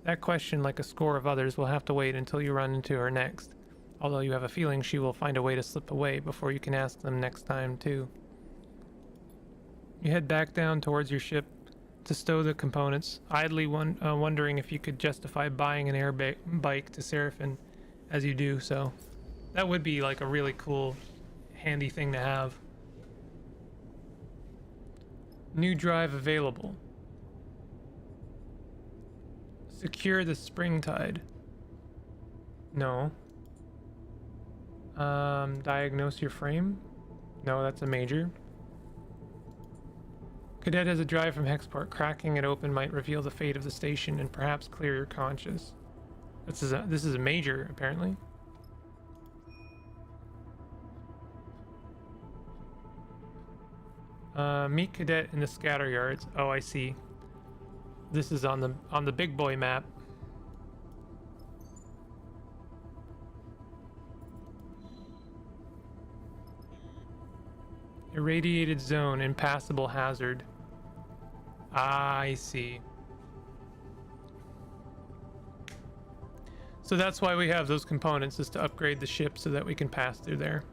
That question, like a score of others, will have to wait until you run into her next. Although you have a feeling she will find a way to slip away before you can ask them next time, too. You head back down towards your ship to stow the components, idly wondering if you could justify buying an air bike to Seraphin as you do so. That would be like a really cool, handy thing to have. New drive available. Secure the spring tide. No. Diagnose your frame? No, that's a major. Cadet has a drive from Hexport. Cracking it open might reveal the fate of the station and perhaps clear your conscience. This is a major, apparently. Meet Cadet in the scatter yards. Oh, I see. This is on the big boy map. Irradiated zone, impassable hazard. Ah, I see. So that's why we have those components, is to upgrade the ship so that we can pass through there.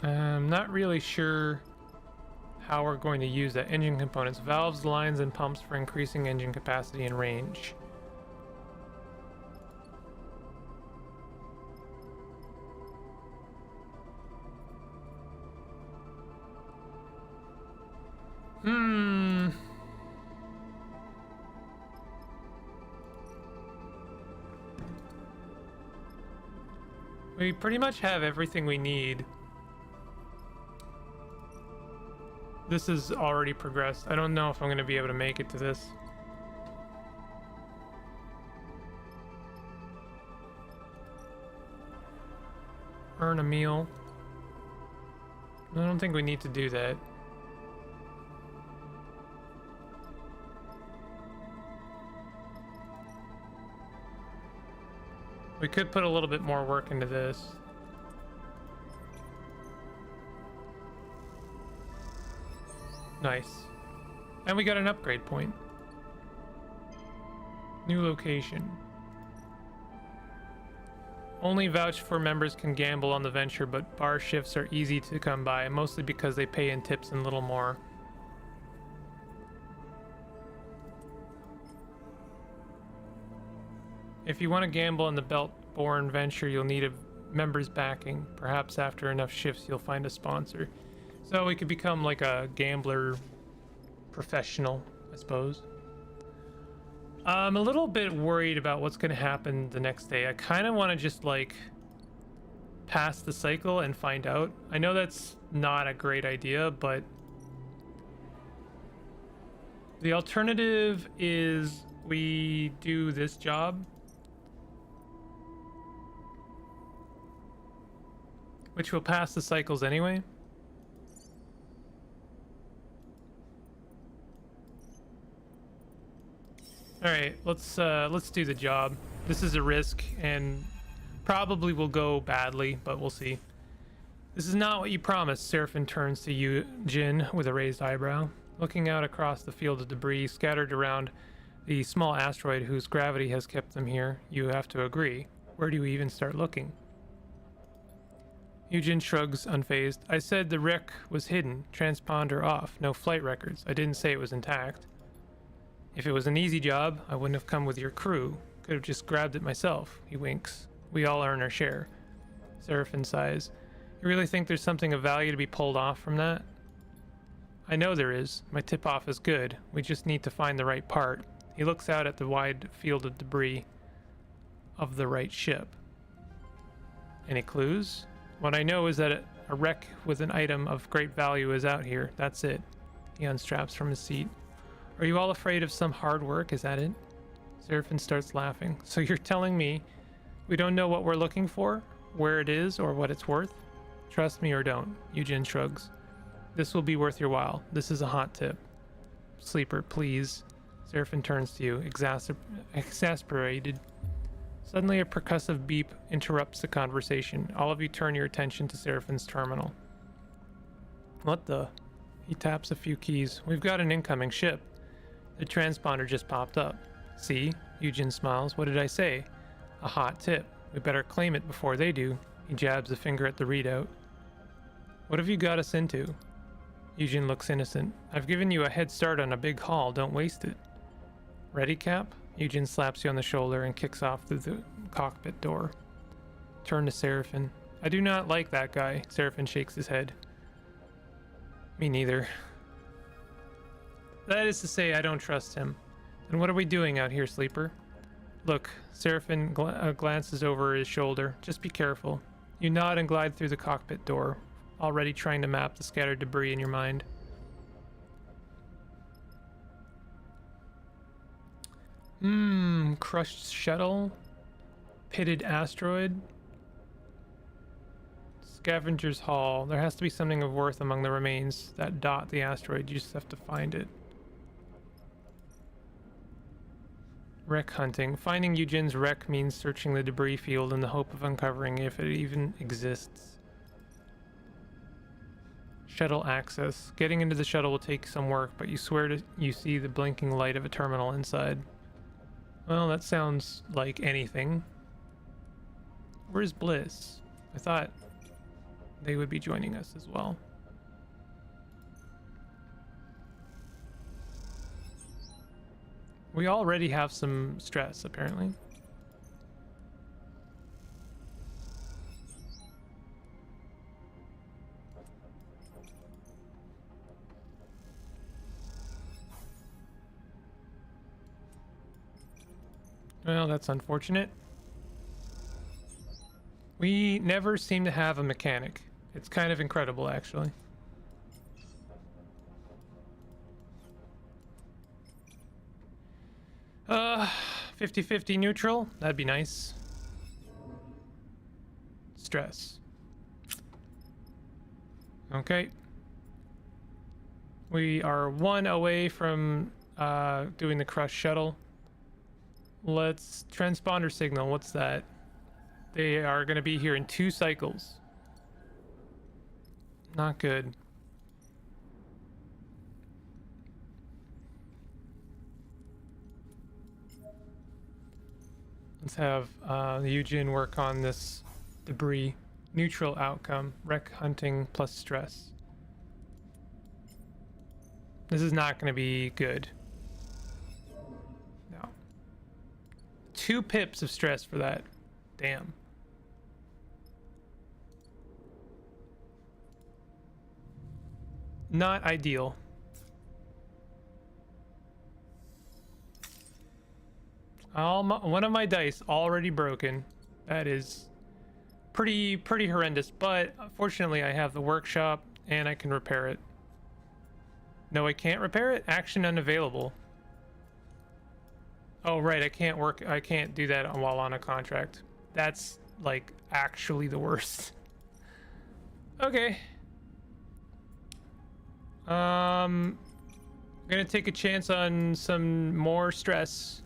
I'm not really sure how we're going to use that. Engine components, valves, lines, and pumps for increasing engine capacity and range. We pretty much have everything we need. This has already progressed. I don't know if I'm going to be able to make it to this. Earn a meal. I don't think we need to do that. We could put a little bit more work into this. Nice. And we got an upgrade point. New location. Only vouched for members can gamble on the venture, but bar shifts are easy to come by, mostly because they pay in tips and little more. If you want to gamble on the Belt-born venture, you'll need a member's backing. Perhaps after enough shifts, you'll find a sponsor. So we could become like a gambler professional, I suppose. I'm a little bit worried about what's going to happen the next day. I kind of want to just like pass the cycle and find out. I know that's not a great idea, but the alternative is we do this job, which will pass the cycles anyway. All right, let's do the job. This is a risk and probably will go badly, but we'll see. This is not what you promised. Seraphin turns to you, Jin, with a raised eyebrow. Looking out across the field of debris scattered around the small asteroid whose gravity has kept them here, you have to agree. Where do we even start looking? Eugen shrugs, unfazed. I said the wreck was hidden, transponder off, no flight records. I didn't say it was intact. If it was an easy job, I wouldn't have come with your crew. Could have just grabbed it myself. He winks. We all earn our share. Seraphin sighs. You really think there's something of value to be pulled off from that? I know there is. My tip-off is good. We just need to find the right part. He looks out at the wide field of debris of the right ship. Any clues? What I know is that a wreck with an item of great value is out here. That's it. He unstraps from his seat. Are you all afraid of some hard work? Is that it? Seraphin starts laughing. So you're telling me we don't know what we're looking for, where it is, or what it's worth? Trust me or don't. Eugen shrugs. This will be worth your while. This is a hot tip. Sleeper, please. Seraphin turns to you, exasperated. Suddenly, a percussive beep interrupts the conversation. All of you turn your attention to Seraphin's terminal. What the? He taps a few keys. We've got an incoming ship. The transponder just popped up. See? Eugen smiles. What did I say? A hot tip. We better claim it before they do. He jabs a finger at the readout. What have you got us into? Eugen looks innocent. I've given you a head start on a big haul. Don't waste it. Ready, Cap? Eugen slaps you on the shoulder and kicks off through the cockpit door. Turn to Seraphin. I do not like that guy. Seraphin shakes his head. Me neither. That is to say, I don't trust him. Then what are we doing out here, Sleeper? Look, Seraphin glances over his shoulder. Just be careful. You nod and glide through the cockpit door, already trying to map the scattered debris in your mind. Crushed shuttle, pitted asteroid, scavenger's haul. There has to be something of worth among the remains that dot the asteroid. You just have to find it. Wreck hunting. Finding Eugen's wreck means searching the debris field in the hope of uncovering if it even exists. Shuttle access. Getting into the shuttle will take some work, but you swear you see the blinking light of a terminal inside. Well, that sounds like anything. Where's Bliss? I thought they would be joining us as well. We already have some stress, apparently. Well, that's unfortunate. We never seem to have a mechanic. It's kind of incredible, actually. 50-50 neutral. That'd be nice. Stress. Okay. We are 1 away from doing the crush shuttle. Let's transponder signal. What's that? They are going to be here in 2 cycles. Not good. Let's have Eugen work on this debris. Neutral outcome. Wreck hunting plus stress. This is not going to be good. 2 pips of stress for that. Damn. Not ideal. One of my dice already broken. That is pretty horrendous, but fortunately I have the workshop and I can repair it. No, I can't repair it. Action unavailable. Oh, right, I can't do that while on a contract. That's, like, actually the worst. Okay. I'm gonna take a chance on some more stress.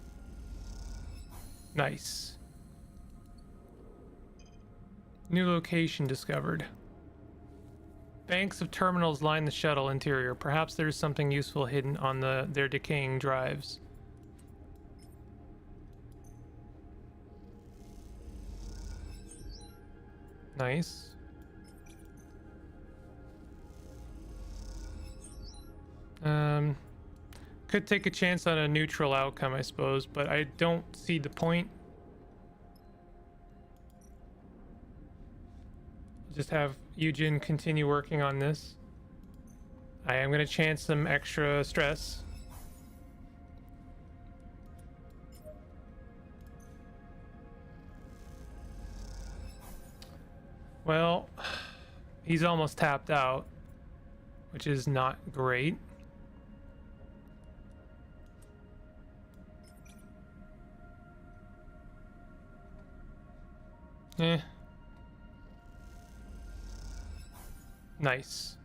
Nice. New location discovered. Banks of terminals line the shuttle interior. Perhaps there's something useful hidden on their decaying drives. Nice. Could take a chance on a neutral outcome, I suppose, but I don't see the point. Just have Eugen continue working on this. I am going to chance some extra stress. Well, he's almost tapped out, which is not great. Eh. Nice.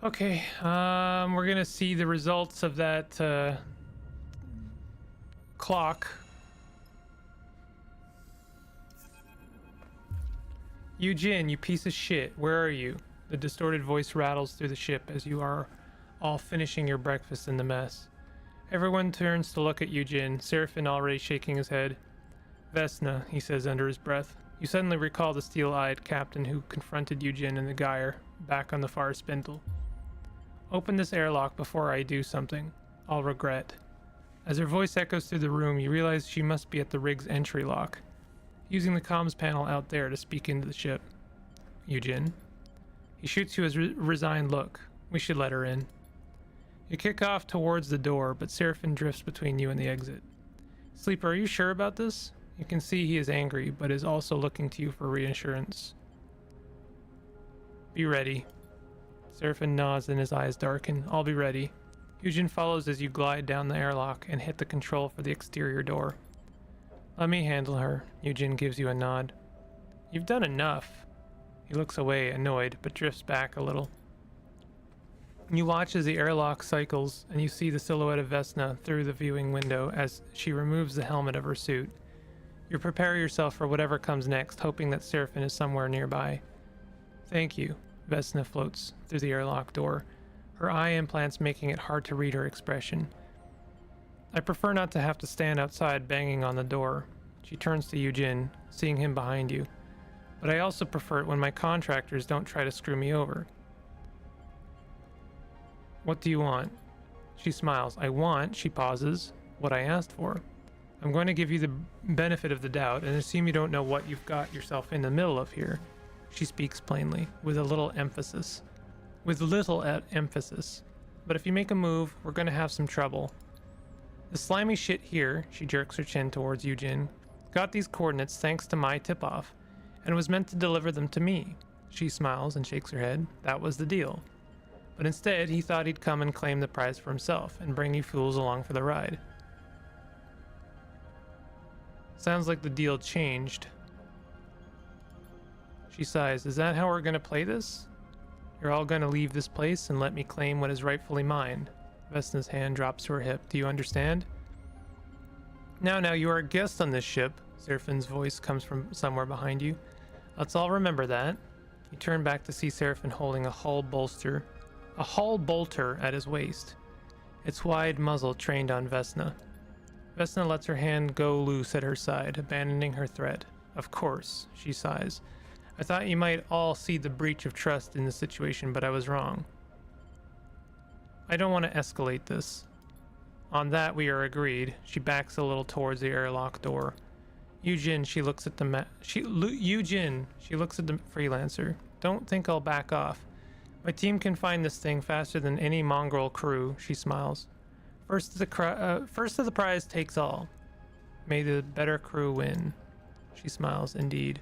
Okay, we're gonna see the results of that clock Eugene, you piece of shit, where are you? The distorted voice rattles through the ship as you are all finishing your breakfast in the mess. Everyone turns to look at Eugene, Seraphin already shaking his head. Vesna, he says under his breath. You suddenly recall the steel-eyed captain who confronted Eugene in the gyre, back on the far spindle. Open this airlock before I do something. I'll regret. As her voice echoes through the room, you realize she must be at the rig's entry lock, using the comms panel out there to speak into the ship. Eugene. He shoots you a resigned look. We should let her in. You kick off towards the door, but Seraphin drifts between you and the exit. Sleeper, are you sure about this? You can see he is angry, but is also looking to you for reassurance. Be ready. Seraphin nods and his eyes darken. I'll be ready. Eugene follows as you glide down the airlock and hit the control for the exterior door. Let me handle her. Eugene gives you a nod. You've done enough. He looks away, annoyed, but drifts back a little. You watch as the airlock cycles, and you see the silhouette of Vesna through the viewing window as she removes the helmet of her suit. You prepare yourself for whatever comes next, hoping that Seraphin is somewhere nearby. Thank you. Vesna floats through the airlock door, her eye implants making it hard to read her expression. I prefer not to have to stand outside banging on the door. She turns to Eugene, seeing him behind you. But I also prefer it when my contractors don't try to screw me over. What do you want? She smiles. I want, she pauses, what I asked for. I'm going to give you the benefit of the doubt and assume you don't know what you've got yourself in the middle of here. She speaks plainly, with little emphasis. But if you make a move, we're going to have some trouble. The slimy shit here, she jerks her chin towards Eugene, got these coordinates thanks to my tip-off, and was meant to deliver them to me. She smiles and shakes her head. That was the deal. But instead, he thought he'd come and claim the prize for himself, and bring you fools along for the ride. Sounds like the deal changed. She sighs. Is that how we're gonna play this? You're all gonna leave this place and let me claim what is rightfully mine. Vesna's hand drops to her hip. Do you understand? Now, you are a guest on this ship. Seraphin's voice comes from somewhere behind you. Let's all remember that. You turn back to see Seraphin holding a hull bolter at his waist, its wide muzzle trained on Vesna. Vesna lets her hand go loose at her side, abandoning her threat. Of course, she sighs. I thought you might all see the breach of trust in the situation, but I was wrong. I don't want to escalate this. On that we are agreed. She backs a little towards the airlock door. Eugene, she looks at the freelancer. Don't think I'll back off. My team can find this thing faster than any mongrel crew. She smiles. First of the prize takes all. May the better crew win. She smiles, indeed.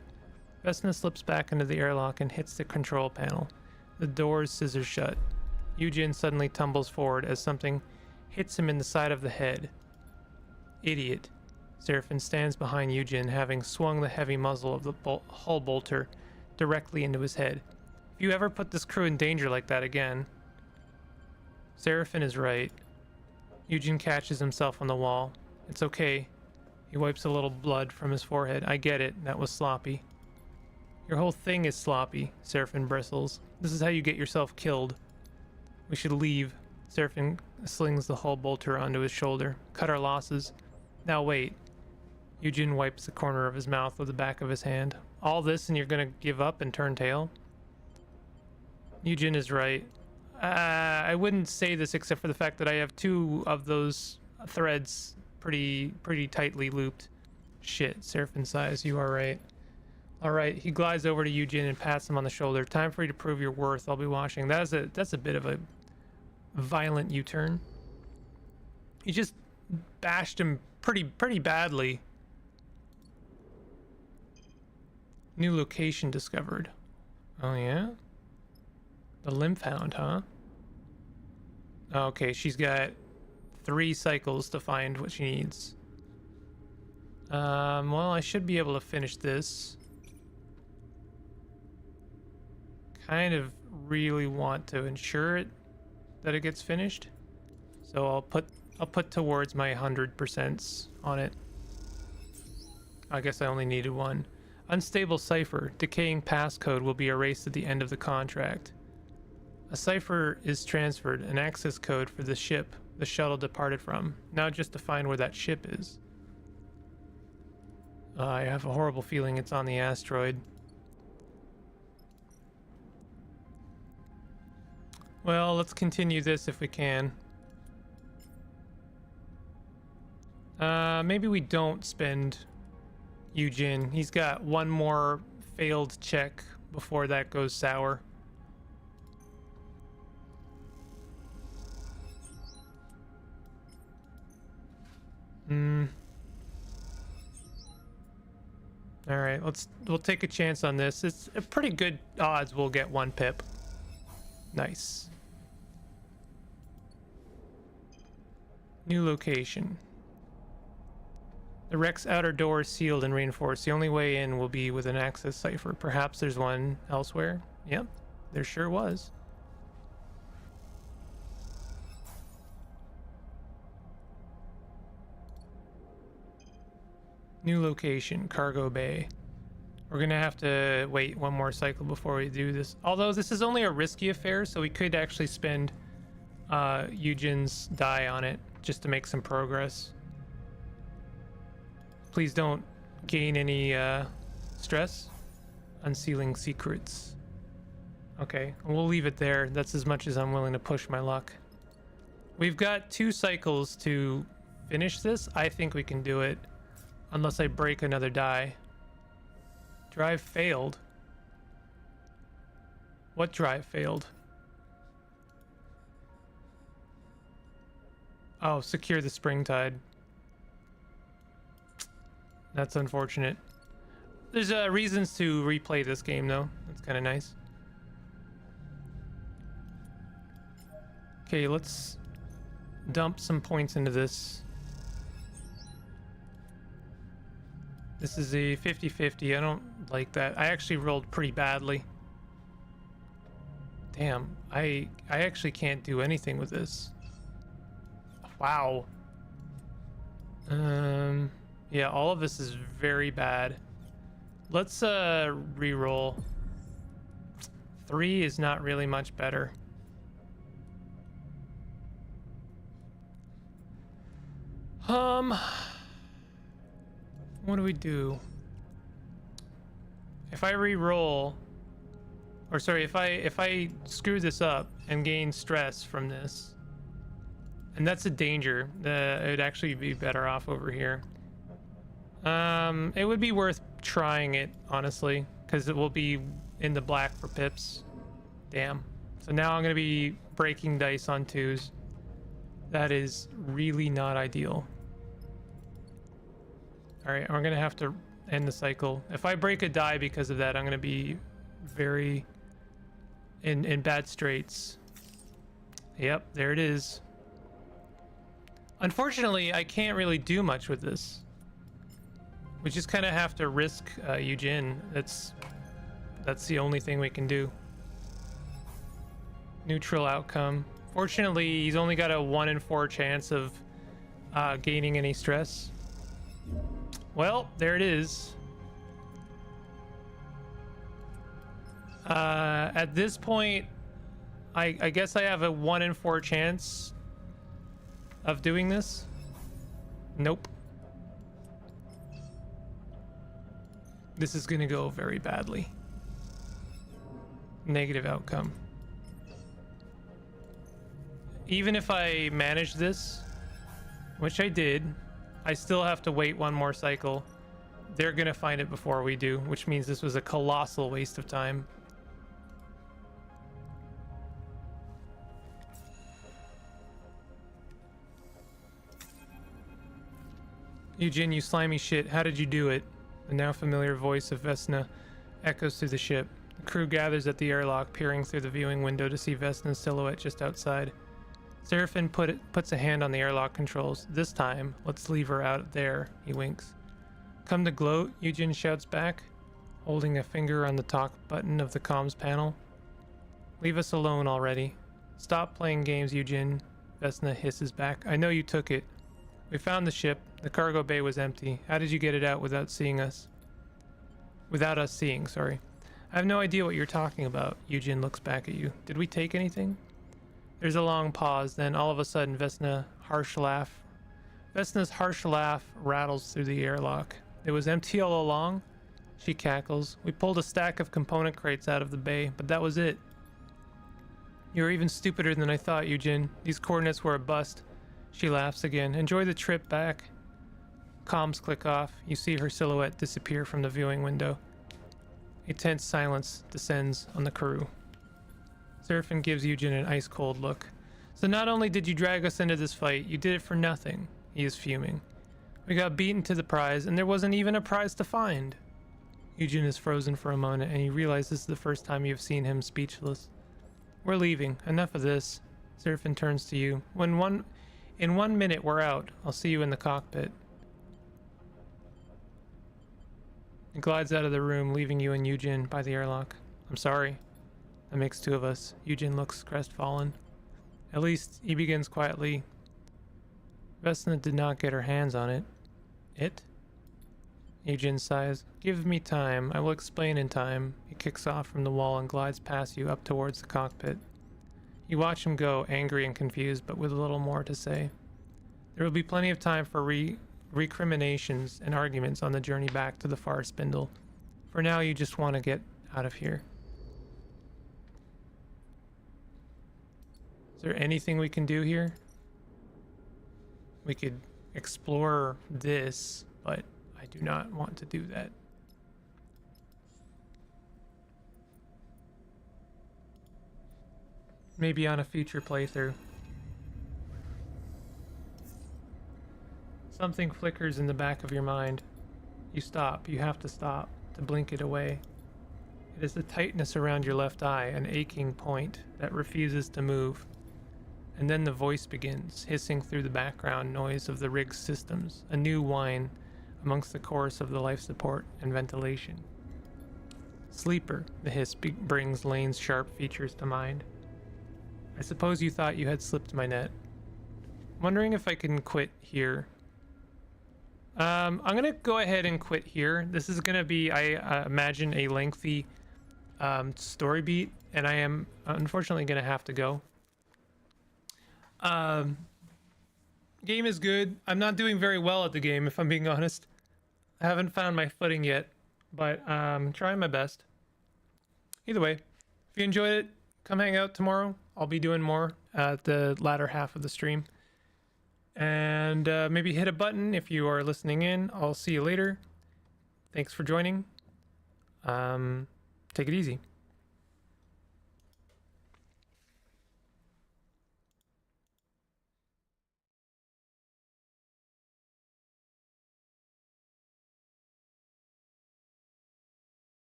Vesna slips back into the airlock and hits the control panel. The doors scissor shut. Eugene suddenly tumbles forward as something hits him in the side of the head. Idiot. Seraphin stands behind Eugene, having swung the heavy muzzle of the hull bolter directly into his head. If you ever put this crew in danger like that again... Seraphin is right. Eugene catches himself on the wall. It's okay. He wipes a little blood from his forehead. I get it. That was sloppy. Your whole thing is sloppy, Seraphin bristles. This is how you get yourself killed. We should leave. Seraphin slings the hull bolter onto his shoulder. Cut our losses. Now wait. Eugene wipes the corner of his mouth with the back of his hand. All this and you're gonna give up and turn tail? Eugene is right. I wouldn't say this except for the fact that I have two of those threads pretty tightly looped. Shit, Seraphin sighs. You are right. Alright, he glides over to Eugene and pats him on the shoulder. Time for you to prove your worth. I'll be watching. That's a bit of a violent U-turn. He just bashed him pretty badly. New location discovered. Oh yeah? The lymph hound, huh? Okay, she's got 3 cycles to find what she needs. Well, I should be able to finish this. Kind of really want to ensure that it gets finished. So I'll put towards my 100% on it. I guess I only needed 1. Unstable cipher. Decaying passcode will be erased at the end of the contract. A cipher is transferred, an access code for the ship the shuttle departed from. Now just to find where that ship is. I have a horrible feeling it's on the asteroid. Well, let's continue this if we can. Maybe we don't spend Eugene. He's got one more failed check before that goes sour. All right, we'll take a chance on this. It's a pretty good odds we'll get 1 pip. Nice. New location. The wreck's outer door is sealed and reinforced. The only way in will be with an access cipher. Perhaps there's one elsewhere. Yep, there sure was. New location, cargo bay. We're gonna have to wait 1 more cycle before we do this. Although this is only a risky affair, so we could actually spend Eugene's die on it just to make some progress. Please don't gain any stress. Unsealing secrets. Okay, we'll leave it there. That's as much as I'm willing to push my luck. We've got 2 cycles to finish this. I think we can do it. Unless I break another die. Drive failed. What drive failed? Oh, secure the spring tide. That's unfortunate. There's reasons to replay this game though. That's kind of nice. Okay, let's dump some points into this. This is a 50-50. I don't like that. I actually rolled pretty badly. Damn, I actually can't do anything with this. Wow. Yeah, all of this is very bad. Let's re-roll. 3 is not really much better. What do we do? If I re-roll, or sorry, if I screw this up and gain stress from this, and that's a danger, it would actually be better off over here. It would be worth trying it, honestly, because it will be in the black for pips. Damn. So now I'm gonna be breaking dice on 2s. That is really not ideal. All right, we're gonna have to end the cycle. If I break a die because of that, I'm gonna be very in bad straits. Yep, there it is. Unfortunately, I can't really do much with this. We just kind of have to risk Eugene. That's the only thing we can do. Neutral outcome. Fortunately, he's only got a 1 in 4 chance of gaining any stress. Well, there it is. At this point, I guess I have a 1 in 4 chance of doing this. Nope. This is gonna go very badly. Negative outcome. Even if I manage this, which I did, I still have to wait 1 more cycle. They're gonna find it before we do, which means this was a colossal waste of time. Eugene, you slimy shit, how did you do it? The now familiar voice of Vesna echoes through the ship. The crew gathers at the airlock, peering through the viewing window to see Vesna's silhouette just outside. Seraphin puts a hand on the airlock controls. This time, let's leave her out there, he winks. Come to gloat, Eugene shouts back, holding a finger on the talk button of the comms panel. Leave us alone already. Stop playing games, Eugene, Vesna hisses back. I know you took it. We found the ship. The cargo bay was empty. How did you get it out without seeing us? Without us seeing, sorry. I have no idea what you're talking about. Eugen looks back at you. Did we take anything? There's a long pause, then all of a sudden Vesna's harsh laugh rattles through the airlock. It was empty all along? She cackles. We pulled a stack of component crates out of the bay, but that was it. You're even stupider than I thought, Eugen. These coordinates were a bust. She laughs again. Enjoy the trip back. Comms click off. You see her silhouette disappear from the viewing window. A tense silence descends on the crew. Seraphin gives Eugen an ice-cold look. So not only did you drag us into this fight, you did it for nothing. He is fuming. We got beaten to the prize, and there wasn't even a prize to find. Eugen is frozen for a moment, and you realize this is the first time you've seen him speechless. We're leaving. Enough of this. Seraphin turns to you. In 1 minute, we're out. I'll see you in the cockpit. It glides out of the room, leaving you and Eugen by the airlock. I'm sorry. That makes two of us. Eugen looks crestfallen. At least, he begins quietly. Vesna did not get her hands on it. It? Eugen sighs. Give me time. I will explain in time. He kicks off from the wall and glides past you up towards the cockpit. You watch him go, angry and confused, but with a little more to say. There will be plenty of time for recriminations and arguments on the journey back to the far spindle. For now, you just want to get out of here. Is there anything we can do here? We could explore this, but I do not want to do that. Maybe on a future playthrough. Something flickers in the back of your mind. You stop. You have to stop to blink it away. It is the tightness around your left eye, an aching point that refuses to move. And then the voice begins, hissing through the background noise of the rig's systems, a new whine amongst the chorus of the life support and ventilation. Sleeper, the hiss brings Lane's sharp features to mind. I suppose you thought you had slipped my net. Wondering if I can quit here. I'm gonna go ahead and quit here. This is gonna be, I imagine, a lengthy story beat, and I am unfortunately gonna have to go. Game is good. I'm not doing very well at the game, if I'm being honest. I haven't found my footing yet, but trying my best. Either way, if you enjoyed it, come hang out tomorrow. I'll be doing more at the latter half of the stream. And maybe hit a button if you are listening in. I'll see you later. Thanks for joining. Take it easy.